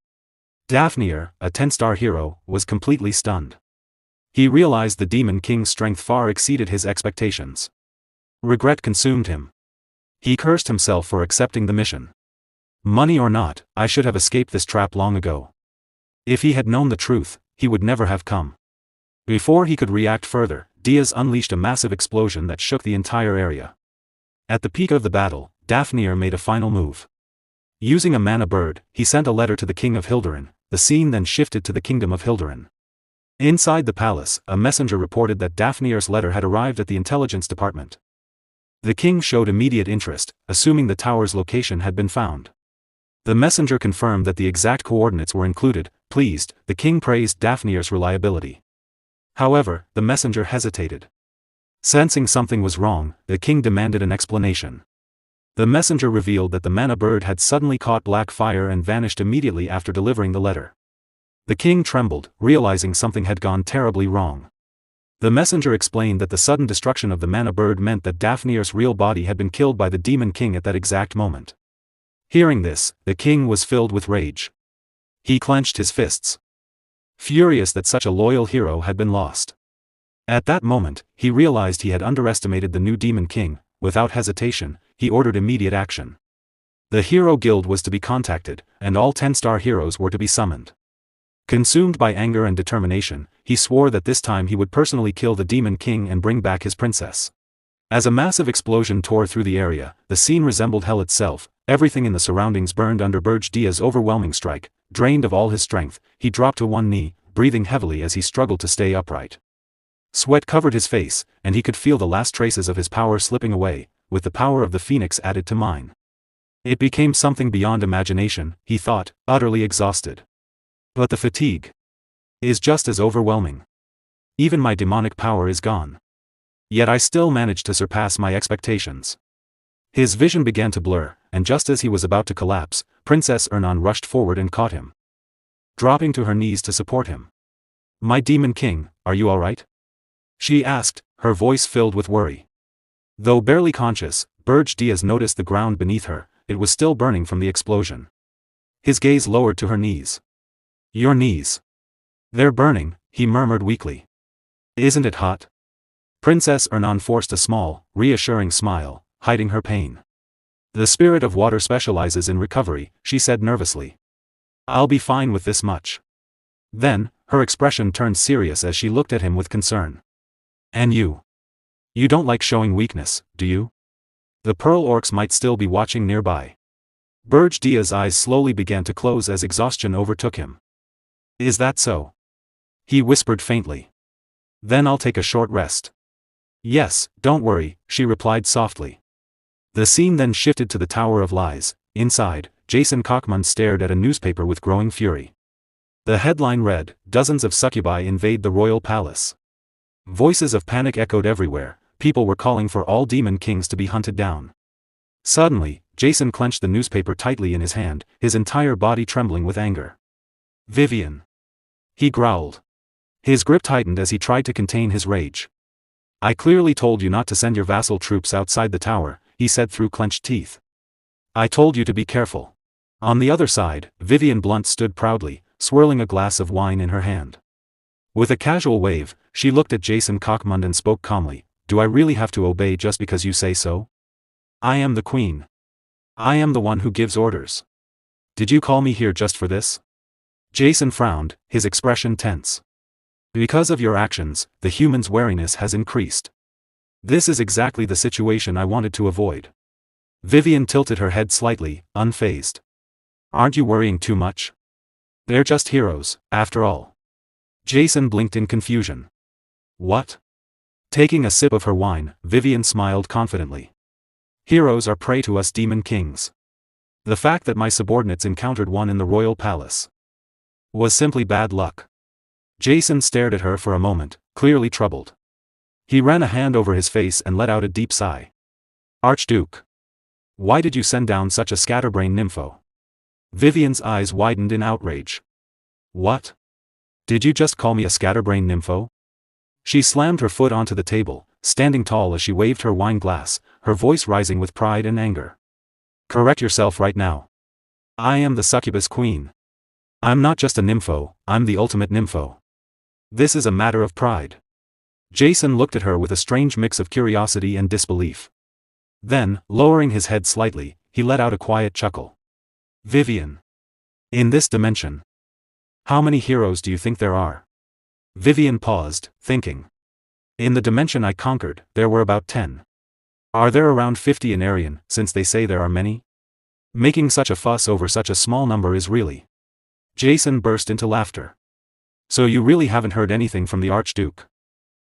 A: Daphne, a 10-star hero, was completely stunned. He realized the Demon King's strength far exceeded his expectations. Regret consumed him. He cursed himself for accepting the mission. Money or not, I should have escaped this trap long ago. If he had known the truth, he would never have come. Before he could react further, Diaz unleashed a massive explosion that shook the entire area. At the peak of the battle, Daphne made a final move. Using a mana bird, he sent a letter to the King of Hilderin. The scene then shifted to the Kingdom of Hilderin. Inside the palace, a messenger reported that Daphne's letter had arrived at the intelligence department. The king showed immediate interest, assuming the tower's location had been found. The messenger confirmed that the exact coordinates were included. Pleased, the king praised Daphne's reliability. However, the messenger hesitated. Sensing something was wrong, the king demanded an explanation. The messenger revealed that the mana bird had suddenly caught black fire and vanished immediately after delivering the letter. The king trembled, realizing something had gone terribly wrong. The messenger explained that the sudden destruction of the mana bird meant that Daphne's real body had been killed by the Demon King at that exact moment. Hearing this, the king was filled with rage. He clenched his fists, furious that such a loyal hero had been lost. At that moment, he realized he had underestimated the new Demon King. Without hesitation, he ordered immediate action. The Hero Guild was to be contacted, and all 10-star heroes were to be summoned. Consumed by anger and determination, he swore that this time he would personally kill the Demon King and bring back his princess. As a massive explosion tore through the area, the scene resembled hell itself. Everything in the surroundings burned under Berge's overwhelming strike. Drained of all his strength, he dropped to one knee, breathing heavily as he struggled to stay upright. Sweat covered his face, and he could feel the last traces of his power slipping away, with the power of the phoenix added to mine. It became something beyond imagination, he thought, utterly exhausted. But the fatigue is just as overwhelming. Even my demonic power is gone. Yet I still managed to surpass my expectations. His vision began to blur, and just as he was about to collapse, Princess Ernan rushed forward and caught him, dropping to her knees to support him. My Demon King, are you all right? She asked, her voice filled with worry. Though barely conscious, Berge noticed the ground beneath her. It was still burning from the explosion. His gaze lowered to her knees. Your knees. They're burning, he murmured weakly. Isn't it hot? Princess Ernan forced a small, reassuring smile, hiding her pain. The spirit of water specializes in recovery, she said nervously. I'll be fine with this much. Then, her expression turned serious as she looked at him with concern. And you? You don't like showing weakness, do you? The pearl orcs might still be watching nearby. Berge's eyes slowly began to close as exhaustion overtook him. Is that so? He whispered faintly. Then I'll take a short rest. Yes, don't worry, she replied softly. The scene then shifted to the Tower of Lies. Inside, Jason Cockmund stared at a newspaper with growing fury. The headline read, Dozens of succubi invade the royal palace. Voices of panic echoed everywhere. People were calling for all Demon Kings to be hunted down. Suddenly, Jason clenched the newspaper tightly in his hand, his entire body trembling with anger. Vivian. He growled. His grip tightened as he tried to contain his rage. I clearly told you not to send your vassal troops outside the tower, he said through clenched teeth. I told you to be careful. On the other side, Vivian Blunt stood proudly, swirling a glass of wine in her hand. With a casual wave, she looked at Jason Cockmund and spoke calmly. Do I really have to obey just because you say so? I am the queen. I am the one who gives orders. Did you call me here just for this? Jason frowned, his expression tense. Because of your actions, the humans' wariness has increased. This is exactly the situation I wanted to avoid. Vivian tilted her head slightly, unfazed. Aren't you worrying too much? They're just heroes, after all. Jason blinked in confusion. What? Taking a sip of her wine, Vivian smiled confidently. Heroes are prey to us Demon Kings. The fact that my subordinates encountered one in the royal palace was simply bad luck. Jason stared at her for a moment, clearly troubled. He ran a hand over his face and let out a deep sigh. Archduke. Why did you send down such a scatterbrain nympho? Vivian's eyes widened in outrage. What? Did you just call me a scatterbrain nympho? She slammed her foot onto the table, standing tall as she waved her wine glass, her voice rising with pride and anger. Correct yourself right now. I am the succubus queen. I'm not just a nympho, I'm the ultimate nympho. This is a matter of pride. Jason looked at her with a strange mix of curiosity and disbelief. Then, lowering his head slightly, he let out a quiet chuckle. Vivian. In this dimension. How many heroes do you think there are? Vivian paused, thinking. In the dimension I conquered, there were about 10. Are there around 50 in Arian, since they say there are many? Making such a fuss over such a small number is really. Jason burst into laughter. So you really haven't heard anything from the Archduke?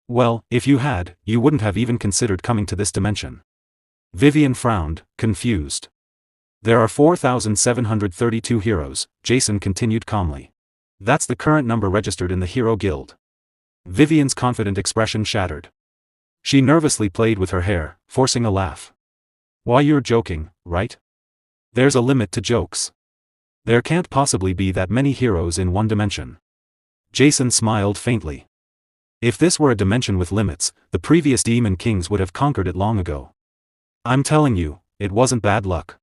A: Well, if you had, you wouldn't have even considered coming to this dimension. Vivian frowned, confused. There are 4,732 heroes, Jason continued calmly. That's the current number registered in the Hero Guild. Vivian's confident expression shattered. She nervously played with her hair, forcing a laugh. Why, you're joking, right? There's a limit to jokes. There can't possibly be that many heroes in one dimension. Jason smiled faintly. If this were a dimension with limits, the previous Demon Kings would have conquered it long ago. I'm telling you, it wasn't bad luck.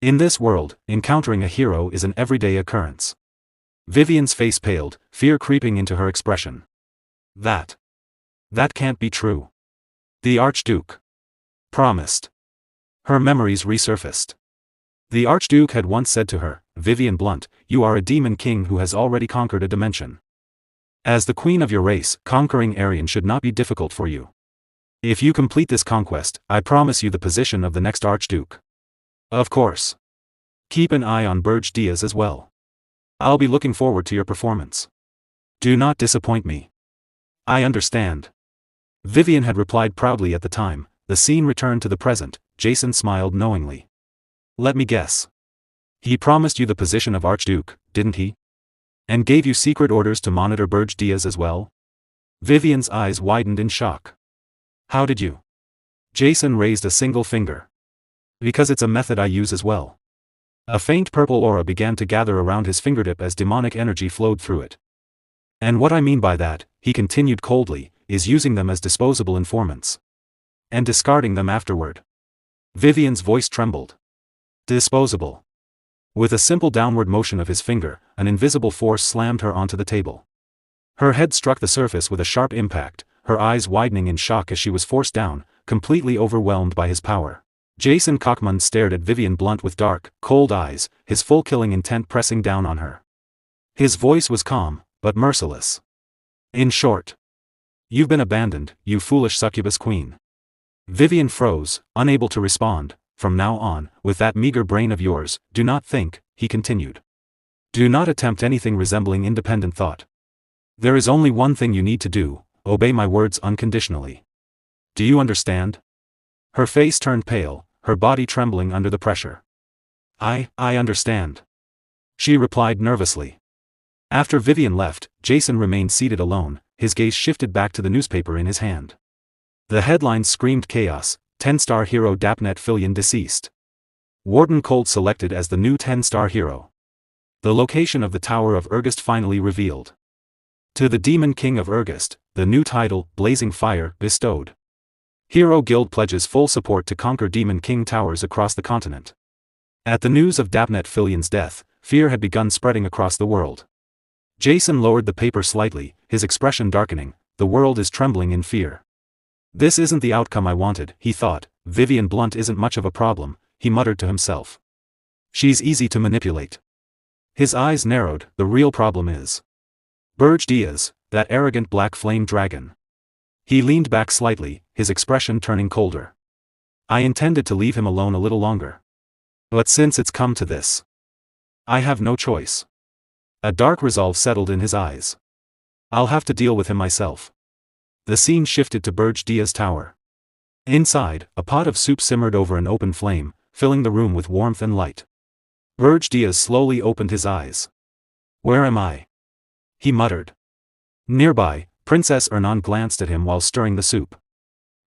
A: In this world, encountering a hero is an everyday occurrence. Vivian's face paled, fear creeping into her expression. That can't be true. The Archduke promised. Her memories resurfaced. The Archduke had once said to her, Vivian Blunt, you are a Demon King who has already conquered a dimension. As the queen of your race, conquering Arian should not be difficult for you. If you complete this conquest, I promise you the position of the next Archduke. Of course. Keep an eye on Berge Diaz as well. I'll be looking forward to your performance. Do not disappoint me. I understand. Vivian had replied proudly at the time. The scene returned to the present. Jason smiled knowingly. Let me guess. He promised you the position of Archduke, didn't he? And gave you secret orders to monitor Berge Diaz as well? Vivian's eyes widened in shock. How did you? Jason raised a single finger. Because it's a method I use as well. A faint purple aura began to gather around his fingertip as demonic energy flowed through it. And what I mean by that, he continued coldly, is using them as disposable informants. And discarding them afterward. Vivian's voice trembled. Disposable. With a simple downward motion of his finger, an invisible force slammed her onto the table. Her head struck the surface with a sharp impact, her eyes widening in shock as she was forced down, completely overwhelmed by his power. Jason Cockman stared at Vivian Blunt with dark, cold eyes, his full killing intent pressing down on her. His voice was calm, but merciless. In short. You've been abandoned, you foolish succubus queen. Vivian froze, unable to respond. From now on, with that meager brain of yours, do not think, he continued. Do not attempt anything resembling independent thought. There is only one thing you need to do, obey my words unconditionally. Do you understand? Her face turned pale, her body trembling under the pressure. I understand. She replied nervously. After Vivian left, Jason remained seated alone, his gaze shifted back to the newspaper in his hand. The headlines screamed chaos. 10-star hero Dapnet Filion deceased. Warden Cold selected as the new 10-star hero. The location of the Tower of Ergest finally revealed. To the Demon King of Ergest, the new title, Blazing Fire, bestowed. Hero Guild pledges full support to conquer Demon King towers across the continent. At the news of Dapnet Filion's death, fear had begun spreading across the world. Jason lowered the paper slightly, his expression darkening. The world is trembling in fear. This isn't the outcome I wanted, he thought. Vivian Blunt isn't much of a problem, he muttered to himself. She's easy to manipulate. His eyes narrowed. The real problem is Berge Diaz, that arrogant black flame dragon. He leaned back slightly, his expression turning colder. I intended to leave him alone a little longer. But since it's come to this, I have no choice. A dark resolve settled in his eyes. I'll have to deal with him myself. The scene shifted to Berge Diaz Tower. Inside, a pot of soup simmered over an open flame, filling the room with warmth and light. Berge Diaz slowly opened his eyes. Where am I? He muttered. Nearby, Princess Ernan glanced at him while stirring the soup.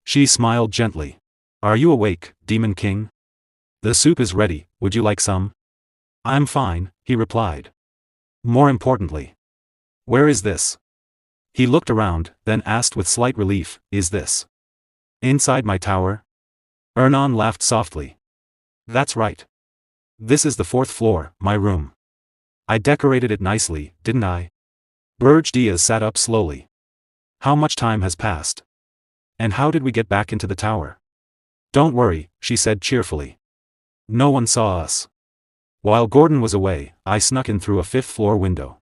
A: She smiled gently. Are you awake, Demon King? The soup is ready, would you like some? I'm fine, he replied. More importantly. Where is this? He looked around, then asked with slight relief, is this inside my tower? Ernan laughed softly. That's right. This is the 4th floor, my room. I decorated it nicely, didn't I? Berge Diaz sat up slowly. How much time has passed? And how did we get back into the tower? Don't worry, she said cheerfully. No one saw us. While Gordon was away, I snuck in through a fifth-floor window.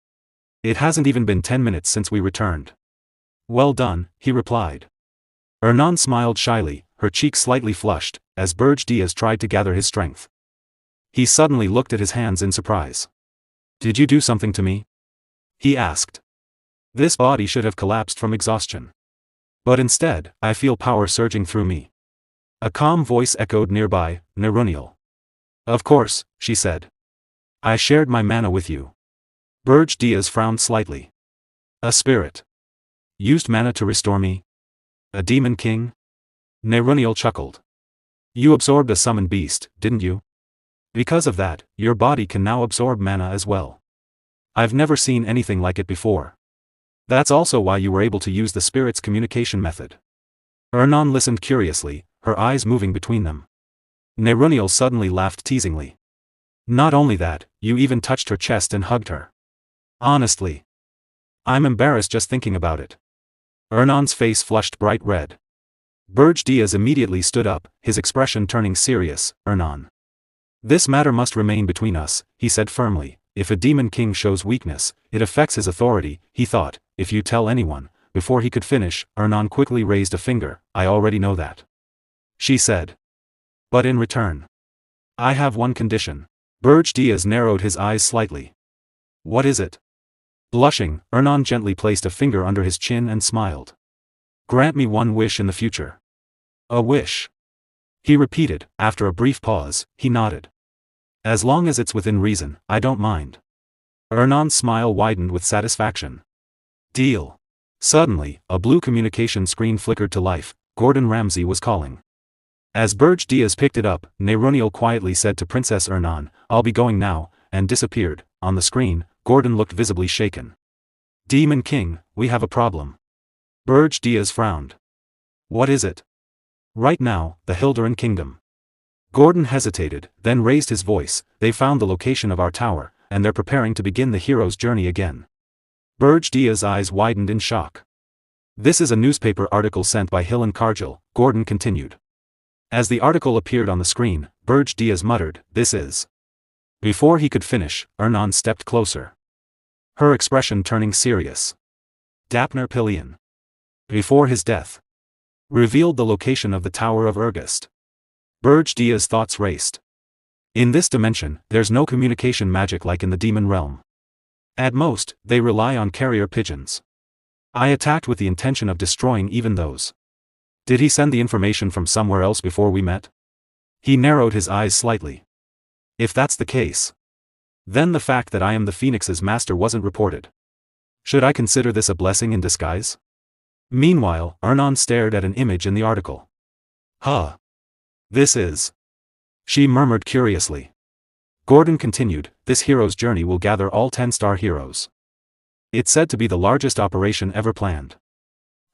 A: It hasn't even been 10 minutes since we returned. Well done, he replied. Hernan smiled shyly, her cheeks slightly flushed, as Berge Diaz tried to gather his strength. He suddenly looked at his hands in surprise. Did you do something to me? He asked. This body should have collapsed from exhaustion. But instead, I feel power surging through me. A calm voice echoed nearby, Nerunial. Of course, she said. I shared my mana with you. Berge Diaz frowned slightly. A spirit. Used mana to restore me? A demon king? Nerunial chuckled. You absorbed a summoned beast, didn't you? Because of that, your body can now absorb mana as well. I've never seen anything like it before. That's also why you were able to use the spirit's communication method. Hernan listened curiously, her eyes moving between them. Nerunial suddenly laughed teasingly. Not only that, you even touched her chest and hugged her. Honestly. I'm embarrassed just thinking about it. Hernan's face flushed bright red. Berge Diaz immediately stood up, his expression turning serious. Hernan. This matter must remain between us, he said firmly. If a demon king shows weakness, it affects his authority, he thought. If you tell anyone. Before he could finish, Hernan quickly raised a finger. I already know that. She said. But in return. I have one condition. Berge Diaz narrowed his eyes slightly. What is it? Blushing, Hernan gently placed a finger under his chin and smiled. Grant me one wish in the future. A wish. He repeated. After a brief pause, he nodded. As long as it's within reason, I don't mind. Hernan's smile widened with satisfaction. Deal. Suddenly, a blue communication screen flickered to life. Gordon Ramsay was calling. As Berge Diaz picked it up, Nerunial quietly said to Princess Hernan, I'll be going now, and disappeared. On the screen, Gordon looked visibly shaken. Demon King, we have a problem. Berge Diaz frowned. What is it? Right now, the Hilderan Kingdom. Gordon hesitated, then raised his voice. They found the location of our tower, and they're preparing to begin the hero's journey again. Berge Diaz's eyes widened in shock. This is a newspaper article sent by Hill and Cargill, Gordon continued. As the article appeared on the screen, Berge Diaz muttered, this is. Before he could finish, Hernan stepped closer. Her expression turning serious. Dapner Pilion. Before his death. Revealed the location of the Tower of Ergast. Berge Diaz's thoughts raced. In this dimension, there's no communication magic like in the demon realm. At most, they rely on carrier pigeons. I attacked with the intention of destroying even those. Did he send the information from somewhere else before we met? He narrowed his eyes slightly. If that's the case. Then the fact that I am the Phoenix's master wasn't reported. Should I consider this a blessing in disguise? Meanwhile, Hernan stared at an image in the article. Huh. This is. She murmured curiously. Gordon continued, this hero's journey will gather all 10-star heroes. It's said to be the largest operation ever planned.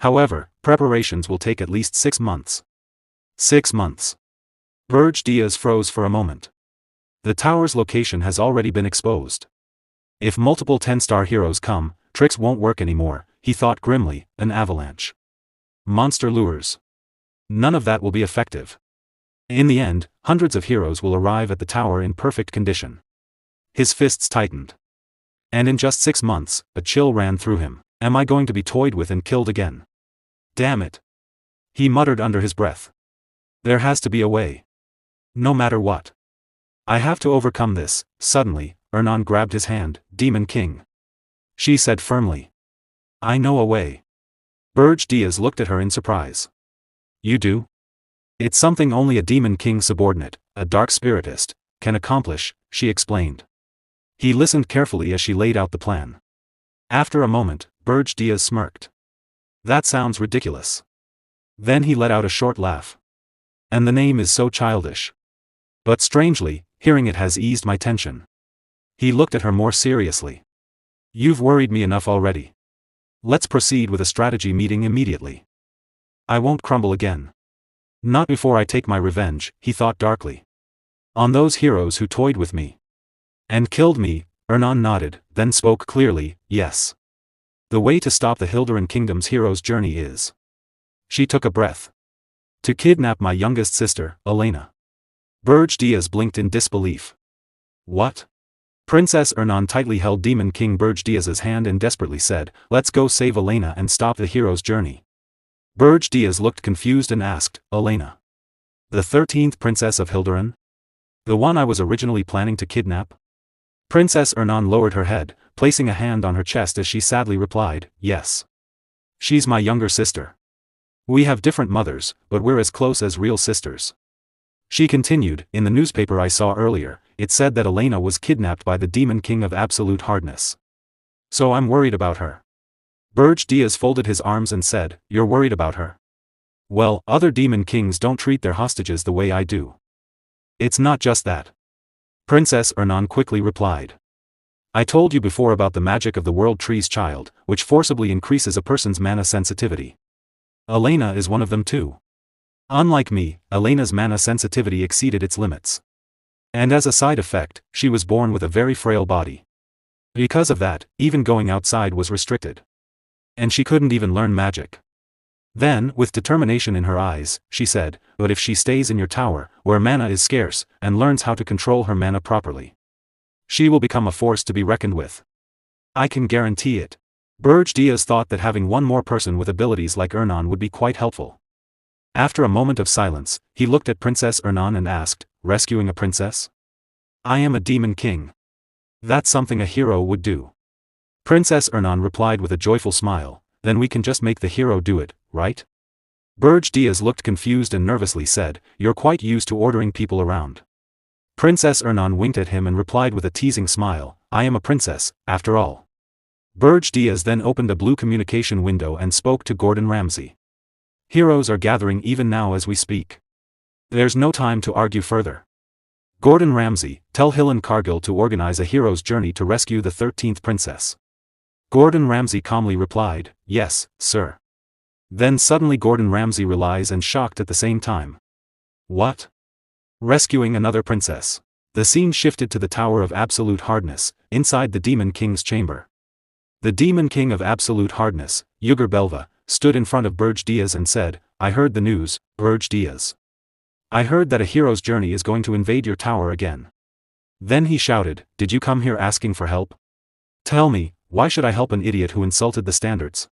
A: However, preparations will take at least 6 months. 6 months. Berge Diaz froze for a moment. The tower's location has already been exposed. If multiple 10-star heroes come, tricks won't work anymore, he thought grimly, an avalanche. Monster lures. None of that will be effective. In the end, hundreds of heroes will arrive at the tower in perfect condition. His fists tightened. And in just 6 months, a chill ran through him. Am I going to be toyed with and killed again? Damn it. He muttered under his breath. There has to be a way. No matter what. I have to overcome this. Suddenly, Hernan grabbed his hand. Demon King. She said firmly. I know a way. Berge Diaz looked at her in surprise. You do? It's something only a Demon King subordinate, a dark spiritist, can accomplish, she explained. He listened carefully as she laid out the plan. After a moment, Berge Diaz smirked. That sounds ridiculous. Then he let out a short laugh. And the name is so childish. But strangely, hearing it has eased my tension. He looked at her more seriously. You've worried me enough already. Let's proceed with a strategy meeting immediately. I won't crumble again. Not before I take my revenge, he thought darkly. On those heroes who toyed with me. And killed me. Ernan nodded, then spoke clearly, yes. The way to stop the Hilderan Kingdom's hero's journey is. She took a breath. To kidnap my youngest sister, Elena. Berge Diaz blinked in disbelief. What? Princess Ernan tightly held Demon King Berge Diaz's hand and desperately said, let's go save Elena and stop the hero's journey. Berge Diaz looked confused and asked, Elena? The 13th Princess of Hilderan? The one I was originally planning to kidnap? Princess Ernan lowered her head, placing a hand on her chest as she sadly replied, yes. She's my younger sister. We have different mothers, but we're as close as real sisters. She continued, in the newspaper I saw earlier, it said that Elena was kidnapped by the Demon King of Absolute Hardness. So I'm worried about her. Berge Diaz folded his arms and said, you're worried about her? Well, other Demon Kings don't treat their hostages the way I do. It's not just that. Princess Ernan quickly replied. I told you before about the magic of the World Tree's child, which forcibly increases a person's mana sensitivity. Elena is one of them too. Unlike me, Elena's mana sensitivity exceeded its limits. And as a side effect, she was born with a very frail body. Because of that, even going outside was restricted. And she couldn't even learn magic. Then, with determination in her eyes, she said, but if she stays in your tower, where mana is scarce, and learns how to control her mana properly, she will become a force to be reckoned with. I can guarantee it. Berge Diaz thought that having one more person with abilities like Ernan would be quite helpful. After a moment of silence, he looked at Princess Ernan and asked, rescuing a princess? I am a Demon King. That's something a hero would do. Princess Ernan replied with a joyful smile, then we can just make the hero do it, right? Berge Diaz looked confused and nervously said, you're quite used to ordering people around. Princess Ernan winked at him and replied with a teasing smile, I am a princess, after all. Berge Diaz then opened a blue communication window and spoke to Gordon Ramsay. Heroes are gathering even now as we speak. There's no time to argue further. Gordon Ramsay, tell Hillen Cargill to organize a hero's journey to rescue the 13th princess. Gordon Ramsay calmly replied, yes, sir. Then suddenly Gordon Ramsay realized and shocked at the same time. What? Rescuing another princess. The scene shifted to the Tower of Absolute Hardness, inside the Demon King's chamber. The Demon King of Absolute Hardness, Yugur Belva, stood in front of Berge Diaz and said, I heard the news, Berge Diaz. I heard that a hero's journey is going to invade your tower again. Then he shouted, did you come here asking for help? Tell me, why should I help an idiot who insulted the standards?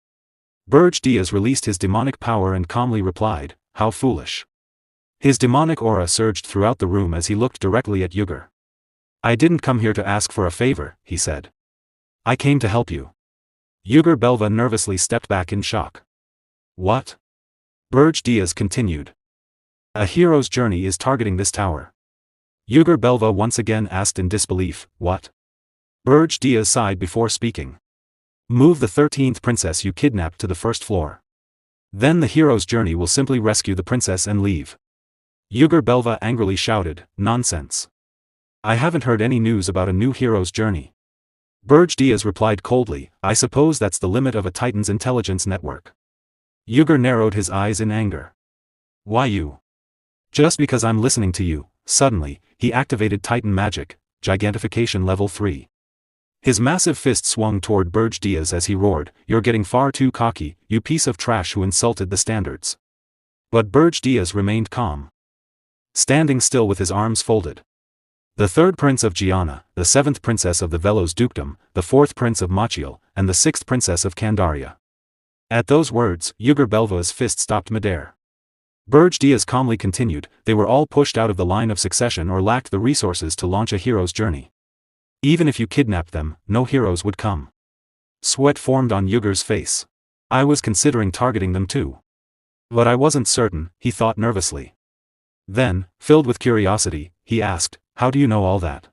A: Berge Diaz released his demonic power and calmly replied, how foolish. His demonic aura surged throughout the room as he looked directly at Yugur. I didn't come here to ask for a favor, he said. I came to help you. Yugur Belva nervously stepped back in shock. What? Berge Diaz continued. A hero's journey is targeting this tower. Yugur Belva once again asked in disbelief, what? Berge Diaz sighed before speaking. Move the 13th princess you kidnapped to the first floor. Then the hero's journey will simply rescue the princess and leave. Yugur Belva angrily shouted, nonsense. I haven't heard any news about a new hero's journey. Berge Diaz replied coldly, I suppose that's the limit of a Titan's intelligence network. Yugur narrowed his eyes in anger. Why you? Just because I'm listening to you. Suddenly, he activated Titan magic, Gigantification level 3. His massive fist swung toward Berge Diaz as he roared, you're getting far too cocky, you piece of trash who insulted the standards. But Berge Diaz remained calm. Standing still with his arms folded. The 3rd Prince of Gianna, the 7th Princess of the Velos Dukedom, the 4th Prince of Machiel, and the 6th Princess of Candaria. At those words, Yugur Belva's fist stopped midair. Berge Diaz calmly continued, they were all pushed out of the line of succession or lacked the resources to launch a hero's journey. Even if you kidnapped them, no heroes would come. Sweat formed on Yugur's face. I was considering targeting them too. But I wasn't certain, he thought nervously. Then, filled with curiosity, he asked, how do you know all that?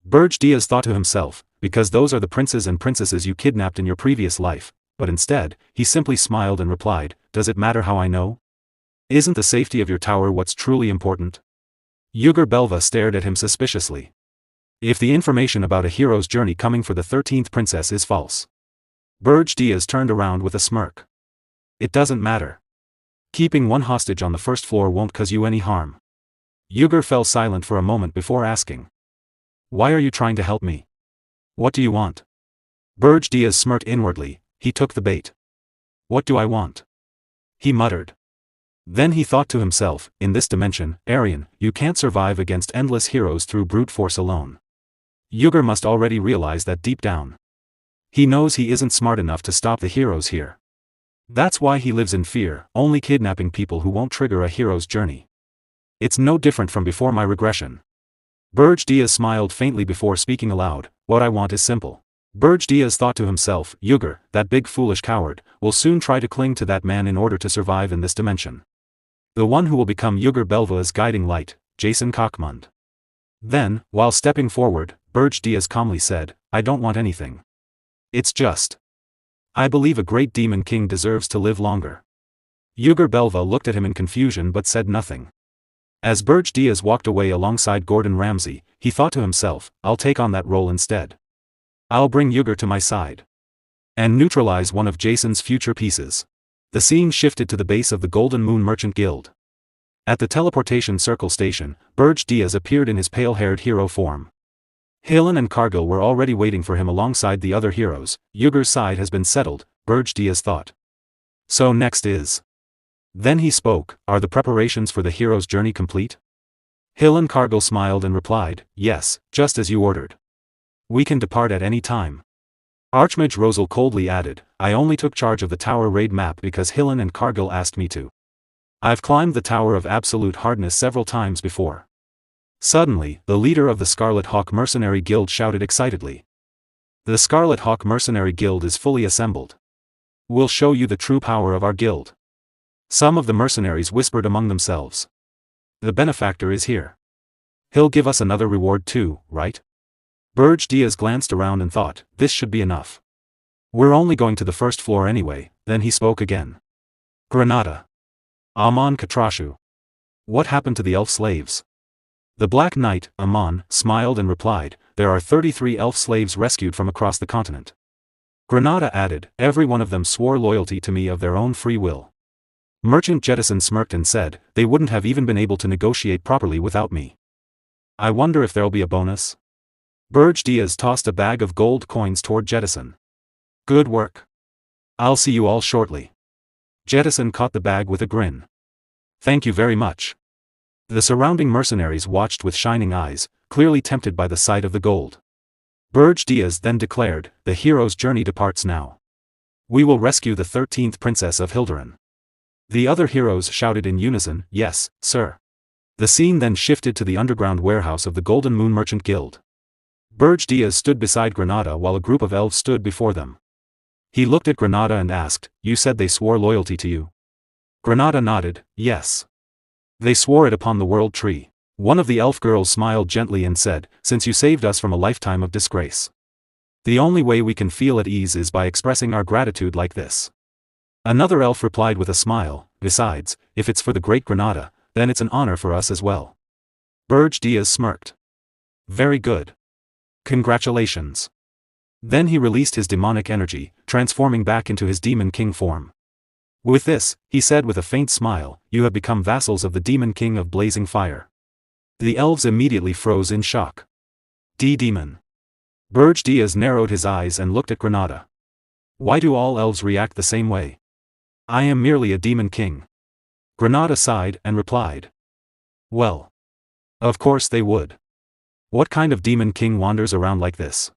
A: Berge Diaz thought to himself, because those are the princes and princesses you kidnapped in your previous life, but instead, he simply smiled and replied, does it matter how I know? Isn't the safety of your tower what's truly important? Yugur Belva stared at him suspiciously. If the information about a hero's journey coming for the 13th princess is false. Berge Diaz turned around with a smirk. It doesn't matter. Keeping one hostage on the first floor won't cause you any harm. Yugur fell silent for a moment before asking. Why are you trying to help me? What do you want? Berge Diaz smirked inwardly. He took the bait. What do I want? He muttered. Then he thought to himself, in this dimension, Aryan, you can't survive against endless heroes through brute force alone. Yuger must already realize that deep down. He knows he isn't smart enough to stop the heroes here. That's why he lives in fear, only kidnapping people who won't trigger a hero's journey. It's no different from before my regression. Berge Diaz smiled faintly before speaking aloud. What I want is simple. Berge Diaz thought to himself, Yuger, that big foolish coward, will soon try to cling to that man in order to survive in this dimension. The one who will become Yuger Belva's guiding light, Jason Kochmund. Then, while stepping forward, Berge Diaz calmly said, I don't want anything. It's just. I believe a great demon king deserves to live longer. Yuger Belva looked at him in confusion but said nothing. As Berge Diaz walked away alongside Gordon Ramsay, he thought to himself, I'll take on that role instead. I'll bring Yuger to my side. And neutralize one of Jason's future pieces. The scene shifted to the base of the Golden Moon Merchant Guild. At the teleportation circle station, Berge Diaz appeared in his pale-haired hero form. Helen and Cargill were already waiting for him alongside the other heroes. Yuger's side has been settled, Berge Diaz thought. So next is. Then he spoke, are the preparations for the hero's journey complete? Helen Cargill smiled and replied, yes, just as you ordered. We can depart at any time. Archmage Rosal coldly added, I only took charge of the Tower Raid map because Helen and Cargill asked me to. I've climbed the Tower of Absolute Hardness several times before. Suddenly, the leader of the Scarlet Hawk Mercenary Guild shouted excitedly. The Scarlet Hawk Mercenary Guild is fully assembled. We'll show you the true power of our guild. Some of the mercenaries whispered among themselves. The benefactor is here. He'll give us another reward too, right? Berge Diaz glanced around and thought, this should be enough. We're only going to the first floor anyway. Then he spoke again. Granada. Amon Katrashu. What happened to the elf slaves? The Black Knight, Amon, smiled and replied, there are 33 elf slaves rescued from across the continent. Granada added, every one of them swore loyalty to me of their own free will. Merchant Jettison smirked and said, they wouldn't have even been able to negotiate properly without me. I wonder if there'll be a bonus? Berge Diaz tossed a bag of gold coins toward Jettison. Good work. I'll see you all shortly. Jettison caught the bag with a grin. Thank you very much. The surrounding mercenaries watched with shining eyes, clearly tempted by the sight of the gold. Berge Diaz then declared, the hero's journey departs now. We will rescue the 13th princess of Hilderan. The other heroes shouted in unison, yes, sir. The scene then shifted to the underground warehouse of the Golden Moon Merchant Guild. Berge Diaz stood beside Granada while a group of elves stood before them. He looked at Granada and asked, you said they swore loyalty to you? Granada nodded, yes. They swore it upon the World Tree. One of the elf girls smiled gently and said, since you saved us from a lifetime of disgrace. The only way we can feel at ease is by expressing our gratitude like this. Another elf replied with a smile, besides, if it's for the great Granada, then it's an honor for us as well. Berge Diaz smirked. Very good. Congratulations. Then he released his demonic energy, transforming back into his Demon King form. With this, he said with a faint smile, you have become vassals of the Demon King of Blazing Fire. The elves immediately froze in shock. Demon. Berge Diaz narrowed his eyes and looked at Granada. Why do all elves react the same way? I am merely a Demon King. Granada sighed and replied. Well. Of course they would. What kind of Demon King wanders around like this?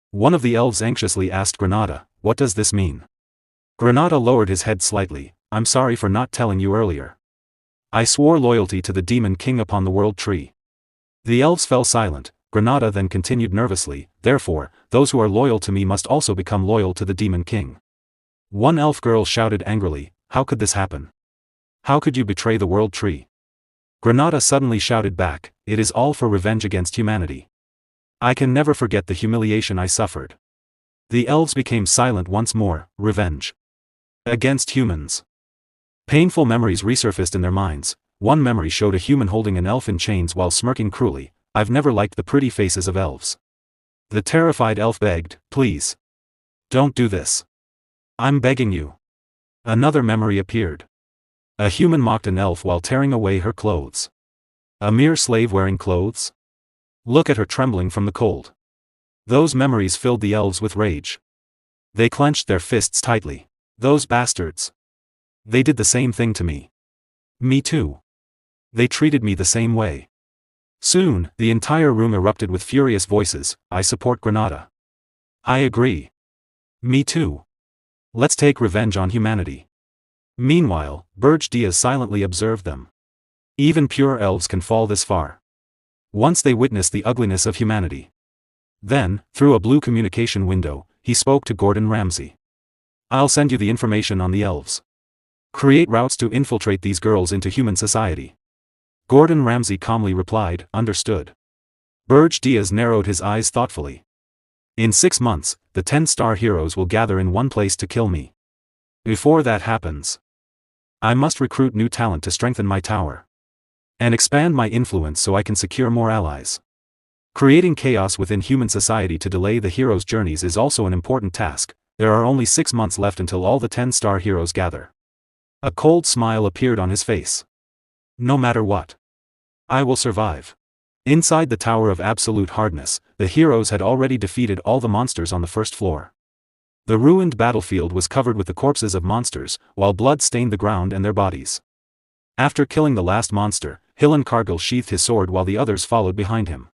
A: One of the elves anxiously asked Granada, what does this mean? Granada lowered his head slightly, I'm sorry for not telling you earlier. I swore loyalty to the Demon King upon the World Tree. The elves fell silent. Granada then continued nervously, therefore, those who are loyal to me must also become loyal to the Demon King. One elf girl shouted angrily, how could this happen? How could you betray the World Tree? Granada suddenly shouted back, it is all for revenge against humanity. I can never forget the humiliation I suffered. The elves became silent once more, revenge. Against humans. Painful memories resurfaced in their minds. One memory showed a human holding an elf in chains while smirking cruelly. I've never liked the pretty faces of elves. The terrified elf begged, please. Don't do this. I'm begging you. Another memory appeared. A human mocked an elf while tearing away her clothes. A mere slave wearing clothes? Look at her trembling from the cold. Those memories filled the elves with rage. They clenched their fists tightly. Those bastards. They did the same thing to me. Me too. They treated me the same way. Soon, the entire room erupted with furious voices. I support Granada. I agree. Me too. Let's take revenge on humanity. Meanwhile, Berge silently observed them. Even pure elves can fall this far. Once they witnessed the ugliness of humanity. Then, through a blue communication window, he spoke to Gordon Ramsay. I'll send you the information on the elves. Create routes to infiltrate these girls into human society. Gordon Ramsay calmly replied, understood. Berge narrowed his eyes thoughtfully. In 6 months, the 10-star heroes will gather in one place to kill me. Before that happens, I must recruit new talent to strengthen my tower. And expand my influence so I can secure more allies. Creating chaos within human society to delay the heroes' journeys is also an important task. There are only 6 months left until all the 10-star heroes gather. A cold smile appeared on his face. No matter what, I will survive. Inside the Tower of Absolute Hardness, the heroes had already defeated all the monsters on the first floor. The ruined battlefield was covered with the corpses of monsters, while blood stained the ground and their bodies. After killing the last monster, Hillen Cargill sheathed his sword while the others followed behind him.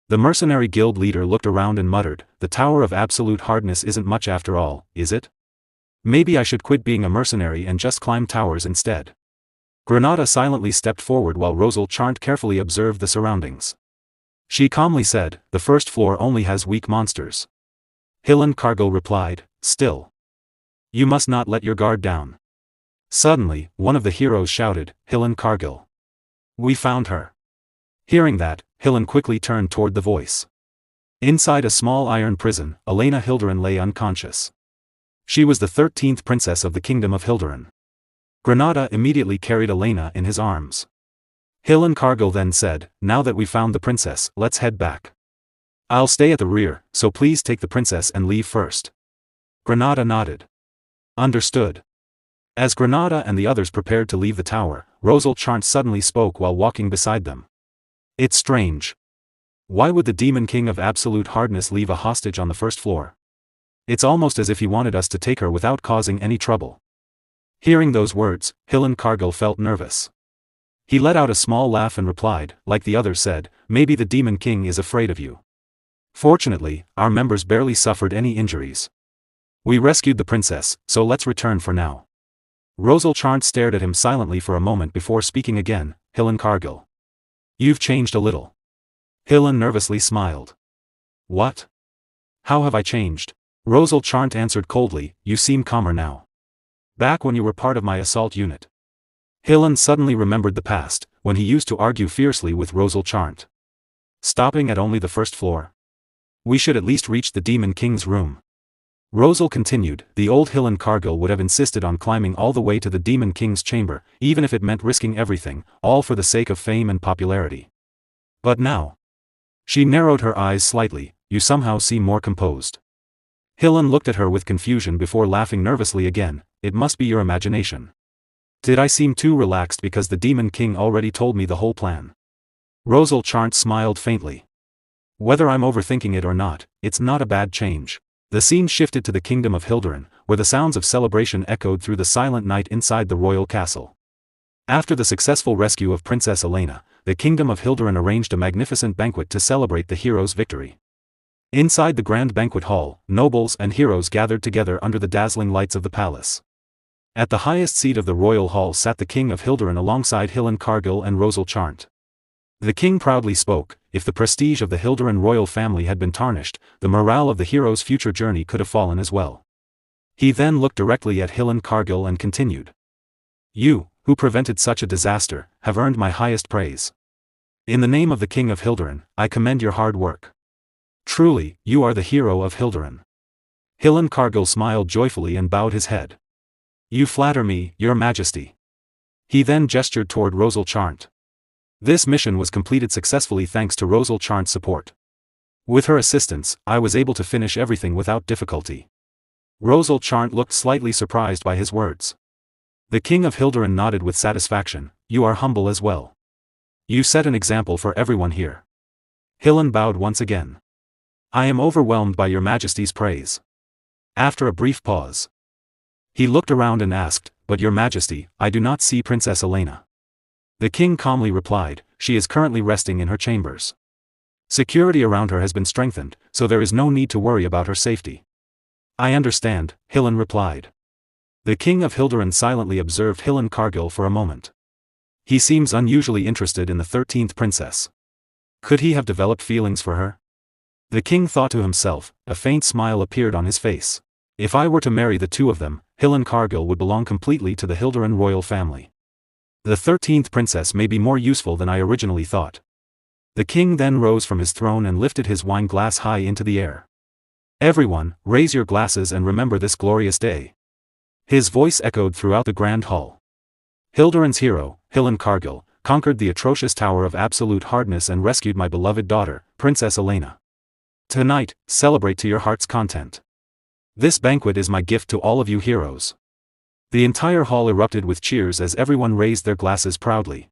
A: The mercenary guild leader looked around and muttered, the Tower of Absolute Hardness isn't much after all, is it? Maybe I should quit being a mercenary and just climb towers instead. Granada silently stepped forward while Rosal Charnt carefully observed the surroundings. She calmly said, the first floor only has weak monsters. Hillen Cargill replied, still. You must not let your guard down. Suddenly, one of the heroes shouted, Hillen Cargill. We found her. Hearing that, Hillen quickly turned toward the voice. Inside a small iron prison, Elena Hildurin lay unconscious. She was the 13th princess of the Kingdom of Hildurin. Granada immediately carried Elena in his arms. Hillen Cargill then said, now that we found the princess, let's head back. I'll stay at the rear, so please take the princess and leave first. Granada nodded. Understood. As Granada and the others prepared to leave the tower, Rosal Charnt suddenly spoke while walking beside them. It's strange. Why would the Demon King of Absolute Hardness leave a hostage on the first floor? It's almost as if he wanted us to take her without causing any trouble. Hearing those words, Hillen Cargill felt nervous. He let out a small laugh and replied, like the others said, maybe the Demon King is afraid of you. Fortunately, our members barely suffered any injuries. We rescued the princess, so let's return for now. Rosal Charnt stared at him silently for a moment before speaking again, Hillen Cargill. You've changed a little. Hillen nervously smiled. What? How have I changed? Rosal Charnt answered coldly, you seem calmer now. Back when you were part of my assault unit. Hillen suddenly remembered the past, when he used to argue fiercely with Rosal Charnt. Stopping at only the first floor. We should at least reach the Demon King's room. Rosal continued, the old Hillen Cargill would have insisted on climbing all the way to the Demon King's chamber, even if it meant risking everything, all for the sake of fame and popularity. But now. She narrowed her eyes slightly, you somehow seem more composed. Hillen looked at her with confusion before laughing nervously again, it must be your imagination. Did I seem too relaxed because the Demon King already told me the whole plan? Rosal Charnt smiled faintly. Whether I'm overthinking it or not, it's not a bad change. The scene shifted to the Kingdom of Hildurin, where the sounds of celebration echoed through the silent night inside the royal castle. After the successful rescue of Princess Elena, the Kingdom of Hildurin arranged a magnificent banquet to celebrate the heroes' victory. Inside the grand banquet hall, nobles and heroes gathered together under the dazzling lights of the palace. At the highest seat of the royal hall sat the King of Hildurin alongside Hillen Cargill and Rosal Charnt. The king proudly spoke, if the prestige of the Hildurin royal family had been tarnished, the morale of the heroes' future journey could have fallen as well. He then looked directly at Hillen Cargill and continued. You, who prevented such a disaster, have earned my highest praise. In the name of the King of Hildurin, I commend your hard work. Truly, you are the hero of Hildurin. Hillen Cargill smiled joyfully and bowed his head. You flatter me, your majesty. He then gestured toward Rosal Charnt. This mission was completed successfully thanks to Rosal Charnt's support. With her assistance, I was able to finish everything without difficulty. Rosal Charnt looked slightly surprised by his words. The King of Hildurin nodded with satisfaction, you are humble as well. You set an example for everyone here. Hillen bowed once again. I am overwhelmed by your majesty's praise. After a brief pause, he looked around and asked, but your majesty, I do not see Princess Elena. The king calmly replied, she is currently resting in her chambers. Security around her has been strengthened, so there is no need to worry about her safety. I understand, Hillen replied. The king of Hilderan silently observed Hillen Cargill for a moment. He seems unusually interested in the 13th princess. Could he have developed feelings for her? The king thought to himself, a faint smile appeared on his face. If I were to marry the two of them, Hillen Cargill would belong completely to the Hilderan royal family. The 13th princess may be more useful than I originally thought. The king then rose from his throne and lifted his wine glass high into the air. Everyone, raise your glasses and remember this glorious day. His voice echoed throughout the grand hall. Hilderan's hero, Hillen Cargill, conquered the atrocious tower of absolute hardness and rescued my beloved daughter, Princess Elena. Tonight, celebrate to your heart's content. This banquet is my gift to all of you heroes. The entire hall erupted with cheers as everyone raised their glasses proudly.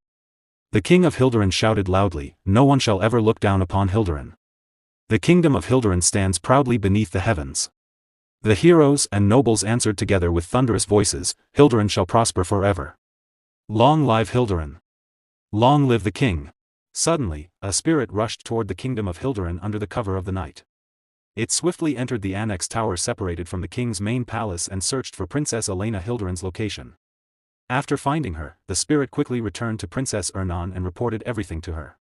A: The king of Hilderan shouted loudly, no one shall ever look down upon Hilderan. The kingdom of Hilderan stands proudly beneath the heavens. The heroes and nobles answered together with thunderous voices, Hilderan shall prosper forever. Long live Hilderan! Long live the king! Suddenly, a spirit rushed toward the kingdom of Hilderan under the cover of the night. It swiftly entered the annex tower separated from the king's main palace and searched for Princess Elena Hilderan's location. After finding her, the spirit quickly returned to Princess Ernan and reported everything to her.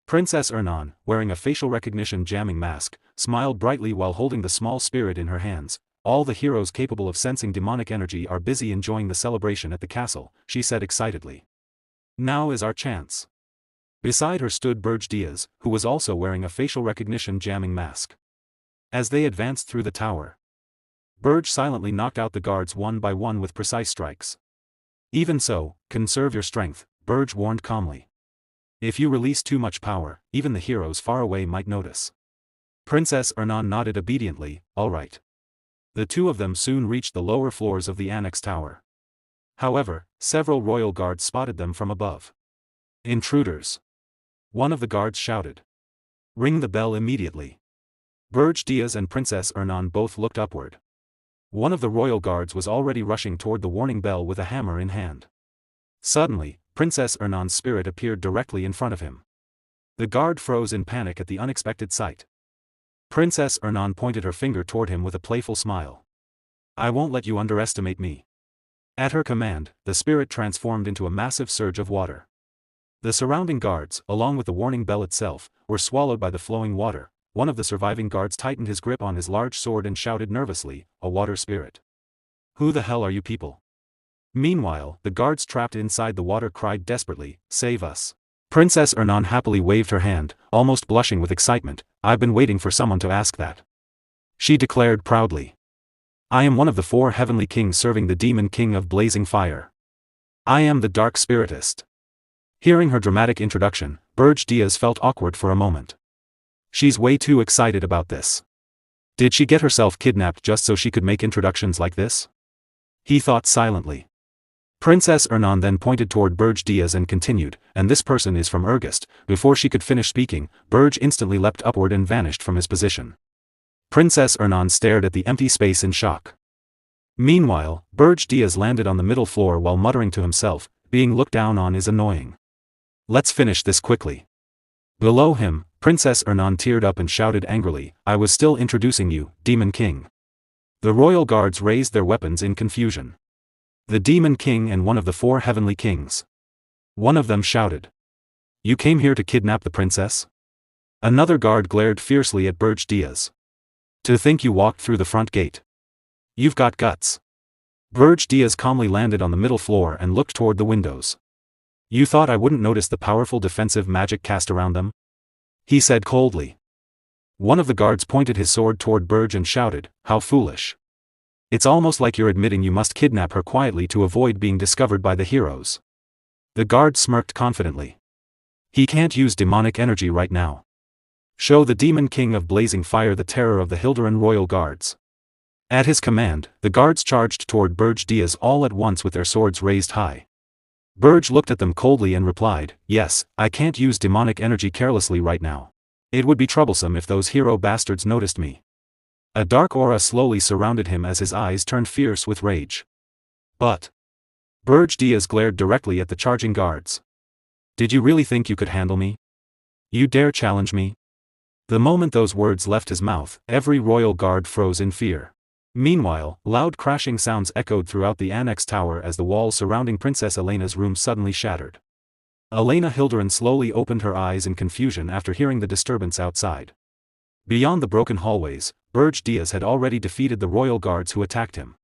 A: Princess Ernan, wearing a facial recognition jamming mask, smiled brightly while holding the small spirit in her hands. All the heroes capable of sensing demonic energy are busy enjoying the celebration at the castle, she said excitedly. Now is our chance. Beside her stood Berge Diaz, who was also wearing a facial recognition jamming mask. As they advanced through the tower, Berge silently knocked out the guards one by one with precise strikes. Even so, conserve your strength, Berge warned calmly. If you release too much power, even the heroes far away might notice. Princess Ernan nodded obediently, all right. The two of them soon reached the lower floors of the annex tower. However, several royal guards spotted them from above. Intruders! One of the guards shouted. Ring the bell immediately. Berge Diaz and Princess Ernan both looked upward. One of the royal guards was already rushing toward the warning bell with a hammer in hand. Suddenly, Princess Ernan's spirit appeared directly in front of him. The guard froze in panic at the unexpected sight. Princess Ernan pointed her finger toward him with a playful smile. I won't let you underestimate me. At her command, the spirit transformed into a massive surge of water. The surrounding guards, along with the warning bell itself, were swallowed by the flowing water. One of the surviving guards tightened his grip on his large sword and shouted nervously, a water spirit. Who the hell are you people? Meanwhile, the guards trapped inside the water cried desperately, save us. Princess Ernan happily waved her hand, almost blushing with excitement, I've been waiting for someone to ask that. She declared proudly. I am one of the 4 heavenly kings serving the Demon King of blazing fire. I am the Dark Spiritist. Hearing her dramatic introduction, Berge Diaz felt awkward for a moment. She's way too excited about this. Did she get herself kidnapped just so she could make introductions like this? He thought silently. Princess Ernan then pointed toward Berge Diaz and continued, and this person is from Ergest. Before she could finish speaking, Berge instantly leapt upward and vanished from his position. Princess Ernan stared at the empty space in shock. Meanwhile, Berge Diaz landed on the middle floor while muttering to himself, being looked down on is annoying. Let's finish this quickly. Below him, Princess Ernan teared up and shouted angrily, I was still introducing you, Demon King. The royal guards raised their weapons in confusion. The Demon King and one of the 4 heavenly kings. One of them shouted. You came here to kidnap the princess? Another guard glared fiercely at Berge Diaz. To think you walked through the front gate. You've got guts. Berge Diaz calmly landed on the middle floor and looked toward the windows. You thought I wouldn't notice the powerful defensive magic cast around them? He said coldly. One of the guards pointed his sword toward Berge and shouted, how foolish. It's almost like you're admitting you must kidnap her quietly to avoid being discovered by the heroes. The guard smirked confidently. He can't use demonic energy right now. Show the Demon King of blazing fire the terror of the Hilderan royal guards. At his command, the guards charged toward Berge Diaz all at once with their swords raised high. Berge looked at them coldly and replied, yes, I can't use demonic energy carelessly right now. It would be troublesome if those hero bastards noticed me. A dark aura slowly surrounded him as his eyes turned fierce with rage. But Berge Diaz glared directly at the charging guards. Did you really think you could handle me? You dare challenge me? The moment those words left his mouth, every royal guard froze in fear. Meanwhile, loud crashing sounds echoed throughout the annex tower as the walls surrounding Princess Elena's room suddenly shattered. Elena Hilderin slowly opened her eyes in confusion after hearing the disturbance outside. Beyond the broken hallways, Berge Diaz had already defeated the royal guards who attacked him.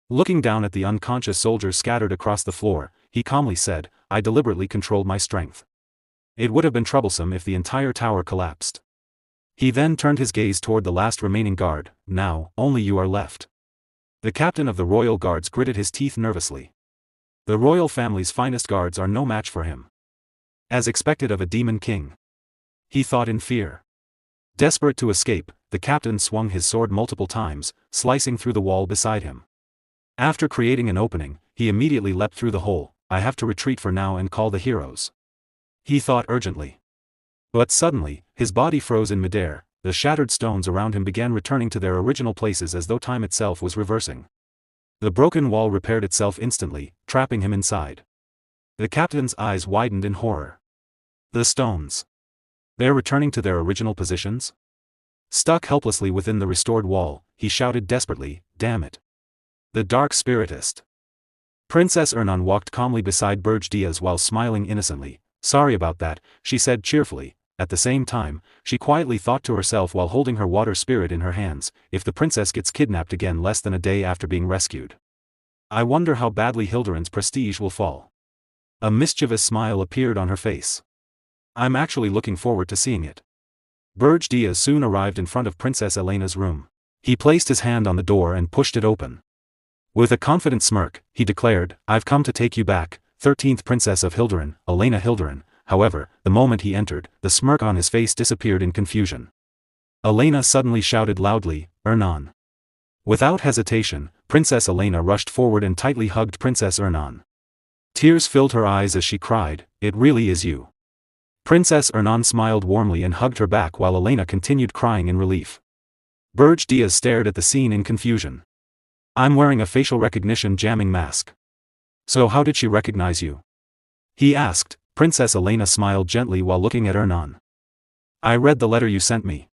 A: Looking down at the unconscious soldiers scattered across the floor, he calmly said, I deliberately controlled my strength. It would have been troublesome if the entire tower collapsed. He then turned his gaze toward the last remaining guard. Now, only you are left. The captain of the royal guards gritted his teeth nervously. The royal family's finest guards are no match for him. As expected of a demon king. He thought in fear. Desperate to escape, the captain swung his sword multiple times, slicing through the wall beside him. After creating an opening, he immediately leapt through the hole. I have to retreat for now and call the heroes. He thought urgently. But suddenly, his body froze in midair, the shattered stones around him began returning to their original places as though time itself was reversing. The broken wall repaired itself instantly, trapping him inside. The captain's eyes widened in horror. The stones. They're returning to their original positions? Stuck helplessly within the restored wall, he shouted desperately, damn it. The dark spiritist. Princess Ernan walked calmly beside Berge Diaz while smiling innocently. Sorry about that, she said cheerfully. At the same time, she quietly thought to herself while holding her water spirit in her hands, if the princess gets kidnapped again less than a day after being rescued. I wonder how badly Hilderin's prestige will fall. A mischievous smile appeared on her face. I'm actually looking forward to seeing it. Berge Diaz soon arrived in front of Princess Elena's room. He placed his hand on the door and pushed it open. With a confident smirk, he declared, I've come to take you back, 13th Princess of Hilderin, Elena Hilderin. However, the moment he entered, the smirk on his face disappeared in confusion. Elena suddenly shouted loudly, Ernan. Without hesitation, Princess Elena rushed forward and tightly hugged Princess Ernan. Tears filled her eyes as she cried, it really is you. Princess Ernan smiled warmly and hugged her back while Elena continued crying in relief. Berge Diaz stared at the scene in confusion. I'm wearing a facial recognition jamming mask. So how did she recognize you? He asked. Princess Elena smiled gently while looking at Ernan. I read the letter you sent me.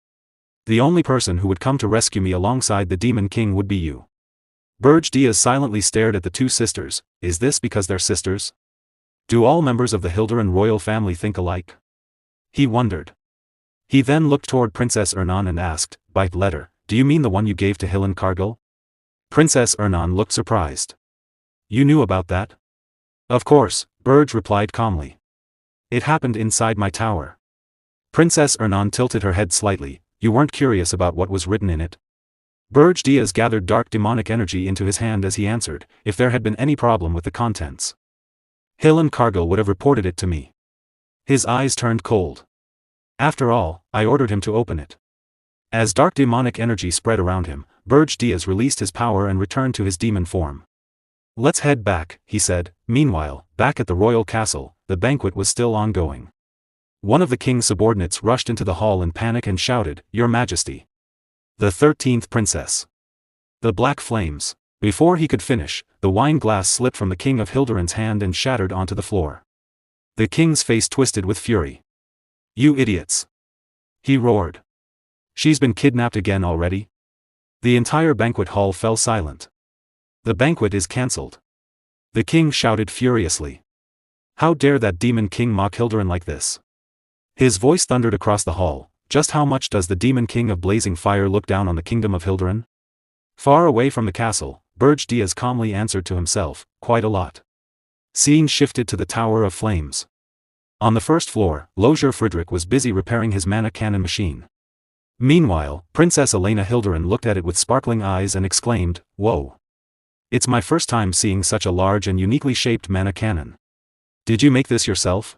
A: The only person who would come to rescue me alongside the Demon King would be you. Berge Diaz silently stared at the two sisters. Is this because they're sisters? Do all members of the Hilderin royal family think alike? He wondered. He then looked toward Princess Ernan and asked, by letter, do you mean the one you gave to Hilan Cargill? Princess Ernan looked surprised. You knew about that? Of course, Berge replied calmly. It happened inside my tower. Princess Ernan tilted her head slightly. You weren't curious about what was written in it? Berge Diaz gathered dark demonic energy into his hand as he answered, if there had been any problem with the contents. Hilan Cargill would have reported it to me. His eyes turned cold. After all, I ordered him to open it. As dark demonic energy spread around him, Berge Diaz released his power and returned to his demon form. Let's head back, he said. Meanwhile, back at the royal castle, the banquet was still ongoing. One of the king's subordinates rushed into the hall in panic and shouted, Your Majesty. The 13th princess. The black flames. Before he could finish, the wine glass slipped from the king of Hilderin's hand and shattered onto the floor. The king's face twisted with fury. You idiots. He roared. She's been kidnapped again already? The entire banquet hall fell silent. The banquet is cancelled. The king shouted furiously. How dare that demon king mock Hilderin like this? His voice thundered across the hall. Just how much does the demon king of blazing fire look down on the kingdom of Hilderin? Far away from the castle, Berge Diaz calmly answered to himself, quite a lot. Scene shifted to the Tower of Flames. On the first floor, Lozier Friedrich was busy repairing his mana cannon machine. Meanwhile, Princess Elena Hilderin looked at it with sparkling eyes and exclaimed, Whoa! It's my first time seeing such a large and uniquely shaped mana cannon. Did you make this yourself?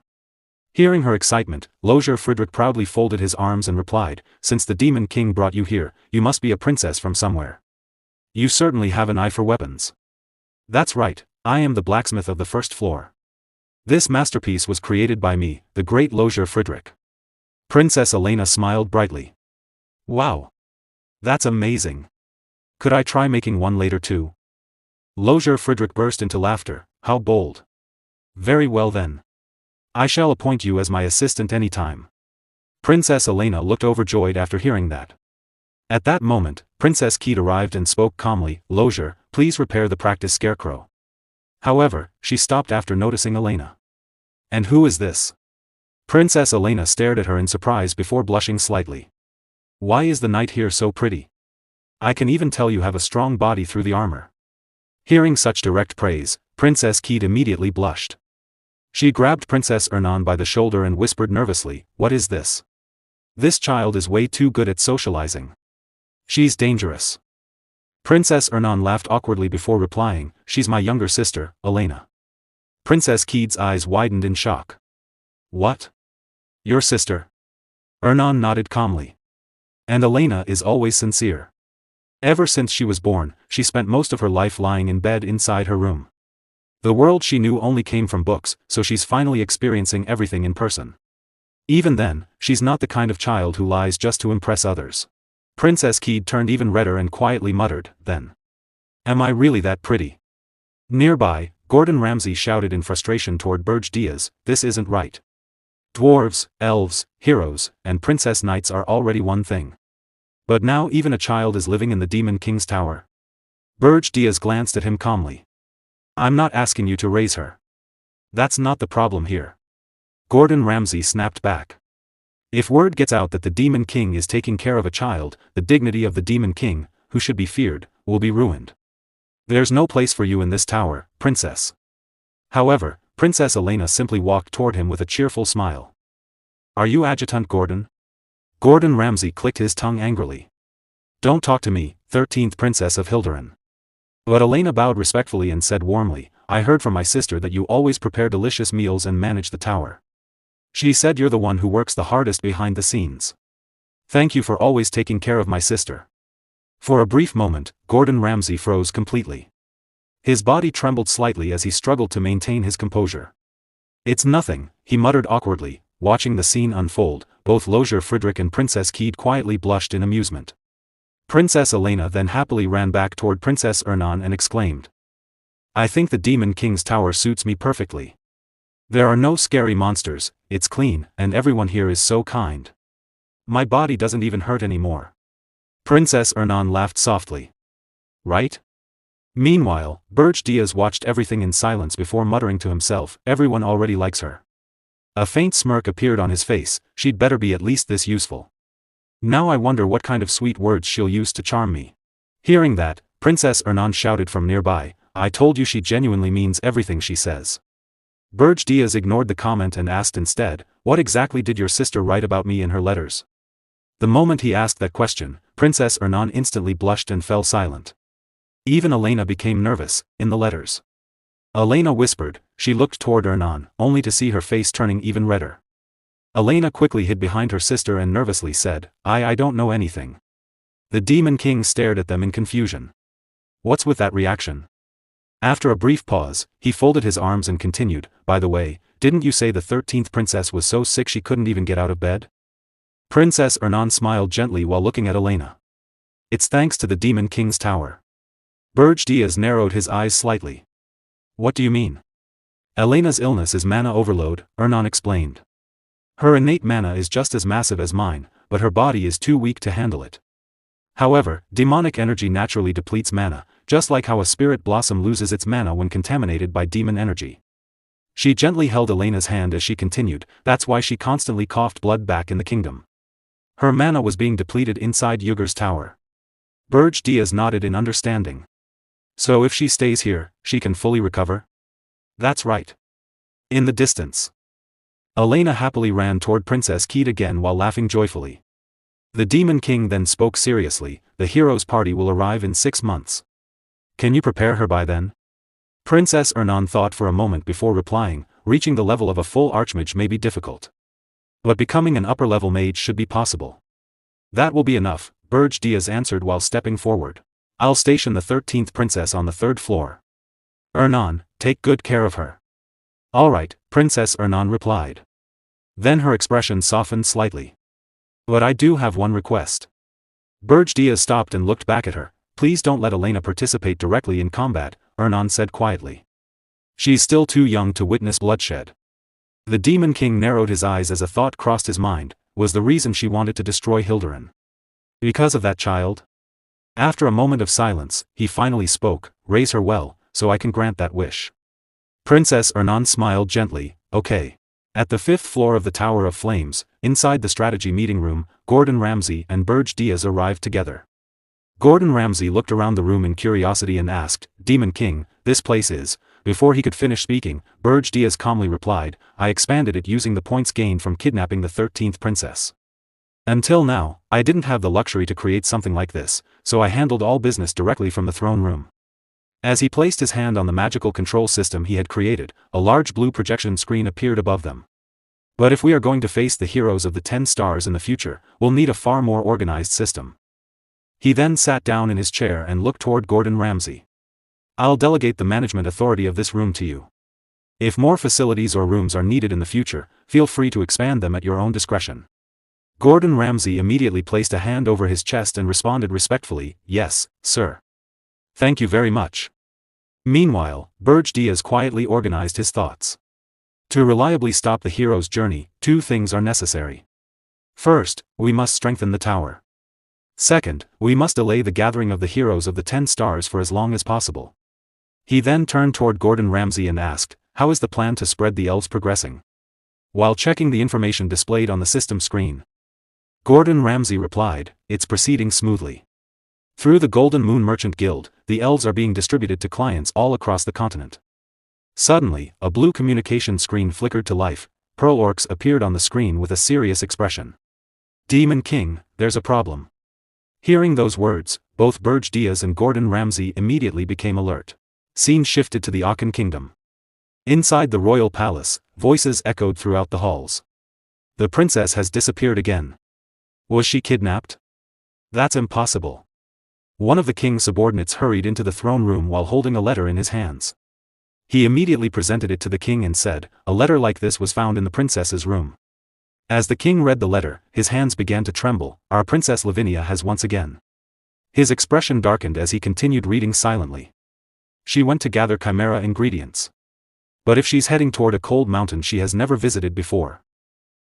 A: Hearing her excitement, Lozier Friedrich proudly folded his arms and replied, Since the Demon King brought you here, you must be a princess from somewhere. You certainly have an eye for weapons. That's right, I am the blacksmith of the first floor. This masterpiece was created by me, the great Lozier Friedrich. Princess Elena smiled brightly. Wow. That's amazing. Could I try making one later too? Lozier Friedrich burst into laughter. How bold. Very well then. I shall appoint you as my assistant any time. Princess Elena looked overjoyed after hearing that. At that moment, Princess Keat arrived and spoke calmly, Lozier, please repair the practice scarecrow. However, she stopped after noticing Elena. And who is this? Princess Elena stared at her in surprise before blushing slightly. Why is the knight here so pretty? I can even tell you have a strong body through the armor. Hearing such direct praise, Princess Keat immediately blushed. She grabbed Princess Ernan by the shoulder and whispered nervously, what is this? This child is way too good at socializing. She's dangerous. Princess Ernan laughed awkwardly before replying, she's my younger sister, Elena. Princess Keat's eyes widened in shock. What? Your sister? Ernan nodded calmly. And Elena is always sincere. Ever since she was born, she spent most of her life lying in bed inside her room. The world she knew only came from books, so she's finally experiencing everything in person. Even then, she's not the kind of child who lies just to impress others. Princess Keat turned even redder and quietly muttered, then. Am I really that pretty? Nearby, Gordon Ramsay shouted in frustration toward Berge Diaz, this isn't right. Dwarves, elves, heroes, and princess knights are already one thing. But now even a child is living in the Demon King's tower. Berge Diaz glanced at him calmly. I'm not asking you to raise her. That's not the problem here. Gordon Ramsay snapped back. If word gets out that the Demon King is taking care of a child, the dignity of the Demon King, who should be feared, will be ruined. There's no place for you in this tower, princess. However, Princess Elena simply walked toward him with a cheerful smile. Are you Adjutant Gordon? Gordon Ramsay clicked his tongue angrily. Don't talk to me, 13th Princess of Hilderan. But Elena bowed respectfully and said warmly, I heard from my sister that you always prepare delicious meals and manage the tower. She said you're the one who works the hardest behind the scenes. Thank you for always taking care of my sister. For a brief moment, Gordon Ramsay froze completely. His body trembled slightly as he struggled to maintain his composure. It's nothing, he muttered awkwardly. Watching the scene unfold, both Lozier Friedrich and Princess Keat quietly blushed in amusement. Princess Elena then happily ran back toward Princess Ernan and exclaimed. I think the Demon King's tower suits me perfectly. There are no scary monsters, it's clean, and everyone here is so kind. My body doesn't even hurt anymore. Princess Ernan laughed softly. Right? Meanwhile, Berge Diaz watched everything in silence before muttering to himself, everyone already likes her. A faint smirk appeared on his face, she'd better be at least this useful. Now I wonder what kind of sweet words she'll use to charm me. Hearing that, Princess Ernan shouted from nearby, I told you she genuinely means everything she says. Berge Diaz ignored the comment and asked instead, what exactly did your sister write about me in her letters? The moment he asked that question, Princess Ernan instantly blushed and fell silent. Even Elena became nervous, in the letters. Elena whispered, she looked toward Ernan, only to see her face turning even redder. Elena quickly hid behind her sister and nervously said, I don't know anything. The Demon King stared at them in confusion. What's with that reaction? After a brief pause, he folded his arms and continued, by the way, didn't you say the 13th princess was so sick she couldn't even get out of bed? Princess Ernan smiled gently while looking at Elena. It's thanks to the Demon King's tower. Berge Diaz narrowed his eyes slightly. What do you mean? Elena's illness is mana overload, Ernan explained. Her innate mana is just as massive as mine, but her body is too weak to handle it. However, demonic energy naturally depletes mana, just like how a spirit blossom loses its mana when contaminated by demon energy. She gently held Elena's hand as she continued, that's why she constantly coughed blood back in the kingdom. Her mana was being depleted inside Yugur's tower. Berge Diaz nodded in understanding. So if she stays here, she can fully recover? That's right. In the distance. Elena happily ran toward Princess Keat again while laughing joyfully. The Demon King then spoke seriously, the hero's party will arrive in 6 months. Can you prepare her by then? Princess Ernan thought for a moment before replying, reaching the level of a full archmage may be difficult. But becoming an upper-level mage should be possible. That will be enough, Berge Diaz answered while stepping forward. I'll station the 13th princess on the 3rd floor. Ernan, take good care of her. All right, Princess Ernan replied. Then her expression softened slightly. But I do have one request. Berge stopped and looked back at her. Please don't let Elena participate directly in combat, Ernan said quietly. She's still too young to witness bloodshed. The Demon King narrowed his eyes as a thought crossed his mind. Was the reason she wanted to destroy Hilderin because of that child? After a moment of silence, he finally spoke. Raise her well, so I can grant that wish. Princess Ernan smiled gently. Okay. At the 5th floor of the Tower of Flames, inside the strategy meeting room, Gordon Ramsay and Berge arrived together. Gordon Ramsay looked around the room in curiosity and asked, Demon King, this place is. Before he could finish speaking, Berge calmly replied, I expanded it using the points gained from kidnapping the 13th princess. Until now, I didn't have the luxury to create something like this, so I handled all business directly from the throne room. As he placed his hand on the magical control system he had created, a large blue projection screen appeared above them. But if we are going to face the heroes of the 10 stars in the future, we'll need a far more organized system. He then sat down in his chair and looked toward Gordon Ramsay. I'll delegate the management authority of this room to you. If more facilities or rooms are needed in the future, feel free to expand them at your own discretion. Gordon Ramsay immediately placed a hand over his chest and responded respectfully, Yes, sir. Thank you very much. Meanwhile, Berge quietly organized his thoughts. To reliably stop the hero's journey, 2 things are necessary. First, we must strengthen the tower. Second, we must delay the gathering of the heroes of the 10 stars for as long as possible. He then turned toward Gordon Ramsay and asked, How is the plan to spread the elves progressing? While checking the information displayed on the system screen, Gordon Ramsay replied, It's proceeding smoothly. Through the Golden Moon Merchant Guild, the elves are being distributed to clients all across the continent. Suddenly, a blue communication screen flickered to life. Pearl Orcs appeared on the screen with a serious expression. Demon King, there's a problem. Hearing those words, both Berge and Gordon Ramsay immediately became alert. Scene shifted to the Akan Kingdom. Inside the royal palace, voices echoed throughout the halls. The princess has disappeared again. Was she kidnapped? That's impossible. One of the king's subordinates hurried into the throne room while holding a letter in his hands. He immediately presented it to the king and said, A letter like this was found in the princess's room. As the king read the letter, his hands began to tremble. Our Princess Lavinia has once again. His expression darkened as he continued reading silently. She went to gather chimera ingredients. But if she's heading toward a cold mountain she has never visited before,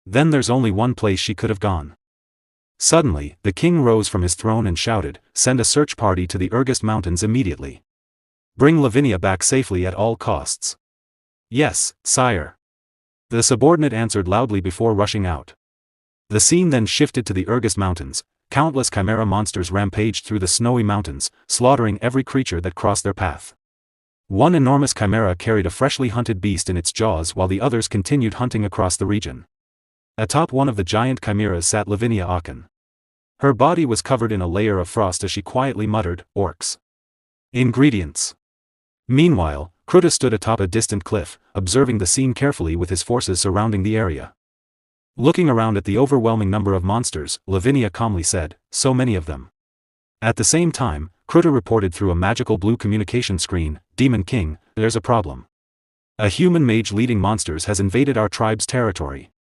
A: then there's only one place she could have gone. Suddenly, the king rose from his throne and shouted, Send a search party to the Regressed Mountains immediately. Bring Lavinia back safely at all costs. Yes, sire. The subordinate answered loudly before rushing out. The scene then shifted to the Regressed Mountains. Countless chimera monsters rampaged through the snowy mountains, slaughtering every creature that crossed their path. One enormous chimera carried a freshly hunted beast in its jaws while the others continued hunting across the region. Atop one of the giant chimeras sat Lavinia Akan. Her body was covered in a layer of frost as she quietly muttered, Orcs. Ingredients. Meanwhile, Kruta stood atop a distant cliff, observing the scene carefully with his forces surrounding the area. Looking around at the overwhelming number of monsters, Lavinia calmly said, So many of them. At the same time, Kruta reported through a magical blue communication screen, Demon King, there's a problem. A human mage leading monsters has invaded our tribe's territory.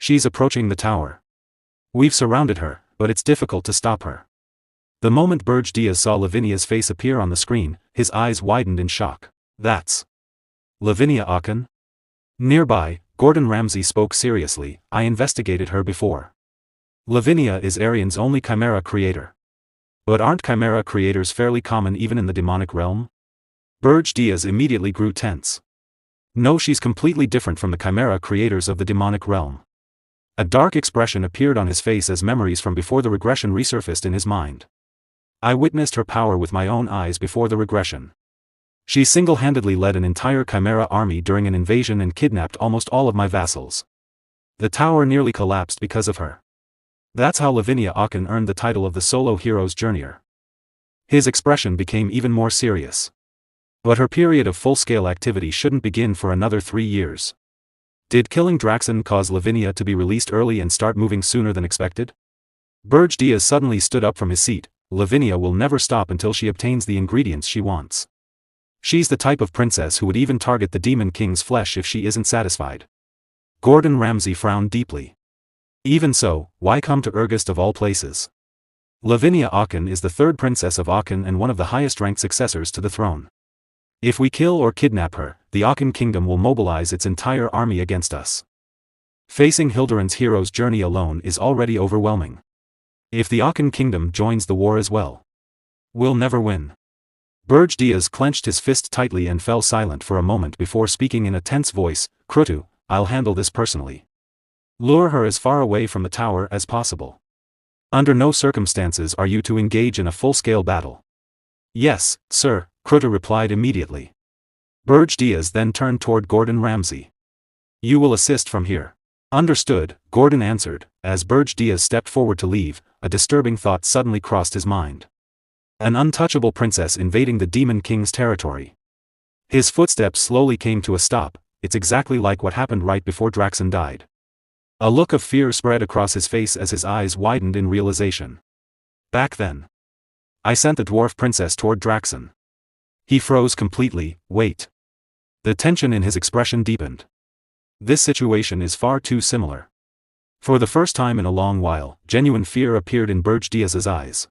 A: She's approaching the tower. We've surrounded her, but it's difficult to stop her. The moment Berge saw Lavinia's face appear on the screen, his eyes widened in shock. That's Lavinia Akan? Nearby, Gordon Ramsay spoke seriously, I investigated her before. Lavinia is Arian's only chimera creator. But aren't chimera creators fairly common even in the demonic realm? Berge immediately grew tense. No, she's completely different from the chimera creators of the demonic realm. A dark expression appeared on his face as memories from before the regression resurfaced in his mind. I witnessed her power with my own eyes before the regression. She single-handedly led an entire chimera army during an invasion and kidnapped almost all of my vassals. The tower nearly collapsed because of her. That's how Lavinia Akan earned the title of the Solo Hero's Journeyer. His expression became even more serious. But her period of full-scale activity shouldn't begin for another 3 years. Did killing Draxon cause Lavinia to be released early and start moving sooner than expected? Berge suddenly stood up from his seat. Lavinia will never stop until she obtains the ingredients she wants. She's the type of princess who would even target the Demon King's flesh if she isn't satisfied. Gordon Ramsay frowned deeply. Even so, why come to Ergust of all places? Lavinia Aachen is the third princess of Aachen and one of the highest-ranked successors to the throne. If we kill or kidnap her, the Aachen kingdom will mobilize its entire army against us. Facing Hildebrand's hero's journey alone is already overwhelming. If the Aachen kingdom joins the war as well, we'll never win. Berge Diaz clenched his fist tightly and fell silent for a moment before speaking in a tense voice, Krutu, I'll handle this personally. Lure her as far away from the tower as possible. Under no circumstances are you to engage in a full-scale battle. Yes, sir, Krutu replied immediately. Berge Diaz then turned toward Gordon Ramsay. You will assist from here. Understood, Gordon answered. As Berge Diaz stepped forward to leave, a disturbing thought suddenly crossed his mind. An untouchable princess invading the Demon King's territory. His footsteps slowly came to a stop. It's exactly like what happened right before Draxon died. A look of fear spread across his face as his eyes widened in realization. Back then, I sent the dwarf princess toward Draxon. He froze completely. Wait. The tension in his expression deepened. This situation is far too similar. For the first time in a long while, genuine fear appeared in Berge Diaz's eyes.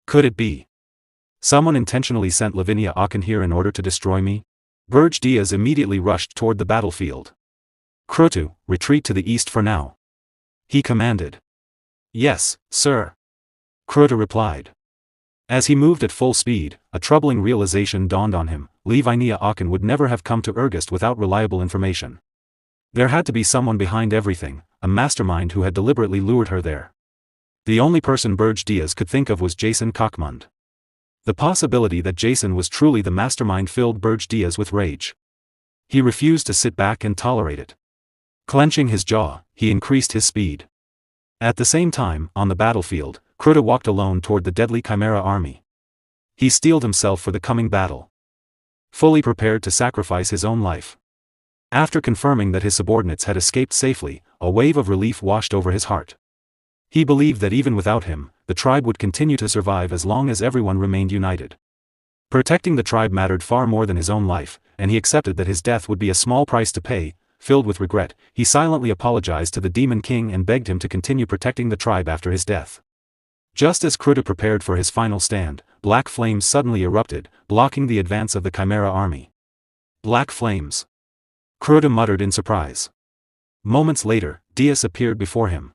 A: Could it be? Someone intentionally sent Lavinia Aachen here in order to destroy me? Berge Diaz immediately rushed toward the battlefield. Krutu, retreat to the east for now. He commanded. Yes, sir. Krutu replied. As he moved at full speed, a troubling realization dawned on him. Lavinia Aachen would never have come to Ergust without reliable information. There had to be someone behind everything, a mastermind who had deliberately lured her there. The only person Berge Diaz could think of was Jason Kochmund. The possibility that Jason was truly the mastermind filled Berge Diaz with rage. He refused to sit back and tolerate it. Clenching his jaw, he increased his speed. At the same time, on the battlefield, Krutu walked alone toward the deadly Chimera army. He steeled himself for the coming battle, fully prepared to sacrifice his own life. After confirming that his subordinates had escaped safely, a wave of relief washed over his heart. He believed that even without him, the tribe would continue to survive as long as everyone remained united. Protecting the tribe mattered far more than his own life, and he accepted that his death would be a small price to pay. Filled with regret, he silently apologized to the Demon King and begged him to continue protecting the tribe after his death. Just as Krutu prepared for his final stand, black flames suddenly erupted, blocking the advance of the Chimera army. Black flames. Krutu muttered in surprise. Moments later, Diaz appeared before him.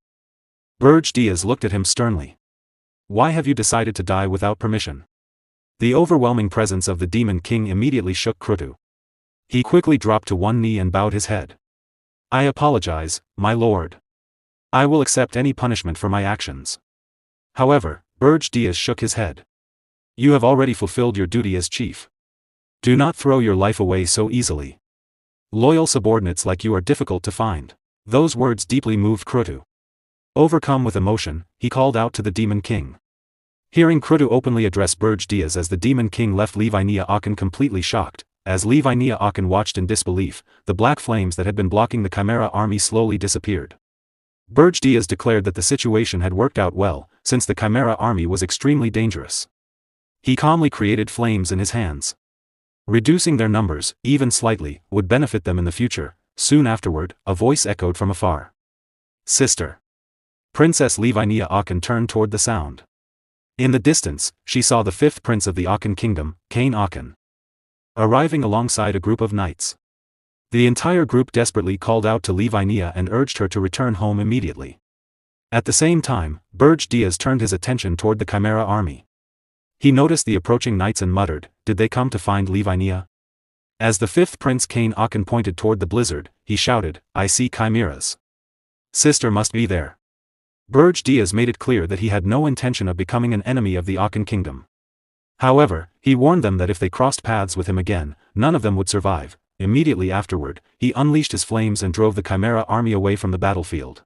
A: Berge Diaz looked at him sternly. Why have you decided to die without permission? The overwhelming presence of the Demon King immediately shook Krutu. He quickly dropped to one knee and bowed his head. I apologize, my lord. I will accept any punishment for my actions. However, Berge Diaz shook his head. You have already fulfilled your duty as chief. Do not throw your life away so easily. Loyal subordinates like you are difficult to find. Those words deeply moved Krutu. Overcome with emotion, he called out to the Demon King. Hearing Krutu openly address Berge Diaz as the Demon King left Lavinia Aachen completely shocked. As Lavinia Aachen watched in disbelief, the black flames that had been blocking the Chimera army slowly disappeared. Berge Diaz declared that the situation had worked out well, since the Chimera army was extremely dangerous. He calmly created flames in his hands. Reducing their numbers, even slightly, would benefit them in the future. Soon afterward, a voice echoed from afar. Sister. Princess Lavinia Aachen turned toward the sound. In the distance, she saw the fifth prince of the Aachen kingdom, Cain Aachen, arriving alongside a group of knights. The entire group desperately called out to Lavinia and urged her to return home immediately. At the same time, Berge Diaz turned his attention toward the Chimera army. He noticed the approaching knights and muttered, did they come to find Lavinia? As the fifth prince Cain Aachen pointed toward the blizzard, he shouted, I see chimeras. Sister must be there. Berge Diaz made it clear that he had no intention of becoming an enemy of the Aachen kingdom. However, he warned them that if they crossed paths with him again, none of them would survive. Immediately afterward, he unleashed his flames and drove the Chimera army away from the battlefield.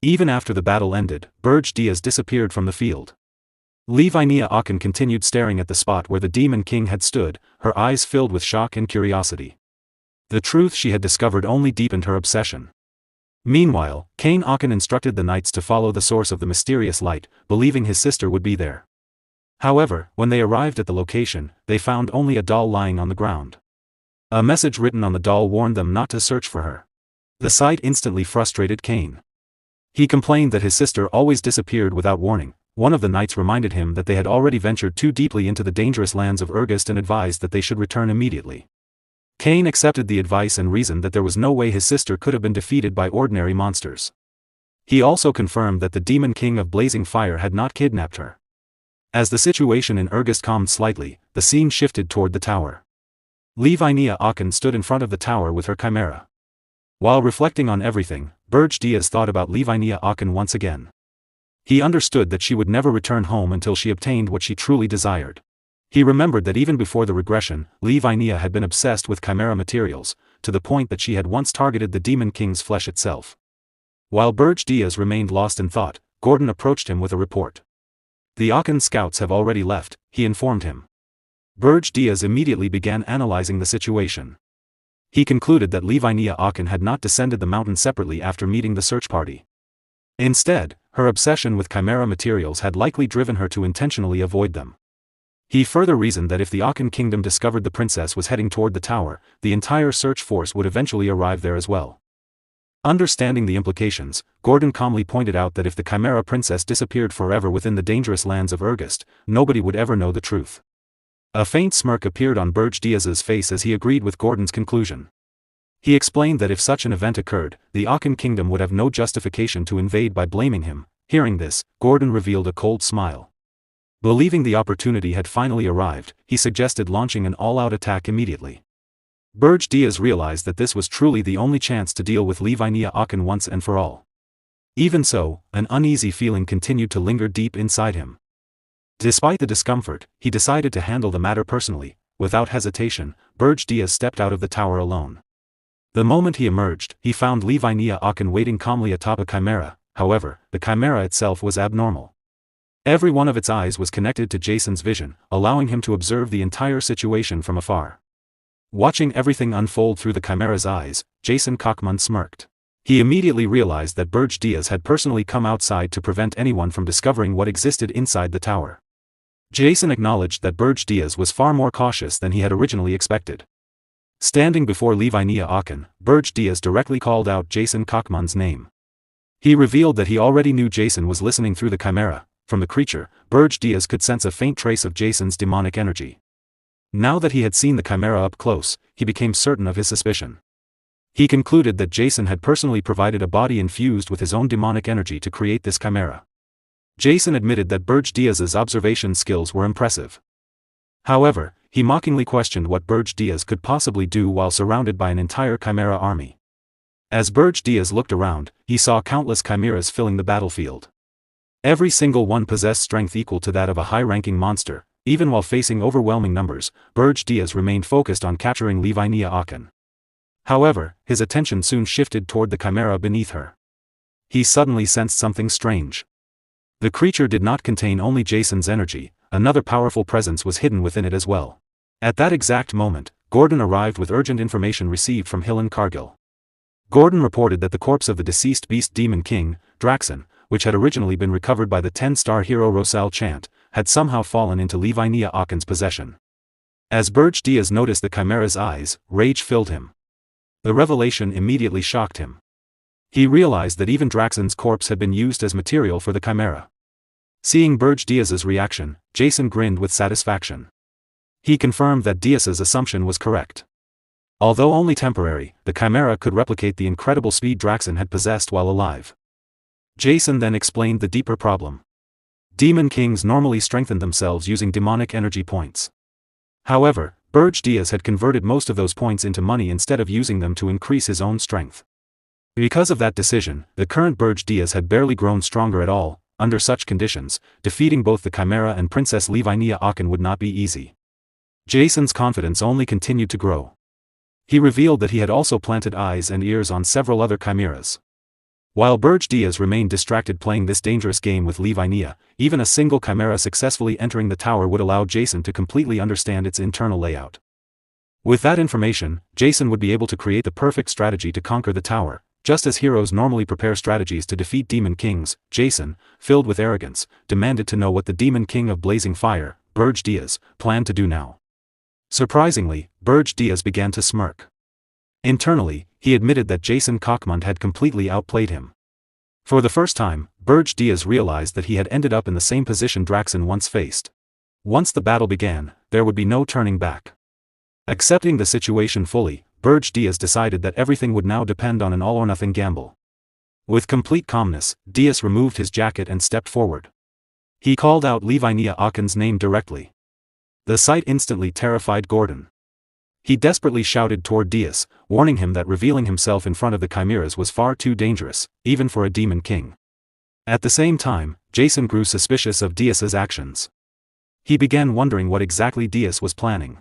A: Even after the battle ended, Berge Diaz disappeared from the field. Lavinia Aachen continued staring at the spot where the Demon King had stood, her eyes filled with shock and curiosity. The truth she had discovered only deepened her obsession. Meanwhile, Cain Aachen instructed the knights to follow the source of the mysterious light, believing his sister would be there. However, when they arrived at the location, they found only a doll lying on the ground. A message written on the doll warned them not to search for her. The sight instantly frustrated Cain. He complained that his sister always disappeared without warning. One of the knights reminded him that they had already ventured too deeply into the dangerous lands of Ergust and advised that they should return immediately. Cain accepted the advice and reasoned that there was no way his sister could have been defeated by ordinary monsters. He also confirmed that the Demon King of Blazing Fire had not kidnapped her. As the situation in Ergust calmed slightly, the scene shifted toward the tower. Livinia Aachen stood in front of the tower with her chimera. While reflecting on everything, Berge Diaz thought about Livinia Aachen once again. He understood that she would never return home until she obtained what she truly desired. He remembered that even before the regression, Livinia had been obsessed with chimera materials, to the point that she had once targeted the Demon King's flesh itself. While Berge Diaz remained lost in thought, Gordon approached him with a report. The Aachen scouts have already left, he informed him. Berge Diaz immediately began analyzing the situation. He concluded that Livinia Aachen had not descended the mountain separately after meeting the search party. Instead, her obsession with chimera materials had likely driven her to intentionally avoid them. He further reasoned that if the Aachen kingdom discovered the princess was heading toward the tower, the entire search force would eventually arrive there as well. Understanding the implications, Gordon calmly pointed out that if the chimera princess disappeared forever within the dangerous lands of Ergust, nobody would ever know the truth. A faint smirk appeared on Berge Diaz's face as he agreed with Gordon's conclusion. He explained that if such an event occurred, the Aachen kingdom would have no justification to invade by blaming him. Hearing this, Gordon revealed a cold smile. Believing the opportunity had finally arrived, he suggested launching an all-out attack immediately. Berge Diaz realized that this was truly the only chance to deal with Livinia Aachen once and for all. Even so, an uneasy feeling continued to linger deep inside him. Despite the discomfort, he decided to handle the matter personally. Without hesitation, Berge Diaz stepped out of the tower alone. The moment he emerged, he found Livinia Aachen waiting calmly atop a chimera. However, the chimera itself was abnormal. Every one of its eyes was connected to Jason's vision, allowing him to observe the entire situation from afar. Watching everything unfold through the chimera's eyes, Jason Kochman smirked. He immediately realized that Berge Diaz had personally come outside to prevent anyone from discovering what existed inside the tower. Jason acknowledged that Berge Diaz was far more cautious than he had originally expected. Standing before Livinia Aachen, Berge Diaz directly called out Jason Kochman's name. He revealed that he already knew Jason was listening through the chimera. From the creature, Berge Diaz could sense a faint trace of Jason's demonic energy. Now that he had seen the chimera up close, he became certain of his suspicion. He concluded that Jason had personally provided a body infused with his own demonic energy to create this chimera. Jason admitted that Berge Diaz's observation skills were impressive. However, he mockingly questioned what Berge Diaz could possibly do while surrounded by an entire chimera army. As Berge Diaz looked around, he saw countless chimeras filling the battlefield. Every single one possessed strength equal to that of a high-ranking monster. Even while facing overwhelming numbers, Berge Diaz remained focused on capturing Livinia Aachen. However, his attention soon shifted toward the chimera beneath her. He suddenly sensed something strange. The creature did not contain only Jason's energy, another powerful presence was hidden within it as well. At that exact moment, Gordon arrived with urgent information received from Hillen Cargill. Gordon reported that the corpse of the deceased beast Demon King, Draxon, which had originally been recovered by the 10-star hero Rosal Chant, had somehow fallen into Livinia Aachen's possession. As Berge Diaz noticed the chimera's eyes, rage filled him. The revelation immediately shocked him. He realized that even Draxon's corpse had been used as material for the chimera. Seeing Berge Diaz's reaction, Jason grinned with satisfaction. He confirmed that Diaz's assumption was correct. Although only temporary, the chimera could replicate the incredible speed Draxon had possessed while alive. Jason then explained the deeper problem. Demon Kings normally strengthened themselves using demonic energy points. However, Berge Diaz had converted most of those points into money instead of using them to increase his own strength. Because of that decision, the current Berge Diaz had barely grown stronger at all. Under such conditions, defeating both the chimera and Princess Livinia Aachen would not be easy. Jason's confidence only continued to grow. He revealed that he had also planted eyes and ears on several other chimeras. While Berge Diaz remained distracted playing this dangerous game with Livinia, even a single chimera successfully entering the tower would allow Jason to completely understand its internal layout. With that information, Jason would be able to create the perfect strategy to conquer the tower. Just as heroes normally prepare strategies to defeat demon kings, Jason, filled with arrogance, demanded to know what the Demon King of Blazing Fire, Berge Diaz, planned to do now. Surprisingly, Berge Diaz began to smirk. Internally, he admitted that Jason Kochman had completely outplayed him. For the first time, Berge Diaz realized that he had ended up in the same position Draxen once faced. Once the battle began, there would be no turning back. Accepting the situation fully, Berge Diaz decided that everything would now depend on an all-or-nothing gamble. With complete calmness, Diaz removed his jacket and stepped forward. He called out Lavinia Akin's name directly. The sight instantly terrified Gordon. He desperately shouted toward Diaz, warning him that revealing himself in front of the chimeras was far too dangerous, even for a demon king. At the same time, Jason grew suspicious of Diaz's actions. He began wondering what exactly Diaz was planning.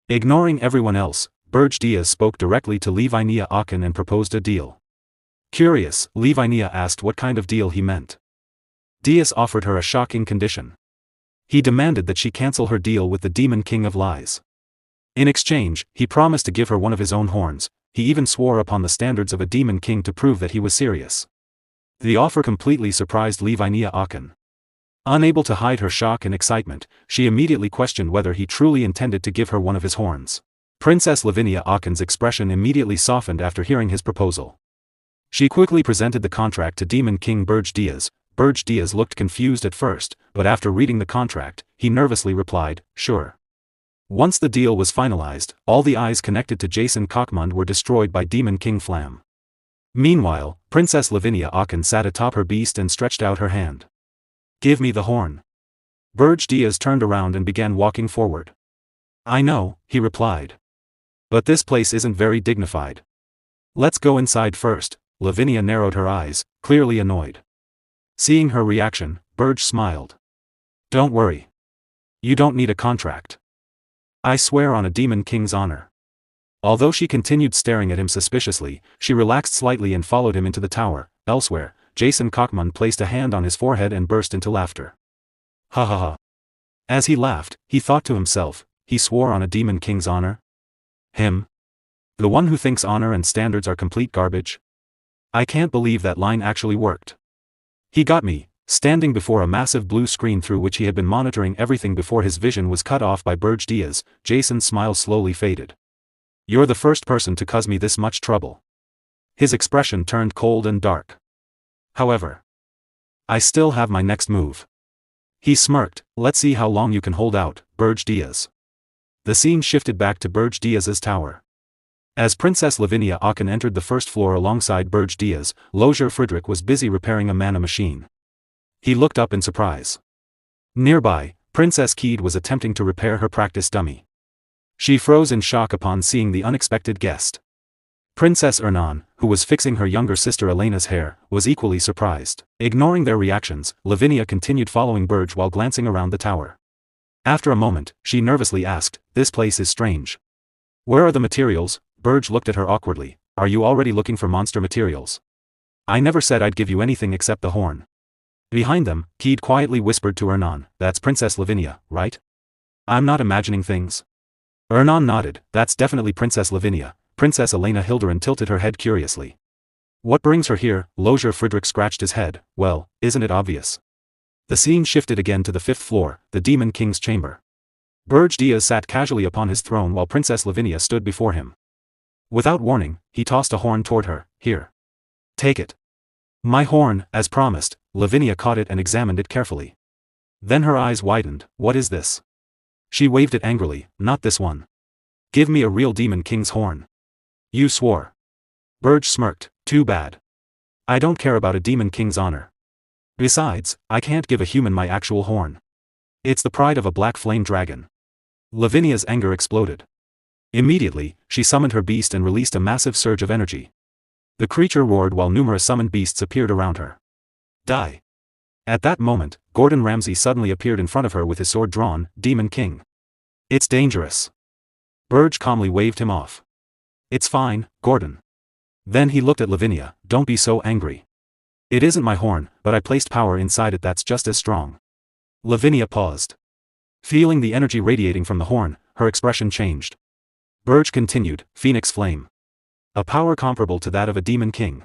A: Ignoring everyone else, Berge Diaz spoke directly to Lavinia Akin and proposed a deal. Curious, Lavinia asked what kind of deal he meant. Diaz offered her a shocking condition. He demanded that she cancel her deal with the Demon King of Lies. In exchange, he promised to give her one of his own horns. He even swore upon the standards of a demon king to prove that he was serious. The offer completely surprised Lavinia Akin. Unable to hide her shock and excitement, she immediately questioned whether he truly intended to give her one of his horns. Princess Lavinia Akin's expression immediately softened after hearing his proposal. She quickly presented the contract to Demon King Berge Diaz. Berge Diaz looked confused at first, but after reading the contract, he nervously replied, "Sure." Once the deal was finalized, all the eyes connected to Jason Cockmund were destroyed by Demon King Flam. Meanwhile, Princess Lavinia Akin sat atop her beast and stretched out her hand. "Give me the horn." Berge Diaz turned around and began walking forward. "I know," he replied. "But this place isn't very dignified. Let's go inside first." Lavinia narrowed her eyes, clearly annoyed. Seeing her reaction, Berge smiled. "Don't worry. You don't need a contract. I swear on a demon king's honor." Although she continued staring at him suspiciously, she relaxed slightly and followed him into the tower. Elsewhere, Jason Cockmund placed a hand on his forehead and burst into laughter. Ha ha ha. As he laughed, he thought to himself, he swore on a demon king's honor? Him? The one who thinks honor and standards are complete garbage? I can't believe that line actually worked. He got me. Standing before a massive blue screen through which he had been monitoring everything before his vision was cut off by Berge Diaz, Jason's smile slowly faded. "You're the first person to cause me this much trouble." His expression turned cold and dark. "However, I still have my next move." He smirked. "Let's see how long you can hold out, Berge Diaz." The scene shifted back to Berge Diaz's tower. As Princess Lavinia Akin entered the first floor alongside Berge Diaz, Lozier Friedrich was busy repairing a mana machine. He looked up in surprise. Nearby, Princess Keed was attempting to repair her practice dummy. She froze in shock upon seeing the unexpected guest. Princess Ernan, who was fixing her younger sister Elena's hair, was equally surprised. Ignoring their reactions, Lavinia continued following Berge while glancing around the tower. After a moment, she nervously asked, "This place is strange. Where are the materials?" Berge looked at her awkwardly. "Are you already looking for monster materials? I never said I'd give you anything except the horn." Behind them, Keed quietly whispered to Ernan, "That's Princess Lavinia, right? I'm not imagining things." Ernan nodded. "That's definitely Princess Lavinia." Princess Elena Hilderin tilted her head curiously. "What brings her here?" Lozier Friedrich scratched his head. "Well, isn't it obvious?" The scene shifted again to the 5th floor, the Demon King's chamber. Berge Diaz sat casually upon his throne while Princess Lavinia stood before him. Without warning, he tossed a horn toward her. "Here. Take it." "My horn," as promised. Lavinia caught it and examined it carefully. Then her eyes widened. "What is this?" She waved it angrily. "Not this one. Give me a real Demon King's horn." "You swore." Berge smirked. "Too bad. I don't care about a Demon King's honor. Besides, I can't give a human my actual horn. It's the pride of a black flame dragon." Lavinia's anger exploded. Immediately, she summoned her beast and released a massive surge of energy. The creature roared while numerous summoned beasts appeared around her. "Die." At that moment, Gordon Ramsay suddenly appeared in front of her with his sword drawn. "Demon King. It's dangerous." Berge calmly waved him off. "It's fine, Gordon." Then he looked at Lavinia. "Don't be so angry. It isn't my horn, but I placed power inside it that's just as strong." Lavinia paused. Feeling the energy radiating from the horn, her expression changed. Berge continued, "Phoenix Flame. A power comparable to that of a Demon King.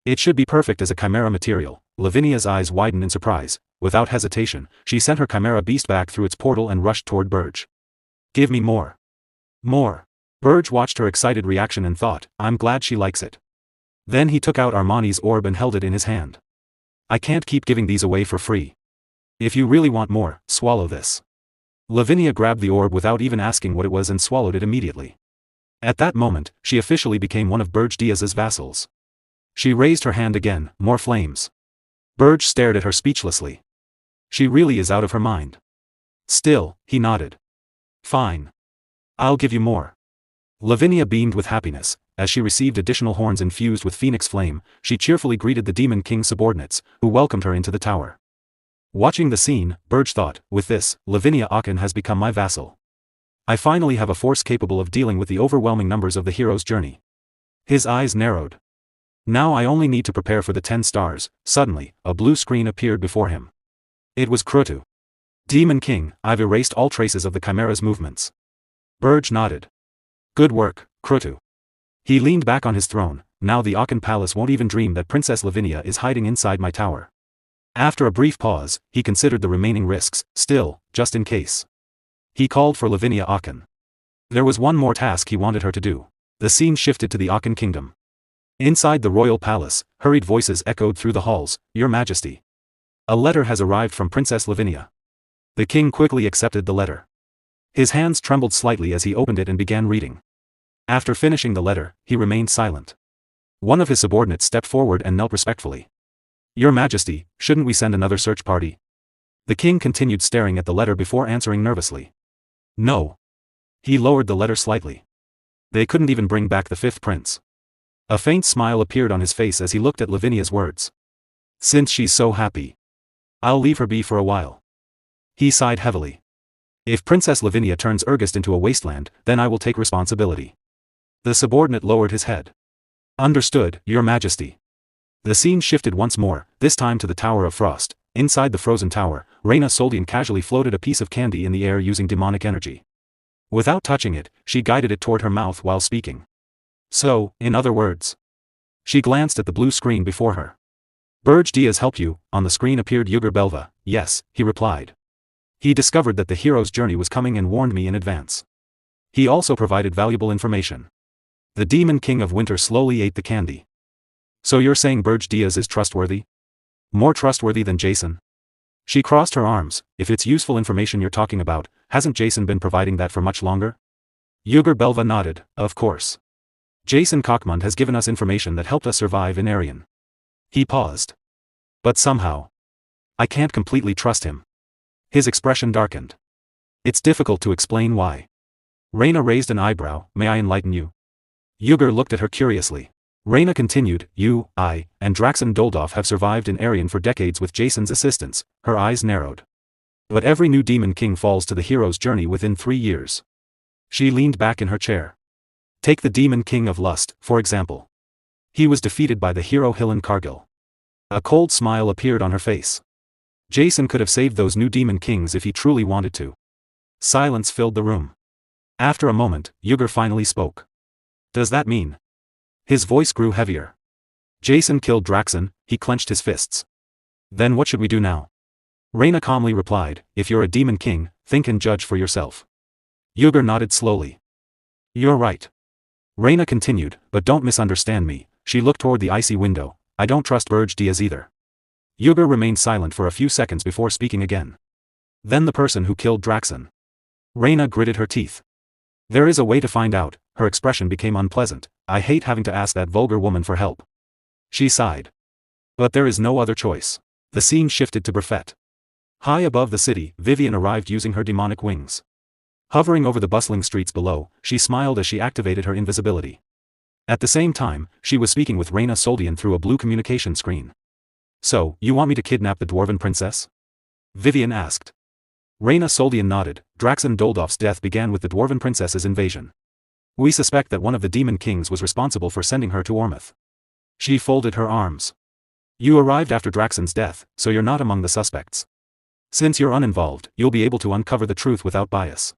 A: It should be perfect as a chimera material." Lavinia's eyes widened in surprise. Without hesitation, she sent her chimera beast back through its portal and rushed toward Berge. "Give me more. More." Berge watched her excited reaction and thought, "I'm glad she likes it." Then he took out Armani's orb and held it in his hand. I can't keep giving these away for free. If you really want more, swallow this. Lavinia grabbed the orb without even asking what it was and swallowed it immediately. At that moment, she officially became one of Berge Diaz's vassals. She raised her hand again, more flames. Berge stared at her speechlessly. She really is out of her mind. Still, he nodded. Fine. I'll give you more. Lavinia beamed with happiness. As she received additional horns infused with phoenix flame, she cheerfully greeted the Demon King's subordinates, who welcomed her into the tower. Watching the scene, Berge thought, with this, Lavinia Aachen has become my vassal. I finally have a force capable of dealing with the overwhelming numbers of the hero's journey. His eyes narrowed. Now I only need to prepare for the 10 stars. Suddenly, a blue screen appeared before him. It was Krotu. Demon King, I've erased all traces of the Chimera's movements. Berge nodded. Good work, Krotu. He leaned back on his throne. Now the Aachen Palace won't even dream that Princess Lavinia is hiding inside my tower. After a brief pause, he considered the remaining risks, still, just in case. He called for Lavinia Aachen. There was one more task he wanted her to do. The scene shifted to the Aachen kingdom. Inside the royal palace, hurried voices echoed through the halls, Your Majesty. A letter has arrived from Princess Lavinia. The king quickly accepted the letter. His hands trembled slightly as he opened it and began reading. After finishing the letter, he remained silent. One of his subordinates stepped forward and knelt respectfully. Your Majesty, shouldn't we send another search party? The king continued staring at the letter before answering nervously. No. He lowered the letter slightly. They couldn't even bring back the 5th prince. A faint smile appeared on his face as he looked at Lavinia's words. Since she's so happy, I'll leave her be for a while. He sighed heavily. If Princess Lavinia turns Ergust into a wasteland, then I will take responsibility. The subordinate lowered his head. Understood, Your Majesty. The scene shifted once more, this time to the Tower of Frost. Inside the frozen tower, Reina Soldian casually floated a piece of candy in the air using demonic energy. Without touching it, she guided it toward her mouth while speaking. So, in other words. She glanced at the blue screen before her. Berge Diaz helped you. On the screen appeared Yugur Belva. Yes, he replied. He discovered that the hero's journey was coming and warned me in advance. He also provided valuable information. The Demon King of Winter slowly ate the candy. So you're saying Berge Diaz is trustworthy? More trustworthy than Jason? She crossed her arms. If it's useful information you're talking about, hasn't Jason been providing that for much longer? Yugur Belva nodded, of course. Jason Kochmund has given us information that helped us survive in Arian. He paused. But somehow, I can't completely trust him. His expression darkened. It's difficult to explain why. Reina raised an eyebrow. May I enlighten you? Yugur looked at her curiously. Reina continued, You, I, and Draxen Doldov have survived in Arian for decades with Jason's assistance. Her eyes narrowed. But every new Demon King falls to the hero's journey within 3 years. She leaned back in her chair. Take the Demon King of Lust, for example. He was defeated by the hero Hillen Cargill. A cold smile appeared on her face. Jason could have saved those new Demon Kings if he truly wanted to. Silence filled the room. After a moment, Yugur finally spoke. Does that mean? His voice grew heavier. Jason killed Draxen, he clenched his fists. Then what should we do now? Reina calmly replied, If you're a Demon King, think and judge for yourself. Yugur nodded slowly. You're right. Reina continued, but don't misunderstand me. She looked toward the icy window. I don't trust Berge Diaz either. Yugur remained silent for a few seconds before speaking again. Then the person who killed Draxen. Reina gritted her teeth. There is a way to find out. Her expression became unpleasant. I hate having to ask that vulgar woman for help. She sighed. But there is no other choice. The scene shifted to Brefet. High above the city, Vivian arrived using her demonic wings. Hovering over the bustling streets below, she smiled as she activated her invisibility. At the same time, she was speaking with Reina Soldian through a blue communication screen. So, you want me to kidnap the Dwarven princess? Vivian asked. Reina Soldian nodded. Draxen Doldov's death began with the Dwarven princess's invasion. We suspect that one of the Demon Kings was responsible for sending her to Ormouth. She folded her arms. You arrived after Draxen's death, so you're not among the suspects. Since you're uninvolved, you'll be able to uncover the truth without bias.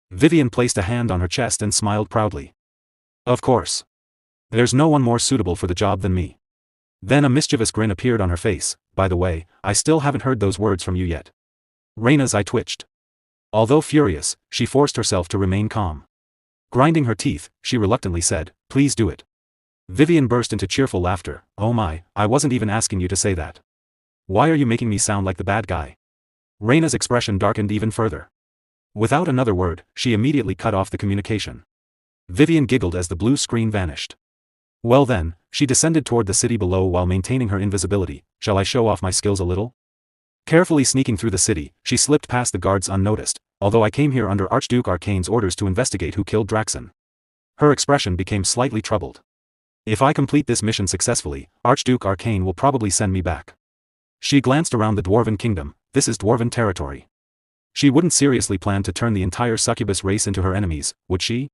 A: Vivian placed a hand on her chest and smiled proudly. Of course. There's no one more suitable for the job than me. Then a mischievous grin appeared on her face. By the way, I still haven't heard those words from you yet. Reina's eye twitched. Although furious, she forced herself to remain calm. Grinding her teeth, she reluctantly said, Please do it. Vivian burst into cheerful laughter. Oh my, I wasn't even asking you to say that. Why are you making me sound like the bad guy? Reina's expression darkened even further. Without another word, she immediately cut off the communication. Vivian giggled as the blue screen vanished. Well then, she descended toward the city below while maintaining her invisibility. Shall I show off my skills a little? Carefully sneaking through the city, she slipped past the guards unnoticed, although I came here under Archduke Arcane's orders to investigate who killed Draxon. Her expression became slightly troubled. If I complete this mission successfully, Archduke Arcane will probably send me back. She glanced around the Dwarven Kingdom. This is Dwarven territory. She wouldn't seriously plan to turn the entire succubus race into her enemies, would she?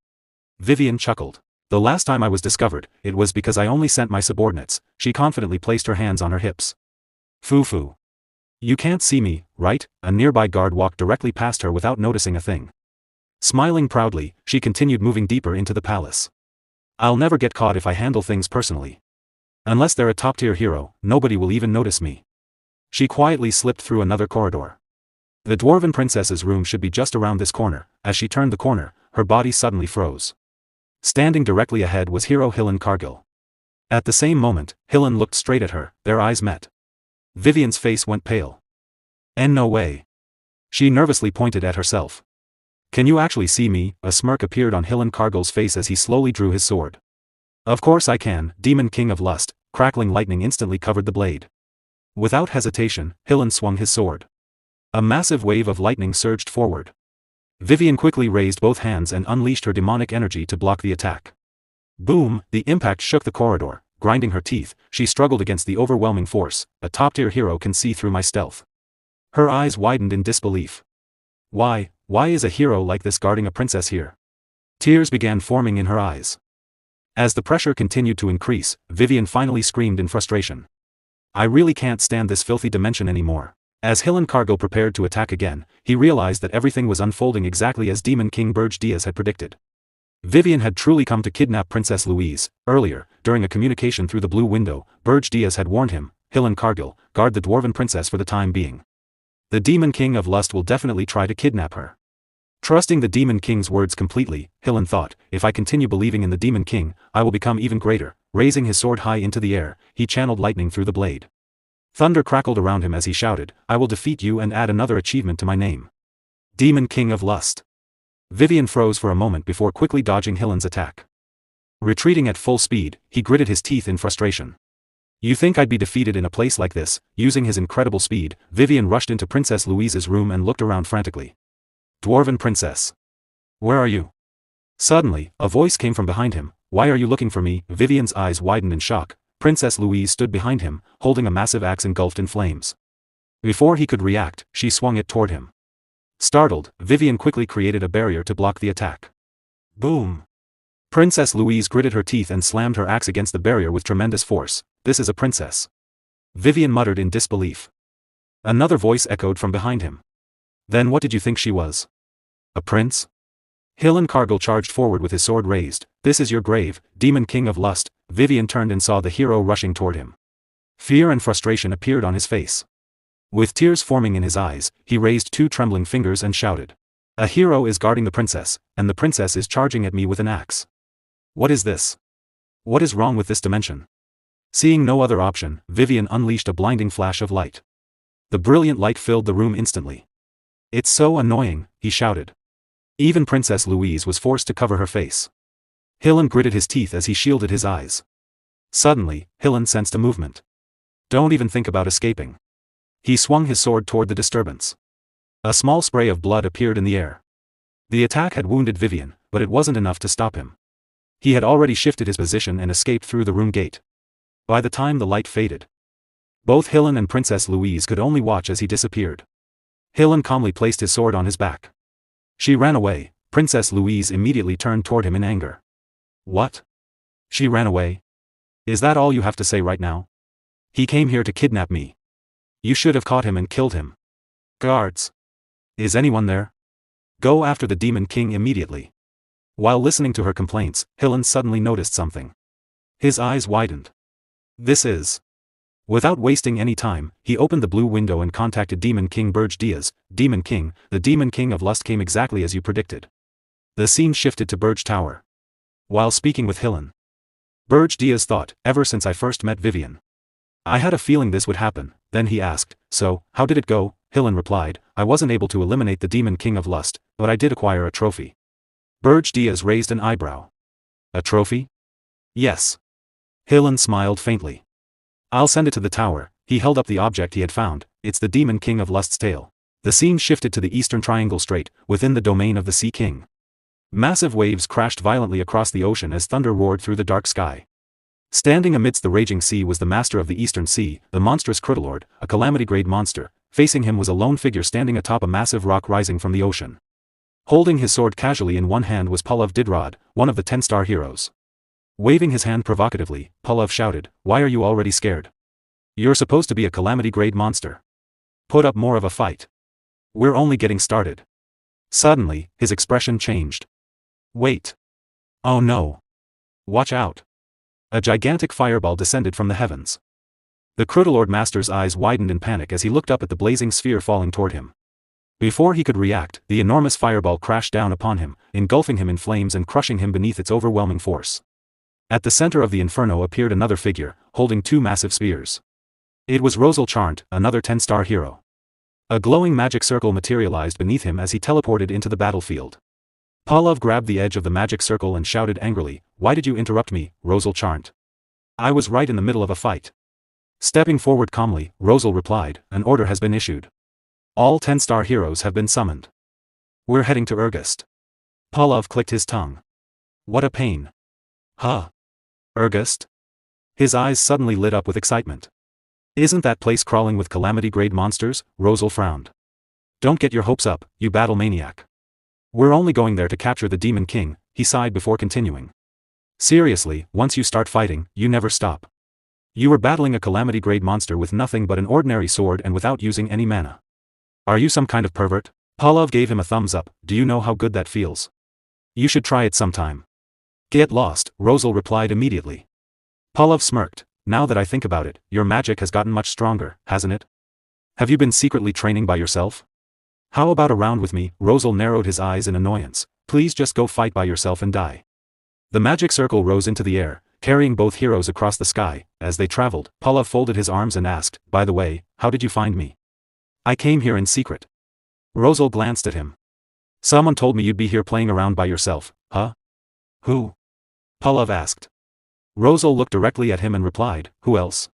A: Vivian chuckled. The last time I was discovered, it was because I only sent my subordinates. She confidently placed her hands on her hips. Foo-foo. You can't see me, right? A nearby guard walked directly past her without noticing a thing. Smiling proudly, she continued moving deeper into the palace. I'll never get caught if I handle things personally. Unless they're a top-tier hero, nobody will even notice me. She quietly slipped through another corridor. The Dwarven princess's room should be just around this corner. As she turned the corner, her body suddenly froze. Standing directly ahead was Hero Hillen Cargill. At the same moment, Hillen looked straight at her. Their eyes met. Vivian's face went pale. No way. She nervously pointed at herself. Can you actually see me? A smirk appeared on Hillen Cargill's face as he slowly drew his sword. Of course I can, Demon King of Lust. Crackling lightning instantly covered the blade. Without hesitation, Hillen swung his sword. A massive wave of lightning surged forward. Vivian quickly raised both hands and unleashed her demonic energy to block the attack. Boom! The impact shook the corridor. Grinding her teeth, she struggled against the overwhelming force. A top-tier hero can see through my stealth. Her eyes widened in disbelief. Why is a hero like this guarding a princess here? Tears began forming in her eyes. As the pressure continued to increase, Vivian finally screamed in frustration. I really can't stand this filthy dimension anymore. As Hillen Cargill prepared to attack again, he realized that everything was unfolding exactly as Demon King Berge had predicted. Vivian had truly come to kidnap Princess Louise. Earlier, during a communication through the blue window, Berge had warned him, Hillen Cargill, guard the Dwarven princess for the time being. The Demon King of Lust will definitely try to kidnap her. Trusting the Demon King's words completely, Hillen thought, if I continue believing in the Demon King, I will become even greater. Raising his sword high into the air, he channeled lightning through the blade. Thunder crackled around him as he shouted, I will defeat you and add another achievement to my name. Demon King of Lust. Vivian froze for a moment before quickly dodging Hillen's attack. Retreating at full speed, he gritted his teeth in frustration. You think I'd be defeated in a place like this? Using his incredible speed, Vivian rushed into Princess Louise's room and looked around frantically. Dwarven Princess. Where are you? Suddenly, a voice came from behind him. Why are you looking for me? Vivian's eyes widened in shock. Princess Louise stood behind him, holding a massive axe engulfed in flames. Before he could react, she swung it toward him. Startled, Vivian quickly created a barrier to block the attack. Boom! Princess Louise gritted her teeth and slammed her axe against the barrier with tremendous force. This is a princess. Vivian muttered in disbelief. Another voice echoed from behind him. Then what did you think she was? A prince? Hillen Cargill charged forward with his sword raised. This is your grave, Demon King of Lust. Vivian turned and saw the hero rushing toward him. Fear and frustration appeared on his face. With tears forming in his eyes, he raised two trembling fingers and shouted. A hero is guarding the princess, and the princess is charging at me with an axe. What is this? What is wrong with this dimension? Seeing no other option, Vivian unleashed a blinding flash of light. The brilliant light filled the room instantly. It's so annoying, he shouted. Even Princess Louise was forced to cover her face. Hillen gritted his teeth as he shielded his eyes. Suddenly, Hillen sensed a movement. Don't even think about escaping. He swung his sword toward the disturbance. A small spray of blood appeared in the air. The attack had wounded Vivian, but it wasn't enough to stop him. He had already shifted his position and escaped through the room gate. By the time the light faded, both Hillen and Princess Louise could only watch as he disappeared. Hillen calmly placed his sword on his back. She ran away. Princess Louise immediately turned toward him in anger. What? She ran away? Is that all you have to say right now? He came here to kidnap me. You should have caught him and killed him. Guards. Is anyone there? Go after the Demon King immediately. While listening to her complaints, Hillen suddenly noticed something. His eyes widened. This is... Without wasting any time, he opened the blue window and contacted Demon King Berge. Demon King, the Demon King of Lust came exactly as you predicted. The scene shifted to Berge Tower. While speaking with Hillen, Berge thought, ever since I first met Vivian, I had a feeling this would happen. Then he asked, so, how did it go? Hillen replied, I wasn't able to eliminate the Demon King of Lust, but I did acquire a trophy. Berge Diaz raised an eyebrow. A trophy? Yes. Hillen smiled faintly. I'll send it to the tower. He held up the object he had found. It's the Demon King of Lust's tail. The scene shifted to the Eastern Triangle Strait, within the domain of the Sea King. Massive waves crashed violently across the ocean as thunder roared through the dark sky. Standing amidst the raging sea was the master of the Eastern Sea, the monstrous Crudalord, a calamity-grade monster. Facing him was a lone figure standing atop a massive rock rising from the ocean. Holding his sword casually in one hand was Pulav Didrod, one of the 10-star heroes. Waving his hand provocatively, Pulav shouted, Why are you already scared? You're supposed to be a calamity-grade monster. Put up more of a fight. We're only getting started. Suddenly, his expression changed. Wait. Oh no. Watch out. A gigantic fireball descended from the heavens. The Crudalord Master's eyes widened in panic as he looked up at the blazing sphere falling toward him. Before he could react, the enormous fireball crashed down upon him, engulfing him in flames and crushing him beneath its overwhelming force. At the center of the inferno appeared another figure, holding two massive spears. It was Rosal Charnt, another 10-star hero. A glowing magic circle materialized beneath him as he teleported into the battlefield. Pulav grabbed the edge of the magic circle and shouted angrily, Why did you interrupt me, Rosal Charnt? I was right in the middle of a fight. Stepping forward calmly, Rosal replied, An order has been issued. All 10-star heroes have been summoned. We're heading to Regressed. Pulav clicked his tongue. What a pain. Huh? Regressed? His eyes suddenly lit up with excitement. Isn't that place crawling with calamity-grade monsters? Rosal frowned. Don't get your hopes up, you battle maniac. We're only going there to capture the Demon King, he sighed before continuing. Seriously, once you start fighting, you never stop. You were battling a calamity-grade monster with nothing but an ordinary sword and without using any mana. Are you some kind of pervert? Pulav gave him a thumbs up, do you know how good that feels? You should try it sometime. Get lost, Rosal replied immediately. Pulav smirked, now that I think about it, your magic has gotten much stronger, hasn't it? Have you been secretly training by yourself? How about a round with me? Rosal narrowed his eyes in annoyance. Please just go fight by yourself and die. The magic circle rose into the air, carrying both heroes across the sky. As they traveled, Pulav folded his arms and asked, By the way, how did you find me? I came here in secret. Rosal glanced at him. Someone told me you'd be here playing around by yourself, huh? Who? Pulav asked. Rosal looked directly at him and replied, Who else?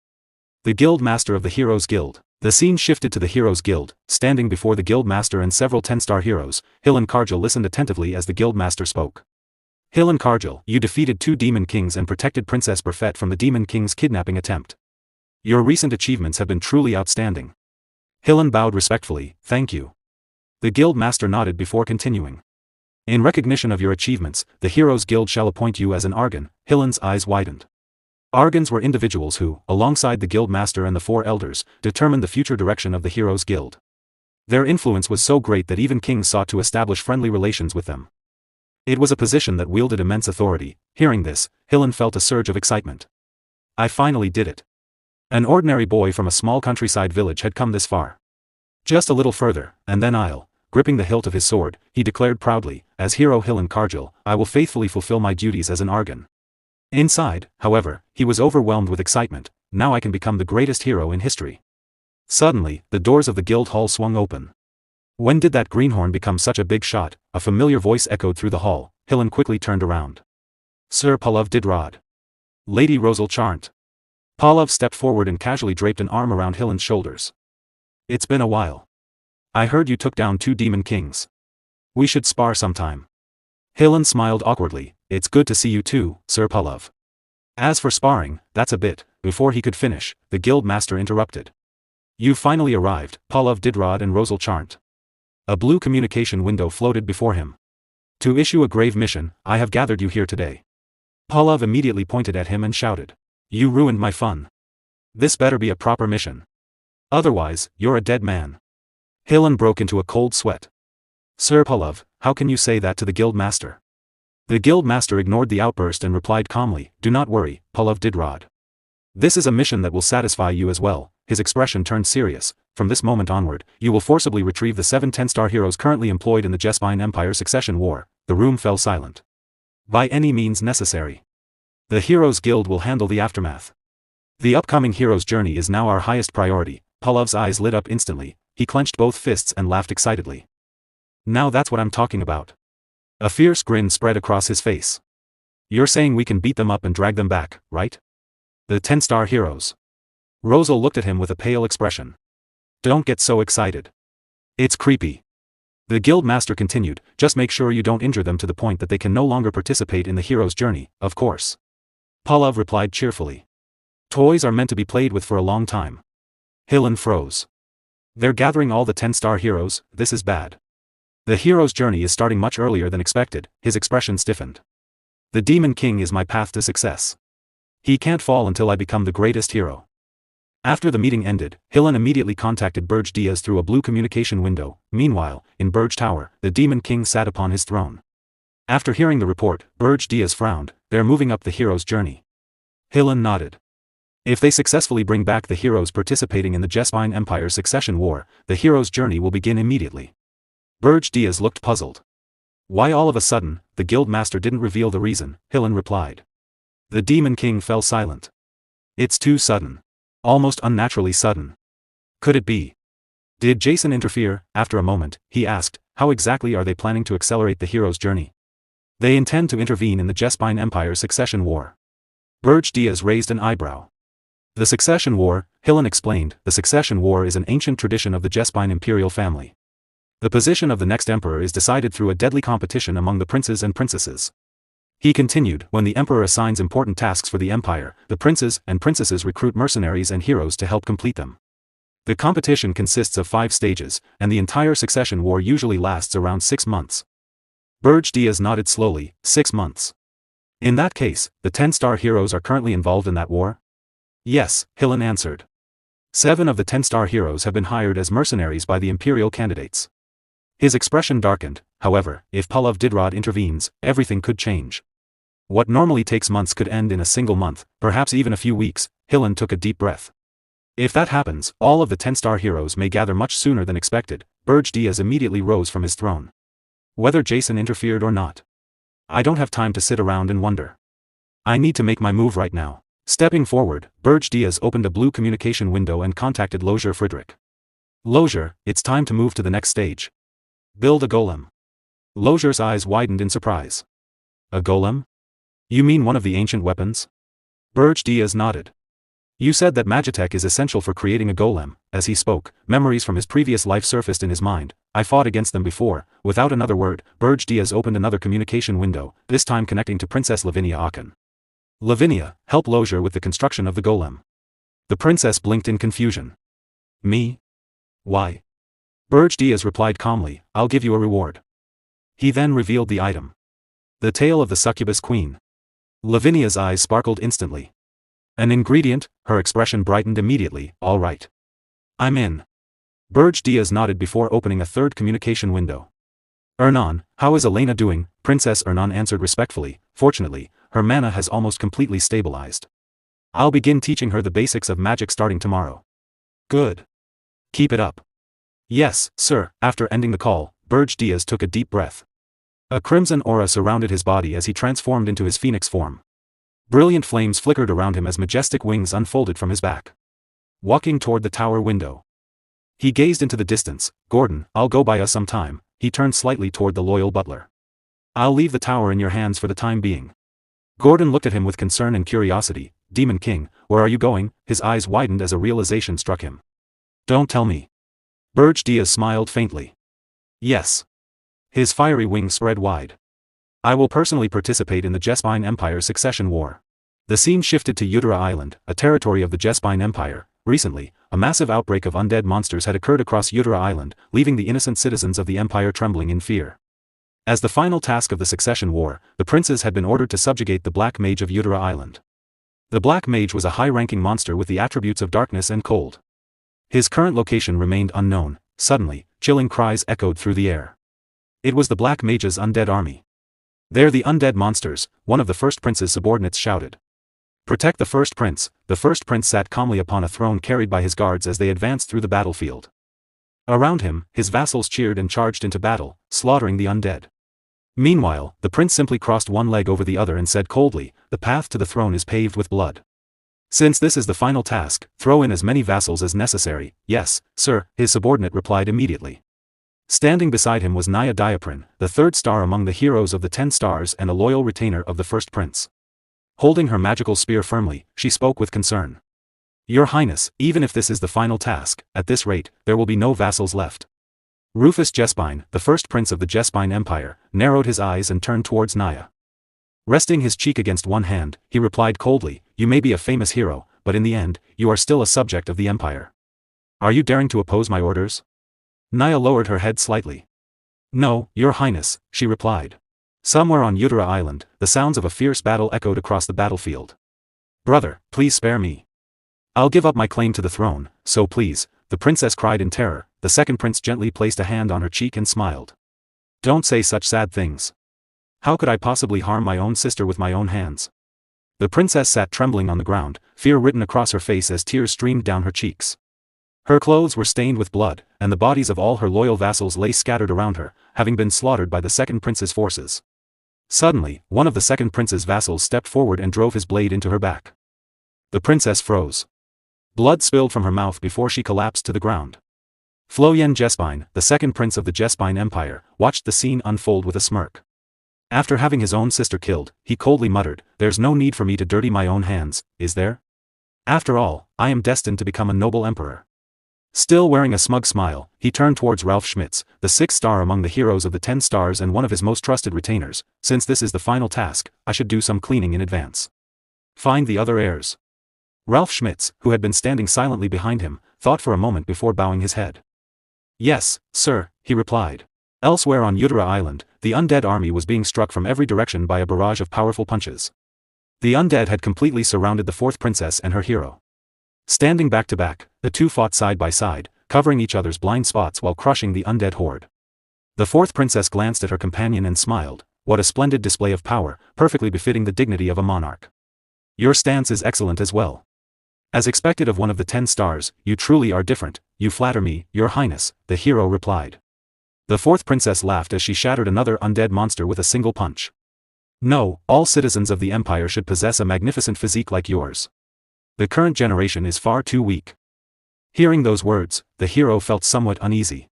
A: The Guild Master of the Heroes Guild. The scene shifted to the Heroes Guild. Standing before the Guild Master and several 10-star heroes, Hillen Kargil listened attentively as the Guild Master spoke. Hillen Kargil, you defeated 2 Demon Kings and protected Princess Berfet from the Demon King's kidnapping attempt. Your recent achievements have been truly outstanding. Hillen bowed respectfully, Thank you. The Guild Master nodded before continuing. In recognition of your achievements, the Heroes Guild shall appoint you as an Argon. Hillen's eyes widened. Argons were individuals who, alongside the Guild Master and the 4 elders, determined the future direction of the Heroes Guild. Their influence was so great that even kings sought to establish friendly relations with them. It was a position that wielded immense authority. Hearing this, Hillen felt a surge of excitement. I finally did it. An ordinary boy from a small countryside village had come this far. Just a little further, and then I'll, gripping the hilt of his sword, he declared proudly, as hero Hillen Kargil, I will faithfully fulfill my duties as an Argon. Inside, however, he was overwhelmed with excitement. Now I can become the greatest hero in history. Suddenly, the doors of the guild hall swung open. When did that greenhorn become such a big shot? A familiar voice echoed through the hall. Hillen quickly turned around. Sir Pulav Didrod. Lady Rosal Charnt. Pulav stepped forward and casually draped an arm around Hillen's shoulders. It's been a while. I heard you took down 2 Demon Kings. We should spar sometime. Hillen smiled awkwardly. It's good to see you too, Sir Pulav. As for sparring, that's a bit. Before he could finish, the Guild Master interrupted. You finally arrived, Pulav Didrod and Rosal Charnt. A blue communication window floated before him. To issue a grave mission, I have gathered you here today. Pulav immediately pointed at him and shouted. You ruined my fun. This better be a proper mission. Otherwise, you're a dead man. Hillen broke into a cold sweat. Sir Pulav, how can you say that to the Guild Master? The Guild Master ignored the outburst and replied calmly, Do not worry, Pulav Didrod. This is a mission that will satisfy you as well. His expression turned serious. From this moment onward, you will forcibly retrieve the 7 10-star heroes currently employed in the Jespine Empire Succession War. The room fell silent. By any means necessary. The Heroes Guild will handle the aftermath. The upcoming hero's journey is now our highest priority. Palov's eyes lit up instantly, he clenched both fists and laughed excitedly. Now that's what I'm talking about. A fierce grin spread across his face. You're saying we can beat them up and drag them back, right? The 10-star heroes. Rosal looked at him with a pale expression. Don't get so excited. It's creepy. The guild master continued, just make sure you don't injure them to the point that they can no longer participate in the hero's journey, of course. Palav replied cheerfully. Toys are meant to be played with for a long time. Hillen froze. They're gathering all the 10-star heroes, this is bad. The hero's journey is starting much earlier than expected, his expression stiffened. The Demon King is my path to success. He can't fall until I become the greatest hero. After the meeting ended, Hillen immediately contacted Berge Diaz through a blue communication window. Meanwhile, in Berge Tower, the Demon King sat upon his throne. After hearing the report, Berge Diaz frowned. They're moving up the hero's journey. Hillen nodded. If they successfully bring back the heroes participating in the Jespine Empire's succession war, the hero's journey will begin immediately. Berge Diaz looked puzzled. Why all of a sudden, the guild master didn't reveal the reason, Hillen replied. The Demon King fell silent. It's too sudden. Almost unnaturally sudden. Could it be? Did Jason interfere? After a moment, he asked, how exactly are they planning to accelerate the hero's journey? They intend to intervene in the Jespine Empire's succession war. Berge Diaz raised an eyebrow. The succession war, Hillen explained, the succession war is an ancient tradition of the Jespine imperial family. The position of the next emperor is decided through a deadly competition among the princes and princesses. He continued, when the emperor assigns important tasks for the empire, the princes and princesses recruit mercenaries and heroes to help complete them. The competition consists of 5 stages, and the entire succession war usually lasts around 6 months. Berge Diaz nodded slowly, 6 months. In that case, the 10-star heroes are currently involved in that war? Yes, Hillen answered. 7 of the 10-star heroes have been hired as mercenaries by the imperial candidates. His expression darkened. However, if Palav Didrod intervenes, everything could change. What normally takes months could end in a single month, perhaps even a few weeks. Hillen took a deep breath. If that happens, all of the 10-star heroes may gather much sooner than expected. Berge Diaz immediately rose from his throne. Whether Jason interfered or not. I don't have time to sit around and wonder. I need to make my move right now. Stepping forward, Berge Diaz opened a blue communication window and contacted Lozier Friedrich. Lozier, it's time to move to the next stage. Build a golem. Lozier's eyes widened in surprise. A golem? You mean one of the ancient weapons? Berge Diaz nodded. You said that Magitech is essential for creating a golem. As he spoke, memories from his previous life surfaced in his mind. I fought against them before. Without another word, Berge Diaz opened another communication window, this time connecting to Princess Lavinia Aachen. Lavinia, help Lozier with the construction of the golem. The princess blinked in confusion. Me? Why? Berge Diaz replied calmly, I'll give you a reward. He then revealed the item. The tail of the succubus queen. Lavinia's eyes sparkled instantly. An ingredient? Her expression brightened immediately. All right. I'm in. Berge Diaz nodded before opening a third communication window. Ernan, how is Elena doing? Princess Ernan answered respectfully. Fortunately, her mana has almost completely stabilized. I'll begin teaching her the basics of magic starting tomorrow. Good. Keep it up. Yes, sir. After ending the call, Berge Diaz took a deep breath. A crimson aura surrounded his body as he transformed into his phoenix form. Brilliant flames flickered around him as majestic wings unfolded from his back. Walking toward the tower window. He gazed into the distance. Gordon, I'll go buy us some time. He turned slightly toward the loyal butler. I'll leave the tower in your hands for the time being. Gordon looked at him with concern and curiosity. Demon King, where are you going? His eyes widened as a realization struck him. Don't tell me. Berge Diaz smiled faintly. Yes. His fiery wings spread wide. I will personally participate in the Jespine Empire's succession war. The scene shifted to Utara Island, a territory of the Jespine Empire. Recently, a massive outbreak of undead monsters had occurred across Utara Island, leaving the innocent citizens of the Empire trembling in fear. As the final task of the succession war, the princes had been ordered to subjugate the Black Mage of Utara Island. The Black Mage was a high-ranking monster with the attributes of darkness and cold. His current location remained unknown. Suddenly, chilling cries echoed through the air. It was the Black Mage's undead army. They're the undead monsters, one of the first prince's subordinates shouted. Protect the first prince. The first prince sat calmly upon a throne carried by his guards as they advanced through the battlefield. Around him, his vassals cheered and charged into battle, slaughtering the undead. Meanwhile, the prince simply crossed one leg over the other and said coldly, the path to the throne is paved with blood. Since this is the final task, throw in as many vassals as necessary. Yes, sir, his subordinate replied immediately. Standing beside him was Naya Diaprin, the third star among the heroes of the 10 stars and a loyal retainer of the first prince. Holding her magical spear firmly, she spoke with concern. Your Highness, even if this is the final task, at this rate, there will be no vassals left. Rufus Jespine, the first prince of the Jespine Empire, narrowed his eyes and turned towards Naya. Resting his cheek against one hand, he replied coldly, you may be a famous hero, but in the end, you are still a subject of the Empire. Are you daring to oppose my orders? Naya lowered her head slightly. No, Your Highness, she replied. Somewhere on Utara Island, the sounds of a fierce battle echoed across the battlefield. Brother, please spare me. I'll give up my claim to the throne, so please, the princess cried in terror. The second prince gently placed a hand on her cheek and smiled. Don't say such sad things. How could I possibly harm my own sister with my own hands? The princess sat trembling on the ground, fear written across her face as tears streamed down her cheeks. Her clothes were stained with blood, and the bodies of all her loyal vassals lay scattered around her, having been slaughtered by the second prince's forces. Suddenly, one of the second prince's vassals stepped forward and drove his blade into her back. The princess froze. Blood spilled from her mouth before she collapsed to the ground. Floyen Jespine, the second prince of the Jespine Empire, watched the scene unfold with a smirk. After having his own sister killed, he coldly muttered, there's no need for me to dirty my own hands, is there? After all, I am destined to become a noble emperor. Still wearing a smug smile, he turned towards Ralph Schmitz, the 6th star among the heroes of the 10 stars and one of his most trusted retainers. Since this is the final task, I should do some cleaning in advance. Find the other heirs. Ralph Schmitz, who had been standing silently behind him, thought for a moment before bowing his head. Yes, sir, he replied. Elsewhere on Utara Island, the undead army was being struck from every direction by a barrage of powerful punches. The undead had completely surrounded the 4th princess and her hero. Standing back to back, the two fought side by side, covering each other's blind spots while crushing the undead horde. The 4th princess glanced at her companion and smiled. What a splendid display of power, perfectly befitting the dignity of a monarch. Your stance is excellent as well. As expected of one of the 10 stars, you truly are different. You flatter me, Your Highness, the hero replied. The 4th princess laughed as she shattered another undead monster with a single punch. No, all citizens of the Empire should possess a magnificent physique like yours. The current generation is far too weak. Hearing those words, the hero felt somewhat uneasy.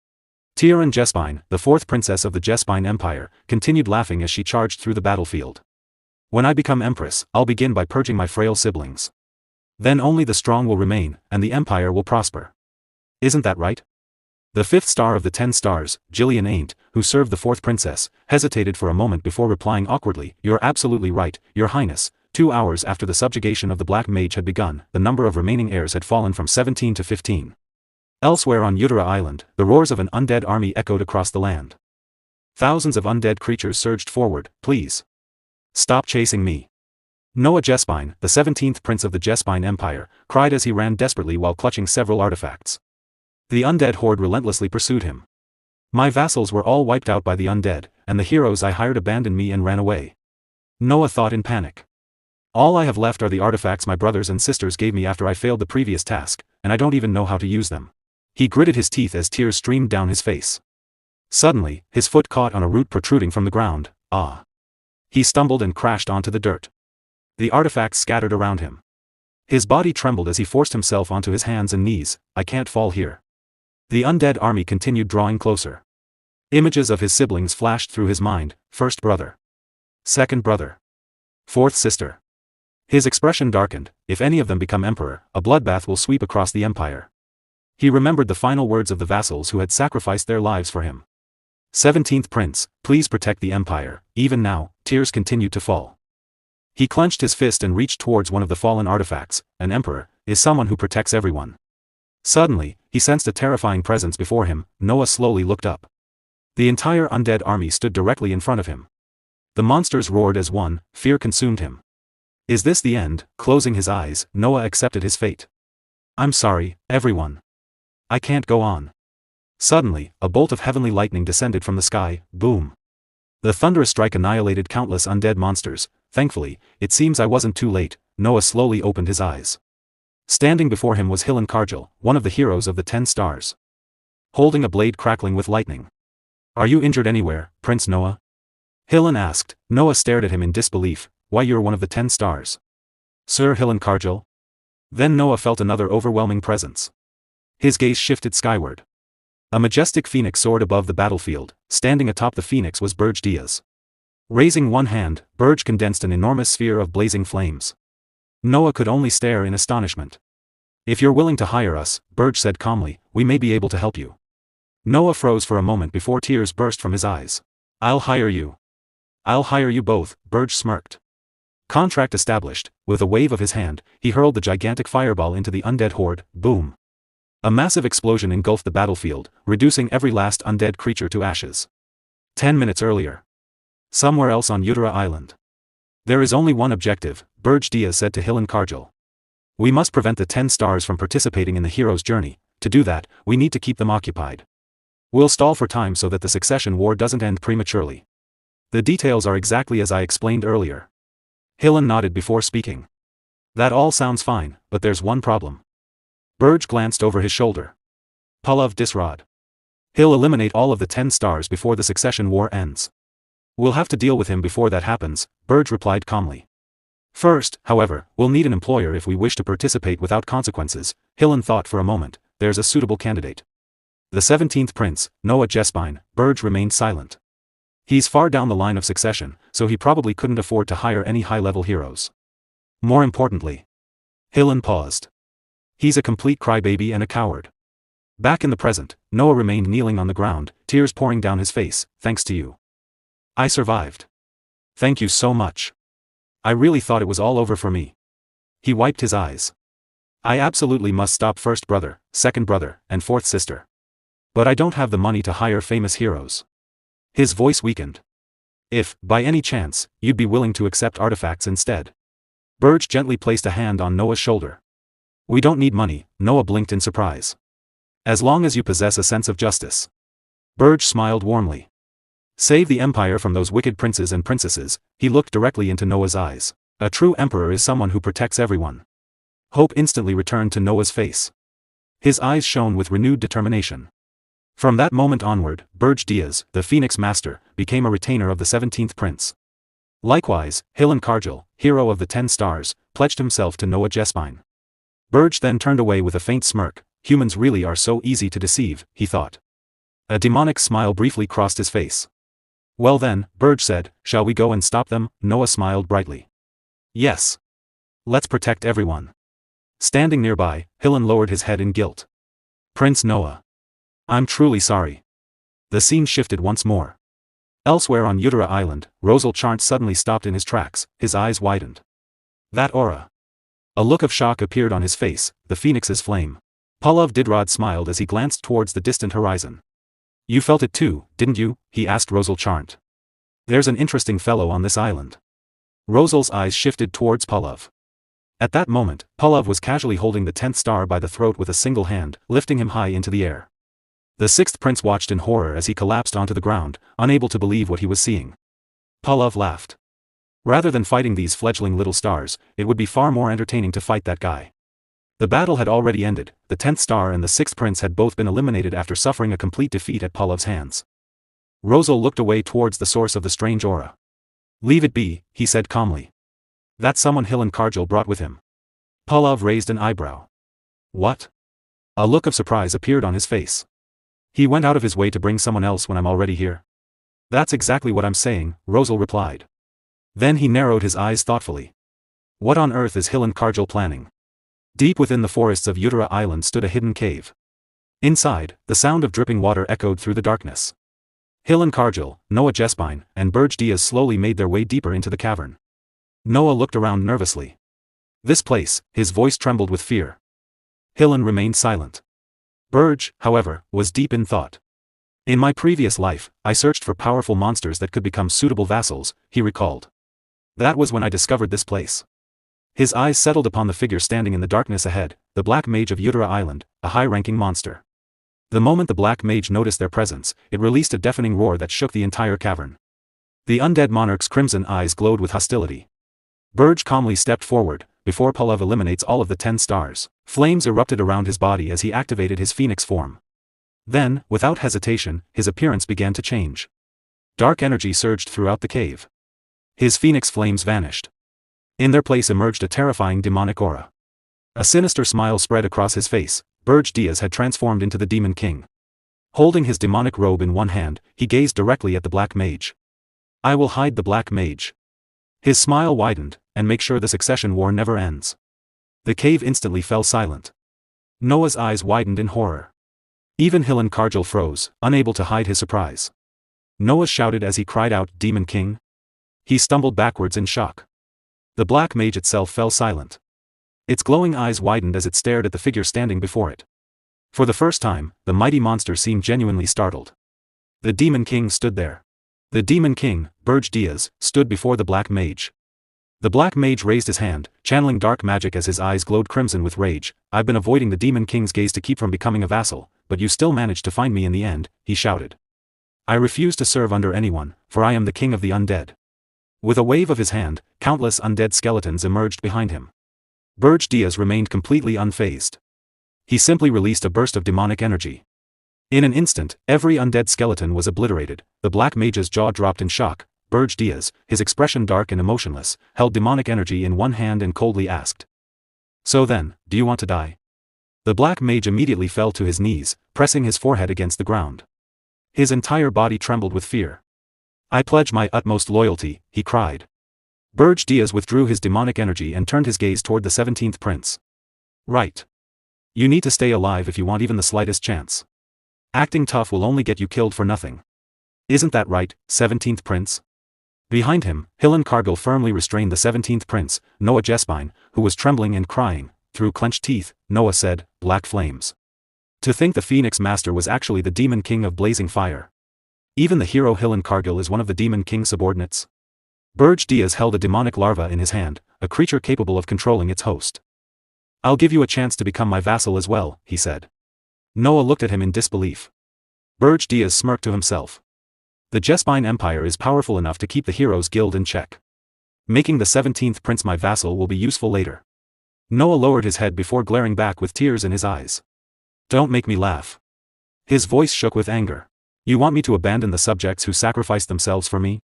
A: Tiran Jespine, the 4th princess of the Jespine Empire, continued laughing as she charged through the battlefield. When I become empress, I'll begin by purging my frail siblings. Then only the strong will remain, and the Empire will prosper. Isn't that right? The 5th star of the 10 stars, Jillian Ain't, who served the 4th princess, hesitated for a moment before replying awkwardly, You're absolutely right, Your Highness. 2 hours after the subjugation of the Black Mage had begun, the number of remaining heirs had fallen from 17 to 15. Elsewhere on Utara Island, the roars of an undead army echoed across the land. Thousands of undead creatures surged forward. Please. Stop chasing me. Noah Jespine, the 17th prince of the Jespine Empire, cried as he ran desperately while clutching several artifacts. The undead horde relentlessly pursued him. My vassals were all wiped out by the undead, and the heroes I hired abandoned me and ran away. Noah thought in panic. All I have left are the artifacts my brothers and sisters gave me after I failed the previous task, and I don't even know how to use them. He gritted his teeth as tears streamed down his face. Suddenly, his foot caught on a root protruding from the ground. Ah! He stumbled and crashed onto the dirt. The artifacts scattered around him. His body trembled as he forced himself onto his hands and knees. I can't fall here. The undead army continued drawing closer. Images of his siblings flashed through his mind, 1st brother. 2nd brother. 4th sister. His expression darkened. If any of them become emperor, a bloodbath will sweep across the empire. He remembered the final words of the vassals who had sacrificed their lives for him. 17th prince, please protect the empire. Even now, tears continued to fall. He clenched his fist and reached towards one of the fallen artifacts. An emperor is someone who protects everyone. Suddenly, he sensed a terrifying presence before him. Noah slowly looked up. The entire undead army stood directly in front of him. The monsters roared as one. Fear consumed him. Is this the end? Closing his eyes, Noah accepted his fate. I'm sorry, everyone. I can't go on. Suddenly, a bolt of heavenly lightning descended from the sky. Boom. The thunderous strike annihilated countless undead monsters. Thankfully, it seems I wasn't too late. Noah slowly opened his eyes. Standing before him was Hilan Karjal, one of the heroes of the 10 stars. Holding a blade crackling with lightning. Are you injured anywhere, Prince Noah? Hilan asked. Noah stared at him in disbelief. Why, you're one of the 10 stars. Sir Hilan Karjal? Then Noah felt another overwhelming presence. His gaze shifted skyward. A majestic phoenix soared above the battlefield. Standing atop the phoenix was Berge Diaz. Raising one hand, Berge condensed an enormous sphere of blazing flames. Noah could only stare in astonishment. If you're willing to hire us, Berge said calmly, we may be able to help you. Noah froze for a moment before tears burst from his eyes. I'll hire you. I'll hire you both, Berge smirked. Contract established. With a wave of his hand, he hurled the gigantic fireball into the undead horde. Boom. A massive explosion engulfed the battlefield, reducing every last undead creature to ashes. 10 minutes earlier. Somewhere else on Utara Island. There is only one objective, Berge Diaz said to Hillen Kargil. We must prevent the 10 stars from participating in the hero's journey. To do that, we need to keep them occupied. We'll stall for time so that the succession war doesn't end prematurely. The details are exactly as I explained earlier. Hillen nodded before speaking. That all sounds fine, but there's one problem. Berge glanced over his shoulder. Pallav Disrod. He'll eliminate all of the 10 stars before the succession war ends. We'll have to deal with him before that happens, Berge replied calmly. First, however, we'll need an employer if we wish to participate without consequences. Hillen thought for a moment. There's a suitable candidate. The 17th prince, Noah Jespine. Berge remained silent. He's far down the line of succession, so he probably couldn't afford to hire any high-level heroes. More importantly. Hillen paused. He's a complete crybaby and a coward. Back in the present, Noah remained kneeling on the ground, tears pouring down his face. Thanks to you. I survived. Thank you so much. I really thought it was all over for me. He wiped his eyes. I absolutely must stop first brother, second brother, and fourth sister. But I don't have the money to hire famous heroes. His voice weakened. If, by any chance, you'd be willing to accept artifacts instead. Berge gently placed a hand on Noah's shoulder. We don't need money, Noah blinked in surprise. As long as you possess a sense of justice. Berge smiled warmly. Save the empire from those wicked princes and princesses. He looked directly into Noah's eyes. A true emperor is someone who protects everyone. Hope instantly returned to Noah's face. His eyes shone with renewed determination. From that moment onward, Berge Diaz, the Phoenix Master, became a retainer of the 17th prince. Likewise, Hillen Kargil, hero of the 10 stars, pledged himself to Noah Jespine. Berge then turned away with a faint smirk. Humans really are so easy to deceive, he thought. A demonic smile briefly crossed his face. Well then, Berge said, shall we go and stop them? Noah smiled brightly. Yes. Let's protect everyone. Standing nearby, Hillen lowered his head in guilt. Prince Noah. I'm truly sorry. The scene shifted once more. Elsewhere on Utara Island, Rosal Chant suddenly stopped in his tracks, his eyes widened. That aura. A look of shock appeared on his face, the phoenix's flame. Pallav Didrod smiled as he glanced towards the distant horizon. You felt it too, didn't you? He asked Rosal Chant. There's an interesting fellow on this island. Rosal's eyes shifted towards Pallav. At that moment, Pallav was casually holding the 10th star by the throat with a single hand, lifting him high into the air. The 6th prince watched in horror as he collapsed onto the ground, unable to believe what he was seeing. Pallav laughed. Rather than fighting these fledgling little stars, it would be far more entertaining to fight that guy. The battle had already ended, the 10th star and the 6th prince had both been eliminated after suffering a complete defeat at Pallav's hands. Rosal looked away towards the source of the strange aura. Leave it be, he said calmly. That's someone Hillen Kargil brought with him. Pallav raised an eyebrow. What? A look of surprise appeared on his face. He went out of his way to bring someone else when I'm already here. That's exactly what I'm saying, Rosal replied. Then he narrowed his eyes thoughtfully. What on earth is Hillen Kargil planning? Deep within the forests of Utara Island stood a hidden cave. Inside, the sound of dripping water echoed through the darkness. Hillen Kargil, Noah Jespine, and Berge Diaz slowly made their way deeper into the cavern. Noah looked around nervously. This place, his voice trembled with fear. Hillen remained silent. Berge, however, was deep in thought. In my previous life, I searched for powerful monsters that could become suitable vassals, he recalled. That was when I discovered this place. His eyes settled upon the figure standing in the darkness ahead, the Black Mage of Utara Island, a high-ranking monster. The moment the Black Mage noticed their presence, it released a deafening roar that shook the entire cavern. The undead monarch's crimson eyes glowed with hostility. Berge calmly stepped forward. Before Pallav eliminates all of the 10 stars, flames erupted around his body as he activated his phoenix form. Then, without hesitation, his appearance began to change. Dark energy surged throughout the cave. His phoenix flames vanished. In their place emerged a terrifying demonic aura. A sinister smile spread across his face. Berge Diaz had transformed into the Demon King. Holding his demonic robe in one hand, he gazed directly at the Black Mage. I will hide the Black Mage. His smile widened, and make sure the succession war never ends. The cave instantly fell silent. Noah's eyes widened in horror. Even Hilan Kargil froze, unable to hide his surprise. Noah shouted as he cried out, Demon King? He stumbled backwards in shock. The Black Mage itself fell silent. Its glowing eyes widened as it stared at the figure standing before it. For the first time, the mighty monster seemed genuinely startled. The Demon King stood there. The Demon King, Berge Diaz, stood before the Black Mage. The Black Mage raised his hand, channeling dark magic as his eyes glowed crimson with rage. I've been avoiding the Demon King's gaze to keep from becoming a vassal, but you still managed to find me in the end, he shouted. I refuse to serve under anyone, for I am the king of the undead. With a wave of his hand, countless undead skeletons emerged behind him. Berge Diaz remained completely unfazed. He simply released a burst of demonic energy. In an instant, every undead skeleton was obliterated. The Black Mage's jaw dropped in shock. Berge Diaz, his expression dark and emotionless, held demonic energy in one hand and coldly asked. So then, do you want to die? The Black Mage immediately fell to his knees, pressing his forehead against the ground. His entire body trembled with fear. I pledge my utmost loyalty, he cried. Berge Diaz withdrew his demonic energy and turned his gaze toward the 17th prince. Right. You need to stay alive if you want even the slightest chance. Acting tough will only get you killed for nothing. Isn't that right, 17th prince? Behind him, Hilan Kargil firmly restrained the 17th prince, Noah Jespine, who was trembling and crying. Through clenched teeth, Noah said, Black flames. To think the Phoenix Master was actually the Demon King of blazing fire. Even the hero Hilan Kargil is one of the Demon King's subordinates. Berge Diaz held a demonic larva in his hand, a creature capable of controlling its host. I'll give you a chance to become my vassal as well, he said. Noah looked at him in disbelief. Berge Diaz smirked to himself. The Jespine Empire is powerful enough to keep the Heroes Guild in check. Making the 17th prince my vassal will be useful later. Noah lowered his head before glaring back with tears in his eyes. Don't make me laugh. His voice shook with anger. You want me to abandon the subjects who sacrificed themselves for me?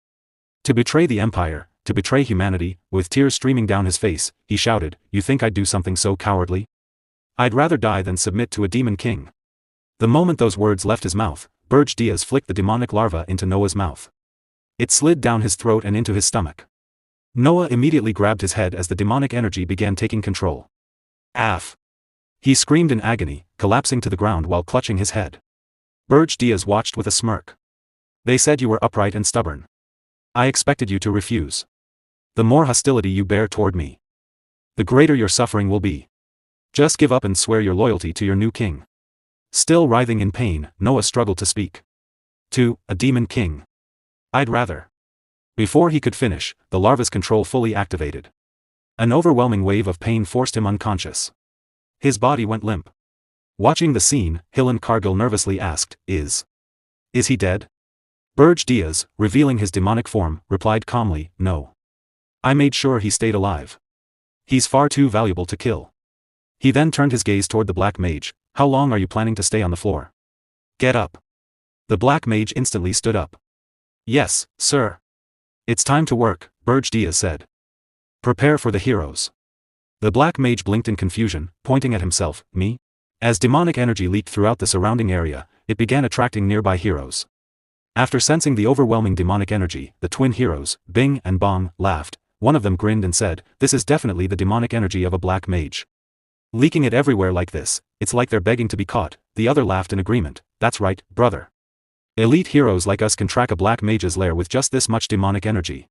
A: To betray the Empire, to betray humanity, with tears streaming down his face, he shouted, you think I'd do something so cowardly? I'd rather die than submit to a Demon King. The moment those words left his mouth, Berge Diaz flicked the demonic larva into Noah's mouth. It slid down his throat and into his stomach. Noah immediately grabbed his head as the demonic energy began taking control. Aff! He screamed in agony, collapsing to the ground while clutching his head. Berge Diaz watched with a smirk. They said you were upright and stubborn. I expected you to refuse. The more hostility you bear toward me, the greater your suffering will be. Just give up and swear your loyalty to your new king. Still writhing in pain, Noah struggled to speak. To a Demon King. I'd rather. Before he could finish, the larva's control fully activated. An overwhelming wave of pain forced him unconscious. His body went limp. Watching the scene, Hilan Kargil nervously asked, Is he dead? Berge Diaz, revealing his demonic form, replied calmly, no. I made sure he stayed alive. He's far too valuable to kill. He then turned his gaze toward the Black Mage. How long are you planning to stay on the floor? Get up. The Black Mage instantly stood up. Yes, sir. It's time to work, Berge Diaz said. Prepare for the heroes. The Black Mage blinked in confusion, pointing at himself, me? As demonic energy leaked throughout the surrounding area, it began attracting nearby heroes. After sensing the overwhelming demonic energy, the twin heroes, Bing and Bong, laughed. One of them grinned and said, this is definitely the demonic energy of a Black Mage. Leaking it everywhere like this, it's like they're begging to be caught. The other laughed in agreement. That's right, brother. Elite heroes like us can track a Black Mage's lair with just this much demonic energy.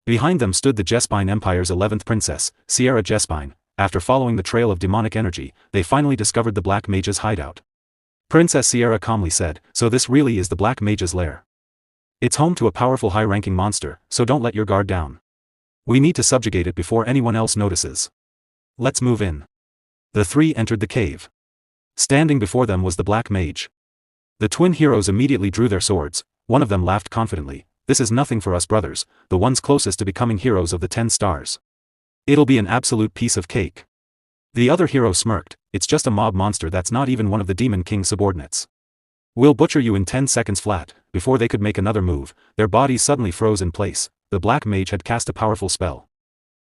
A: Behind them stood the Jespine Empire's 11th princess, Sierra Jespine. After following the trail of demonic energy, they finally discovered the Black Mage's hideout. Princess Sierra calmly said, so this really is the Black Mage's lair. It's home to a powerful high-ranking monster, so don't let your guard down. We need to subjugate it before anyone else notices. Let's move in. The three entered the cave. Standing before them was the Black Mage. The twin heroes immediately drew their swords. One of them laughed confidently. This is nothing for us brothers, the ones closest to becoming heroes of the 10 stars. It'll be an absolute piece of cake. The other hero smirked. It's just a mob monster that's not even one of the Demon King's subordinates. We'll butcher you in 10 seconds flat. Before they could make another move, their bodies suddenly froze in place. The Black Mage had cast a powerful spell.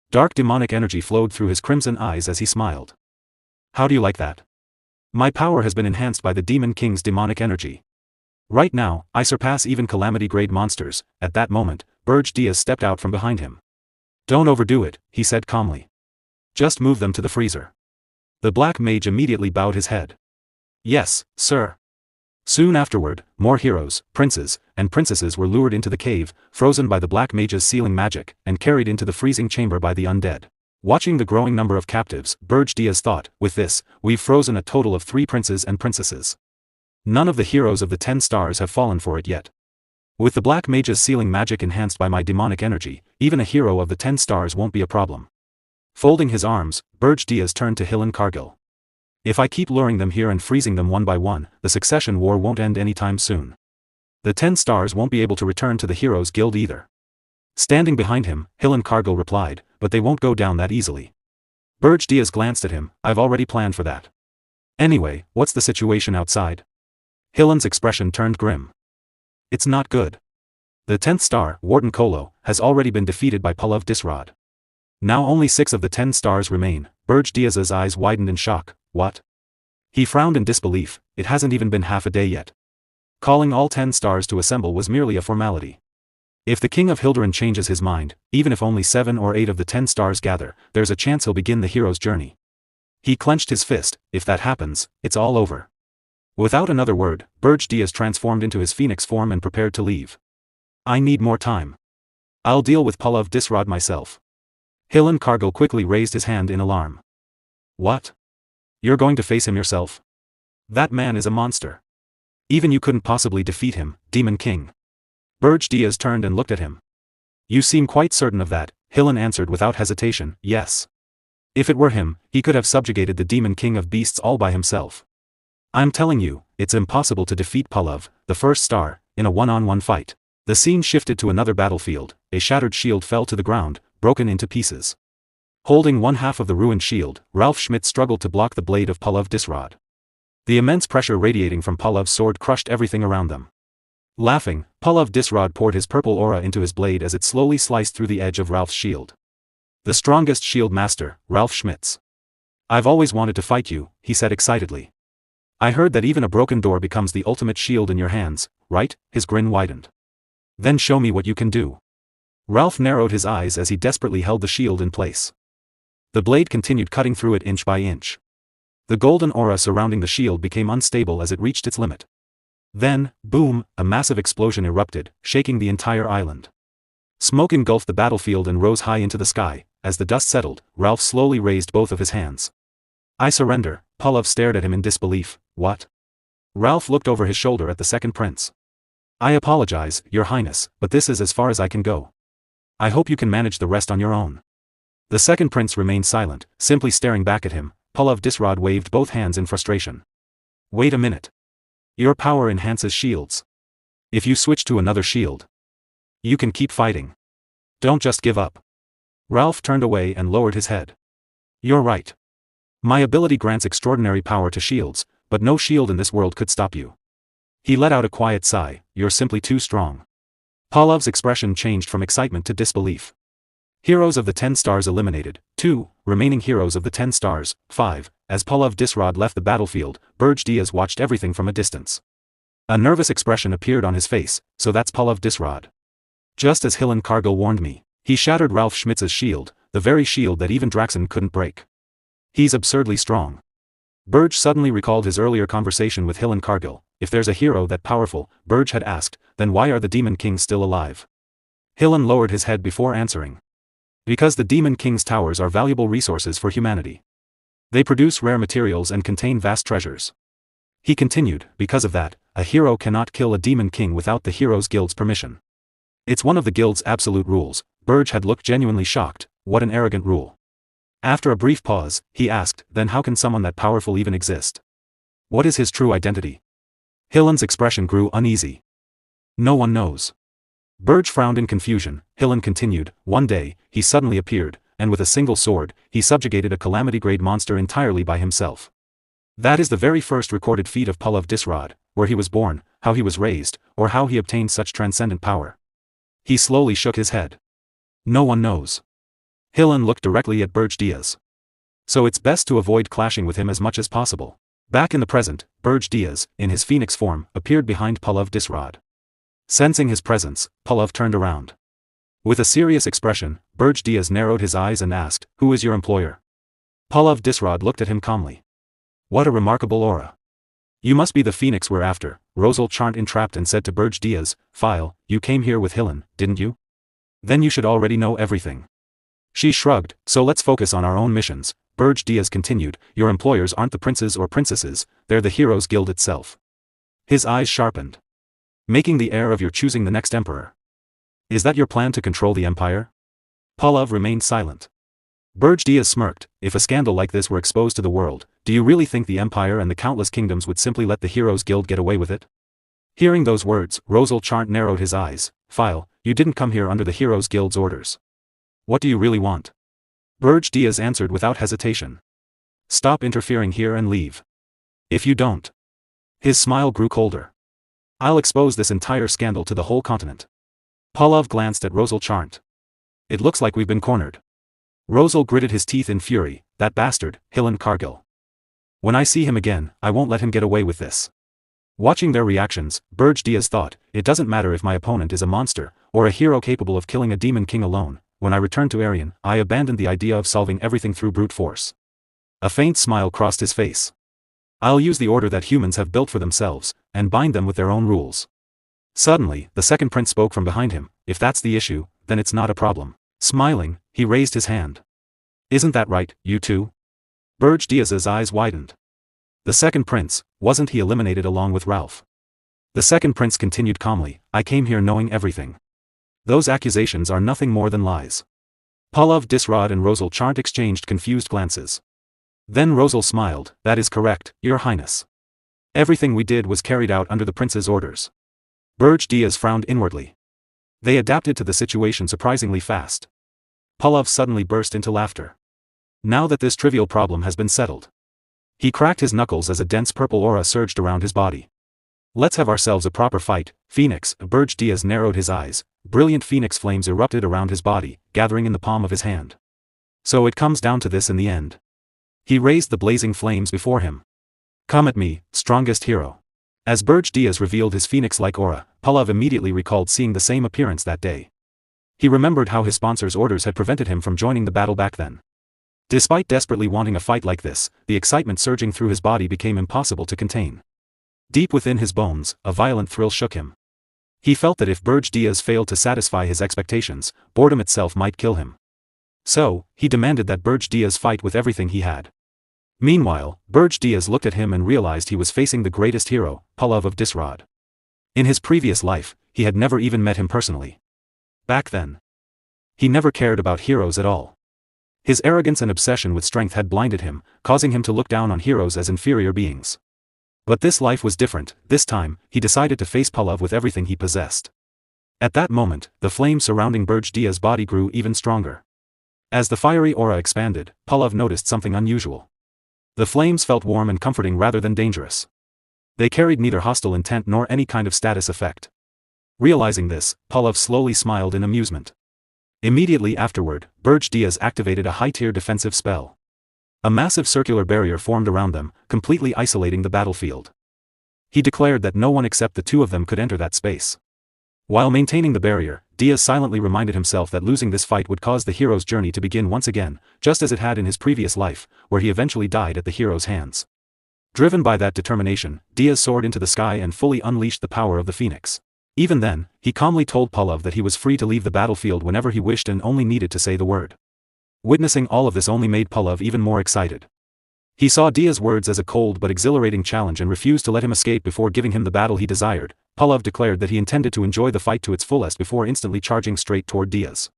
A: Dark demonic energy flowed through his crimson eyes as he smiled. How do you like that? My power has been enhanced by the Demon King's demonic energy. Right now, I surpass even calamity-grade monsters. At that moment, Berge Diaz stepped out from behind him. Don't overdo it, he said calmly. Just move them to the freezer. The black mage immediately bowed his head. Yes, sir. Soon afterward, more heroes, princes, and princesses were lured into the cave, frozen by the black mage's sealing magic, and carried into the freezing chamber by the undead. Watching the growing number of captives, Berge Diaz thought, with this, we've frozen a total of 3 princes and princesses. None of the heroes of the 10 stars have fallen for it yet. With the black mage's sealing magic enhanced by my demonic energy, even a hero of the 10 stars won't be a problem. Folding his arms, Berge Diaz turned to Hillen Cargill. If I keep luring them here and freezing them one by one, the succession war won't end anytime soon. The 10 stars won't be able to return to the Heroes Guild either. Standing behind him, Hillen Cargill replied, but they won't go down that easily. Berge Diaz glanced at him, I've already planned for that. Anyway, what's the situation outside? Hillen's expression turned grim. It's not good. The 10th star, Warden Kolo, has already been defeated by Pallav Disrod. Now only 6 of the 10 stars remain. Berge Diaz's eyes widened in shock. What? He frowned in disbelief, it hasn't even been half a day yet. Calling all 10 stars to assemble was merely a formality. If the King of Hilderan changes his mind, even if only 7 or 8 of the 10 stars gather, there's a chance he'll begin the hero's journey. He clenched his fist. If that happens, it's all over. Without another word, Berge Diaz transformed into his phoenix form and prepared to leave. I need more time. I'll deal with Pallav Disrod myself. Hillen Cargill quickly raised his hand in alarm. What? You're going to face him yourself? That man is a monster. Even you couldn't possibly defeat him, Demon King. Berge Diaz turned and looked at him. You seem quite certain of that, Hillen answered without hesitation, yes. If it were him, he could have subjugated the Demon King of Beasts all by himself. I'm telling you, it's impossible to defeat Pallav, the 1st star, in a one-on-one fight. The scene shifted to another battlefield. A shattered shield fell to the ground, broken into pieces. Holding one half of the ruined shield, Ralph Schmidt struggled to block the blade of Pallav Disrod. The immense pressure radiating from Pallav's sword crushed everything around them. Laughing, Pallav Disrod poured his purple aura into his blade as it slowly sliced through the edge of Ralph's shield. The strongest shield master, Ralph Schmitz. I've always wanted to fight you, he said excitedly. I heard that even a broken door becomes the ultimate shield in your hands, right? His grin widened. Then show me what you can do. Ralph narrowed his eyes as he desperately held the shield in place. The blade continued cutting through it inch by inch. The golden aura surrounding the shield became unstable as it reached its limit. Then, boom, a massive explosion erupted, shaking the entire island. Smoke engulfed the battlefield and rose high into the sky. As the dust settled, Ralph slowly raised both of his hands. I surrender. Pallav stared at him in disbelief. What? Ralph looked over his shoulder at the second prince. I apologize, Your Highness, but this is as far as I can go. I hope you can manage the rest on your own. The second prince remained silent, simply staring back at him. Pallav Disrod waved both hands in frustration. Wait a minute. Your power enhances shields. If you switch to another shield, you can keep fighting. Don't just give up. Ralph turned away and lowered his head. You're right. My ability grants extraordinary power to shields, but no shield in this world could stop you. He let out a quiet sigh. You're simply too strong. Pallav's expression changed from excitement to disbelief. Heroes of the 10 stars eliminated. 2 remaining heroes of the 10 stars. 5. As Pallav Disrod left the battlefield, Berge Diaz watched everything from a distance. A nervous expression appeared on his face. So that's Pallav Disrod. Just as Hillen Cargill warned me. He shattered Ralph Schmitz's shield, the very shield that even Draxon couldn't break. He's absurdly strong. Berge suddenly recalled his earlier conversation with Hillen Cargill. If there's a hero that powerful, Berge had asked, then why are the Demon Kings still alive? Hillen lowered his head before answering. Because the Demon King's towers are valuable resources for humanity. They produce rare materials and contain vast treasures. He continued, because of that, a hero cannot kill a Demon King without the Heroes Guild's permission. It's one of the Guild's absolute rules. Berge had looked genuinely shocked. What an arrogant rule. After a brief pause, he asked, then how can someone that powerful even exist? What is his true identity? Hillen's expression grew uneasy. No one knows. Berge frowned in confusion. Hillen continued, one day, he suddenly appeared, and with a single sword, he subjugated a calamity-grade monster entirely by himself. That is the very first recorded feat of Pallav Disrod, where he was born, how he was raised, or how he obtained such transcendent power. He slowly shook his head. No one knows. Hillen looked directly at Berge Diaz. So it's best to avoid clashing with him as much as possible. Back in the present, Berge Diaz, in his phoenix form, appeared behind Pallav Disrod. Sensing his presence, Pallav turned around. With a serious expression, Berge Diaz narrowed his eyes and asked, "Who is your employer?" Pallav Disrod looked at him calmly. "What a remarkable aura. You must be the phoenix we're after," Rosal Chant entrapped and said to Berge Diaz, "File, you came here with Hillen, didn't you? Then you should already know everything." She shrugged, "So let's focus on our own missions." Berge Diaz continued, "Your employers aren't the princes or princesses, they're the Heroes Guild itself." His eyes sharpened. "Making the heir of your choosing the next emperor. Is that your plan to control the empire?" Pallav remained silent. Berge Diaz smirked, "If a scandal like this were exposed to the world, do you really think the empire and the countless kingdoms would simply let the Heroes Guild get away with it?" Hearing those words, Rosal Chant narrowed his eyes. "File, you didn't come here under the Heroes Guild's orders. What do you really want?" Berge Diaz answered without hesitation. "Stop interfering here and leave. If you don't." His smile grew colder. "I'll expose this entire scandal to the whole continent." Pallav glanced at Rosal Chant. "It looks like we've been cornered." Rosal gritted his teeth in fury, "That bastard, Hillen Cargill. When I see him again, I won't let him get away with this." Watching their reactions, Berge Diaz thought, "It doesn't matter if my opponent is a monster, or a hero capable of killing a demon king alone. When I returned to Arian, I abandoned the idea of solving everything through brute force." A faint smile crossed his face. "I'll use the order that humans have built for themselves, and bind them with their own rules." Suddenly, the second prince spoke from behind him, "If that's the issue, then it's not a problem." Smiling, he raised his hand. "Isn't that right, you two?" Berge Diaz's eyes widened. The second prince, wasn't he eliminated along with Ralph? The second prince continued calmly, "I came here knowing everything. Those accusations are nothing more than lies." Pallav Disrod and Rosal Chant exchanged confused glances. Then Rosal smiled, "That is correct, Your Highness. Everything we did was carried out under the prince's orders." Berge Diaz frowned inwardly. They adapted to the situation surprisingly fast. Pallav suddenly burst into laughter. Now that this trivial problem has been settled. He cracked his knuckles as a dense purple aura surged around his body. "Let's have ourselves a proper fight, Phoenix." Berge Diaz narrowed his eyes. Brilliant phoenix flames erupted around his body, gathering in the palm of his hand. "So it comes down to this in the end." He raised the blazing flames before him. "Come at me, strongest hero." As Berge Diaz revealed his phoenix-like aura, Pallav immediately recalled seeing the same appearance that day. He remembered how his sponsor's orders had prevented him from joining the battle back then. Despite desperately wanting a fight like this, the excitement surging through his body became impossible to contain. Deep within his bones, a violent thrill shook him. He felt that if Berge Diaz failed to satisfy his expectations, boredom itself might kill him. So, he demanded that Berge Diaz fight with everything he had. Meanwhile, Berge Diaz looked at him and realized he was facing the greatest hero, Pallav of Disrod. In his previous life, he had never even met him personally. Back then, he never cared about heroes at all. His arrogance and obsession with strength had blinded him, causing him to look down on heroes as inferior beings. But this life was different. This time, he decided to face Pallav with everything he possessed. At that moment, the flame surrounding Berge Diaz's body grew even stronger. As the fiery aura expanded, Pallav noticed something unusual. The flames felt warm and comforting rather than dangerous. They carried neither hostile intent nor any kind of status effect. Realizing this, Pallav slowly smiled in amusement. Immediately afterward, Berge Diaz activated a high-tier defensive spell. A massive circular barrier formed around them, completely isolating the battlefield. He declared that no one except the two of them could enter that space. While maintaining the barrier, Diaz silently reminded himself that losing this fight would cause the hero's journey to begin once again, just as it had in his previous life, where he eventually died at the hero's hands. Driven by that determination, Diaz soared into the sky and fully unleashed the power of the phoenix. Even then, he calmly told Pallav that he was free to leave the battlefield whenever he wished and only needed to say the word. Witnessing all of this only made Pallav even more excited. He saw Diaz's words as a cold but exhilarating challenge and refused to let him escape before giving him the battle he desired. Pallav declared that he intended to enjoy the fight to its fullest before instantly charging straight toward Diaz.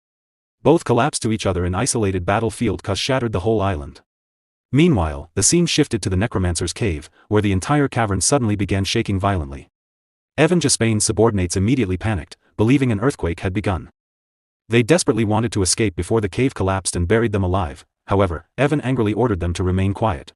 A: Both collapsed to each other in isolated battlefield cause shattered the whole island. Meanwhile, the scene shifted to the necromancer's cave, where the entire cavern suddenly began shaking violently. Evan Jaspain's subordinates immediately panicked, believing an earthquake had begun. They desperately wanted to escape before the cave collapsed and buried them alive. However, Evan angrily ordered them to remain quiet.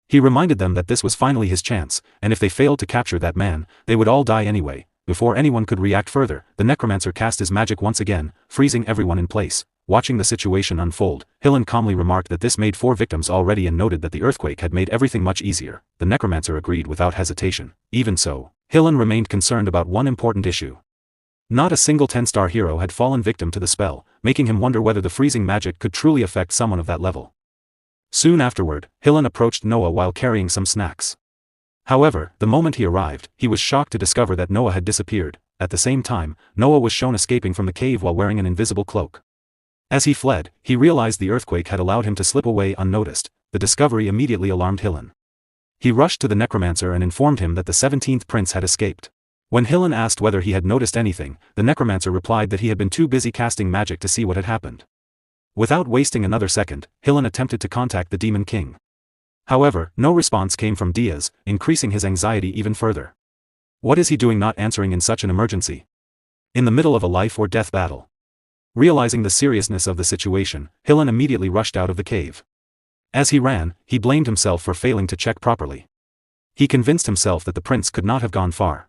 A: He reminded them that this was finally his chance, and if they failed to capture that man, they would all die anyway. Before anyone could react further, the necromancer cast his magic once again, freezing everyone in place. watching the situation unfold, Hillen calmly remarked that this made 4 victims already and noted that the earthquake had made everything much easier. The necromancer agreed without hesitation. Even so, Hillen remained concerned about one important issue. Not a single 10-star hero had fallen victim to the spell, making him wonder whether the freezing magic could truly affect someone of that level. Soon afterward, Hillen approached Noah while carrying some snacks. However, the moment he arrived, he was shocked to discover that Noah had disappeared. At the same time, Noah was shown escaping from the cave while wearing an invisible cloak. As he fled, he realized the earthquake had allowed him to slip away unnoticed. The discovery immediately alarmed Hillen. He rushed to the necromancer and informed him that the 17th prince had escaped. When Hillen asked whether he had noticed anything, the necromancer replied that he had been too busy casting magic to see what had happened. Without wasting another second, Hillen attempted to contact the Demon King. However, no response came from Diaz, increasing his anxiety even further. What is he doing not answering in such an emergency? In the middle of a life-or-death battle. Realizing the seriousness of the situation, Hillen immediately rushed out of the cave. As he ran, he blamed himself for failing to check properly. He convinced himself that the prince could not have gone far.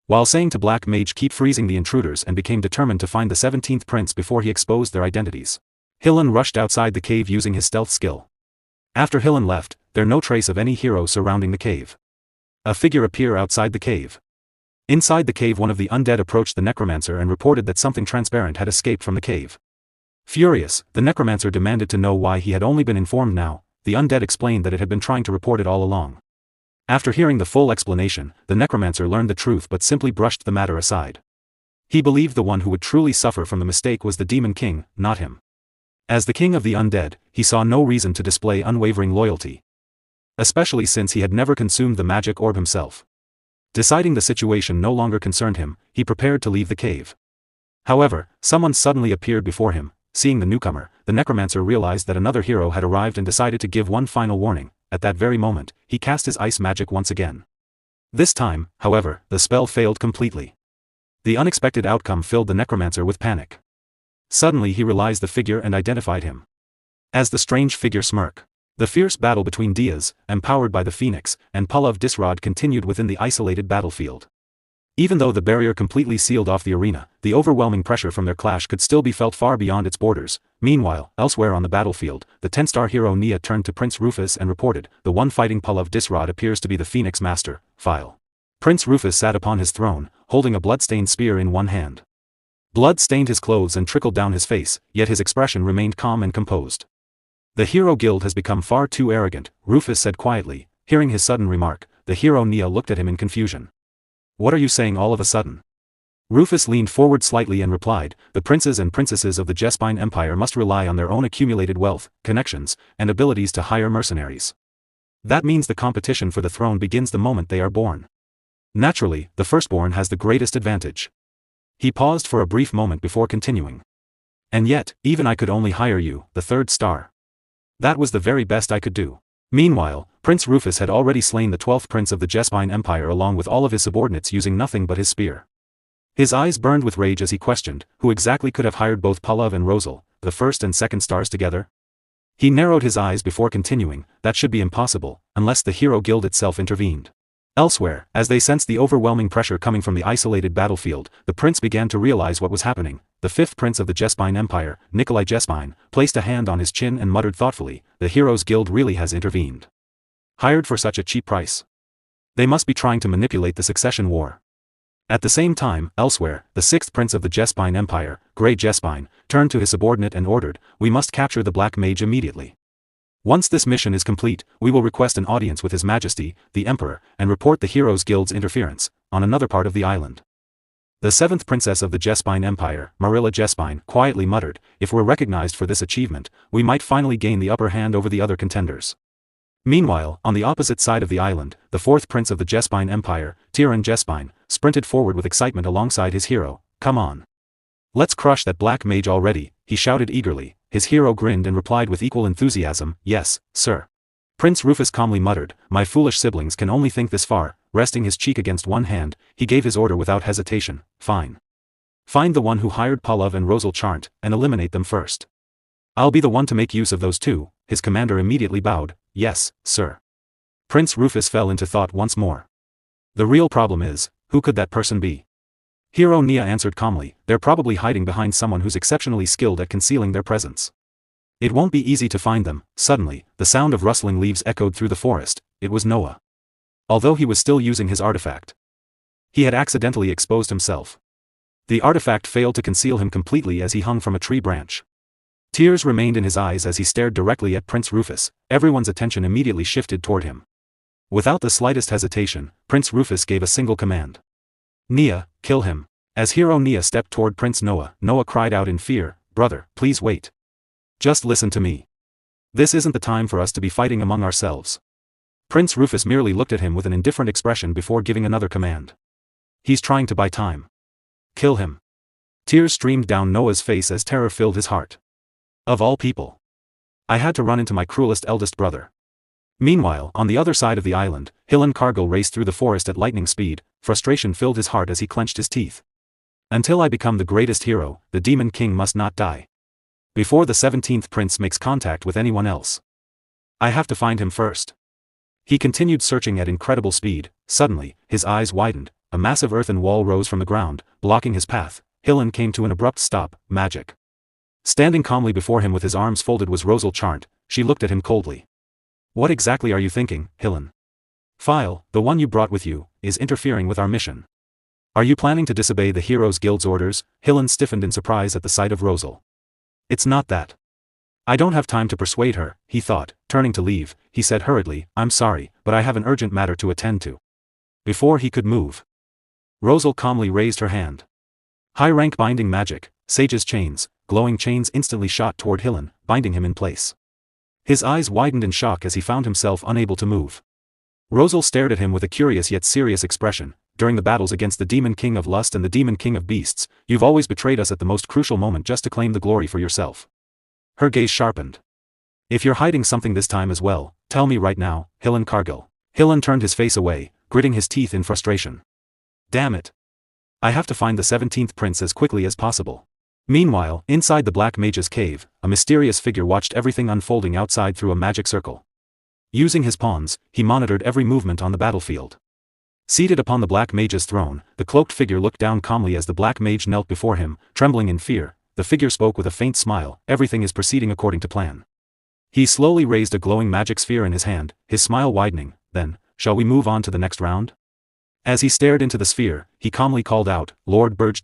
A: While saying to Black Mage keep freezing the intruders and became determined to find the 17th prince before he exposed their identities. Hillen rushed outside the cave using his stealth skill. After Hillen left, there no trace of any hero surrounding the cave. A figure appeared outside the cave. Inside the cave, one of the undead approached the necromancer and reported that something transparent had escaped from the cave. Furious, the necromancer demanded to know why he had only been informed now. The undead explained that it had been trying to report it all along. After hearing the full explanation, the necromancer learned the truth but simply brushed the matter aside. He believed the one who would truly suffer from the mistake was the Demon King, not him. As the king of the undead, he saw no reason to display unwavering loyalty. Especially since he had never consumed the magic orb himself. Deciding the situation no longer concerned him, he prepared to leave the cave. However, someone suddenly appeared before him. Seeing the newcomer, the necromancer realized that another hero had arrived and decided to give one final warning. At that very moment, he cast his ice magic once again. This time, however, the spell failed completely. The unexpected outcome filled the necromancer with panic. Suddenly he realized the figure and identified him as the strange figure Smirk. The fierce battle between Diaz, empowered by the Phoenix, and Pallav Disrod continued within the isolated battlefield. Even though the barrier completely sealed off the arena, the overwhelming pressure from their clash could still be felt far beyond its borders. Meanwhile, elsewhere on the battlefield, the 10-star hero Nia turned to Prince Rufus and reported, the one fighting Pallav Disrod appears to be the Phoenix Master. File. Prince Rufus sat upon his throne, holding a blood-stained spear in one hand. Blood stained his clothes and trickled down his face, yet his expression remained calm and composed. The Hero Guild has become far too arrogant, Rufus said quietly. Hearing his sudden remark, the hero Nia looked at him in confusion. What are you saying all of a sudden? Rufus leaned forward slightly and replied, the princes and princesses of the Jespine Empire must rely on their own accumulated wealth, connections, and abilities to hire mercenaries. That means the competition for the throne begins the moment they are born. Naturally, the firstborn has the greatest advantage. He paused for a brief moment before continuing. And yet, even I could only hire you, the 3rd star. That was the very best I could do. Meanwhile, Prince Rufus had already slain the 12th prince of the Jespine Empire along with all of his subordinates using nothing but his spear. His eyes burned with rage as he questioned, who exactly could have hired both Pallav and Rosal, the 1st and 2nd stars together? He narrowed his eyes before continuing, that should be impossible, unless the Hero Guild itself intervened. Elsewhere, as they sensed the overwhelming pressure coming from the isolated battlefield, the prince began to realize what was happening. The 5th prince of the Jespine Empire, Nikolai Jespine, placed a hand on his chin and muttered thoughtfully, the Heroes Guild really has intervened. Hired for such a cheap price. They must be trying to manipulate the succession war. At the same time, elsewhere, the 6th prince of the Jespine Empire, Grey Jespine, turned to his subordinate and ordered, we must capture the Black Mage immediately. Once this mission is complete, we will request an audience with His Majesty, the Emperor, and report the Heroes Guild's interference, on another part of the island. The 7th princess of the Jespine Empire, Marilla Jespine, quietly muttered, if we're recognized for this achievement, we might finally gain the upper hand over the other contenders. Meanwhile, on the opposite side of the island, the 4th prince of the Jespine Empire, Tyrion Jespine, sprinted forward with excitement alongside his hero. Come on. Let's crush that Black Mage already, he shouted eagerly. His hero grinned and replied with equal enthusiasm, yes, sir. Prince Rufus calmly muttered, my foolish siblings can only think this far. Resting his cheek against one hand, he gave his order without hesitation, fine. Find the one who hired Pallav and Rosal Charnt, and eliminate them first. I'll be the one to make use of those two. His commander immediately bowed, yes, sir. Prince Rufus fell into thought once more. The real problem is, who could that person be? Hero Nia answered calmly, they're probably hiding behind someone who's exceptionally skilled at concealing their presence. It won't be easy to find them. Suddenly, the sound of rustling leaves echoed through the forest. It was Noah. Although he was still using his artifact, he had accidentally exposed himself. The artifact failed to conceal him completely as he hung from a tree branch. Tears remained in his eyes as he stared directly at Prince Rufus. Everyone's attention immediately shifted toward him. Without the slightest hesitation, Prince Rufus gave a single command. Nia, kill him. As Hero Nia stepped toward Prince Noah, Noah cried out in fear, brother, please wait. Just listen to me. This isn't the time for us to be fighting among ourselves. Prince Rufus merely looked at him with an indifferent expression before giving another command. He's trying to buy time. Kill him. Tears streamed down Noah's face as terror filled his heart. Of all people. I had to run into my cruelest eldest brother. Meanwhile, on the other side of the island, Hilan Cargill raced through the forest at lightning speed. Frustration filled his heart as he clenched his teeth. Until I become the greatest hero, the Demon King must not die. Before the 17th prince makes contact with anyone else. I have to find him first. He continued searching at incredible speed. Suddenly, his eyes widened. A massive earthen wall rose from the ground, blocking his path. Hilan came to an abrupt stop. Magic. Standing calmly before him with his arms folded was Rosal Charnt. She looked at him coldly. What exactly are you thinking, Hilan? File, the one you brought with you, is interfering with our mission. Are you planning to disobey the Heroes Guild's orders? Hilan stiffened in surprise at the sight of Rosal. It's not that. I don't have time to persuade her, he thought. Turning to leave, he said hurriedly, I'm sorry, but I have an urgent matter to attend to. Before he could move, Rosal calmly raised her hand. High-rank binding magic, Sage's chains, glowing chains instantly shot toward Hilan, binding him in place. His eyes widened in shock as he found himself unable to move. Rosal stared at him with a curious yet serious expression. During the battles against the Demon King of Lust and the Demon King of Beasts, you've always betrayed us at the most crucial moment just to claim the glory for yourself. Her gaze sharpened. If you're hiding something this time as well, tell me right now, Hilan Cargill. Hilan turned his face away, gritting his teeth in frustration. Damn it. I have to find the 17th prince as quickly as possible. Meanwhile, inside the Black Mage's cave, a mysterious figure watched everything unfolding outside through a magic circle. Using his pawns, he monitored every movement on the battlefield. Seated upon the Black Mage's throne, the cloaked figure looked down calmly as the Black Mage knelt before him, trembling in fear. The figure spoke with a faint smile, everything is proceeding according to plan. He slowly raised a glowing magic sphere in his hand, his smile widening. Then, shall we move on to the next round? As he stared into the sphere, he calmly called out, Lord Berge.